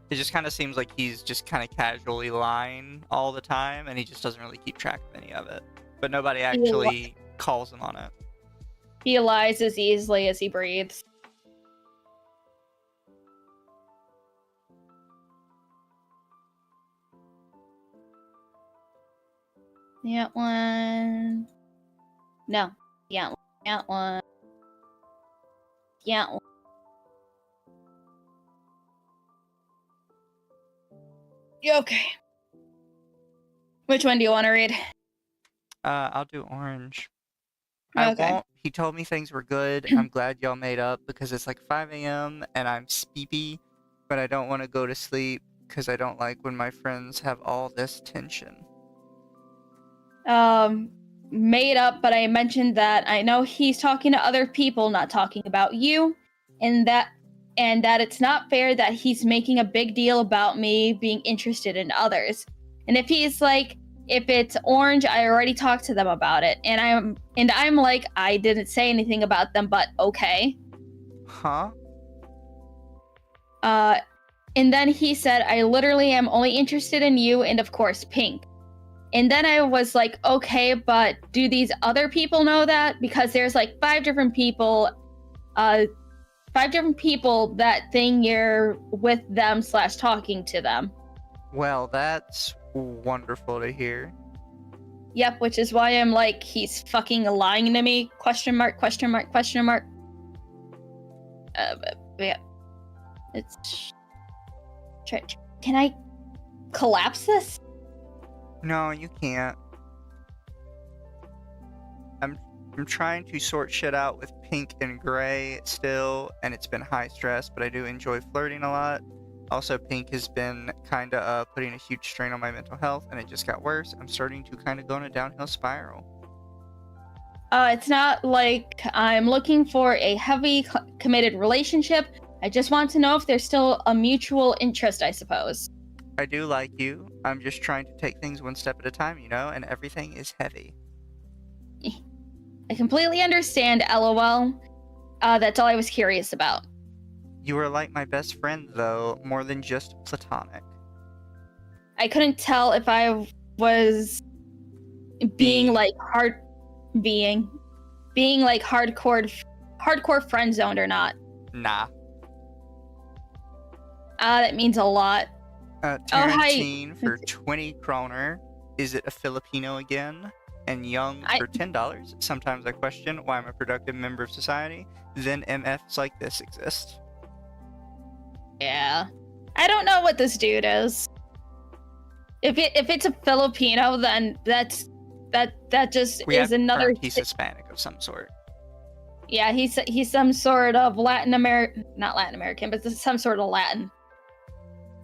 It just kind of seems like he's just kind of casually lying all the time, and he just doesn't really keep track of any of it. But nobody actually calls him on it. He lies as easily as he breathes. That one. No. Yeah. That one. Yeah. Okay. Which one do you want to read? I'll do Orange. Okay. I won't. He told me things were good. I'm glad y'all made up because it's like 5 a.m. and I'm sleepy, but I don't want to go to sleep because I don't like when my friends have all this tension. Made up, but I mentioned that I know he's talking to other people, not talking about you, and that it's not fair that he's making a big deal about me being interested in others. And if he's like, if it's Orange, I already talked to them about it, and I'm like, I didn't say anything about them, but okay. Huh? And then he said, I literally am only interested in you and of course Pink. And then I was like, okay, but do these other people know that? Because there's like 5 different people that think you're with them / talking to them. Well, that's wonderful to hear. Yep, which is why I'm like, he's fucking lying to me? Question mark, question mark, question mark. Yeah. It's... Can I collapse this? No, you can't. I'm trying to sort shit out with Pink and Gray still, and it's been high stress, but I do enjoy flirting a lot. Also, Pink has been kind of putting a huge strain on my mental health, and it just got worse. I'm starting to kind of go in a downhill spiral. It's not like I'm looking for a heavy committed relationship. I just want to know if there's still a mutual interest, I suppose. I do like you. I'm just trying to take things one step at a time, you know, and everything is heavy. I completely understand, LOL. That's all I was curious about. You are like my best friend, though, more than just platonic. I couldn't tell if I was being like being like hardcore friend zoned or not. Nah. That means a lot. Tarantine for 20 kroner. Is it a Filipino again? And Young for $10. Sometimes I question why I'm a productive member of society. Then MFs like this exist. Yeah. I don't know what this dude is. If it's a Filipino, then that just is another. He's Hispanic of some sort. Yeah, he's some sort of not Latin American, but some sort of Latin.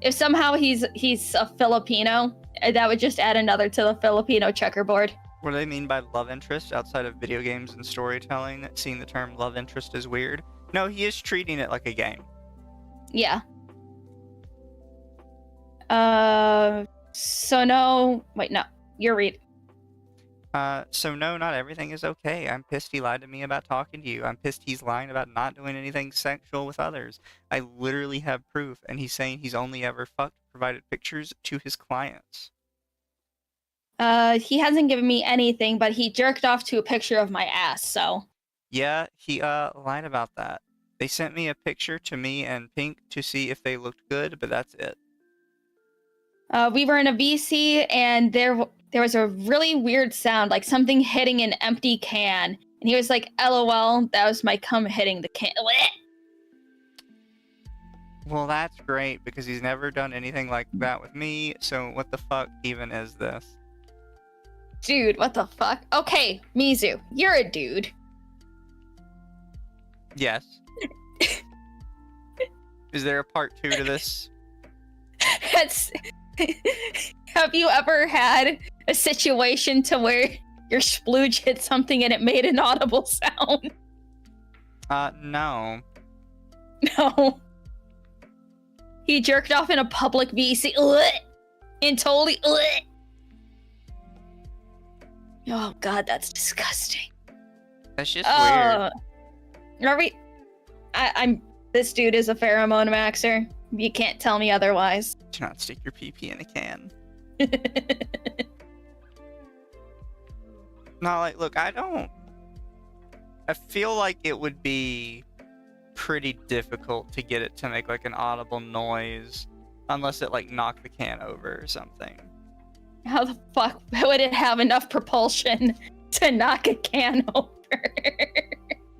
If somehow he's a Filipino, that would just add another to the Filipino checkerboard. What do they mean by love interest outside of video games and storytelling? Seeing the term love interest is weird. No, he is treating it like a game. Yeah. So no. Wait, no. You're reading. So no, not everything is okay. I'm pissed he lied to me about talking to you. I'm pissed he's lying about not doing anything sexual with others. I literally have proof, and he's saying he's only ever provided pictures to his clients. He hasn't given me anything, but he jerked off to a picture of my ass, so. Yeah, he lied about that. They sent me a picture to me and Pink to see if they looked good, but that's it. We were in a VC, and there was a really weird sound, like something hitting an empty can. And he was like, LOL, that was my cum hitting the can. Well, that's great because he's never done anything like that with me. So what the fuck even is this? Dude, what the fuck? Okay, Mizu, you're a dude. Yes. Is there a part 2 to this? That's... Have you ever had a situation to where your splooge hit something and it made an audible sound? No. No. He jerked off in a public VC. And totally... Oh god, that's disgusting. That's just weird. Are we... I'm... This dude is a pheromone maxer. You can't tell me otherwise. Do not stick your pee-pee in a can. No, like, look, I feel like it would be pretty difficult to get it to make, like, an audible noise unless it, like, knocked the can over or something. How the fuck would it have enough propulsion to knock a can over?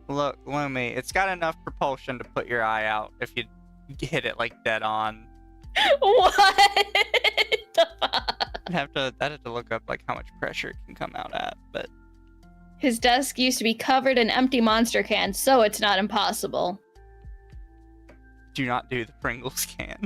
Look, Lumi, it's got enough propulsion to put your eye out if you hit it, like, dead on. What the fuck? I'd have to look up, like, how much pressure it can come out at, but... His desk used to be covered in empty monster cans, so it's not impossible. Do not do the Pringles can.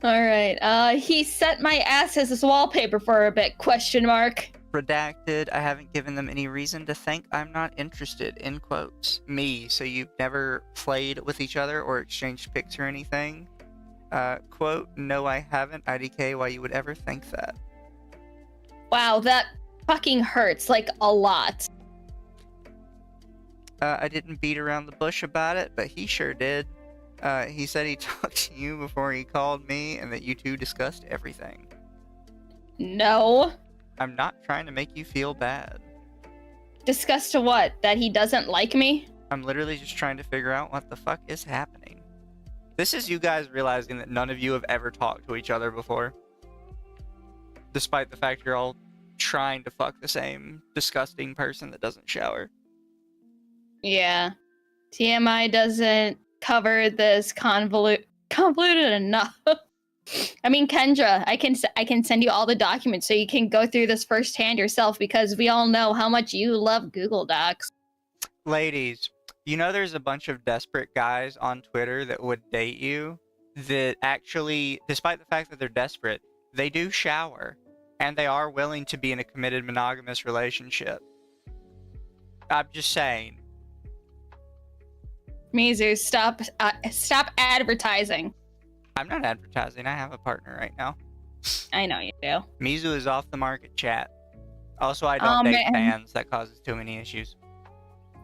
Alright, he set my ass as his wallpaper for a bit, question mark. Redacted, I haven't given them any reason to think I'm not interested, in quotes. Me, so you've never played with each other or exchanged pics or anything? Quote, no I haven't, IDK, why you would ever think that? Wow, that fucking hurts, like, a lot. I didn't beat around the bush about it, but he sure did. He said he talked to you before he called me and that you two discussed everything. No. I'm not trying to make you feel bad. Discussed to what? That he doesn't like me? I'm literally just trying to figure out what the fuck is happening. This is you guys realizing that none of you have ever talked to each other before. Despite the fact you're all trying to fuck the same disgusting person that doesn't shower. Yeah. TMI doesn't cover this convoluted enough. I mean, Kendra, I can send you all the documents so you can go through this firsthand yourself because we all know how much you love Google Docs. Ladies, you know there's a bunch of desperate guys on Twitter that would date you that actually, despite the fact that they're desperate, they do shower and they are willing to be in a committed monogamous relationship. I'm just saying. Mizu, stop advertising. I'm not advertising. I have a partner right now. I know you do. Mizu is off the market, chat. Also, I don't date fans. That causes too many issues.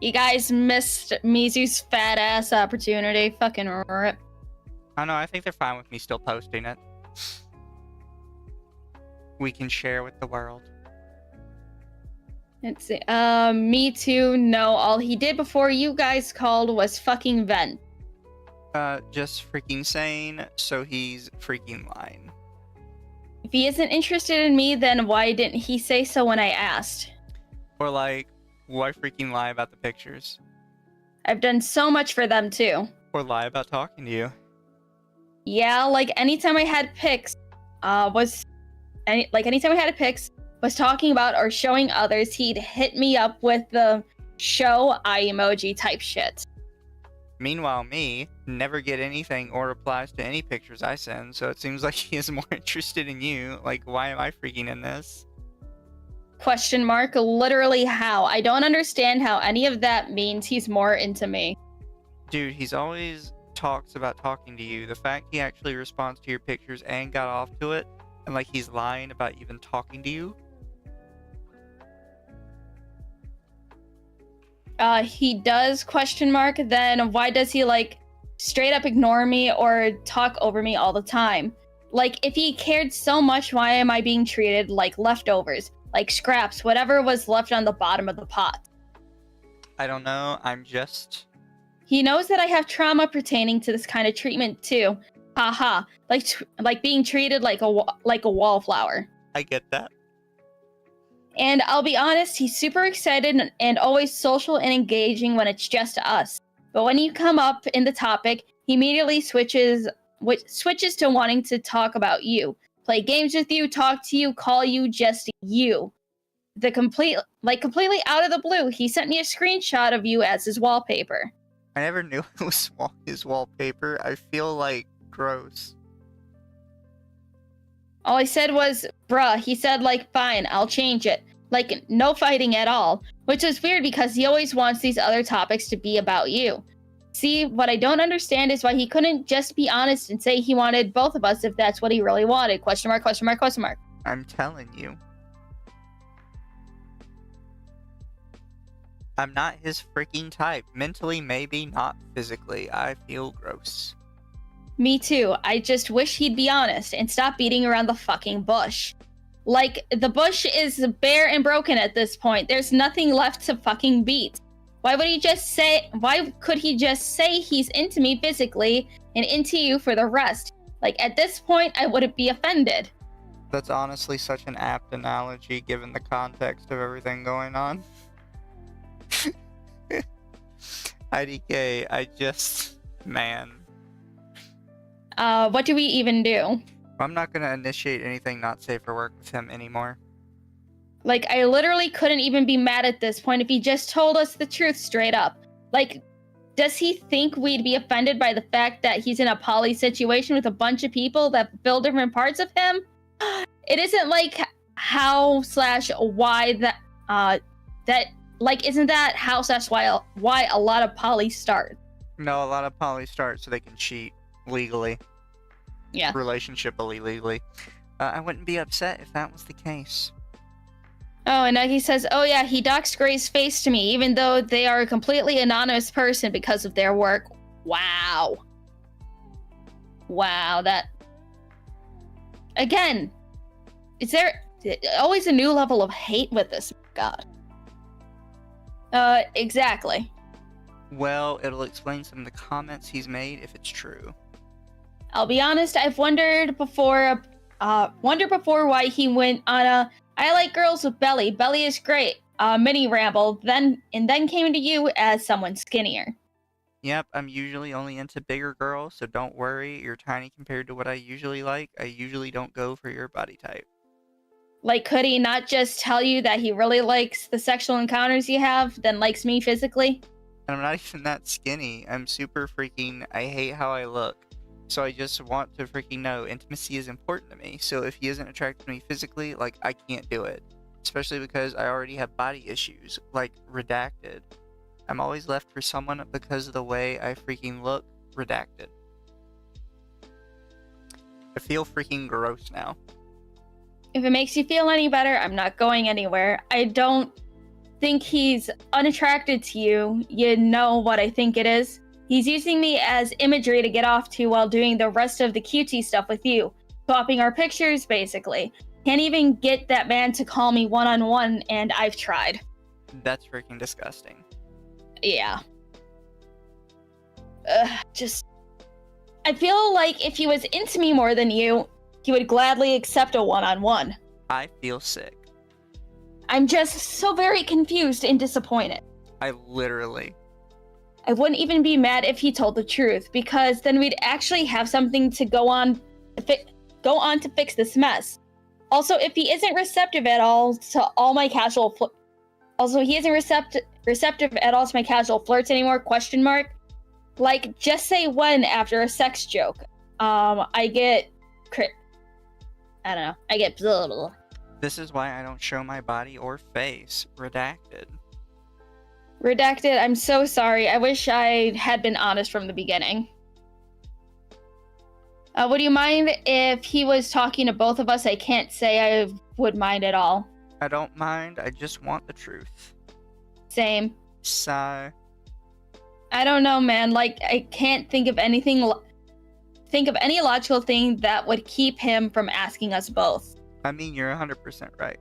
You guys missed Mizu's fat ass opportunity. Fucking rip. I know. I think they're fine with me still posting it. We can share with the world. Let's see. Me too. No, all he did before you guys called was fucking vent. Just freaking sane, so he's freaking lying. If he isn't interested in me, then why didn't he say so when I asked? Or like, why freaking lie about the pictures? I've done so much for them too. Or lie about talking to you. Yeah, like anytime I had pics, was talking about or showing others, he'd hit me up with the show eye emoji type shit. Meanwhile, me never get anything or replies to any pictures I send, so it seems like he is more interested in you. Like, why am I freaking in this? Question mark, literally how? I don't understand how any of that means he's more into me. Dude, he's always talks about talking to you. The fact he actually responds to your pictures and got off to it, and like he's lying about even talking to you. He does, question mark, then why does he like straight up ignore me or talk over me all the time? Like, if he cared so much, why am I being treated like leftovers, like scraps, whatever was left on the bottom of the pot? I don't know, I'm just... He knows that I have trauma pertaining to this kind of treatment too. Haha, like being treated like a wallflower. I get that. And I'll be honest, he's super excited and always social and engaging when it's just us. But when you come up in the topic, he immediately switches to wanting to talk about you. Play games with you, talk to you, call you just you. Completely out of the blue, he sent me a screenshot of you as his wallpaper. I never knew it was his wallpaper. I feel like gross. All I said was, bruh. He said, like, fine, I'll change it. Like, no fighting at all. Which is weird because he always wants these other topics to be about you. See, what I don't understand is why he couldn't just be honest and say he wanted both of us if that's what he really wanted. Question mark, question mark, question mark. I'm telling you. I'm not his freaking type. Mentally, maybe, not physically. I feel gross. Me too. I just wish he'd be honest and stop beating around the fucking bush. Like, the bush is bare and broken at this point. There's nothing left to fucking beat. Why could he just say he's into me physically and into you for the rest? Like, at this point, I wouldn't be offended. That's honestly such an apt analogy given the context of everything going on. IDK, man. What do we even do? I'm not gonna initiate anything not safe for work with him anymore. Like, I literally couldn't even be mad at this point if he just told us the truth straight up. Like, does he think we'd be offended by the fact that he's in a poly situation with a bunch of people that fill different parts of him? It isn't like how/why isn't that how/why a lot of poly start? No, a lot of poly start so they can cheat legally. Yeah. Relationship illegally. I wouldn't be upset if that was the case. Oh, and he says, oh yeah, he doxed Gray's face to me, even though they are a completely anonymous person because of their work. Wow. Wow, that... Again, is there always a new level of hate with this? God. Exactly. Well, it'll explain some of the comments he's made if it's true. I'll be honest, I've wondered before why he went on a I like girls with belly. Belly is great. Mini ramble. Then came to you as someone skinnier. Yep, I'm usually only into bigger girls, so don't worry. You're tiny compared to what I usually like. I usually don't go for your body type. Like, could he not just tell you that he really likes the sexual encounters you have, then likes me physically? And I'm not even that skinny. I'm super freaking... I hate how I look. So I just want to freaking know intimacy is important to me. So if he isn't attracted to me physically, like, I can't do it. Especially because I already have body issues, like redacted. I'm always left for someone because of the way I freaking look. Redacted. I feel freaking gross now. If it makes you feel any better, I'm not going anywhere. I don't think he's unattracted to you. You know what I think it is. He's using me as imagery to get off to while doing the rest of the cutie stuff with you. Swapping our pictures, basically. Can't even get that man to call me one-on-one, and I've tried. That's freaking disgusting. Yeah. I feel like if he was into me more than you, he would gladly accept a one-on-one. I feel sick. I'm just so very confused and disappointed. I wouldn't even be mad if he told the truth, because then we'd actually have something to go on to fix this mess. Also, if he isn't receptive at all to all my casual receptive at all to my casual flirts anymore, question mark. Like, just say when after a sex joke. I get blah, blah. This is why I don't show my body or face. Redacted. Redacted, I'm so sorry. I wish I had been honest from the beginning. Would you mind if he was talking to both of us? I can't say I would mind at all. I don't mind. I just want the truth. Same. So... I don't know, man. Like, I can't think of any logical thing that would keep him from asking us both. I mean, you're 100% right.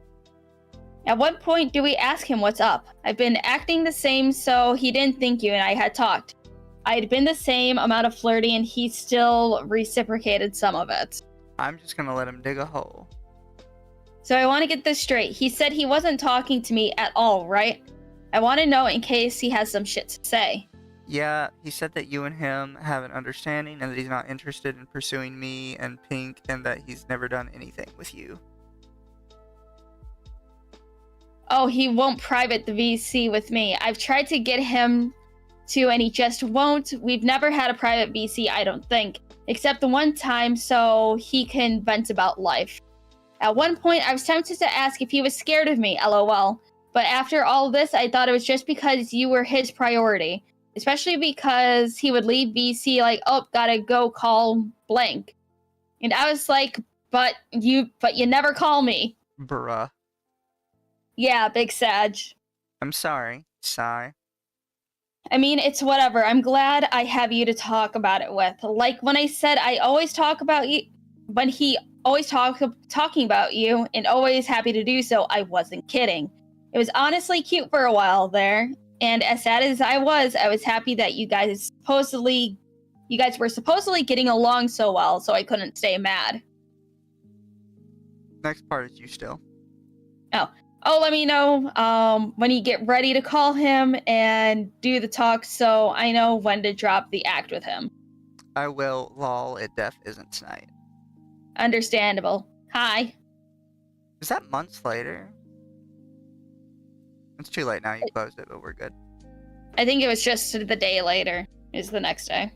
At what point do we ask him what's up? I've been acting the same, so he didn't think you and I had talked. I'd been the same amount of flirty, and he still reciprocated some of it. I'm just gonna let him dig a hole. So I want to get this straight. He said he wasn't talking to me at all, right? I want to know in case he has some shit to say. Yeah, he said that you and him have an understanding and that he's not interested in pursuing me and Pink and that he's never done anything with you. Oh, he won't private the VC with me. I've tried to get him to and he just won't. We've never had a private VC, I don't think, except the one time so he can vent about life. At one point, I was tempted to ask if he was scared of me, lol. But after all this, I thought it was just because you were his priority. Especially because he would leave VC like, oh, gotta go call blank. And I was like, but you never call me. Bruh. Yeah, big Sag. I'm sorry. Sigh. I mean, it's whatever. I'm glad I have you to talk about it with. Like when I said I always talk about you, when he always talking about you and always happy to do so, I wasn't kidding. It was honestly cute for a while there. And as sad as I was happy that you guys were supposedly getting along so well, so I couldn't stay mad. Next part is you still. Oh, let me know when you get ready to call him and do the talk so I know when to drop the act with him. I will, lol, it def isn't tonight. Understandable. Hi. Is that months later? It's too late now, you closed it, but we're good. I think it was just the day later, is the next day.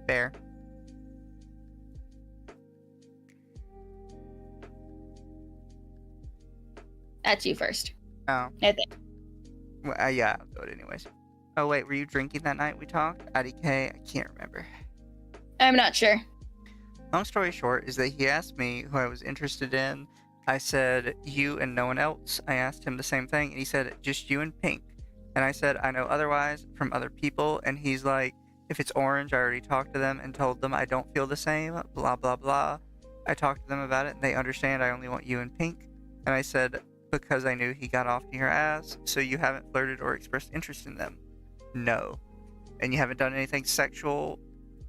Fair. That's you first. Oh. I think. Well, yeah, I'll do it anyways. Oh wait, were you drinking that night we talked? IDK? I can't remember. I'm not sure. Long story short is that he asked me who I was interested in. I said, you and no one else. I asked him the same thing, and he said, just you and Pink. And I said, I know otherwise from other people, and he's like, if it's orange, I already talked to them and told them I don't feel the same, blah, blah, blah. I talked to them about it, and they understand I only want you and Pink. And I said, because I knew he got off to your ass, so you haven't flirted or expressed interest in them? No. And you haven't done anything sexual?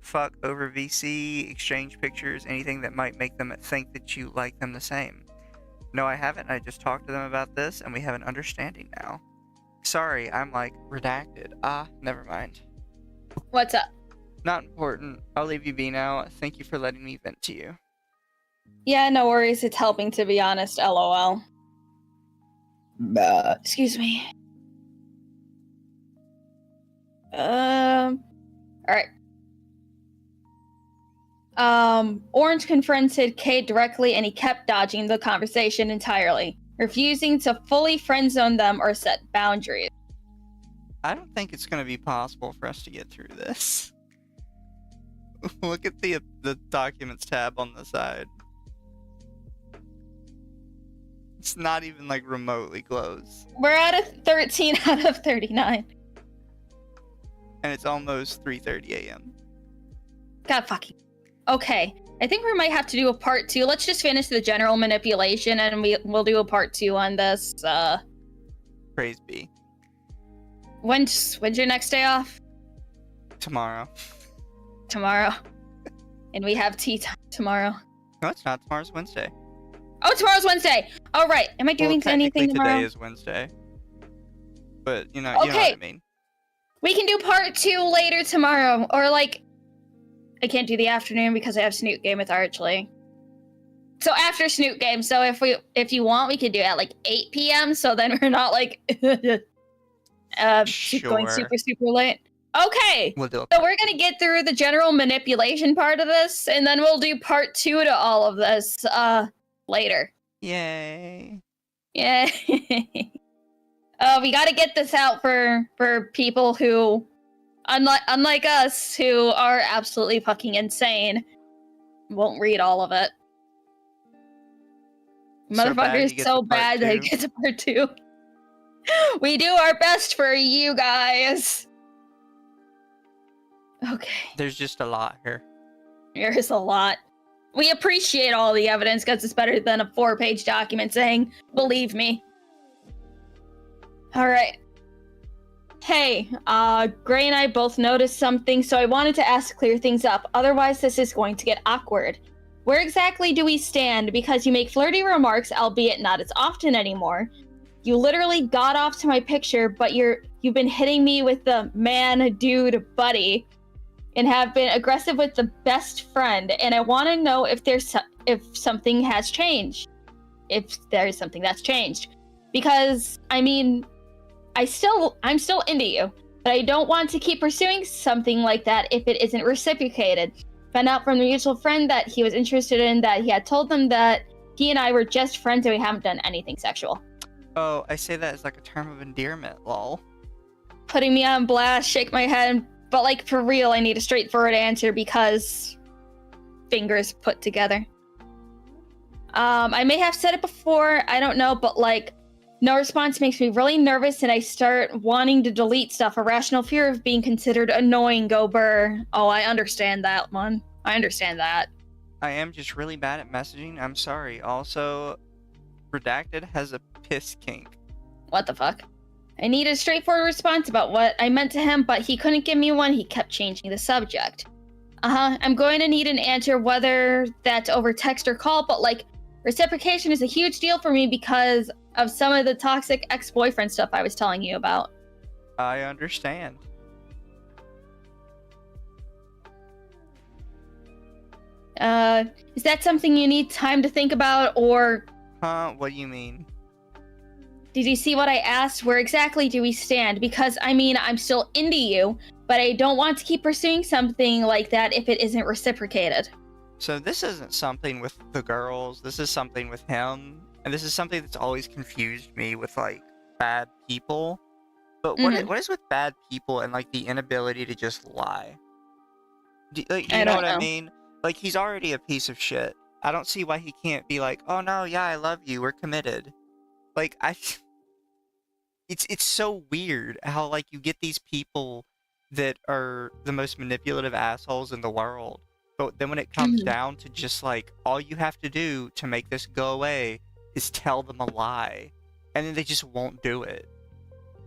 Fuck over VC, exchange pictures, anything that might make them think that you like them the same? No, I haven't. I just talked to them about this, and we have an understanding now. Sorry, I'm like, redacted. Never mind. What's up? Not important. I'll leave you be now. Thank you for letting me vent to you. Yeah, no worries. It's helping, to be honest. LOL. Excuse me. Alright. Orange confronted Kate directly and he kept dodging the conversation entirely, refusing to fully friend zone them or set boundaries. I don't think it's going to be possible for us to get through this. Look at the documents tab on the side. It's not even like remotely close. We're at a 13 out of 39. And it's almost 3:30 a.m. God fucking. Okay, I think we might have to do a part 2. Let's just finish the general manipulation and we'll do a part 2 on this. Praise be. When's your next day off? Tomorrow. Tomorrow. And we have tea time tomorrow. No, it's not. Tomorrow's Wednesday. Oh, tomorrow's Wednesday. All right. Am I doing anything tomorrow? Today is Wednesday. But you know what I mean. We can do part 2 later tomorrow, or like, I can't do the afternoon because I have Snoot game with Archley. So after Snoot game. So if you want, we could do it at like 8 p.m. So then we're not like Sure. going super late. Okay. We'll do it. So we're gonna get through the general manipulation part of this, and then we'll do part 2 to all of this later. Yay. Yay. We got to get this out for people who, unlike us, who are absolutely fucking insane. Won't read all of it. Motherfucker is so bad that it gets to part 2. We do our best for you guys. Okay. There's just a lot here. There's a lot. We appreciate all the evidence because it's better than a 4-page document saying, believe me. All right. Hey, Gray and I both noticed something, so I wanted to ask to clear things up. Otherwise, this is going to get awkward. Where exactly do we stand? Because you make flirty remarks, albeit not as often anymore. You literally got off to my picture, but you've been hitting me with the man, dude, buddy, and have been aggressive with the best friend. And I want to know if something has changed. If there's something that's changed, because I mean, I'm still into you, but I don't want to keep pursuing something like that if it isn't reciprocated. Found out from the mutual friend that he was interested in, that he had told them that he and I were just friends and we haven't done anything sexual. Oh, I say that as like a term of endearment, lol. Putting me on blast, shake my head, but like for real, I need a straightforward answer because fingers put together. I may have said it before, I don't know, but like no response makes me really nervous and I start wanting to delete stuff. Irrational fear of being considered annoying, go burr. Oh, I understand that one. I understand that. I am just really bad at messaging. I'm sorry. Also, Redacted has a piss kink. What the fuck? I need a straightforward response about what I meant to him, but he couldn't give me one. He kept changing the subject. I'm going to need an answer, whether that's over text or call, but like reciprocation is a huge deal for me because of some of the toxic ex-boyfriend stuff I was telling you about. I understand. Is that something you need time to think about, or... What do you mean? Did you see what I asked? Where exactly do we stand? Because, I mean, I'm still into you, but I don't want to keep pursuing something like that if it isn't reciprocated. So this isn't something with the girls, this is something with him, and this is something that's always confused me with, like, bad people. But what is with bad people and, like, the inability to just lie? You know what I mean? Like, he's already a piece of shit. I don't see why he can't be like, oh no, yeah, I love you, we're committed. Like, it's so weird how, like, you get these people that are the most manipulative assholes in the world. But then when it comes down to just, like, all you have to do to make this go away is tell them a lie. And then they just won't do it.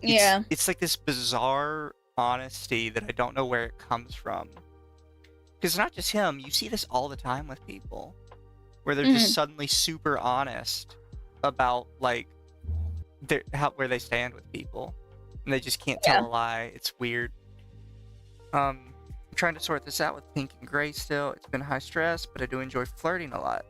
It's like this bizarre honesty that I don't know where it comes from. Because it's not just him. You see this all the time with people. Where they're just suddenly super honest about, like, where they stand with people. And they just can't tell a lie. It's weird. I'm trying to sort this out with Pink and Gray still. It's been high stress, but I do enjoy flirting a lot.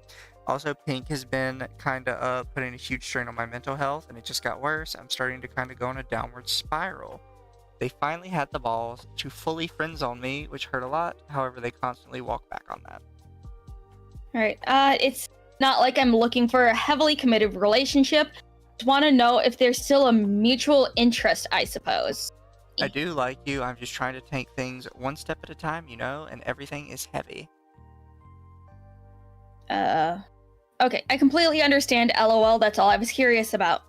Also, Pink has been kind of putting a huge strain on my mental health, and it just got worse. I'm starting to kind of go in a downward spiral. They finally had the balls to fully friend zone me, which hurt a lot. However, they constantly walk back on that. Alright, it's not like I'm looking for a heavily committed relationship. Just want to know if there's still a mutual interest, I suppose. I do like you. I'm just trying to take things one step at a time, you know, and everything is heavy. Okay, I completely understand, LOL. That's all I was curious about.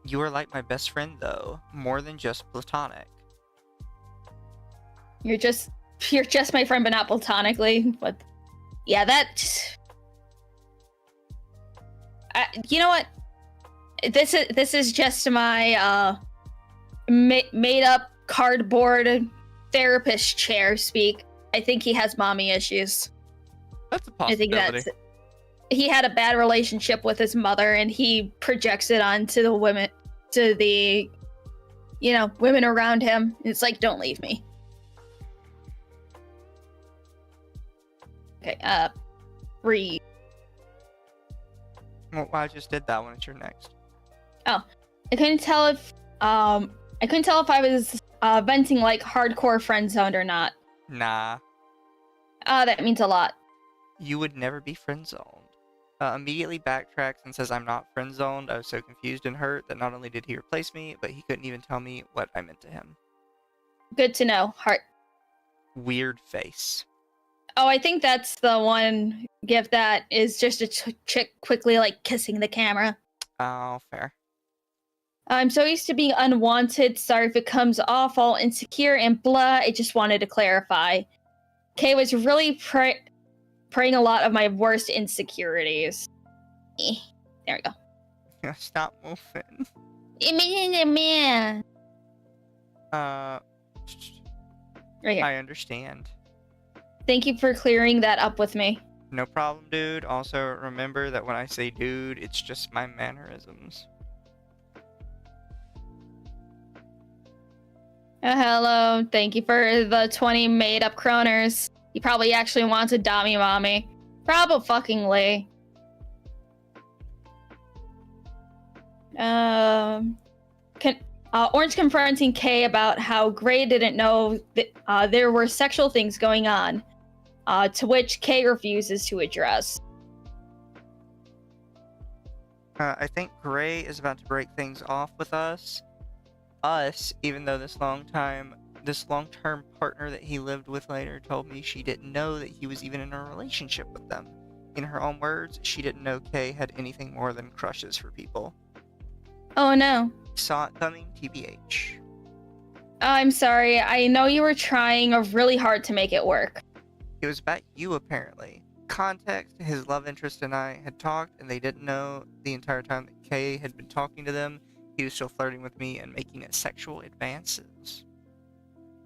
You are like my best friend, though. More than just platonic. You're just my friend, but not platonically. But yeah, you know what? This is just my made up cardboard therapist chair speak. I think he has mommy issues. That's a possibility. He had a bad relationship with his mother, and he projects it onto the women, women around him. It's like, don't leave me. Okay, read. Well, I just did that one. It's your next. Oh, I couldn't tell if I was venting like hardcore friend zoned or not. Nah. That means a lot. You would never be friend zoned. Immediately backtracks and says I'm not friend zoned. I was so confused and hurt that not only did he replace me, but he couldn't even tell me what I meant to him. Good to know. Heart. Weird face. Oh, I think that's the one gift that is just a chick quickly like kissing the camera. Oh, fair. I'm so used to being unwanted. Sorry if it comes off all insecure and blah. I just wanted to clarify. Kay was really preying a lot of my worst insecurities. There we go. Stop moving. Right here. I understand. Thank you for clearing that up with me. No problem, dude. Also, remember that when I say dude, it's just my mannerisms. Hello. Thank you for the 20 made-up kroners. You probably actually wanted Dami Mommy. Probably. Orange confronting Kay about how Gray didn't know that there were sexual things going on, to which Kay refuses to address. I think Gray is about to break things off with us. Even though this long-term partner that he lived with later told me she didn't know that he was even in a relationship with them. In her own words, she didn't know Kay had anything more than crushes for people. Oh no. Saw it coming, TBH. I'm sorry. I know you were trying really hard to make it work. It was about you, apparently. Context, his love interest and I had talked, and they didn't know the entire time that Kay had been talking to them. He was still flirting with me and making sexual advances.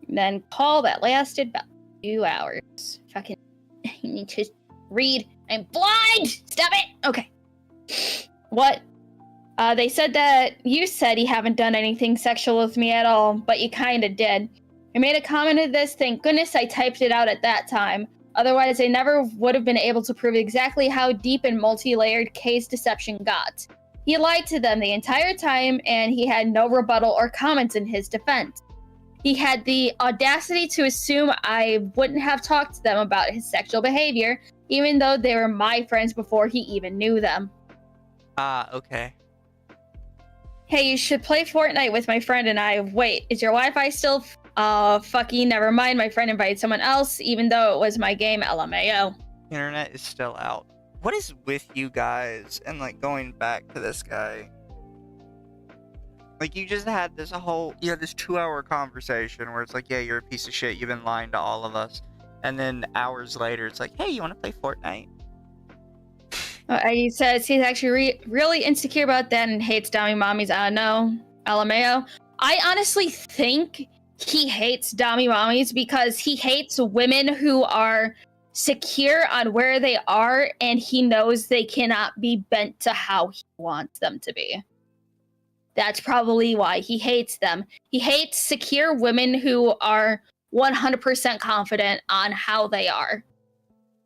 Then call that lasted about 2 hours. Fucking, I need to read. I'm blind! Stop it! Okay. What? They said that you said you haven't done anything sexual with me at all, but you kinda did. I made a comment of this, thank goodness I typed it out at that time. Otherwise, I never would have been able to prove exactly how deep and multi-layered Kay's deception got. He lied to them the entire time, and he had no rebuttal or comments in his defense. He had the audacity to assume I wouldn't have talked to them about his sexual behavior, even though they were my friends before he even knew them. Okay. Hey, you should play Fortnite with my friend and I. Wait, is your Wi-Fi still fucking never mind, my friend invited someone else, even though it was my game, LMAO. Internet is still out. What is with you guys and, like, going back to this guy? Like, you just had this 2-hour conversation where it's like, yeah, you're a piece of shit, you've been lying to all of us. And then hours later, it's like, hey, you want to play Fortnite? He says he's actually really insecure about that and hates Dami Mommies. No, LMAO. I honestly think he hates Dami Mommies because he hates women who are secure on where they are and he knows they cannot be bent to how he wants them to be. That's probably why he hates them. He hates secure women who are 100% confident on how they are.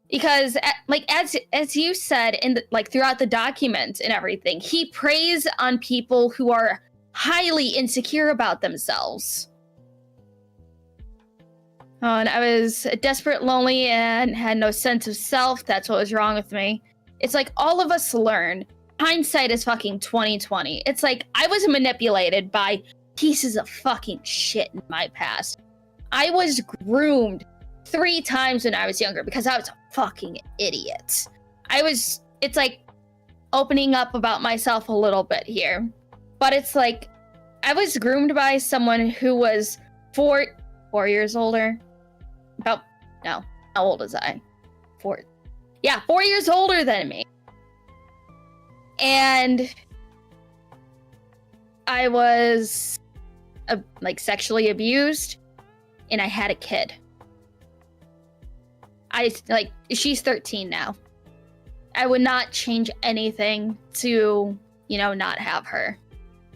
Because, like, as you said in throughout the document and everything, he preys on people who are highly insecure about themselves. Oh, and I was desperate, lonely, and had no sense of self. That's what was wrong with me. It's like all of us learn. Hindsight is fucking 2020. It's like I was manipulated by pieces of fucking shit in my past. I was groomed 3 times when I was younger because I was a fucking idiot. It's like opening up about myself a little bit here. But it's like, I was groomed by someone who was 4 years older. How old was I? 4 years older than me. And I was sexually abused and I had a kid. She's 13 now. I would not change anything to, not have her.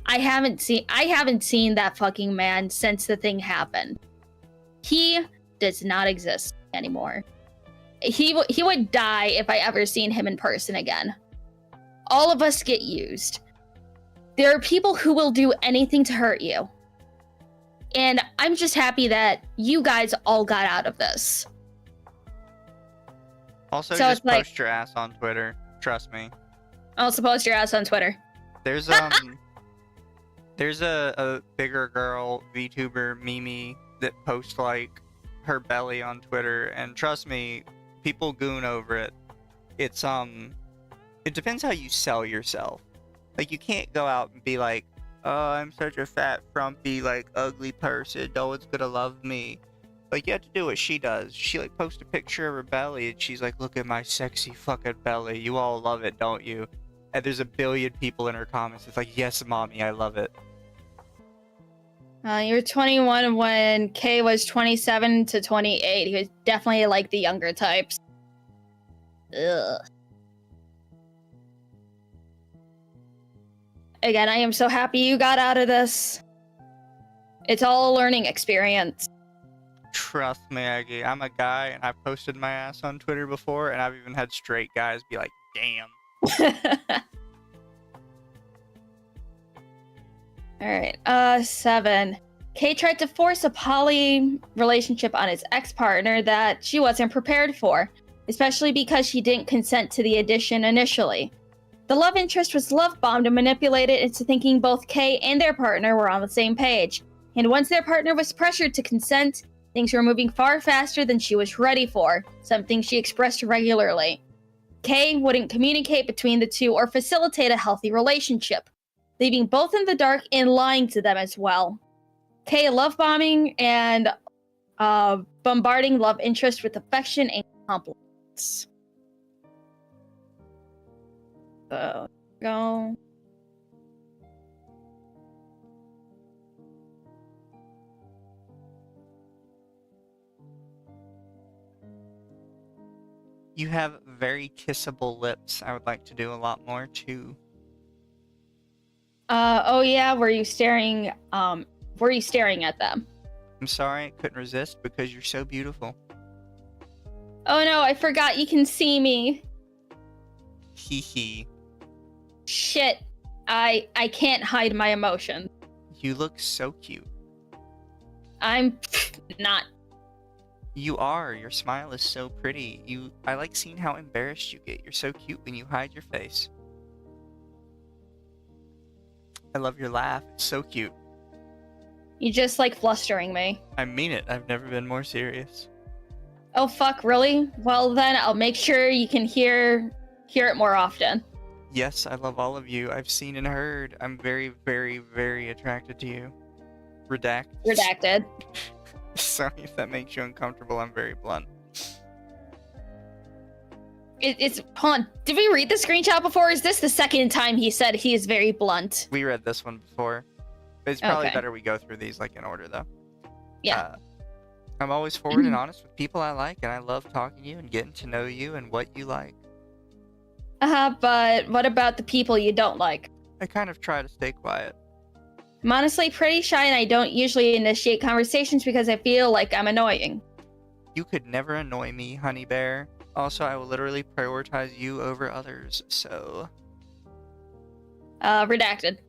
I haven't seen that fucking man since the thing happened. He does not exist anymore. He would die if I ever seen him in person again. All of us get used. There are people who will do anything to hurt you. And I'm just happy that you guys all got out of this. Also, so just post your ass on Twitter. Trust me. Also post your ass on Twitter. There's there's a bigger girl VTuber Mimi that posts her belly on Twitter, and trust me, people goon over it. It's it depends how you sell yourself. Like, you can't go out and be like, oh, I'm such a fat, frumpy, ugly person. No one's gonna love me. Like, you have to do what she does. She, posts a picture of her belly, and she's like, look at my sexy fucking belly. You all love it, don't you? And there's a billion people in her comments. It's like, yes, mommy, I love it. You were 21 when Kay was 27 to 28. He was definitely the younger types. Ugh. Again, I am so happy you got out of this. It's all a learning experience. Trust me, Aggie. I'm a guy, and I've posted my ass on Twitter before, and I've even had straight guys be like, damn. Alright, 7. Kay tried to force a poly relationship on his ex-partner that she wasn't prepared for, especially because she didn't consent to the addition initially. The love interest was love-bombed and manipulated into thinking both Kay and their partner were on the same page. And once their partner was pressured to consent, things were moving far faster than she was ready for, something she expressed regularly. Kay wouldn't communicate between the two or facilitate a healthy relationship, leaving both in the dark and lying to them as well. Kay love-bombing and bombarding love interest with affection and compliments. Go. You have very kissable lips. I would like to do a lot more too. Oh yeah, were you staring at them? I'm sorry, I couldn't resist because you're so beautiful. Oh no, I forgot you can see me. Hee hee. Shit. I can't hide my emotion. You look so cute. I'm not. You are. Your smile is so pretty. I like seeing how embarrassed you get. You're so cute when you hide your face. I love your laugh. It's so cute. You just like flustering me. I mean it. I've never been more serious. Oh fuck, really? Well then I'll make sure you can hear it more often. Yes, I love all of you. I've seen and heard. I'm very, very, very attracted to you. Redacted. Sorry if that makes you uncomfortable. I'm very blunt. Hold on. Did we read the screenshot before? Is this the second time he said he is very blunt? We read this one before. It's probably Okay. better we go through these like in order though. Yeah. I'm always forward and honest with people I like, and I love talking to you and getting to know you and what you like. But what about the people you don't like? I kind of try to stay quiet. I'm honestly pretty shy and I don't usually initiate conversations because I feel like I'm annoying. You could never annoy me, honey bear. Also, I will literally prioritize you over others, so... Redacted.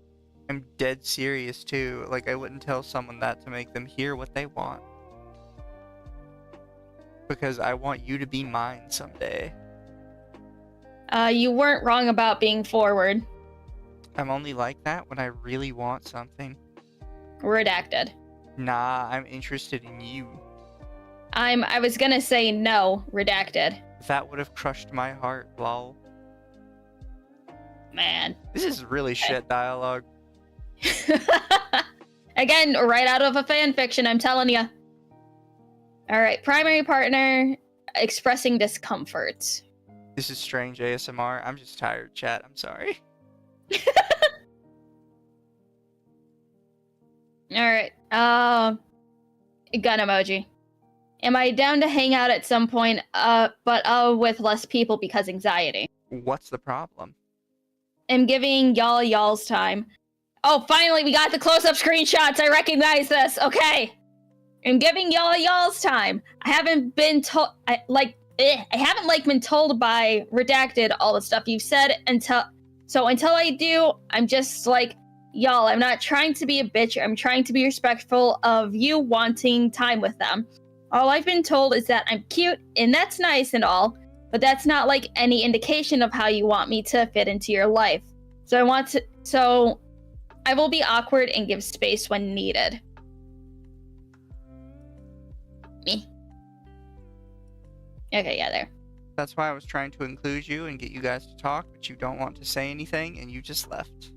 I'm dead serious, too. Like, I wouldn't tell someone that to make them hear what they want. Because I want you to be mine someday. You weren't wrong about being forward. I'm only like that when I really want something. Redacted. Nah, I'm interested in you. I was gonna say no. Redacted. That would have crushed my heart, lol. Man. This is really shit dialogue. Again, right out of a fan fiction, I'm telling you. Alright, primary partner expressing discomfort. This is strange ASMR. I'm just tired, chat. I'm sorry. Alright, gun emoji. Am I down to hang out at some point, but with less people because anxiety? What's the problem? I'm giving y'all's time. Oh, finally, we got the close-up screenshots. I recognize this. Okay. I'm giving y'all's time. I haven't been told, I haven't been told by Redacted all the stuff you've said until I do, I'm just like, y'all, I'm not trying to be a bitch. I'm trying to be respectful of you wanting time with them. All I've been told is that I'm cute, and that's nice and all, but that's not like any indication of how you want me to fit into your life. So I will be awkward and give space when needed. Me. Okay, yeah, there. That's why I was trying to include you and get you guys to talk, but you don't want to say anything, and you just left.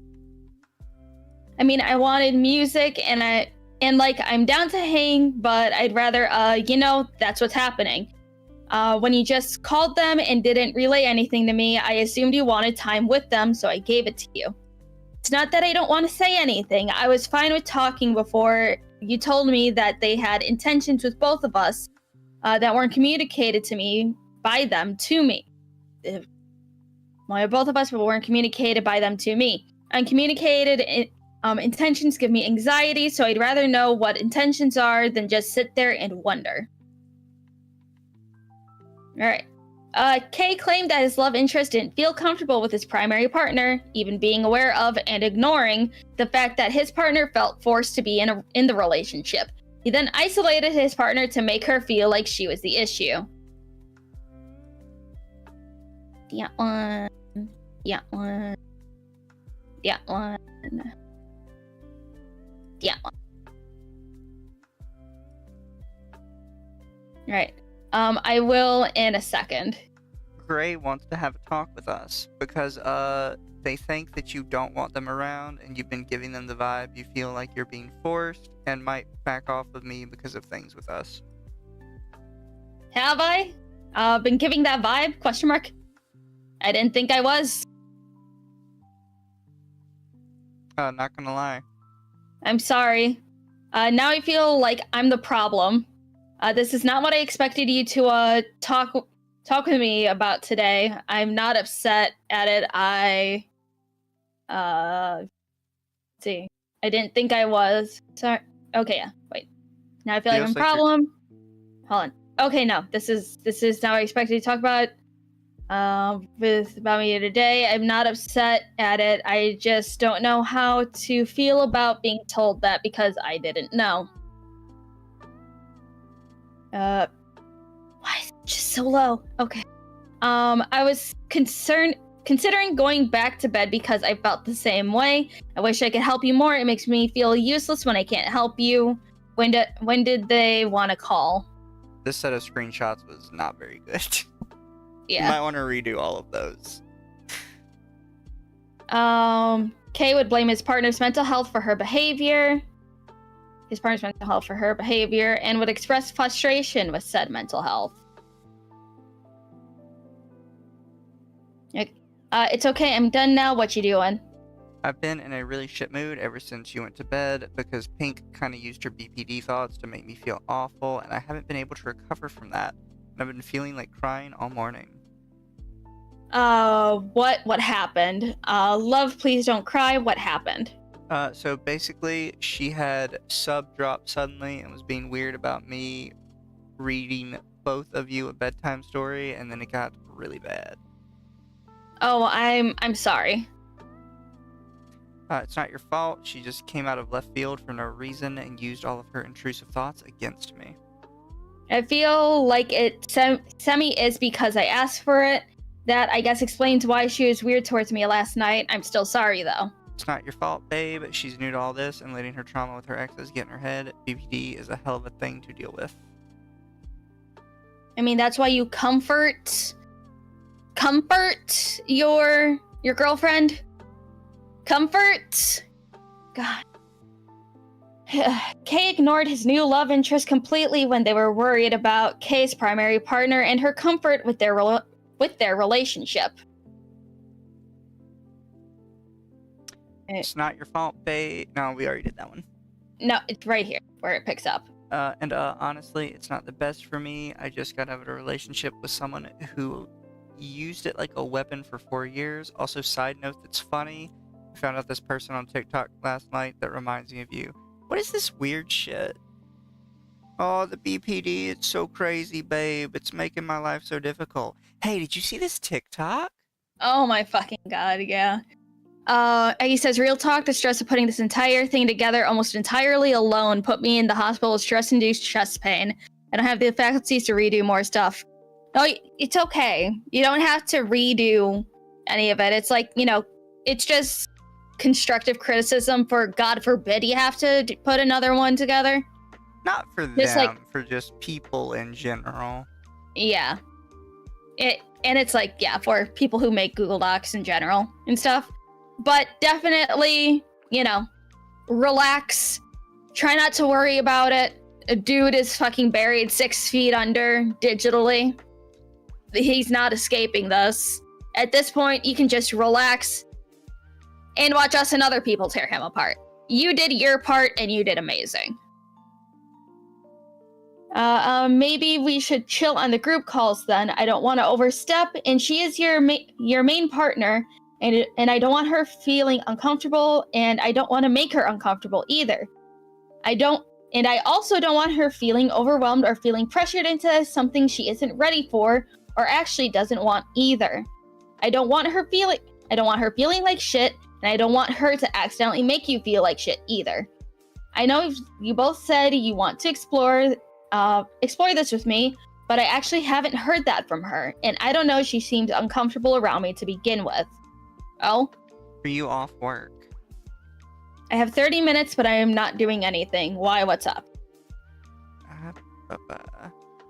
I mean, I wanted music, and I'm down to hang, but I'd rather, that's what's happening. When you just called them and didn't relay anything to me, I assumed you wanted time with them, so I gave it to you. It's not that I don't want to say anything. I was fine with talking before you told me that they had intentions with both of us that weren't communicated to me by them to me. both of us weren't communicated by them to me. Uncommunicated intentions give me anxiety, so I'd rather know what intentions are than just sit there and wonder. Alright. Kay claimed that his love interest didn't feel comfortable with his primary partner, even being aware of and ignoring the fact that his partner felt forced to be in the relationship. He then isolated his partner to make her feel like she was the issue. That one. That one. That one. That one. Right. I will in a second. Gray wants to have a talk with us because they think that you don't want them around and you've been giving them the vibe you feel like you're being forced and might back off of me because of things with us. Have I? Been giving that vibe? Question mark. I didn't think I was. Not gonna lie. I'm sorry. Now I feel like I'm the problem. This is not what I expected you to talk with me about today. I'm not upset at it. Let's see. I didn't think I was. Sorry. Okay, yeah. Wait. Now I feel like I'm a problem. Hold on. Okay, no. This is now I expected you to talk about about me today. I'm not upset at it. I just don't know how to feel about being told that because I didn't know. Why is it just so low? Okay. I was considering going back to bed because I felt the same way. I wish I could help you more. It makes me feel useless when I can't help you. When did they want to call? This set of screenshots was not very good. Yeah. You might want to redo all of those. Kay would blame his partner's mental health for her behavior. And would express frustration with said mental health. It's okay, I'm done now. What you doing? I've been in a really shit mood ever since you went to bed because Pink kind of used her BPD thoughts to make me feel awful, and I haven't been able to recover from that. And I've been feeling like crying all morning. What happened? Love, please don't cry. What happened? So basically, she had sub dropped suddenly and was being weird about me reading both of you a bedtime story, and then it got really bad. Oh, I'm sorry. It's not your fault. She just came out of left field for no reason and used all of her intrusive thoughts against me. I feel like it semi is because I asked for it. That, I guess, explains why she was weird towards me last night. I'm still sorry, though. It's not your fault, babe. She's new to all this, and letting her trauma with her exes get in her head. BPD is a hell of a thing to deal with. I mean, that's why you comfort your girlfriend. Comfort. God. Kay ignored his new love interest completely when they were worried about Kay's primary partner and her comfort with their relationship. It's not your fault, babe. No, we already did that one. No, it's right here where it picks up. Honestly, it's not the best for me. I just got out of a relationship with someone who used it like a weapon for 4 years. Also, side note that's funny. I found out this person on TikTok last night that reminds me of you. What is this weird shit? Oh, the BPD, it's so crazy, babe. It's making my life so difficult. Hey, did you see this TikTok? Oh my fucking god, yeah. He says, real talk, the stress of putting this entire thing together almost entirely alone put me in the hospital with stress-induced chest pain. I don't have the faculties to redo more stuff. No, it's okay. You don't have to redo any of it. It's like, it's just constructive criticism for, God forbid, you have to put another one together. Not for just them, for just people in general. Yeah. It's like, yeah, for people who make Google Docs in general and stuff. But definitely, relax. Try not to worry about it. A dude is fucking buried 6 feet under digitally. He's not escaping this. At this point, you can just relax and watch us and other people tear him apart. You did your part and you did amazing. Maybe we should chill on the group calls then. I don't want to overstep, and she is your main partner, and I don't want her feeling uncomfortable, and I don't want to make her uncomfortable either. I also don't want her feeling overwhelmed or feeling pressured into something she isn't ready for or actually doesn't want either. I don't want her feeling like shit, and I don't want her to accidentally make you feel like shit either. I know you both said you want to explore this with me, but I actually haven't heard that from her, and I don't know, she seemed uncomfortable around me to begin with. Oh? Are you off work? I have 30 minutes, but I am not doing anything. Why? What's up?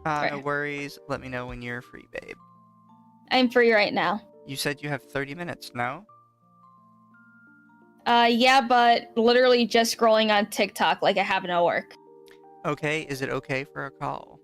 No worries. Let me know when you're free, babe. I'm free right now. You said you have 30 minutes, no? Yeah, but literally just scrolling on TikTok like I have no work. Okay, is it okay for a call?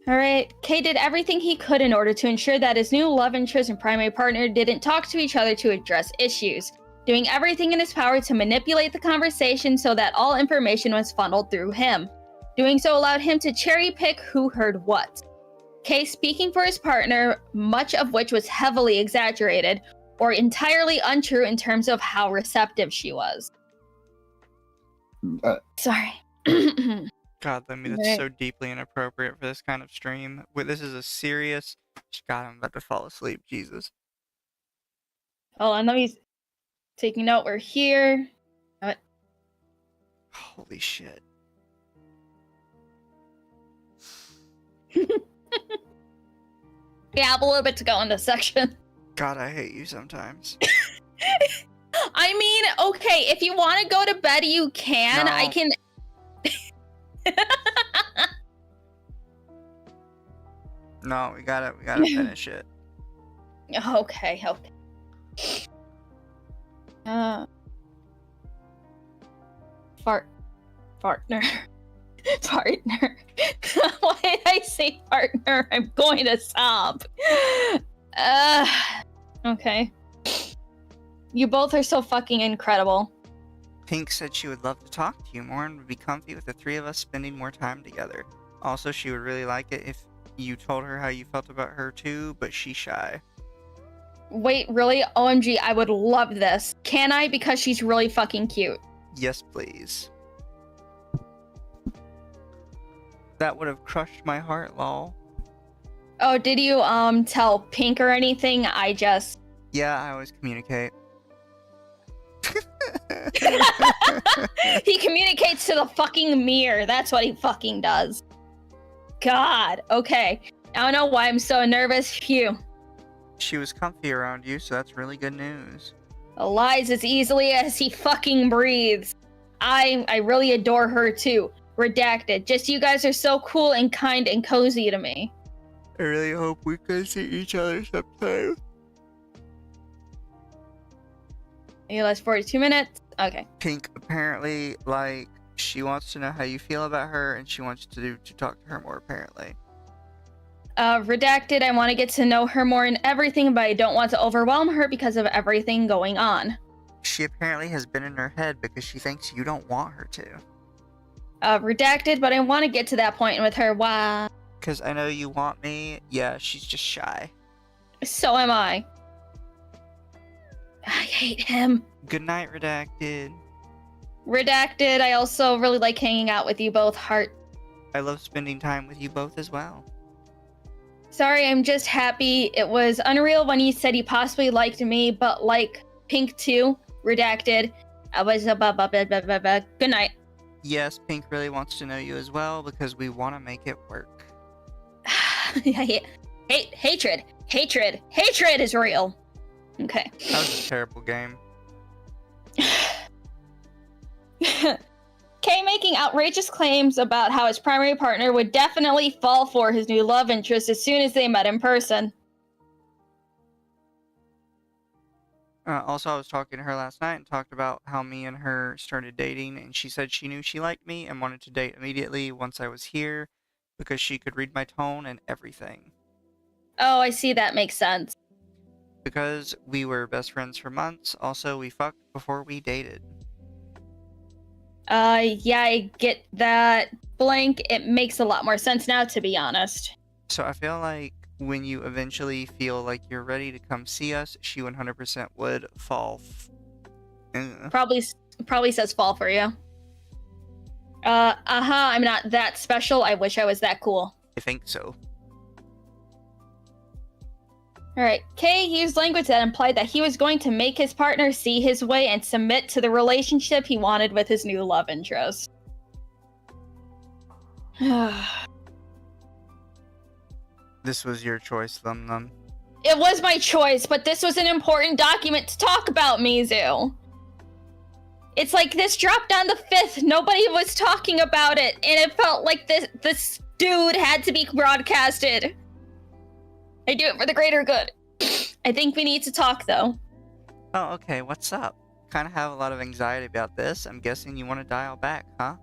Alright, Kay did everything he could in order to ensure that his new love interest and primary partner didn't talk to each other to address issues, doing everything in his power to manipulate the conversation so that all information was funneled through him. Doing so allowed him to cherry pick who heard what. Kay speaking for his partner, much of which was heavily exaggerated, or entirely untrue in terms of how receptive she was. Sorry. God, I mean, that's so deeply inappropriate for this kind of stream. This is a serious... God, I'm about to fall asleep. Jesus. Hold on, let me take note. We're here. What? Holy shit. We have a little bit to go in this section. God, I hate you sometimes. I mean, okay, if you want to go to bed, you can. No. I can... No, we gotta finish it. Okay. Partner. Why did I say partner? I'm going to stop. Okay. You both are so fucking incredible. Pink said she would love to talk to you more and would be comfy with the three of us spending more time together. Also, she would really like it if you told her how you felt about her too, but she's shy. Wait, really? OMG, I would love this. Can I? Because she's really fucking cute. Yes, please. That would have crushed my heart, lol. Oh, did you tell Pink or anything? Yeah, I always communicate. He communicates to the fucking mirror. That's what he fucking does. God. Okay. I don't know why I'm so nervous. Phew. She was comfy around you, so that's really good news. Lies as easily as he fucking breathes. I really adore her too. Redacted. Just you guys are so cool and kind and cozy to me. I really hope we can see each other sometime. You last 42 minutes? Okay. Pink apparently, she wants to know how you feel about her, and she wants to talk to her more, apparently. Redacted, I want to get to know her more in everything, but I don't want to overwhelm her because of everything going on. She apparently has been in her head because she thinks you don't want her to. Redacted, but I want to get to that point with her. Why? Because I know you want me. Yeah, she's just shy. So am I. I hate him. Good night, Redacted. Redacted, I also really like hanging out with you both, Heart. I love spending time with you both as well. Sorry, I'm just happy. It was unreal when you said you possibly liked me, but like Pink too. Redacted. I was good night. Yes, Pink really wants to know you as well because we want to make it work. Hatred is real. Okay. That was a terrible game. Kay making outrageous claims about how his primary partner would definitely fall for his new love interest as soon as they met in person. Also, I was talking to her last night and talked about how me and her started dating, and she said she knew she liked me and wanted to date immediately once I was here because she could read my tone and everything. Oh, I see. That makes sense. Because we were best friends for months. Also, we fucked before we dated. Yeah, I get that. Blank, it makes a lot more sense now, to be honest. So I feel like when you eventually feel like you're ready to come see us, she 100% would fall. Probably says fall for you. I'm not that special. I wish I was that cool. I think so. Alright, Kay used language that implied that he was going to make his partner see his way and submit to the relationship he wanted with his new love interest. This was your choice, LumLum. It was my choice, but this was an important document to talk about, Mizu. It's like this dropped on the 5th, nobody was talking about it, and it felt like this dude had to be broadcasted. I do it for the greater good. I think we need to talk, though. Oh, okay, what's up? Kind of have a lot of anxiety about this. I'm guessing you want to dial back, huh?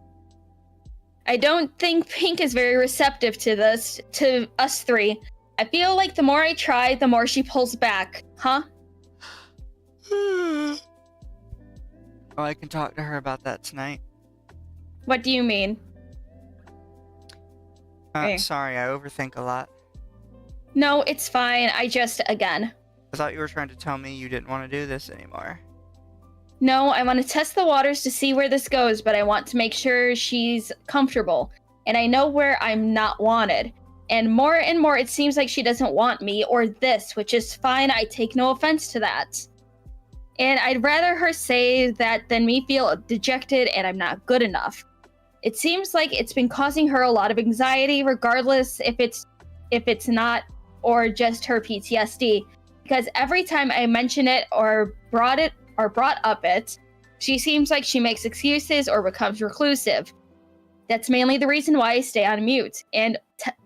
I don't think Pink is very receptive to this, to us three. I feel like the more I try, the more she pulls back, huh? Oh, I can talk to her about that tonight. What do you mean? Hey. Sorry, I overthink a lot. No, it's fine. Again. I thought you were trying to tell me you didn't want to do this anymore. No, I want to test the waters to see where this goes, but I want to make sure she's comfortable. And I know where I'm not wanted. And more it seems like she doesn't want me or this, which is fine. I take no offense to that. And I'd rather her say that than me feel dejected and I'm not good enough. It seems like it's been causing her a lot of anxiety, regardless if it's not or just her PTSD. Because every time I mention it or brought up it, she seems like she makes excuses or becomes reclusive. That's mainly the reason why I stay on mute and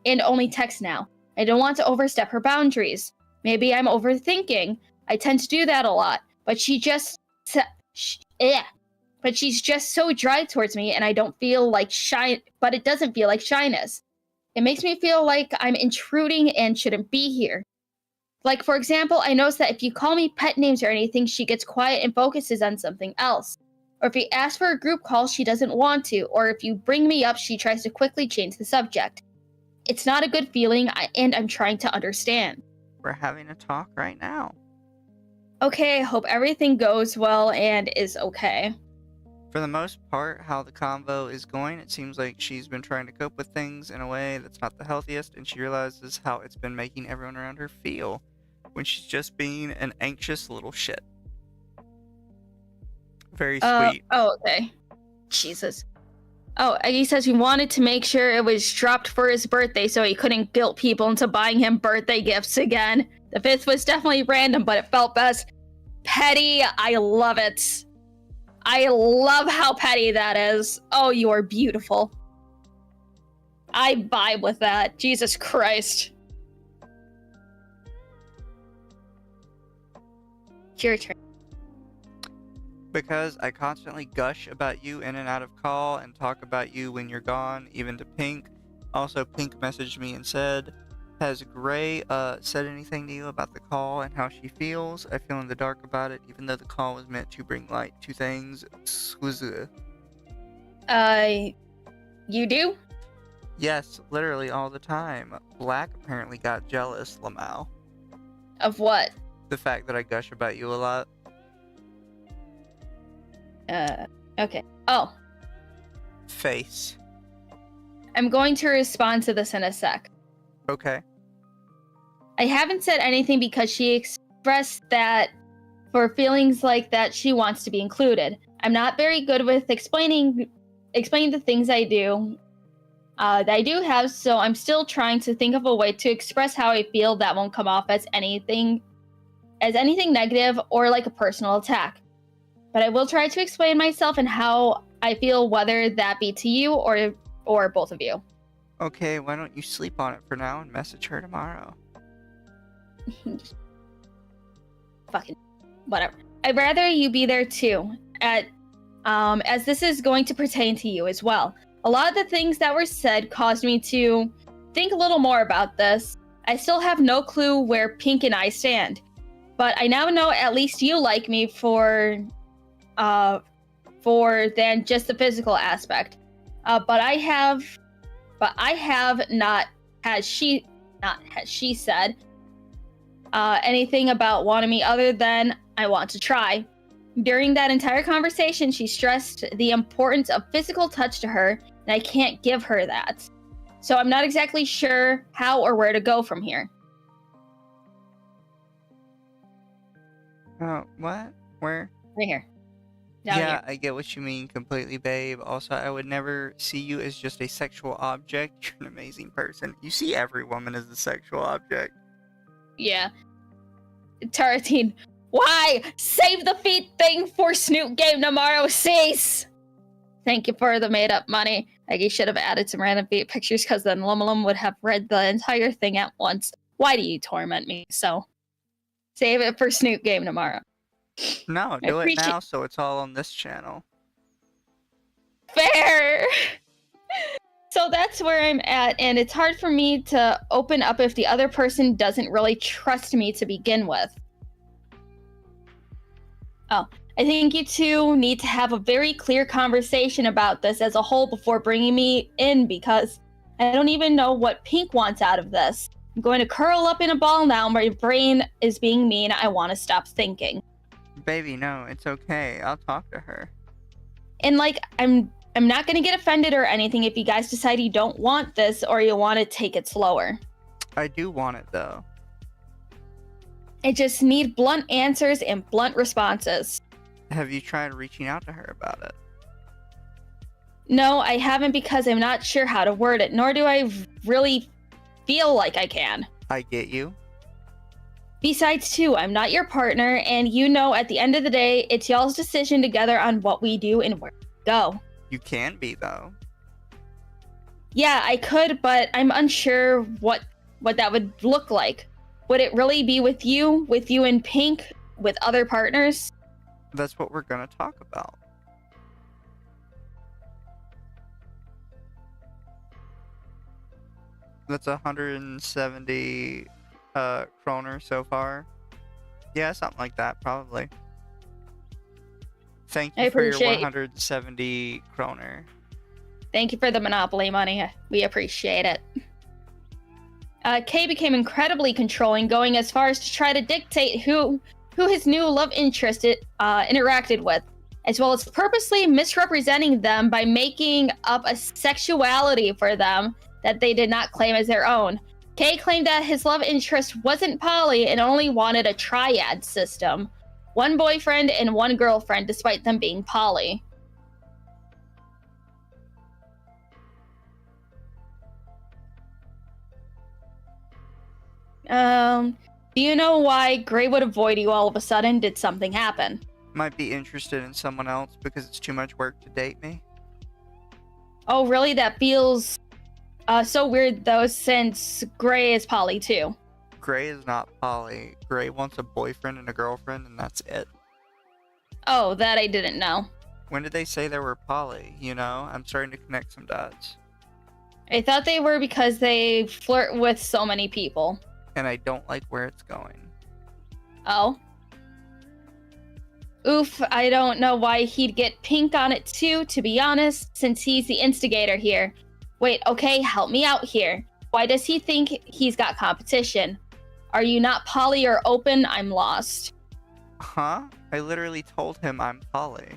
only text now. I don't want to overstep her boundaries. Maybe I'm overthinking. I tend to do that a lot, but she's just so dry towards me, and I don't feel like shy. But it doesn't feel like shyness. It makes me feel like I'm intruding and shouldn't be here. Like, for example, I notice that if you call me pet names or anything, she gets quiet and focuses on something else. Or if you ask for a group call, she doesn't want to. Or if you bring me up, she tries to quickly change the subject. It's not a good feeling, and I'm trying to understand. We're having a talk right now. Okay, I hope everything goes well and is okay. For the most part, how the convo is going, it seems like she's been trying to cope with things in a way that's not the healthiest, and she realizes how it's been making everyone around her feel when she's just being an anxious little shit. Very sweet. Oh, okay. Jesus. Oh, he says he wanted to make sure it was dropped for his birthday so he couldn't guilt people into buying him birthday gifts again. The 5th was definitely random, but it felt best. Petty, I love it. I love how petty that is. Oh, you are beautiful. I vibe with that. Jesus Christ. It's your turn. Because I constantly gush about you in and out of call and talk about you when you're gone, even to Pink. Also, Pink messaged me and said, has Gray said anything to you about the call and how she feels? I feel in the dark about it, even though the call was meant to bring light to things. You do? Yes, literally all the time. Black apparently got jealous, Lamau. Of what? The fact that I gush about you a lot. Okay. Oh. Face. I'm going to respond to this in a sec. Okay. I haven't said anything because she expressed that for feelings like that she wants to be included. I'm not very good with explaining the things I do that I do have, so I'm still trying to think of a way to express how I feel that won't come off as anything negative or like a personal attack. But I will try to explain myself and how I feel, whether that be to you or both of you. Okay, why don't you sleep on it for now and message her tomorrow? Fucking whatever. I'd rather you be there too, as this is going to pertain to you as well. A lot of the things that were said caused me to think a little more about this. I still have no clue where Pink and I stand, but I now know at least you like me for for than just the physical aspect. But I have not has she said anything about wanting me other than I want to try. During that entire conversation, she stressed the importance of physical touch to her, and I can't give her that. So I'm not exactly sure how or where to go from here. What? Where? Right here. Down Yeah, here. I get what you mean completely, babe. Also, I would never see you as just a sexual object. You're an amazing person. You see every woman as a sexual object. Yeah. Taratine, why? Save the feet thing for Snoot game tomorrow, cease! Thank you for the made-up money. I should have added some random feet pictures because then LumLum would have read the entire thing at once. Why do you torment me so? Save it for Snoot game tomorrow. No, do it now so it's all on this channel. Fair! So that's where I'm at, and it's hard for me to open up if the other person doesn't really trust me to begin with. Oh, I think you two need to have a very clear conversation about this as a whole before bringing me in, because I don't even know what Pink wants out of this. I'm going to curl up in a ball now. My brain is being mean. I want to stop thinking. Baby, no, it's okay. I'll talk to her. And I'm not going to get offended or anything if you guys decide you don't want this or you want to take it slower. I do want it, though. I just need blunt answers and blunt responses. Have you tried reaching out to her about it? No, I haven't, because I'm not sure how to word it, nor do I really feel like I can. I get you. Besides, too, I'm not your partner, and at the end of the day, it's y'all's decision together on what we do and where we go. You can be, though. Yeah, I could, but I'm unsure what that would look like. Would it really be with you and Pink, with other partners? That's what we're gonna talk about. That's 170 kroner so far. Yeah, something like that, probably. Thank you for your 170 kroner. Thank you for the Monopoly money. We appreciate it. Kay became incredibly controlling, going as far as to try to dictate who his new love interest interacted with, as well as purposely misrepresenting them by making up a sexuality for them that they did not claim as their own. Kay claimed that his love interest wasn't poly and only wanted a triad system. One boyfriend and one girlfriend, despite them being poly. Do you know why Gray would avoid you all of a sudden? Did something happen? Might be interested in someone else because it's too much work to date me. Oh, really? That feels so weird, though, since Gray is poly, too. Gray is not poly. Gray wants a boyfriend and a girlfriend, and that's it. Oh, that I didn't know. When did they say they were poly? I'm starting to connect some dots. I thought they were because they flirt with so many people. And I don't like where it's going. Oh. Oof, I don't know why he'd get Pink on it too, to be honest, since he's the instigator here. Wait, okay, help me out here. Why does he think he's got competition? Are you not poly or open? I'm lost. Huh? I literally told him I'm poly.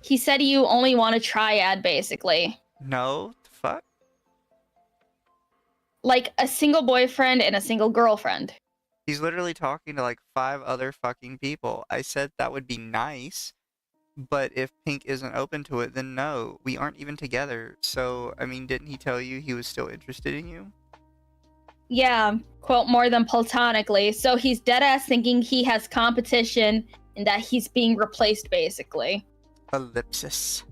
He said you only want a triad, basically. No? The fuck? Like a single boyfriend and a single girlfriend. He's literally talking to like 5 other fucking people. I said that would be nice, but if Pink isn't open to it, then no, we aren't even together. So, didn't he tell you he was still interested in you? Yeah, quote, more than platonically. So he's deadass thinking he has competition and that he's being replaced, basically. Ellipsis.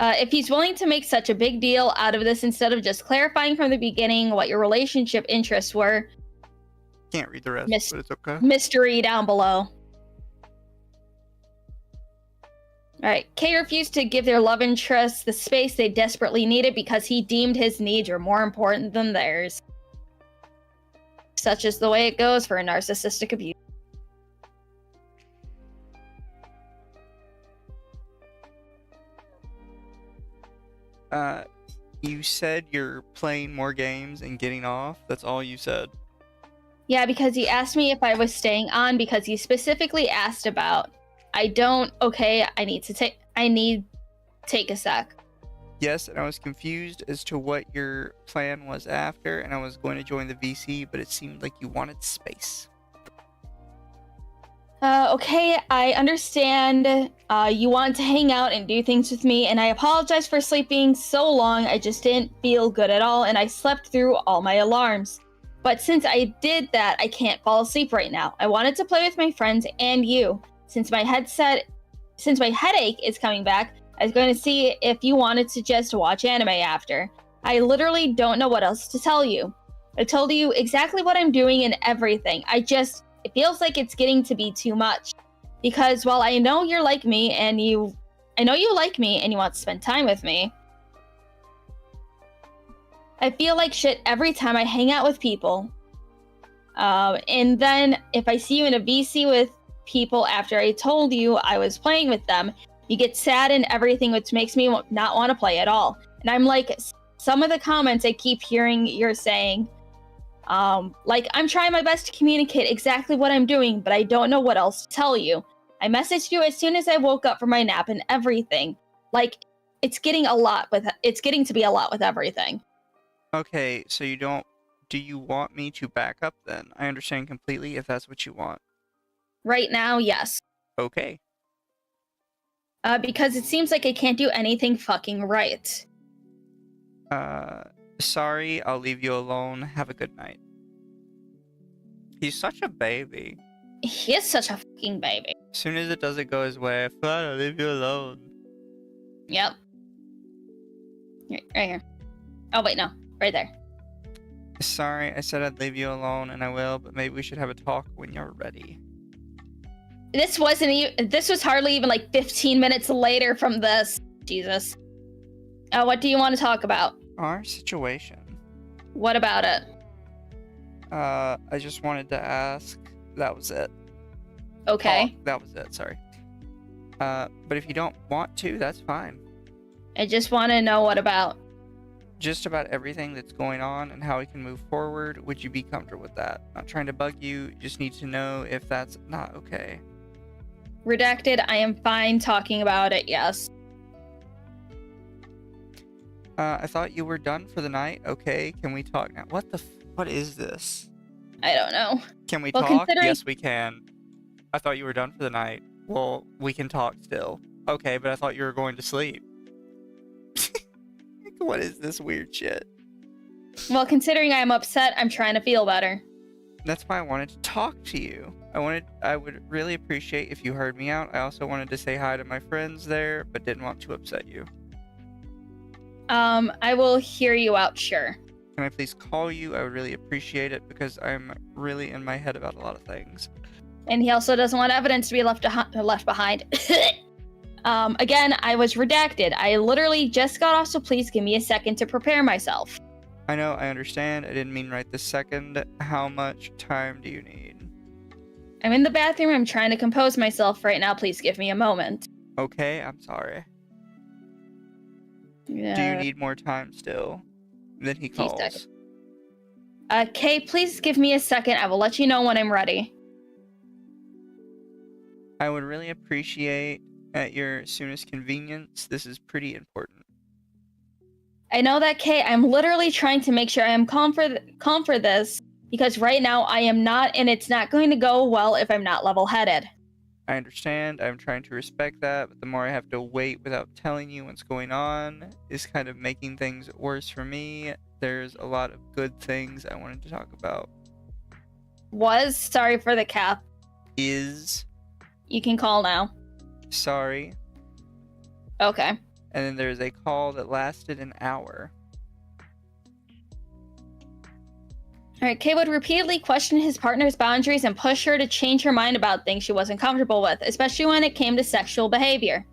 If he's willing to make such a big deal out of this instead of just clarifying from the beginning what your relationship interests were. Can't read the rest, but it's okay. Mystery down below. Alright, Kay refused to give their love interests the space they desperately needed because he deemed his needs were more important than theirs. Such is the way it goes for a narcissistic abuse. You said you're playing more games and getting off. That's all you said. Yeah, because he asked me if I was staying on because he specifically asked about. I don't. Okay, I need take a sec. Yes, and I was confused as to what your plan was after, and I was going to join the VC, but it seemed like you wanted space. Okay, I understand. You want to hang out and do things with me, and I apologize for sleeping so long. I just didn't feel good at all, and I slept through all my alarms. But since I did that, I can't fall asleep right now. I wanted to play with my friends and you. Since my headache is coming back, I was going to see if you wanted to just watch anime after. I literally don't know what else to tell you. I told you exactly what I'm doing and everything. It feels like it's getting to be too much. Because while I know you're like me and you like me and you want to spend time with me, I feel like shit every time I hang out with people. And then if I see you in a VC with people after I told you I was playing with them, you get sad and everything, which makes me not want to play at all. And I'm like, some of the comments I keep hearing you're saying, like, I'm trying my best to communicate exactly what I'm doing, but I don't know what else to tell you. I messaged you as soon as I woke up from my nap and everything. Like, it's getting to be a lot with everything. Okay, so do you want me to back up then? I understand completely if that's what you want. Right now, yes. Okay. Because it seems like I can't do anything fucking right. Sorry, I'll leave you alone. Have a good night. He's such a baby. He is such a fucking baby. As soon as it doesn't go his way, fine, I'll leave you alone. Yep. Right here. Oh, wait, no. Right there. Sorry, I said I'd leave you alone, and I will, but maybe we should have a talk when you're ready. This was hardly even like 15 minutes later from this. Jesus. What do you want to talk about? Our situation. What about it? I just wanted to ask. That was it. Okay. Oh, that was it, sorry. But if you don't want to, that's fine. I just want to know what about. Just about everything that's going on and how we can move forward. Would you be comfortable with that? Not trying to bug you, just need to know if that's not okay. Redacted, I am fine talking about it, yes. I thought you were done for the night. Okay, can we talk now? What is this? I don't know. Can we Well, talk? considering- Yes, we can. I thought you were done for the night. Well, we can talk still. Okay, but I thought you were going to sleep. What is this weird shit? Well, considering I'm upset, I'm trying to feel better. That's why I wanted to talk to you. I would really appreciate if you heard me out. I also wanted to say hi to my friends there, but didn't want to upset you. I will hear you out, sure. Can I please call you? I would really appreciate it because I'm really in my head about a lot of things. And he also doesn't want evidence to be left behind. Again, I was redacted. I literally just got off, so please give me a second to prepare myself. I know, I understand. I didn't mean right this second. How much time do you need? I'm in the bathroom. I'm trying to compose myself right now. Please give me a moment. Okay, I'm sorry. Yeah. Do you need more time still? Then he calls. seconds. Kay, please give me a second. I will let you know when I'm ready. I would really appreciate at your soonest convenience. This is pretty important. I know that, Kay. I'm literally trying to make sure I am calm for this, because right now I am not, and it's not going to go well if I'm not level-headed. I understand. I'm trying to respect that, but the more I have to wait without telling you what's going on is kind of making things worse for me. There's a lot of good things I wanted to talk about. Sorry for the cap. You can call now. Sorry. Okay. And then there's a call that lasted an hour. Alright, Kay would repeatedly question his partner's boundaries and push her to change her mind about things she wasn't comfortable with, especially when it came to sexual behavior.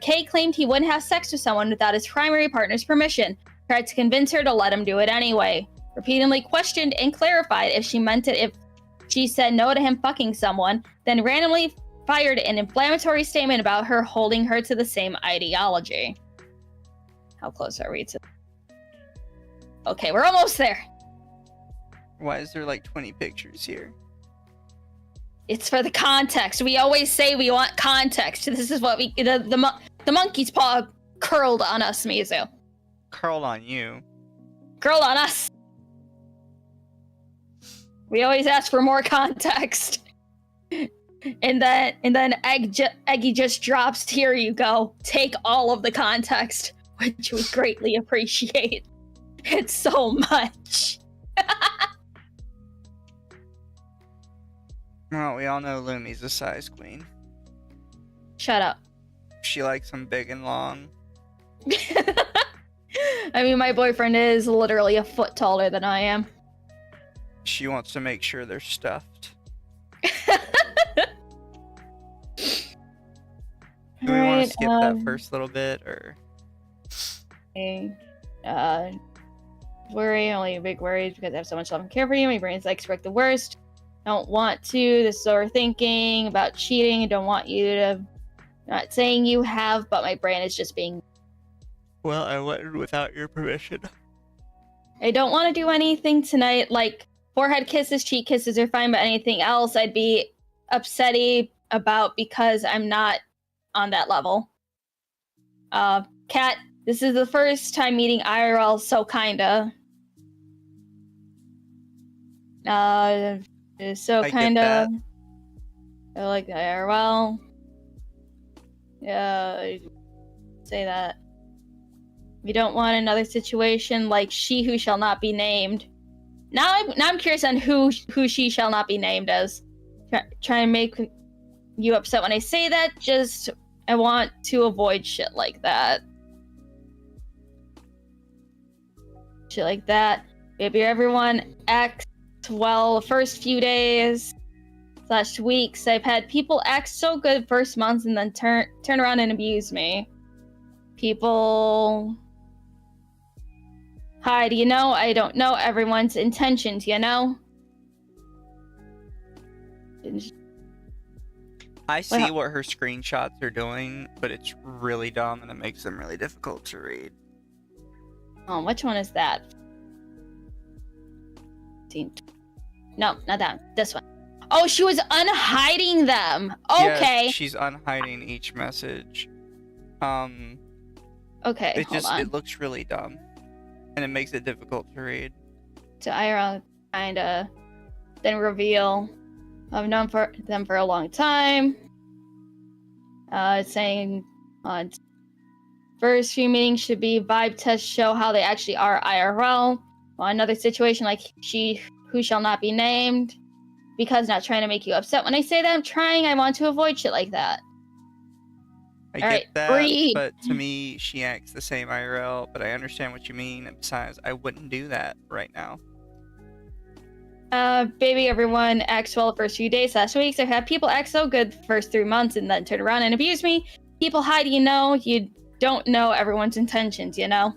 Kay claimed he wouldn't have sex with someone without his primary partner's permission, tried to convince her to let him do it anyway, repeatedly questioned and clarified if she meant it if she said no to him fucking someone, then randomly fired an inflammatory statement about her holding her to the same ideology. How close are we to? Okay, we're almost there. Why is there like 20 pictures here? It's for the context. We always say we want context. This is what the monkey's paw curled on us, Mizu. Curled on you. Curled on us. We always ask for more context. And then Eggy just drops, here you go. Take all of the context, which we greatly appreciate. It's so much. Well, we all know Lumi's a size queen. Shut up. She likes them big and long. I mean, my boyfriend is literally a foot taller than I am. She wants to make sure they're stuffed. Do we want to skip that first little bit, or? Worry, only a big worry because I have so much love and care for you. My brain's like, expect the worst. Don't want to. This is overthinking about cheating. I don't want you to. Not saying you have, but my brain is just being. Well, I went without your permission. I don't want to do anything tonight. Like, forehead kisses, cheek kisses are fine, but anything else I'd be upsetty about because I'm not on that level. Kat, this is the first time meeting IRL, so kinda. So kinda. I like the IRL. Yeah, say that. We don't want another situation like she who shall not be named. Now I'm curious on who she shall not be named as. Try and make you upset when I say that. Just I want to avoid shit like that. Shit like that. Maybe everyone acts well the first few days / weeks. I've had people act so good first months and then turn around and abuse me. People hide, you know? I don't know everyone's intentions, you know? I see what her screenshots are doing, but it's really dumb and it makes them really difficult to read. Oh, which one is that? No, not that one. This one. Oh, she was unhiding them. Okay. Yes, she's unhiding each message. Okay, it looks really dumb. And it makes it difficult to read. To IRL, kinda. Then reveal. I've known them for a long time. Saying on first few meetings should be vibe test, show how they actually are IRL. Well, another situation like she who shall not be named. Because not trying to make you upset. When I say that I'm trying, I want to avoid shit like that. I All get right, that, breathe. but to me, she acts the same IRL, but I understand what you mean, and besides, I wouldn't do that right now. Baby, everyone acts well the first few days. Last weeks, I've had people act so good the first 3 months and then turn around and abuse me. People hide, you know, you don't know everyone's intentions, you know?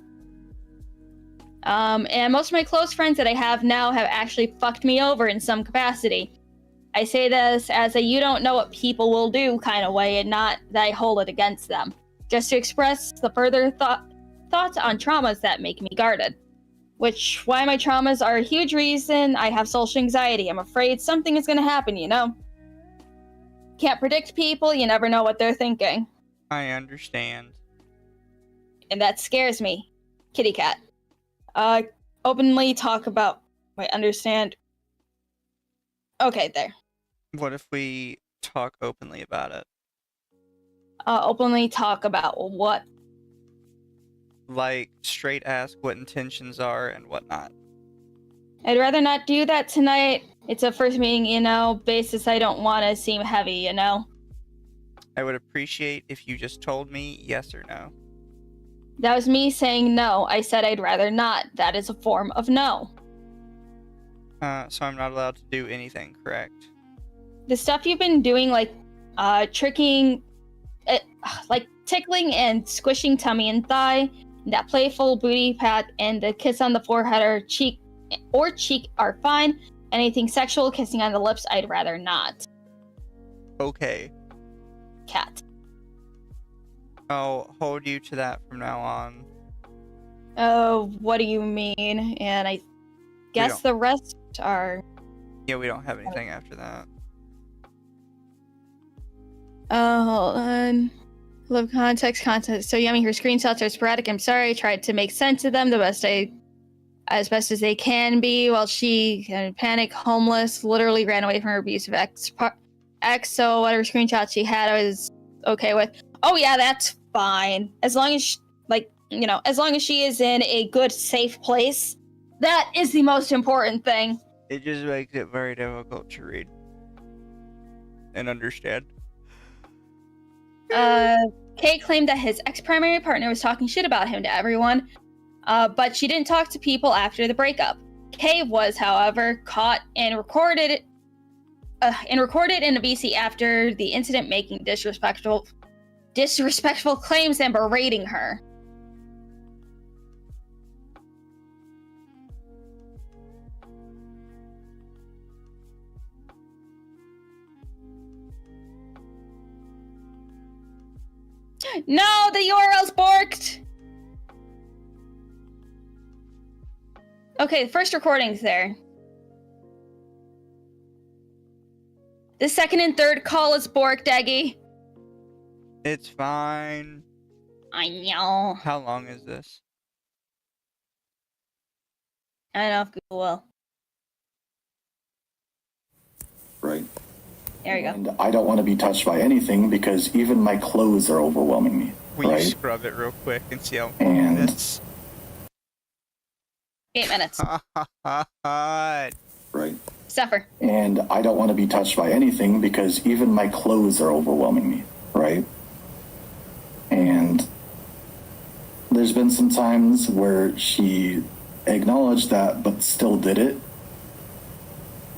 And most of my close friends that I have now have actually fucked me over in some capacity. I say this as a you don't know what people will do kind of way, and not that I hold it against them. Just to express the further thoughts on traumas that make me guarded. Why my traumas are a huge reason I have social anxiety. I'm afraid something is going to happen, you know? Can't predict people, you never know what they're thinking. I understand. And that scares me. Kitty cat. Openly talk about... Wait, understand... Okay, there. What if we talk openly about it? Openly talk about what? Like, straight ask what intentions are and whatnot. I'd rather not do that tonight. It's a first meeting, you know, basis I don't want to seem heavy, you know? I would appreciate if you just told me yes or no. That was me saying no. I said I'd rather not. That is a form of no. So I'm not allowed to do anything, correct? The stuff you've been doing, like, tricking, like tickling and squishing tummy and thigh, that playful booty pat and the kiss on the forehead or cheek are fine. Anything sexual, kissing on the lips, I'd rather not. Okay. Cat. I'll hold you to that from now on. Oh, what do you mean? And I guess don't. the rest are... Yeah, we don't have anything after that. Oh, hold on. Love context. So Yummy, her screenshots are sporadic. I'm sorry. I tried to make sense of them as best as they can be, while she panicked, homeless, literally ran away from her abusive ex. So whatever screenshots she had, I was okay with. Oh yeah, that's fine. As long as as long as she is in a good, safe place, that is the most important thing. It just makes it very difficult to read and understand. Kay claimed that his ex-primary partner was talking shit about him to everyone, but she didn't talk to people after the breakup. Kay was, however, caught and recorded in a VC after the incident, making disrespectful claims and berating her. No, the URL's borked! Okay, the first recording's there. The second and third call is borked, Eggy. It's fine. I know. How long is this? I don't know if Google will. Right. There you go. And I don't want to be touched by anything because even my clothes are overwhelming me. Will right? you scrub it real quick and see how And- minutes? 8 minutes. God. Right. Suffer. And I don't want to be touched by anything because even my clothes are overwhelming me, right? And there's been some times where she acknowledged that but still did it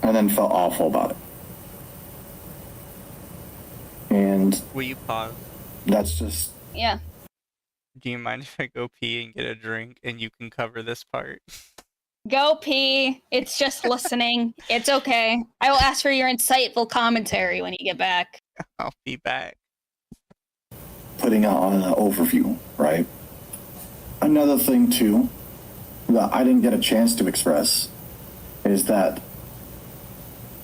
and then felt awful about it. And Will you pause? that's just... Yeah. Do you mind if I go pee and get a drink and you can cover this part? Go pee. It's just listening. It's okay. I will ask for your insightful commentary when you get back. I'll be back. putting out on an overview, right? Another thing, too, that I didn't get a chance to express is that,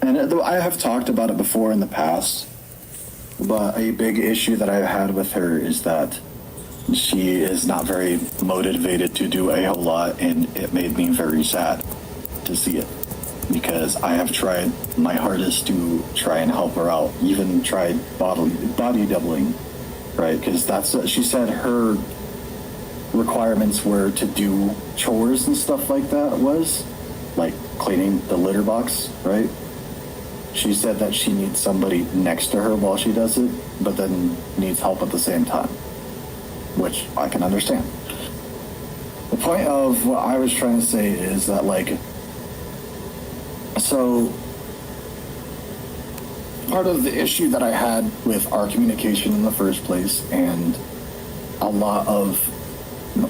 and I have talked about it before in the past, but a big issue that I've had with her is that she is not very motivated to do a whole lot, and it made me very sad to see it, because I have tried my hardest to try and help her out, even tried body doubling, right? Because that's what she said her requirements were to do chores and stuff like that, was like cleaning the litter box, right? She said that she needs somebody next to her while she does it, but then needs help at the same time, which I can understand. The point of what I was trying to say is that, like, so part of the issue that I had with our communication in the first place, and a lot of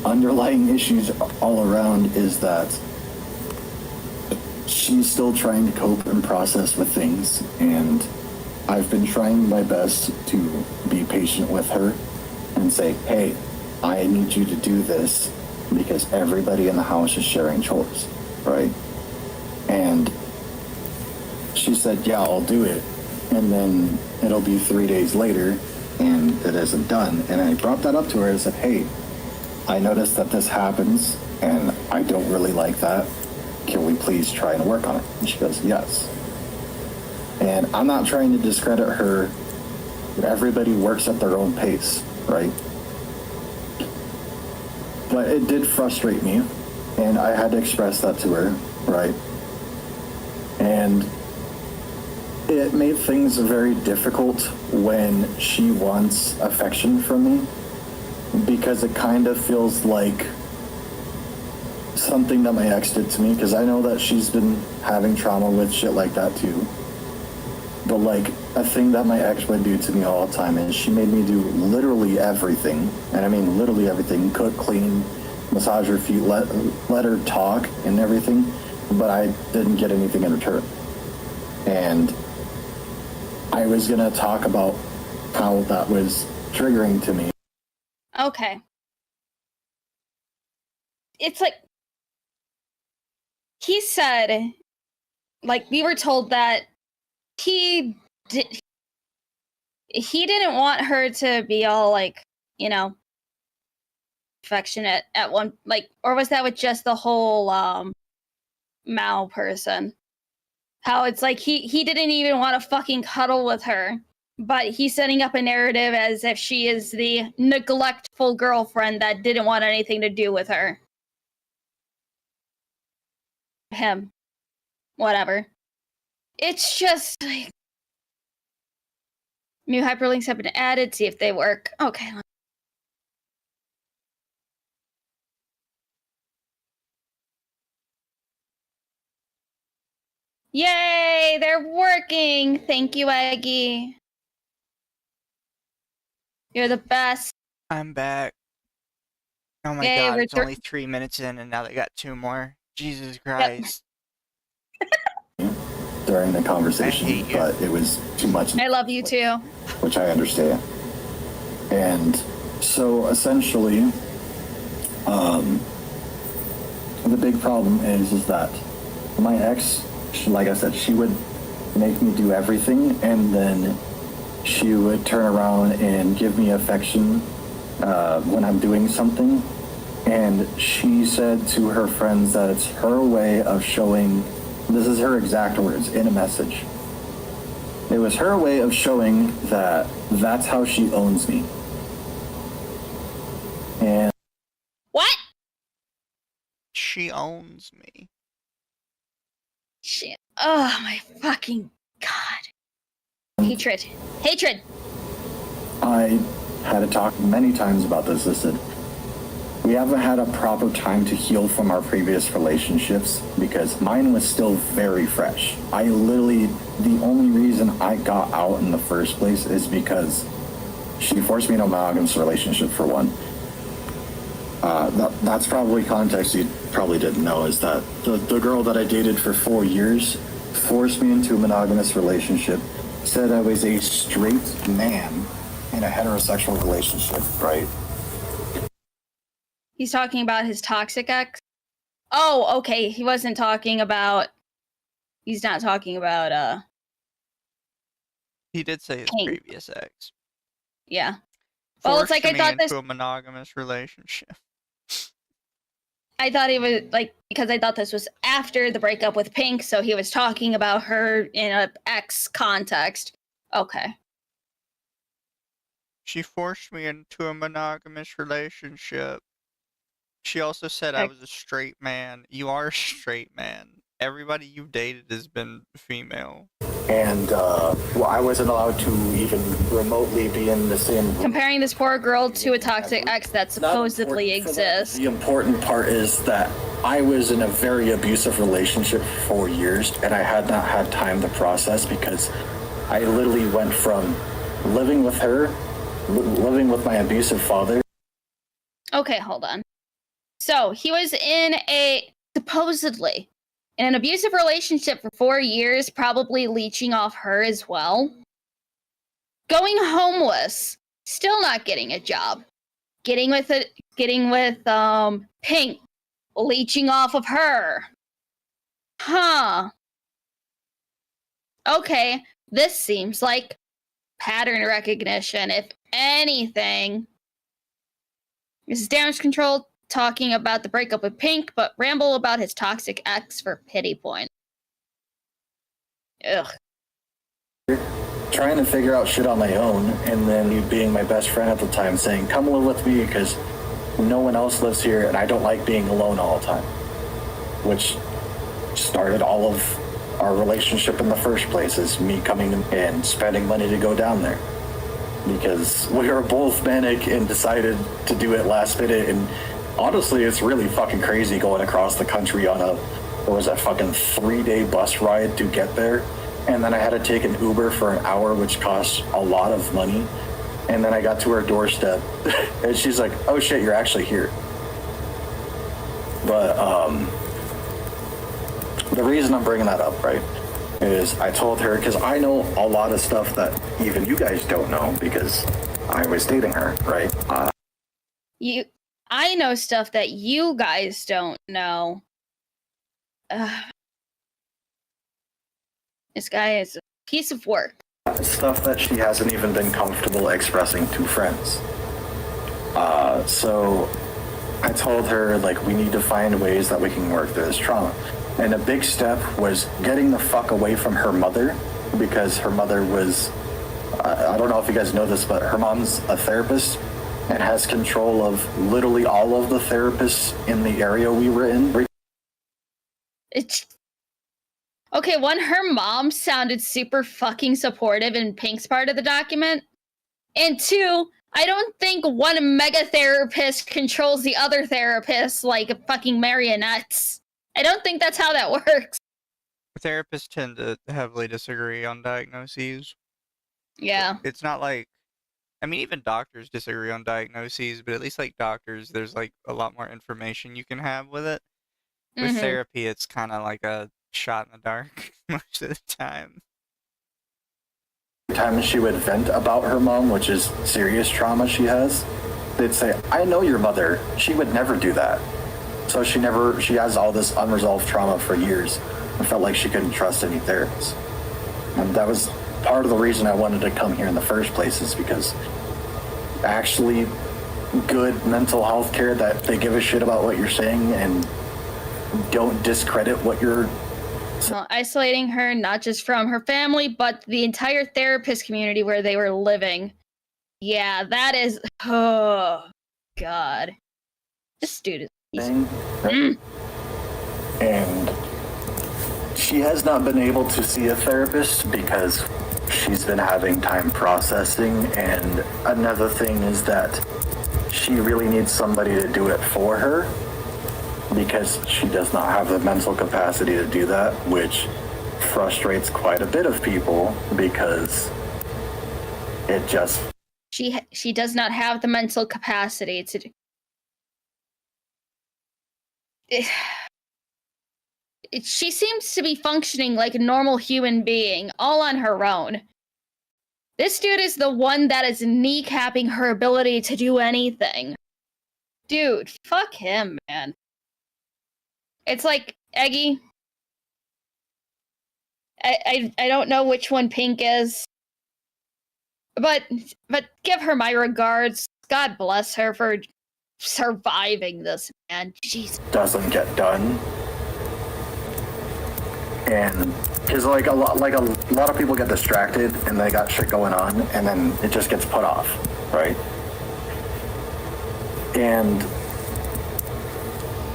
underlying issues all around, is that she's still trying to cope and process with things, and I've been trying my best to be patient with her and say, hey, I need you to do this because everybody in the house is sharing chores, right? And she said, yeah, I'll do it. And then it'll be 3 days later and it isn't done. And I brought that up to her and said, hey, I noticed that this happens and I don't really like that. Can we please try and work on it? And she goes, yes. And I'm not trying to discredit her. Everybody works at their own pace, right? But it did frustrate me, and I had to express that to her, right? And it made things very difficult when she wants affection from me, because it kind of feels like something that my ex did to me, because I know that she's been having trauma with shit like that too. But like, a thing that my ex would do to me all the time is she made me do literally everything, and I mean literally everything: cook, clean, massage her feet, let her talk and everything, but I didn't get anything in return. And I was gonna talk about how that was triggering to me. Okay. it's like he said, like we were told that he didn't want her to be all like, you know, affectionate at one, like, or was that with just the whole Mao person? How it's like he didn't even want to fucking cuddle with her, but he's setting up a narrative as if she is the neglectful girlfriend that didn't want anything to do with her. Him. Whatever. It's just like new hyperlinks have been added, see if they work. Okay. Yay, they're working. Thank you, Eggy. You're the best. I'm back. Oh my Yay, god, we're it's only 3 minutes in and now they got 2 more. Jesus Christ. During the conversation, I hate you. but it was too much. I love you too. Which I understand. And so essentially, the big problem is that my ex, like I said, she would make me do everything, and then she would turn around and give me affection when I'm doing something. And she said to her friends that it's her way of showing, this is her exact words in a message. It was her way of showing that that's how she owns me. And What? She owns me. Shit. Oh my fucking god. Hatred. Hatred. I had to talk many times about this. I said, we haven't had a proper time to heal from our previous relationships because mine was still very fresh. I literally, the only reason I got out in the first place is because she forced me into a monogamous relationship, for one. That's probably context you probably didn't know, is that the girl that I dated for 4 years forced me into a monogamous relationship, said I was a straight man in a heterosexual relationship, right? He's talking about his toxic ex. Oh, okay. He's not talking about He did say his King. previous ex. Yeah. Well, it's like I Forced me thought this into a monogamous relationship. I thought he was like, because I thought this was after the breakup with Pink, so he was talking about her in a ex context. Okay. She forced me into a monogamous relationship. She also said I was a straight man. You are a straight man. Everybody you've dated has been female. And well, I wasn't allowed to even remotely be in the same room. Comparing this poor girl to a toxic ex that supposedly exists. The important part is that I was in a very abusive relationship for 4 years, and I had not had time to process because I literally went from living with her, living with my abusive father. Okay, hold on. So he was supposedly in an abusive relationship for 4 years, probably leeching off her as well. Going homeless, still not getting a job. Getting with Pink, leeching off of her. Huh. Okay, this seems like pattern recognition, if anything. This is damage control, talking about the breakup with Pink, but ramble about his toxic ex for pity point. Ugh. Trying to figure out shit on my own, and then you being my best friend at the time saying, come live with me because no one else lives here and I don't like being alone all the time. Which started all of our relationship in the first place, is me coming and spending money to go down there. Because we were both manic and decided to do it last minute, and honestly, it's really fucking crazy going across the country on a 3-day bus ride to get there. And then I had to take an Uber for an hour, which costs a lot of money. And then I got to her doorstep, and she's like, oh shit, you're actually here. But the reason I'm bringing that up, right, is I told her, because I know a lot of stuff that even you guys don't know, because I was dating her, right? I know stuff that you guys don't know. This guy is a piece of work. Stuff that she hasn't even been comfortable expressing to friends. So I told her, like, we need to find ways that we can work through this trauma. And a big step was getting the fuck away from her mother, because her mother was, I don't know if you guys know this, but her mom's a therapist and has control of literally all of the therapists in the area we were in. It's... Okay, one, her mom sounded super fucking supportive in Pink's part of the document. And two, I don't think one mega therapist controls the other therapist like fucking marionettes. I don't think that's how that works. Therapists tend to heavily disagree on diagnoses. Yeah. It's not like, I mean, even doctors disagree on diagnoses, but at least like doctors, there's like a lot more information you can have with it. With therapy, it's kind of like a shot in the dark most of the time. Every time she would vent about her mom, which is serious trauma she has, they'd say, I know your mother. She would never do that. So she has all this unresolved trauma for years. I felt like she couldn't trust any therapist. And that was part of the reason I wanted to come here in the first place, is because actually good mental health care that they give a shit about what you're saying and don't discredit what you're... Well, isolating her, not just from her family, but the entire therapist community where they were living. Yeah, that is... Oh, God. This dude is... And she has not been able to see a therapist because she's been having time processing, and another thing is that she really needs somebody to do it for her because she does not have the mental capacity to do that, which frustrates quite a bit of people because it just... She does not have the mental capacity to do... She seems to be functioning like a normal human being, all on her own. This dude is the one that is kneecapping her ability to do anything. Dude, fuck him, man. It's like, Eggy, I don't know which one Pink is, but give her my regards. God bless her for surviving this, man. Jeez. Doesn't get done. And because like a lot of people get distracted and they got shit going on, and then it just gets put off, right? And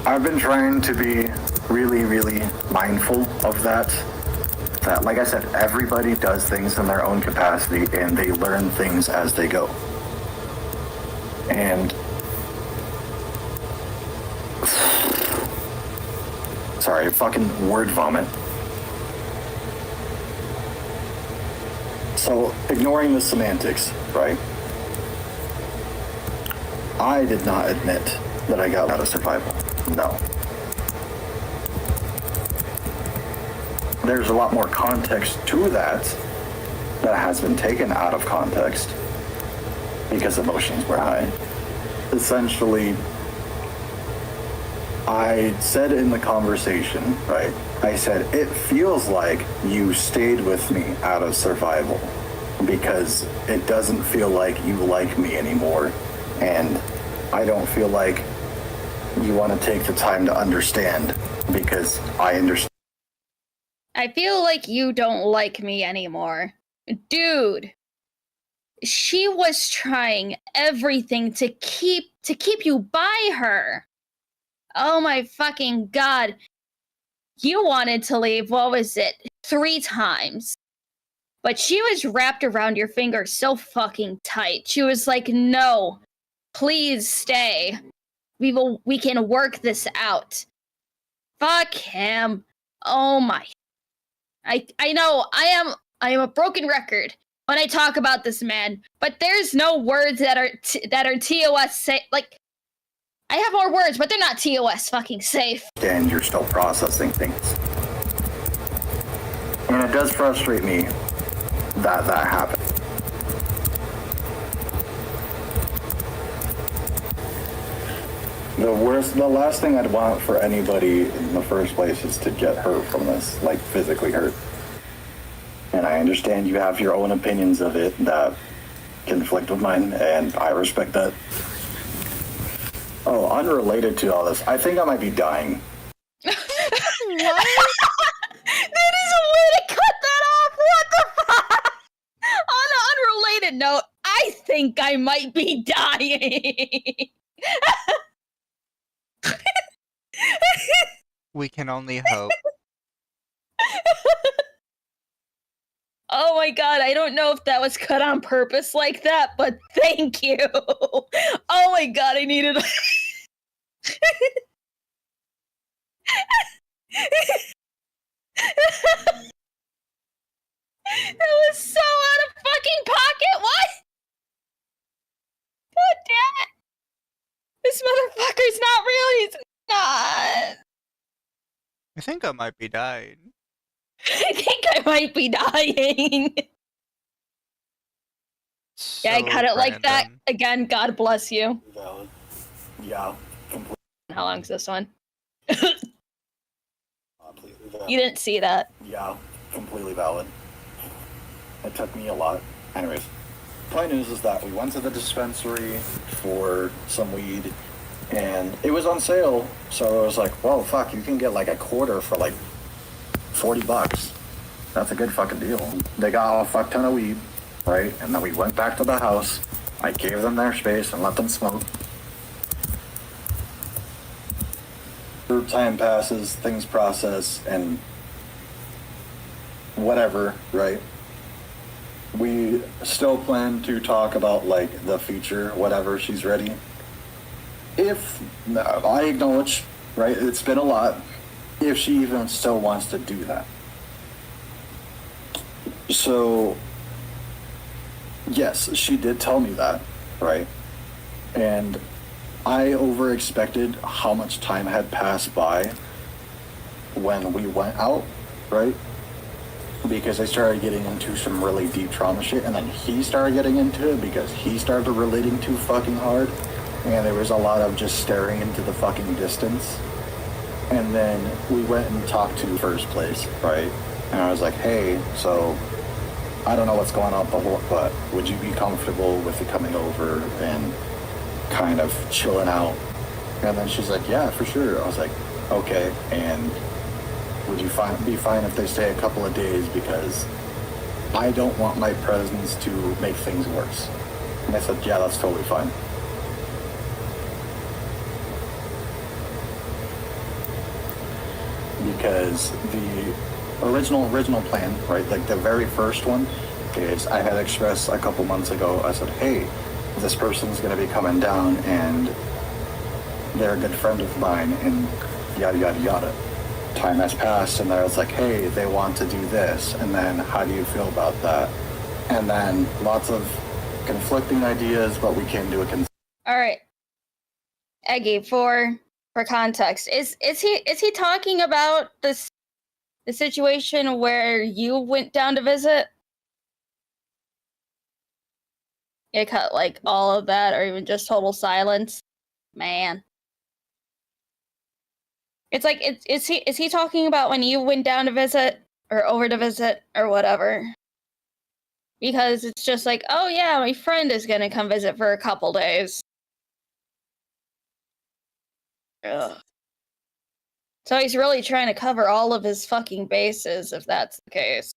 I've been trying to be really, really mindful of that. That, like I said, everybody does things in their own capacity and they learn things as they go. And sorry, fucking word vomit. So, ignoring the semantics, right? I did not admit that I got out of survival. No. There's a lot more context to that has been taken out of context because emotions were high. Essentially, I said in the conversation, right? I said, it feels like you stayed with me out of survival because it doesn't feel like you like me anymore. And I don't feel like you want to take the time to understand because I understand. I feel like you don't like me anymore. Dude, she was trying everything to keep you by her. Oh my fucking God. You wanted to leave, what was it, 3 times. But she was wrapped around your finger so fucking tight. She was like, no, please stay. We can work this out. Fuck him. Oh my. I know I am a broken record when I talk about this man, but there's no words that are TOS safe. Like, I have more words, but they're not TOS fucking safe. And you're still processing things. And it does frustrate me that happened. The last thing I'd want for anybody in the first place is to get hurt from this, like physically hurt. And I understand you have your own opinions of it that conflict with mine, and I respect that. Oh, unrelated to all this, I think I might be dying. What? That is a way to cut that off. What the fuck? On an unrelated note, I think I might be dying. We can only hope. Oh my god, I don't know if that was cut on purpose like that, but thank you. Oh my god, I needed. That was so out of fucking pocket. What? God damn it. This motherfucker's not real. He's not. I think I might be dying. I think I might be dying. Yeah, I So cut it like that. random. Again, God bless you. Valid. Yeah, completely How long's this one? valid. You didn't see that. Yeah, completely valid. It took me a lot. Anyways, point is that we went to the dispensary for some weed, and it was on sale, so I was like, whoa, fuck, you can get like a quarter for like $40. That's a good fucking deal. They got a fuck ton of weed, right? And then we went back to the house. I gave them their space and let them smoke. Time passes, things process, and whatever, right? We still plan to talk about like the future, whatever she's ready. If I acknowledge, right, it's been a lot, if she even still wants to do that. So, yes, she did tell me that, right? And I over-expected how much time had passed by when we went out, right? Because I started getting into some really deep trauma shit, and then he started getting into it because he started relating too fucking hard, and there was a lot of just staring into the fucking distance. And then we went and talked to first place, right? And I was like, hey, so I don't know what's going on, but would you be comfortable with it coming over and kind of chilling out? And then she's like, yeah, for sure. I was like, okay, and would you be fine if they stay a couple of days, because I don't want my presence to make things worse. And I said, yeah, that's totally fine. Because the original plan, right, like the very first one, is I had expressed a couple months ago, I said, hey, this person's going to be coming down and they're a good friend of mine and yada yada yada. Time has passed and I was like, hey, they want to do this, and then how do you feel about that? And then lots of conflicting ideas, but we came to a All right, Eggy, for context, is he talking about the situation where you went down to visit? It cut like all of that, or even just total silence. Man, it's like is he talking about when you went down to visit or over to visit or whatever? Because it's just like, oh yeah, my friend is gonna come visit for a couple days. Ugh. So he's really trying to cover all of his fucking bases, if that's the case.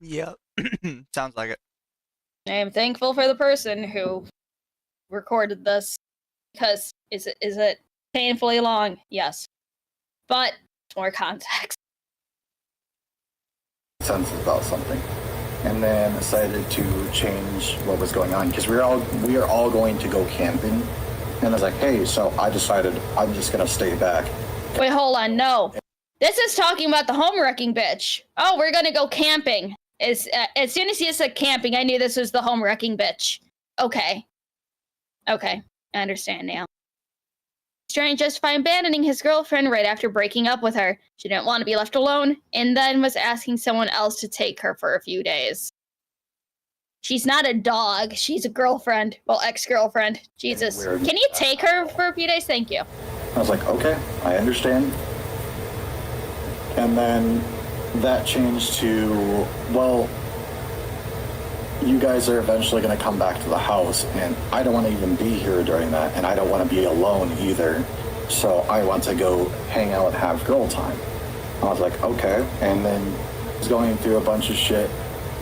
Yep. Sounds like it. I am thankful for the person who recorded this, because is it painfully long? Yes, but more context. sense about something, and then decided to change what was going on, because we are all going to go camping. And I was like, hey, so I decided I'm just gonna stay back. Wait, hold on, no. This is talking about the home wrecking bitch. Oh, we're gonna go camping. As soon as you said camping, I knew this was the home wrecking bitch. Okay, I understand now. He's trying to justify abandoning his girlfriend right after breaking up with her. She didn't want to be left alone, and then was asking someone else to take her for a few days. She's not a dog. She's a girlfriend. Well, ex-girlfriend. Jesus. Weird. Can you take her for a few days? Thank you. I was like, okay, I understand. And then that changed to, well, you guys are eventually going to come back to the house, and I don't want to even be here during that, and I don't want to be alone either. So I want to go hang out and have girl time. I was like, okay. And then I was going through a bunch of shit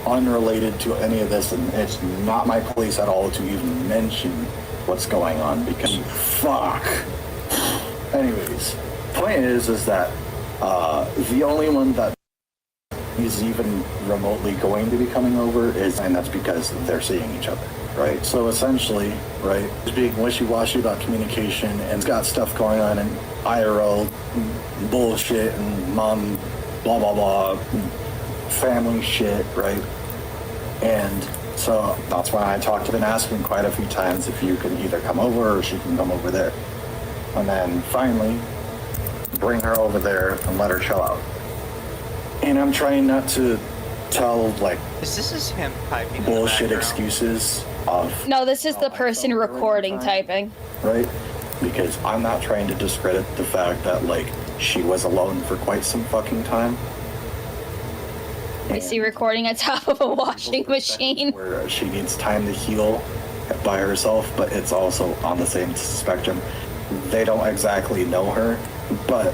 unrelated to any of this, and it's not my place at all to even mention what's going on because fuck. Anyways, point is that the only one that is even remotely going to be coming over is, and that's because they're seeing each other, right? So essentially, right, just being wishy-washy about communication and it's got stuff going on and IRL bullshit and mom blah blah blah family shit, right? And so that's why I talked to been asking quite a few times if you can either come over or she can come over there. And then finally bring her over there and let her chill out. And I'm trying not to tell like This is him typing in the bullshit background. excuses of No, this is the person recording time. typing. Right? Because I'm not trying to discredit the fact that like she was alone for quite some fucking time. I see recording on top of a washing machine. Where she needs time to heal by herself, but it's also on the same spectrum. They don't exactly know her, but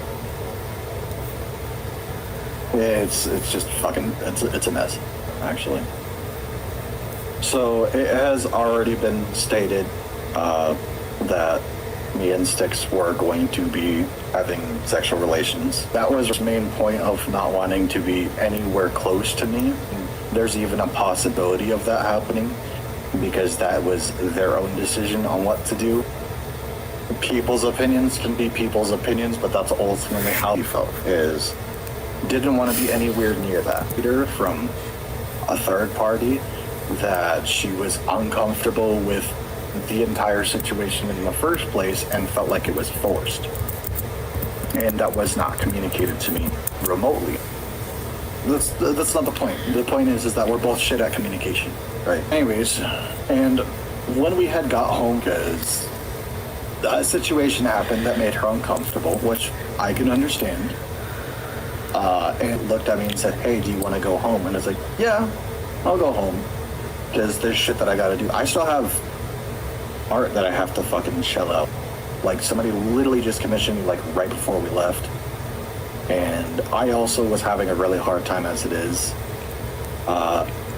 it's just fucking it's a mess, actually. So it has already been stated that me and Styx were going to be having sexual relations. That was the main point of not wanting to be anywhere close to me. There's even a possibility of that happening because that was their own decision on what to do. People's opinions can be people's opinions, but that's ultimately how he felt, is didn't want to be anywhere near that. Either from a third party that she was uncomfortable with the entire situation in the first place and felt like it was forced. And that was not communicated to me remotely. That's not the point. The point is that we're both shit at communication, right? Anyways, and when we had got home, because that situation happened that made her uncomfortable, which I can understand, and looked at me and said, hey, do you want to go home? And I was like, yeah, I'll go home, because there's shit that I gotta do. I still have art that I have to fucking shell out. Like, somebody literally just commissioned me, like, right before we left. And I also was having a really hard time as it is.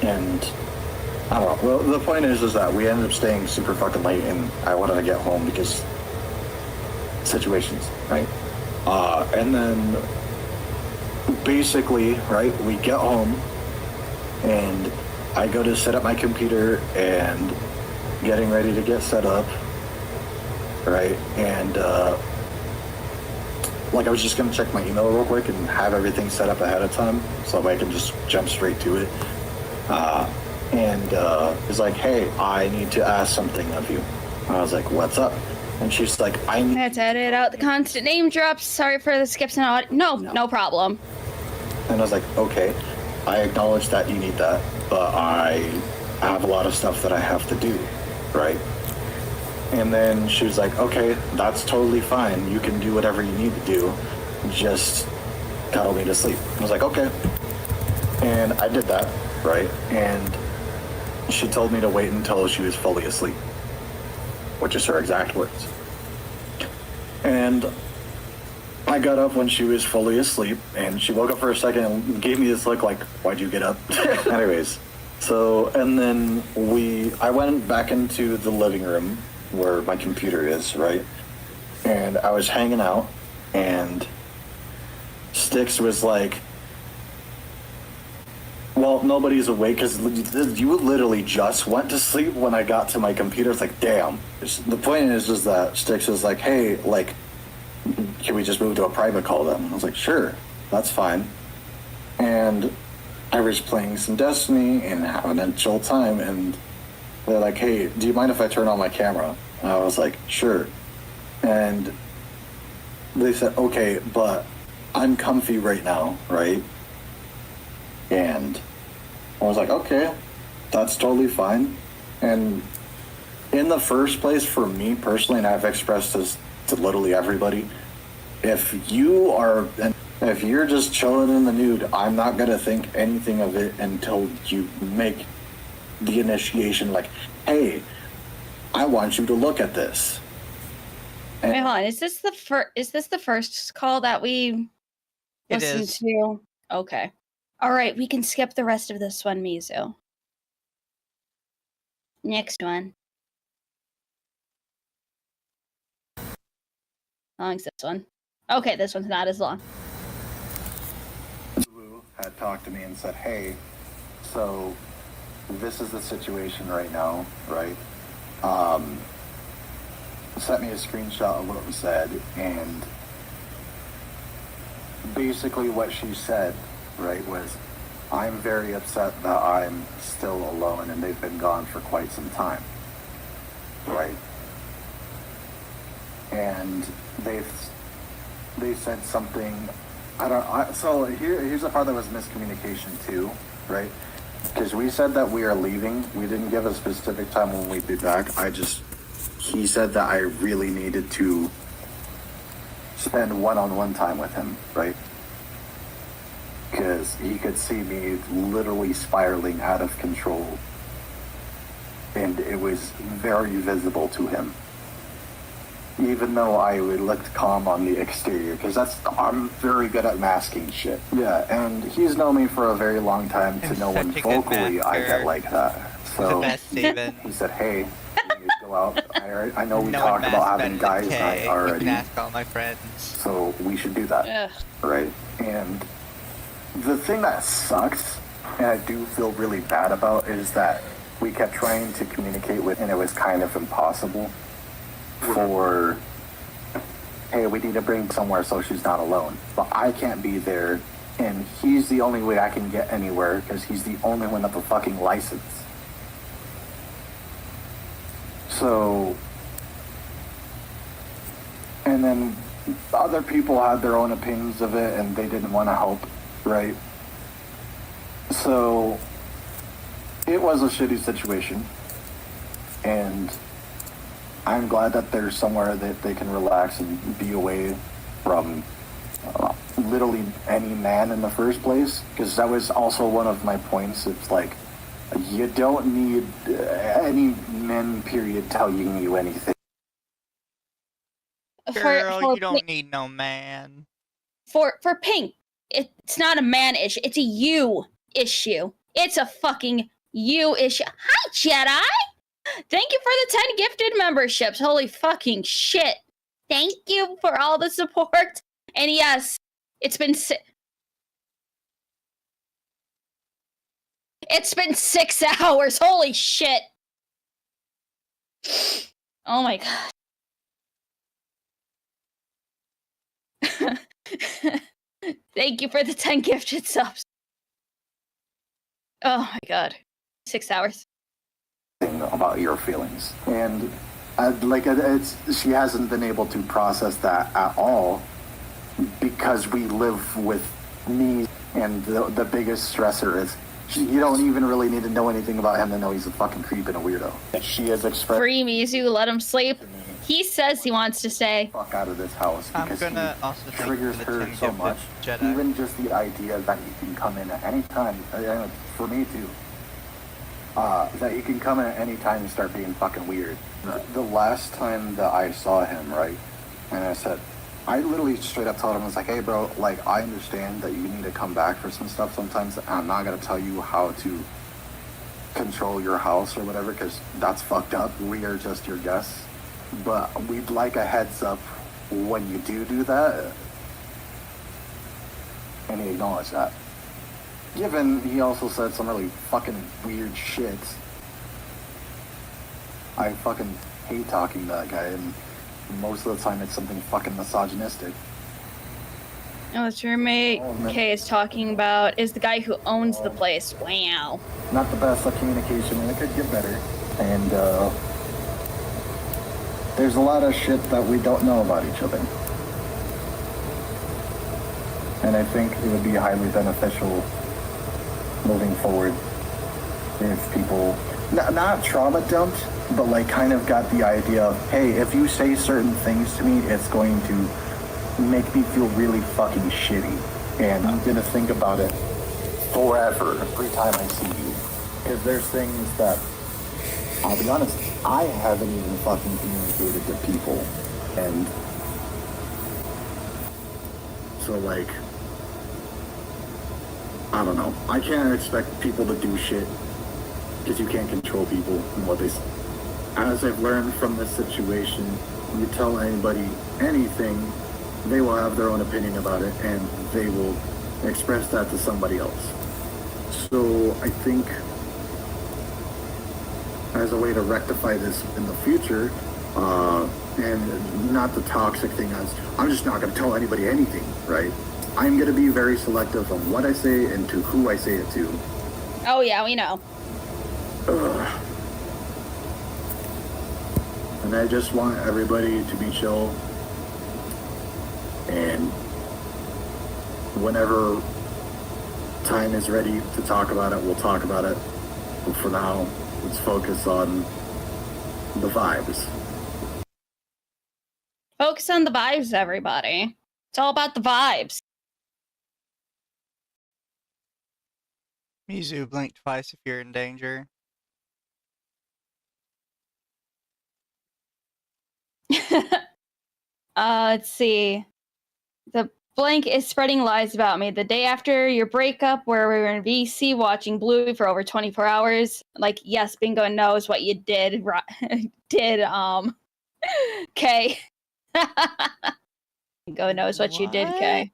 And I don't know. Well, the point is that we ended up staying super fucking late, and I wanted to get home because situations, right? And then basically, right, we get home, and I go to set up my computer and getting ready to get set up, right? And like I was just gonna check my email real quick and have everything set up ahead of time so I can just jump straight to it. And it's like, hey, I need to ask something of you. I was like, what's up? And she's like, I had to edit out the constant name drops. Sorry for the skips and audio. No problem. And I was like, okay, I acknowledge that you need that, but I have a lot of stuff that I have to do, right? And then she was like, okay, that's totally fine. You can do whatever you need to do. Just cuddle me to sleep. I was like, okay. And I did that, right? And she told me to wait until she was fully asleep, which is her exact words. And I got up when she was fully asleep, and she woke up for a second and gave me this look like, why'd you get up? Anyways, so, and then I went back into the living room where my computer is, right? And I was hanging out, and Styx was like, well, nobody's awake because you literally just went to sleep when I got to my computer. It's like, damn. The point is that Styx was like, hey, like, can we just move to a private call then? I was like, sure, that's fine. And I was playing some Destiny and having a chill time, and they're like, hey, do you mind if I turn on my camera? And I was like, sure. And they said, okay, but I'm comfy right now, right? And I was like, okay, That's totally fine. And in the first place, for me personally, and I've expressed this to literally everybody, if you're just chilling in the nude, I'm not gonna think anything of it until you make the initiation, like, hey, I want you to look at this. And Wait, hold on. Is this the first call that we It listened is. to? Okay. All right, we can skip the rest of this one, Mizu. Next one. How long's this one? Okay, this one's not as long. Mizu had talked to me and said, hey, so this is the situation right now, right? Sent me a screenshot of what was said, and basically what she said, right, was, I'm very upset that I'm still alone and they've been gone for quite some time, right? And they said something, so here's the part that was miscommunication too, right? Because we said that we are leaving. We didn't give a specific time when we'd be back. He said that I really needed to spend one-on-one time with him, right? Because he could see me literally spiraling out of control. And it was very visible to him. Even though I looked calm on the exterior, because I'm very good at masking shit. Yeah, and he's known me for a very long time to know when vocally I get like that. So he said, hey, you need to go out. I know we talked about having guys night already. You can ask all my friends. So we should do that. Ugh. Right? And the thing that sucks, and I do feel really bad about, is that we kept trying to communicate with, and it was kind of impossible for, hey, we need to bring somewhere so she's not alone. But I can't be there, and he's the only way I can get anywhere because he's the only one with a fucking license. So, and then other people had their own opinions of it and they didn't want to help, right? So, it was a shitty situation, and I'm glad that there's somewhere that they can relax and be away from literally any man in the first place, because that was also one of my points. It's like, you don't need any men, period, telling you anything. Girl, you don't need no man. For Pink, it's not a man issue. It's a you issue. It's a fucking you issue. Hi, Jedi! Thank you for the 10 gifted memberships. Holy fucking shit. Thank you for all the support. And yes, it's been 6 hours. Holy shit. Oh my god. Thank you for the 10 gifted subs. Oh my god. 6 hours. About your feelings, and she hasn't been able to process that at all because we live with me, and the biggest stressor is you don't even really need to know anything about him to know he's a fucking creep and a weirdo. She has expressed, free Mizu, let him sleep. He says he wants to stay. Fuck out of this house because I'm gonna also triggers her so much. Jedi. Even just the idea that you can come in at any time, for me too. That you can come in at any time and start being fucking weird. The last time that I saw him, right, and I literally straight up told him, I was like, hey bro, like, I understand that you need to come back for some stuff sometimes, and I'm not gonna tell you how to control your house or whatever, because that's fucked up. We are just your guests. But we'd like a heads up when you do that. And he acknowledged that. Given he also said some really fucking weird shit. I fucking hate talking to that guy, and most of the time it's something fucking misogynistic. Oh, his roommate Kay is talking about is the guy who owns the place. Wow. Not the best at communication, and it could get better. And there's a lot of shit that we don't know about each other. And I think it would be highly beneficial moving forward if people not trauma dumped, but like kind of got the idea of, hey, if you say certain things to me, it's going to make me feel really fucking shitty, and I'm gonna think about it forever every time I see you. Because there's things that, I'll be honest, I haven't even fucking communicated to people, and so like, I don't know. I can't expect people to do shit because you can't control people and what they say. As I've learned from this situation, you tell anybody anything, they will have their own opinion about it, and they will express that to somebody else. So I think as a way to rectify this in the future, and not the toxic thing as, I'm just not going to tell anybody anything, right? I'm going to be very selective on what I say and to who I say it to. Oh yeah, we know. And I just want everybody to be chill, and whenever time is ready to talk about it, we'll talk about it. But for now, let's focus on the vibes. Focus on the vibes, everybody. It's all about the vibes. Mizu, blink twice if you're in danger. Let's see. The blank is spreading lies about me. The day after your breakup, where we were in VC watching Bluey for over 24 hours. Like, yes, Bingo knows what you did. K. Bingo knows what you did, K.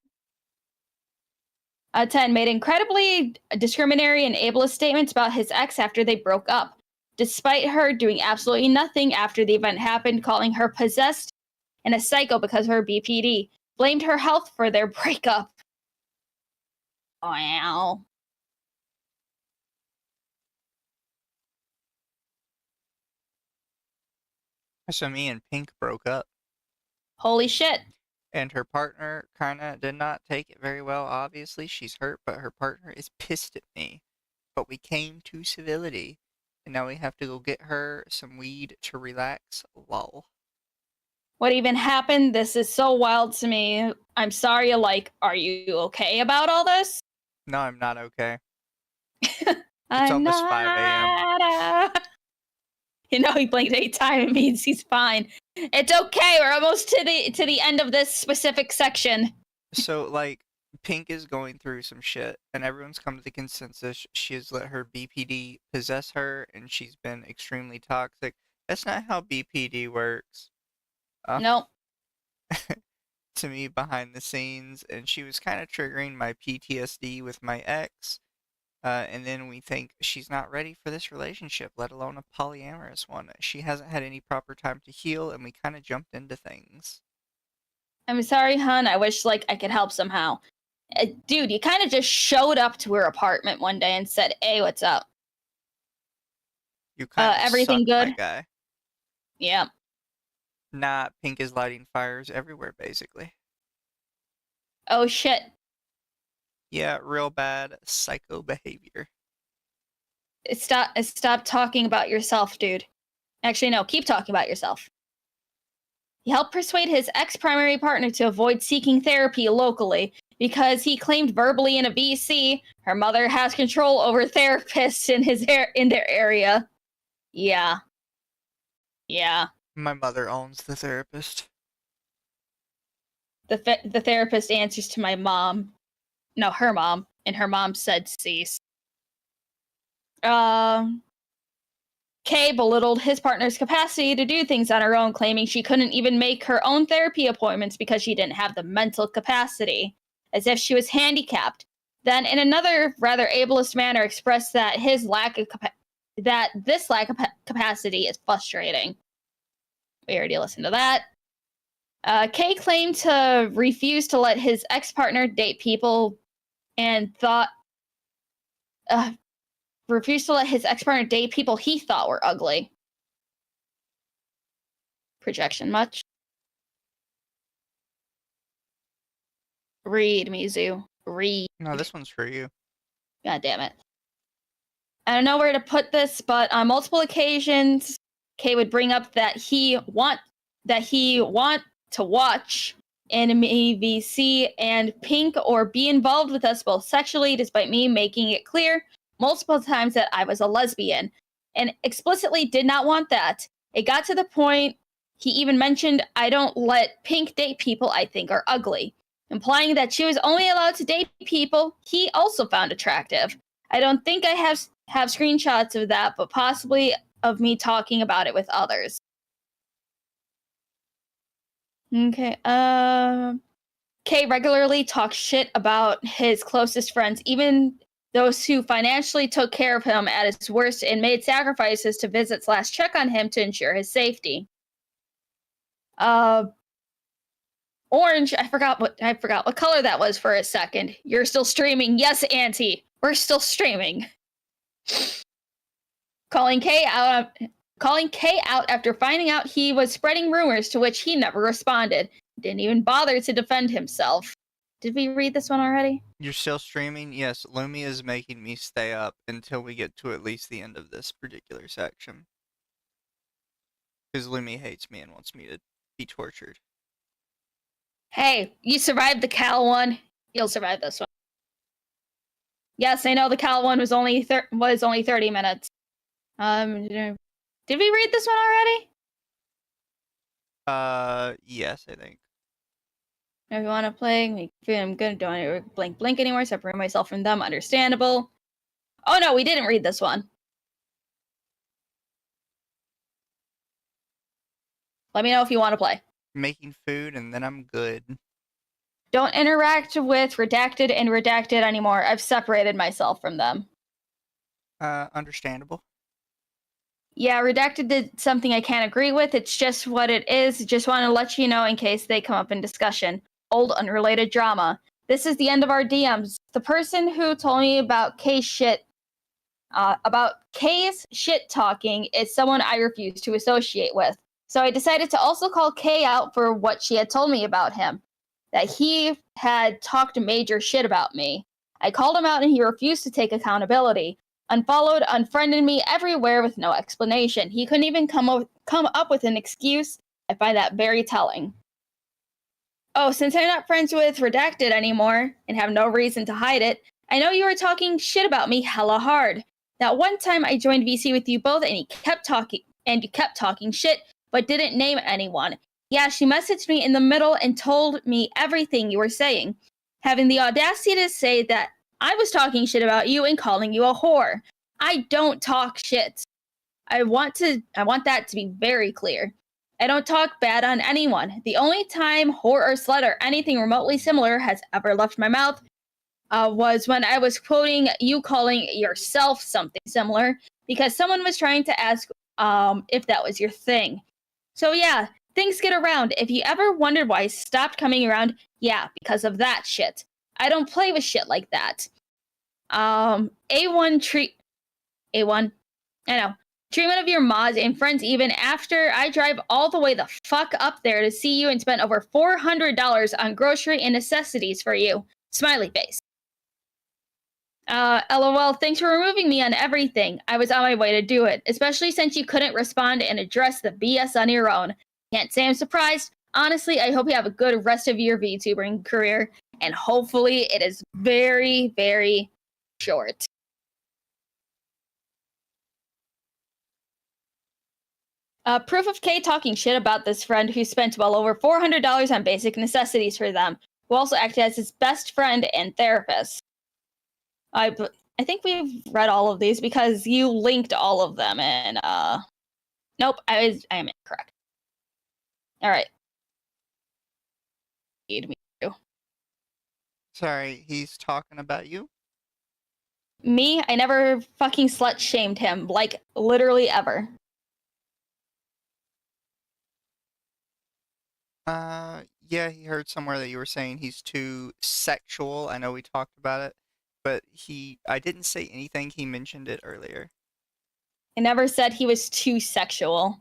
10 made incredibly discriminatory and ableist statements about his ex after they broke up, despite her doing absolutely nothing after the event happened, calling her possessed and a psycho because of her BPD. Blamed her health for their breakup. Wow. So me and Pink broke up. Holy shit. And her partner kinda did not take it very well, obviously. She's hurt, but her partner is pissed at me. But we came to civility. And now we have to go get her some weed to relax. Lol. What even happened? This is so wild to me. I'm sorry, like, are you okay about all this? No, I'm not okay. I'm almost not 5 a.m. You know, he blinked 8 times. It means he's fine. It's okay. We're almost to the end of this specific section. So, like, Pink is going through some shit, and everyone's come to the consensus she has let her BPD possess her, and she's been extremely toxic. That's not how BPD works. Nope. To me, behind the scenes, and she was kind of triggering my PTSD with my ex. And then we think she's not ready for this relationship, let alone a polyamorous one. She hasn't had any proper time to heal, and we kind of jumped into things. I'm sorry, hun. I wish, like, I could help somehow. Dude, you kind of just showed up to her apartment one day and said, hey, what's up? You kind of everything suck, good? my guy. Yeah. Nah, Pink is lighting fires everywhere, basically. Oh, shit. Yeah, real bad psycho behavior. Stop talking about yourself, dude. Actually, no, keep talking about yourself. He helped persuade his ex-primary partner to avoid seeking therapy locally because he claimed verbally in a VC her mother has control over therapists in their area. Yeah. Yeah. My mother owns the therapist. The therapist answers to my mom. No, her mom. And her mom said cease. Kay belittled his partner's capacity to do things on her own, claiming she couldn't even make her own therapy appointments because she didn't have the mental capacity, as if she was handicapped. Then, in another rather ableist manner, expressed that this lack of capacity is frustrating. We already listened to that. Kay claimed to refuse to let his ex-partner date people and refused to let his ex-partner date people he thought were ugly. Projection much? Read, Mizu. Read. No, this one's for you. God damn it. I don't know where to put this, but on multiple occasions, Kay would bring up that he want to watch anime VC and Pink or be involved with us both sexually, despite me making it clear multiple times that I was a lesbian, and explicitly did not want that. It got to the point he even mentioned I don't let Pink date people I think are ugly, implying that she was only allowed to date people he also found attractive. I don't think I have screenshots of that, but possibly of me talking about it with others. Okay, Kay regularly talks shit about his closest friends, even those who financially took care of him at his worst and made sacrifices to visit / check on him to ensure his safety. Orange, I forgot what color that was for a second. You're still streaming. Yes, Auntie. We're still streaming. Calling Kay out after finding out he was spreading rumors, to which he never responded. Didn't even bother to defend himself. Did we read this one already? You're still streaming? Yes, Lumia is making me stay up until we get to at least the end of this particular section. Because Lumia hates me and wants me to be tortured. Hey, you survived the Cal one. You'll survive this one. Yes, I know the Cal one was only 30 minutes. Did we read this one already? Yes, I think. If you want to play, I'm gonna don't blink anymore, separate myself from them. Understandable. Oh no, we didn't read this one. Let me know if you want to play. Making food and then I'm good. Don't interact with Redacted and Redacted anymore. I've separated myself from them. Understandable. Yeah, Redacted did something I can't agree with. It's just what it is. Just want to let you know in case they come up in discussion. Old unrelated drama. This is the end of our DMs. The person who told me about Kay's shit talking is someone I refuse to associate with. So I decided to also call Kay out for what she had told me about him. That he had talked major shit about me. I called him out and he refused to take accountability. Unfollowed, unfriended me everywhere with no explanation. He couldn't even come up with an excuse. I find that very telling. Oh, since I'm not friends with Redacted anymore and have no reason to hide it, I know you were talking shit about me hella hard. That one time I joined VC with you both and you kept talking shit, but didn't name anyone. Yeah, she messaged me in the middle and told me everything you were saying, having the audacity to say that I was talking shit about you and calling you a whore. I don't talk shit. I want that to be very clear. I don't talk bad on anyone. The only time whore or slut or anything remotely similar has ever left my mouth was when I was quoting you calling yourself something similar because someone was trying to ask if that was your thing. So yeah, things get around. If you ever wondered why I stopped coming around, yeah, because of that shit. I don't play with shit like that. A1, I know. Treatment of your mods and friends even after I drive all the way the fuck up there to see you and spend over $400 on grocery and necessities for you. Smiley face. LOL, thanks for removing me on everything. I was on my way to do it, especially since you couldn't respond and address the BS on your own. Can't say I'm surprised. Honestly, I hope you have a good rest of your VTubering career, and hopefully it is very, very short. Proof of Kay talking shit about this friend who spent well over $400 on basic necessities for them, who also acted as his best friend and therapist. I think we've read all of these because you linked all of them, and nope, I am incorrect. All right. Need me to. Sorry, he's talking about you? Me? I never fucking slut shamed him, like literally ever. Yeah, he heard somewhere that you were saying he's too sexual. I know we talked about it, but I didn't say anything. He mentioned it earlier. I never said he was too sexual.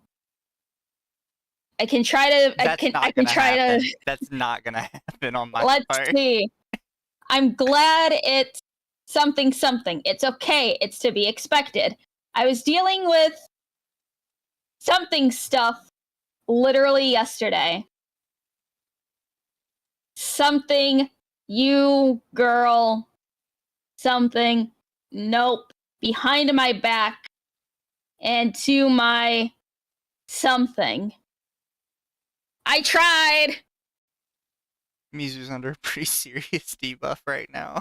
I can try to. That's not gonna happen on my Let's part. see. I'm glad it something something. It's okay. It's to be expected. I was dealing with something stuff literally yesterday. Something, you girl, something, nope, behind my back and to my something. I tried. Mizu's under a pretty serious debuff right now.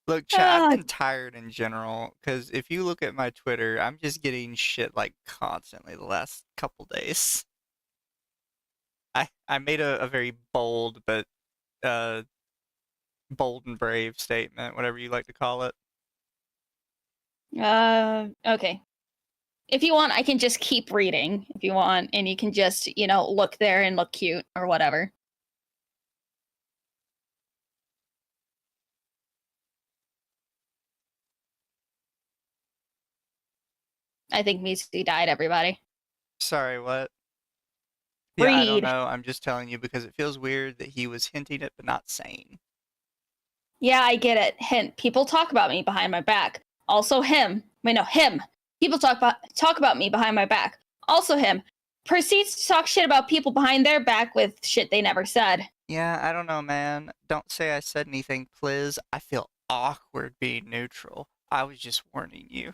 Look, chat, I've been tired in general, because if you look at my Twitter, I'm just getting shit like constantly the last couple days. I made a very bold but bold and brave statement, whatever you like to call it. Okay. If you want, I can just keep reading if you want, and you can just, look there and look cute or whatever. I think Mizu died, everybody. Sorry, what? Yeah, I don't Read. know. I'm just telling you because it feels weird that he was hinting it but not saying. Yeah, I get it. Hint. People talk about me behind my back. Also him. Wait, no, him. People talk about me behind my back. Also him. Proceeds to talk shit about people behind their back with shit they never said. Yeah, I don't know, man. Don't say I said anything, please. I feel awkward being neutral. I was just warning you.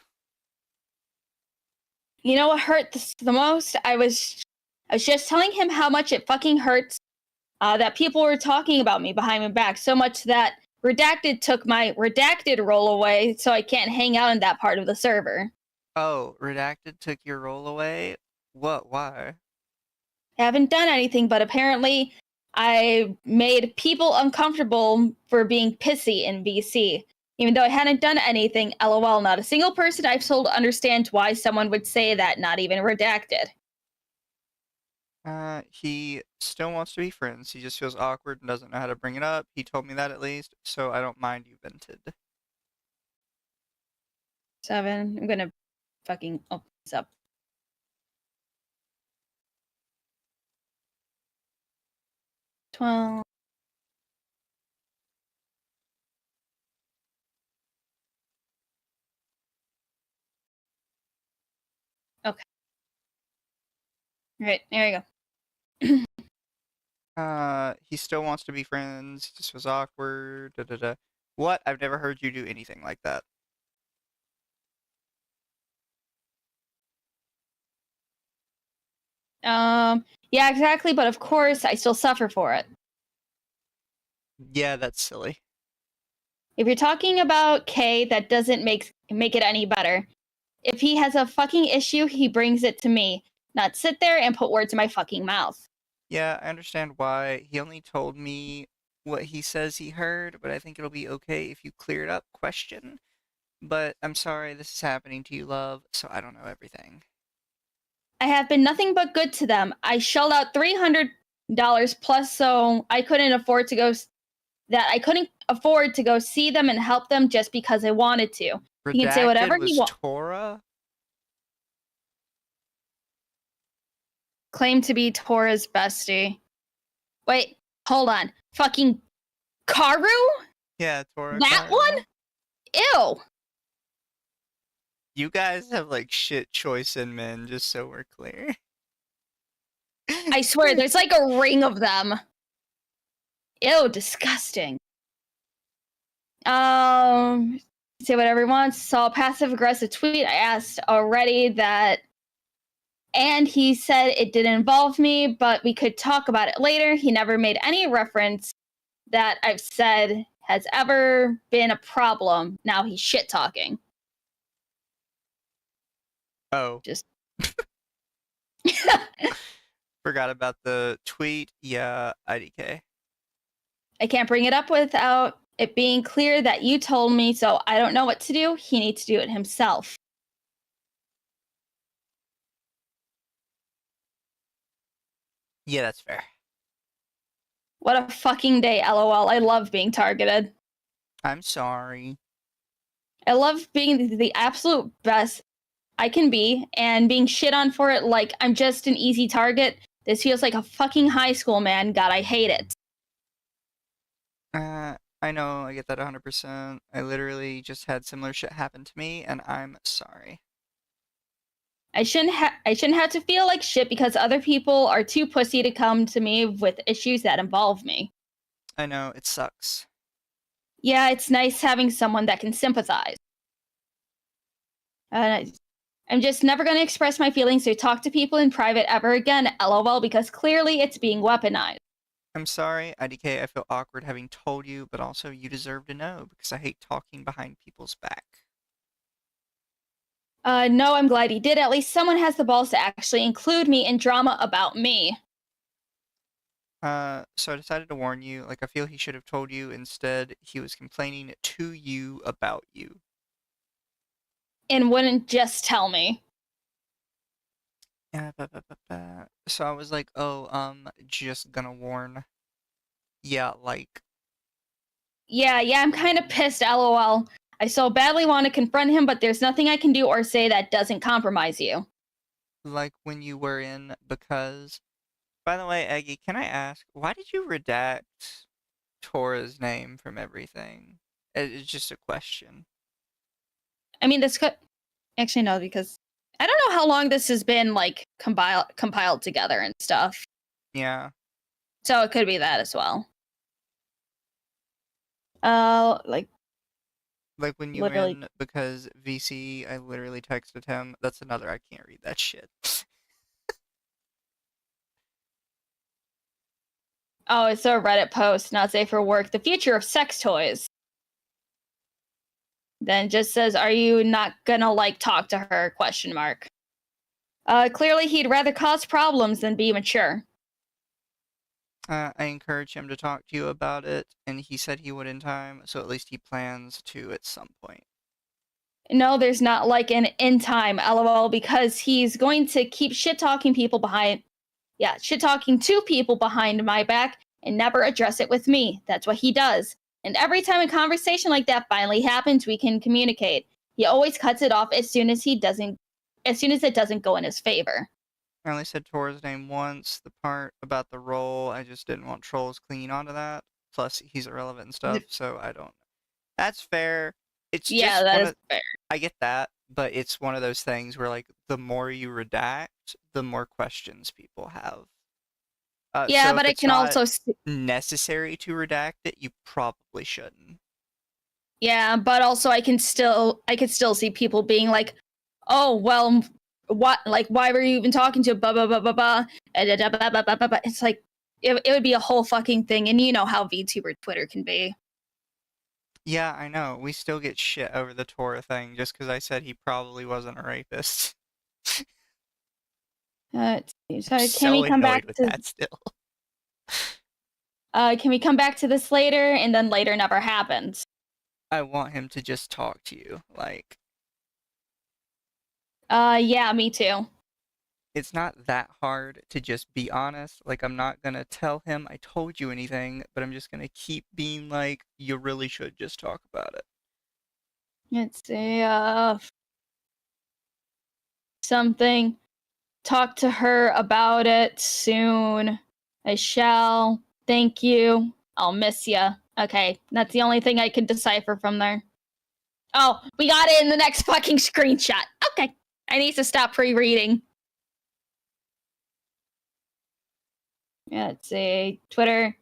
You know what hurt the most? I was just telling him how much it fucking hurts that people were talking about me behind my back so much that Redacted took my Redacted role away, so I can't hang out in that part of the server. Oh, Redacted took your role away? What? Why? I haven't done anything, but apparently I made people uncomfortable for being pissy in VC. Even though I hadn't done anything, lol, not a single person I've told understands why someone would say that, not even Redacted. He still wants to be friends. He just feels awkward and doesn't know how to bring it up. He told me that at least, so I don't mind you vented. 7. I'm gonna fucking open this up. $12. Okay. All right, there you go. He still wants to be friends. He just feels awkward. Da da da. What? I've never heard you do anything like that. Yeah, exactly, but of course I still suffer for it. Yeah, that's silly. If you're talking about K, that doesn't make it any better. If he has a fucking issue, he brings it to me, not sit there and put words in my fucking mouth. Yeah, I understand why. He only told me what he says he heard, but I think it'll be okay if you clear it up. Question. But I'm sorry this is happening to you, love, so I don't know everything. I have been nothing but good to them. I shelled out $300 plus, so I couldn't afford to go see them and help them just because I wanted to. Redacted He can say whatever he wants. Tora? Claim to be Tora's bestie. Wait, hold on. Fucking Karu? Yeah, Tora. That Karu. one? Ew. You guys have like shit choice in men, just so we're clear. I swear, there's like a ring of them. Ew, disgusting. Say whatever he wants. Saw a passive aggressive tweet. I asked already that, and he said it didn't involve me, but we could talk about it later. He never made any reference that I've said has ever been a problem. Now he's shit talking. Oh. Just Forgot about the tweet. Yeah, IDK. I can't bring it up without it being clear that you told me, so I don't know what to do. He needs to do it himself. Yeah, that's fair. What a fucking day, lol. I love being targeted. I'm sorry. I love being the absolute best I can be and being shit on for it like I'm just an easy target. This feels like a fucking high school, man. God, I hate it. I know, I get that 100%. I literally just had similar shit happen to me, and I'm sorry. I shouldn't have to feel like shit because other people are too pussy to come to me with issues that involve me. I know, it sucks. Yeah, it's nice having someone that can sympathize. I'm just never going to express my feelings or talk to people in private ever again, lol, because clearly it's being weaponized. I'm sorry, IDK, I feel awkward having told you, but also you deserve to know, because I hate talking behind people's back. No, I'm glad he did. At least someone has the balls to actually include me in drama about me. So I decided to warn you, like, I feel he should have told you. Instead, he was complaining to you about you. And wouldn't just tell me. So I was like, oh, just gonna warn. Yeah, like, Yeah, I'm kind of pissed, lol. I so badly want to confront him, but there's nothing I can do or say that doesn't compromise you. like when you were in, because, by the way, Eggy, can I ask, why did you redact Tora's name from everything? It's just a question. I mean, actually, no, because I don't know how long this has been, like, compiled together and stuff. Yeah. So it could be that as well. Like when you Literally. were in, because VC, I literally texted him. That's another, I can't read that shit. Oh, it's a Reddit post, not safe for work. The future of sex toys. Then it just says, "Are you not gonna like talk to her?" ? Clearly he'd rather cause problems than be mature. I encouraged him to talk to you about it, and he said he would in time, so at least he plans to at some point. No, there's not like an in time, lol, because he's going to keep shit talking to people behind my back and never address it with me. That's what he does. And every time a conversation like that finally happens, we can communicate. He always cuts it off as soon as it doesn't go in his favor. I only said Tora's name once. The part about the role, I just didn't want trolls clinging onto that. Plus, he's irrelevant and stuff, so I don't. That's fair. It's Yeah, just that is fair. I get that, but it's one of those things where, like, the more you redact, the more questions people have. Yeah, so but if it it's can not also. necessary to redact it, you probably shouldn't. Yeah, but also I could still see people being like, "Oh, well, what? Like, why were you even talking to blah blah blah blah blah?" It's like it would be a whole fucking thing, and you know how VTuber Twitter can be. Yeah, I know. We still get shit over the Tora thing just because I said he probably wasn't a rapist. Can we come back with to that still? Can we come back to this later? And then later never happens. I want him to just talk to you. Like, yeah, me too. it's not that hard to just be honest. Like, I'm not gonna tell him I told you anything, but I'm just gonna keep being like, you really should just talk about it. Let's see, something. Talk to her about it soon. I shall. Thank you. I'll miss ya. Okay, that's the only thing I can decipher from there. Oh, we got it in the next fucking screenshot. Okay, I need to stop pre-reading. Yeah, let's see. Twitter.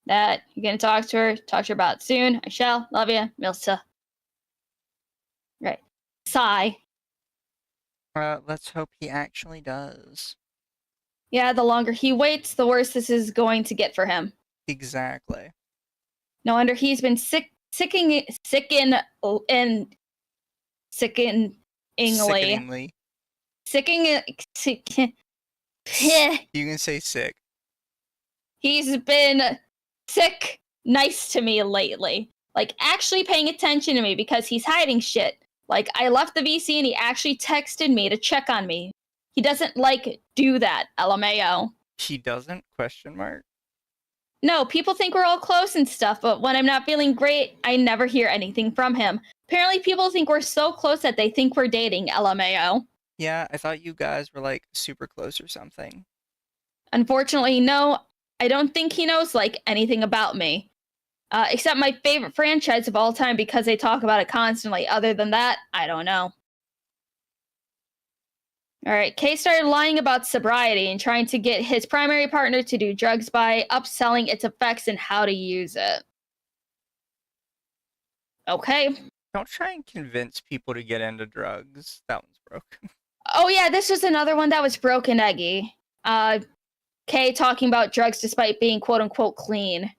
That you're gonna talk to her about it soon. I shall. Love ya, Milsa. Right. Sigh. Let's hope he actually does. Yeah, the longer he waits, the worse this is going to get for him. Exactly. No wonder he's been sickeningly. You can say sick. He's been sick nice to me lately. Like, actually paying attention to me because he's hiding shit. Like, I left the VC and he actually texted me to check on me. He doesn't, like, do that, LMAO. He doesn't? Question mark. No, people think we're all close and stuff, but when I'm not feeling great, I never hear anything from him. Apparently people think we're so close that they think we're dating, LMAO. Yeah, I thought you guys were, like, super close or something. Unfortunately, no. I don't think he knows, like, anything about me. Except my favorite franchise of all time because they talk about it constantly. Other than that, I don't know. Alright, Kay started lying about sobriety and trying to get his primary partner to do drugs by upselling its effects and how to use it. Okay. Don't try and convince people to get into drugs. That one's broken. Oh yeah, this was another one that was broken, Eggy. Kay talking about drugs despite being quote-unquote clean.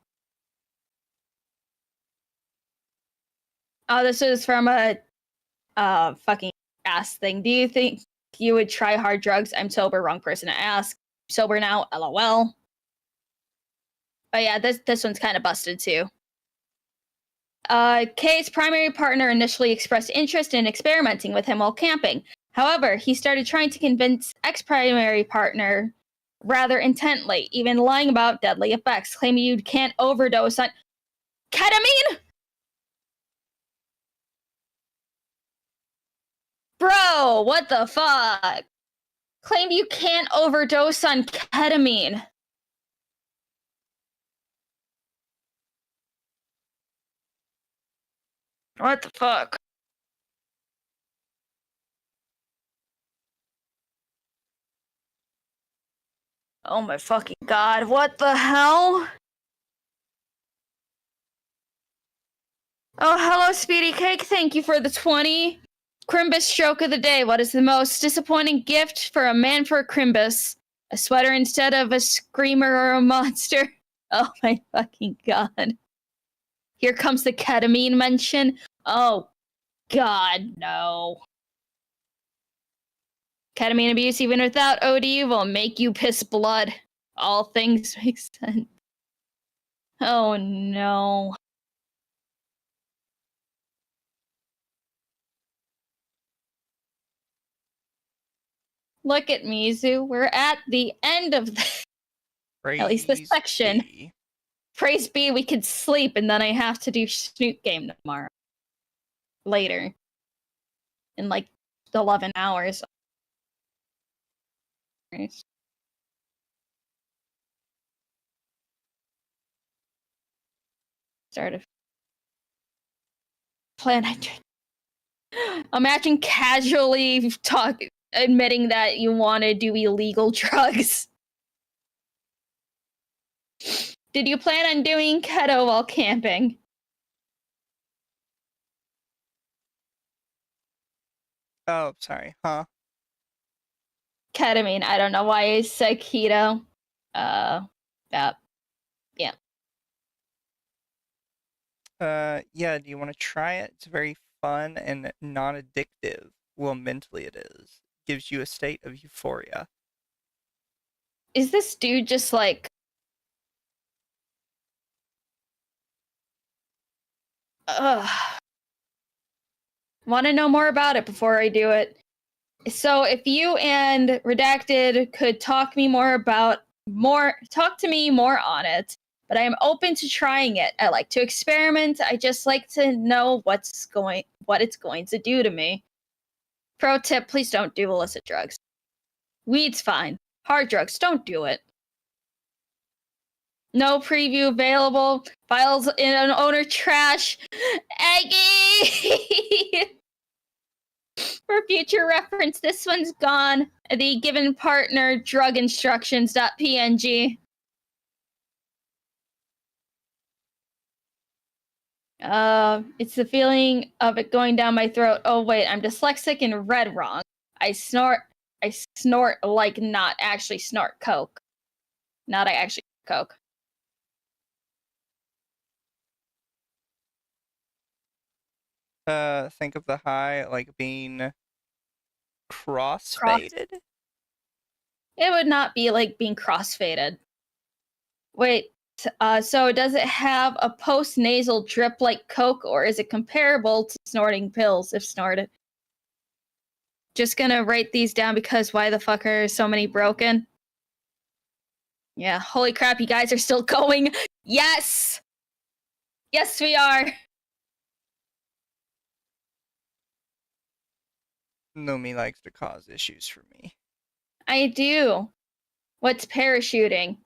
Oh, this is from a fucking ass thing. Do you think you would try hard drugs? I'm sober, wrong person to ask. Sober now, LOL. But yeah, this one's kind of busted too. Kay's primary partner initially expressed interest in experimenting with him while camping. However, he started trying to convince ex-primary partner rather intently, even lying about deadly effects, claiming you can't overdose on ketamine? Bro, what the fuck? Claim you can't overdose on ketamine. What the fuck? Oh my fucking god, what the hell? Oh, hello, Speedy Cake. Thank you for the 20. Crimbus joke of the day. What is the most disappointing gift for a man for a Crimbus? A sweater instead of a screamer or a monster? Oh my fucking god. Here comes the ketamine mention. Oh god, no. Ketamine abuse, even without OD, will make you piss blood. All things make sense. Oh no. Look at Mizu. We're at the end of at least this section. Be. Praise be, we could sleep, and then I have to do Snoot Game tomorrow. Later. In like 11 hours. Start of plan. Imagine casually admitting that you want to do illegal drugs. Did you plan on doing keto while camping? Oh, sorry. Huh? Ketamine. I don't know why I said keto. Yeah. Yeah, do you want to try it? It's very fun and non-addictive. Well, mentally it is. Gives you a state of euphoria. Is this dude just like... Want to know more about it before I do it. So if you and Redacted could talk to me more on it, but I am open to trying it. I like to experiment. I just like to know what it's going to do to me. Pro tip, please don't do illicit drugs. Weed's fine. Hard drugs, don't do it. No preview available. Files in an owner trash. Eggy! For future reference, this one's gone. The given partner drug instructions.png. It's the feeling of it going down my throat. Oh wait, I'm dyslexic and read wrong. I snort like not actually snort coke. Not I actually coke. Think of the high like being crossfaded. It would not be like being crossfaded. Wait, so does it have a post-nasal drip like coke, or is it comparable to snorting pills if snorted? Just gonna write these down because why the fuck are so many broken? Yeah, holy crap, you guys are still going. Yes! Yes, we are. Lumi likes to cause issues for me. I do. What's parachuting?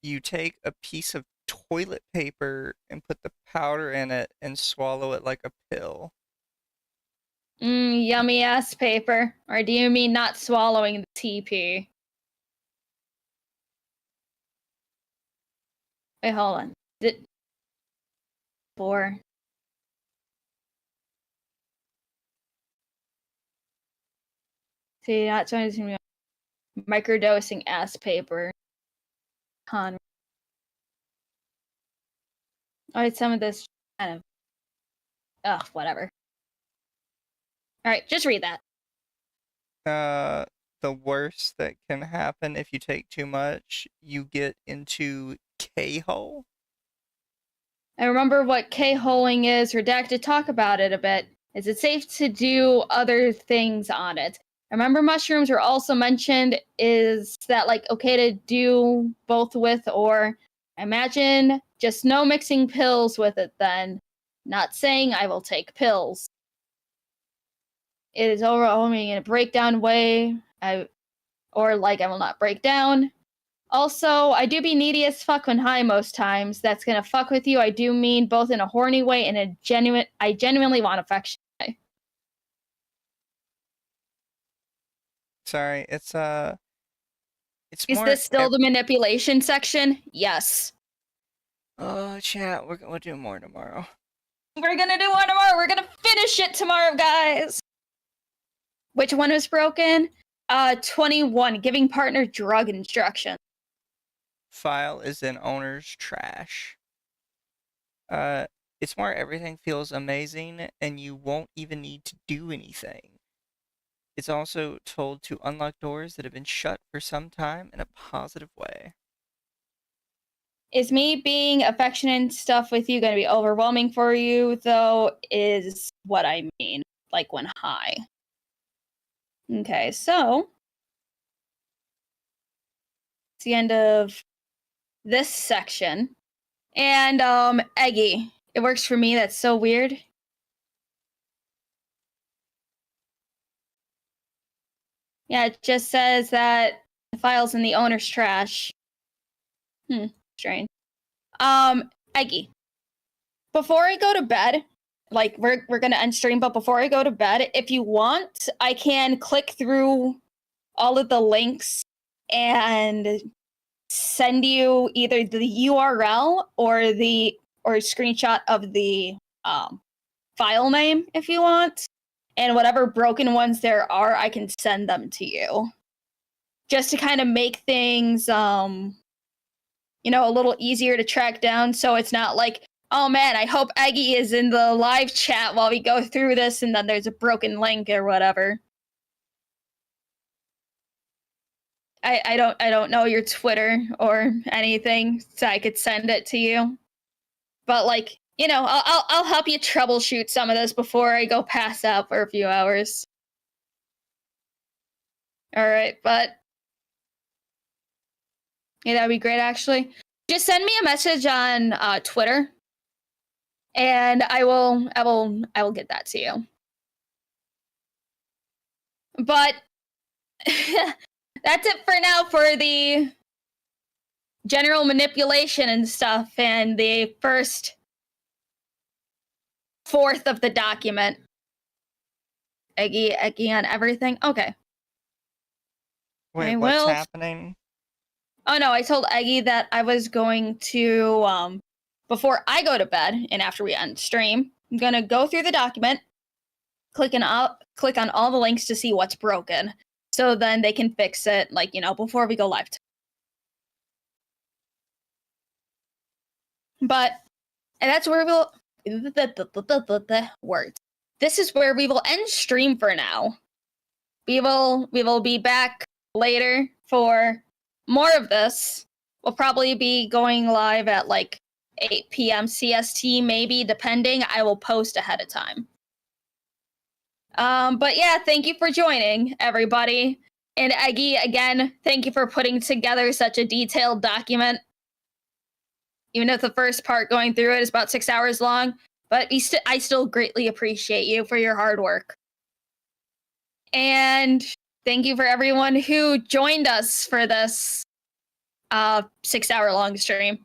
You take a piece of toilet paper and put the powder in it and swallow it like a pill. Yummy ass paper. Or do you mean not swallowing the TP? Wait, hold on. Four. See, not trying to microdosing ass paper. Con. Alright, some of this kind of. Ugh, whatever. Alright, just read that. The worst that can happen if you take too much, you get into K-hole. I remember what K-holing is. Redacted talk about it a bit. Is it safe to do other things on it? I remember mushrooms were also mentioned. Is that like okay to do both with, or imagine just no mixing pills with it then? Not saying I will take pills. It is overwhelming in a breakdown way. I will not break down. Also, I do be needy as fuck when high most times. That's gonna fuck with you. I do mean both in a horny way and I genuinely want affection. Sorry, it's Is more this still the manipulation section? Yes. Oh, chat, we'll do more tomorrow. We're gonna do one tomorrow. We're gonna finish it tomorrow, guys. Which one was broken? 21, giving partner drug instructions. File is in owner's trash. It's more everything feels amazing and you won't even need to do anything. It's also told to unlock doors that have been shut for some time in a positive way. Is me being affectionate and stuff with you going to be overwhelming for you, though, is what I mean, like when high. Okay, so it's the end of this section. And, Eggy, it works for me. That's so weird. Yeah, it just says that the file's in the owner's trash. Strange. Eggy, before I go to bed, like, we're gonna end stream, but before I go to bed, if you want, I can click through all of the links and send you either the URL or a screenshot of the file name if you want. And whatever broken ones there are, I can send them to you. Just to kind of make things, a little easier to track down, so it's not like, oh man, I hope Eggy is in the live chat while we go through this and then there's a broken link or whatever. I don't know your Twitter or anything, so I could send it to you. But I'll help you troubleshoot some of this before I go pass out for a few hours. All right, but yeah, that'd be great. Actually, just send me a message on Twitter, and I will get that to you. But that's it for now for the general manipulation and stuff, and the first fourth of the document. Eggy on everything. Okay. Wait, what's happening? Oh no, I told Eggy that I was going to, before I go to bed and after we end stream, I'm gonna go through the document, click on all the links to see what's broken, so then they can fix it, before we go live. But, and that's where words. This is where we will end stream for now. We will be back later for more of this. We'll probably be going live at 8 p.m. CST, maybe, depending. I will post ahead of time. But yeah, thank you for joining, everybody. And Eggy, again, thank you for putting together such a detailed document. Even if the first part going through it is about 6 hours long, but I still greatly appreciate you for your hard work. And thank you for everyone who joined us for this 6 hour long stream.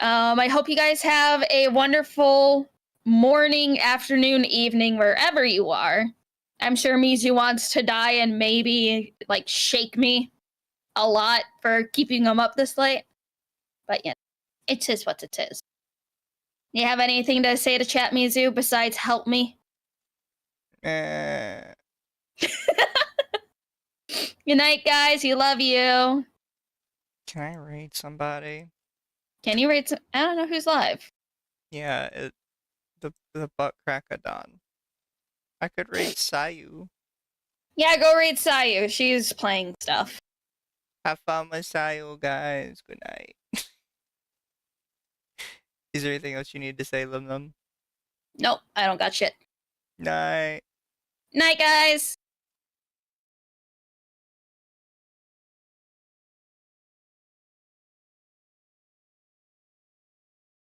I hope you guys have a wonderful morning, afternoon, evening, wherever you are. I'm sure Mizu wants to die and maybe like shake me a lot for keeping him up this late. But yeah, it is what it is. You have anything to say to chat, Mizu, besides help me? Eh, Good night, guys. You love you. can I raid somebody? Can you rate some? I don't know who's live. Yeah, the butt crackadon. I could raid Sayu. Yeah, go rate Sayu. She's playing stuff. Have fun with Sayu, guys. Good night. Is there anything else you need to say, LumLum? Nope, I don't got shit. Night. Night, guys.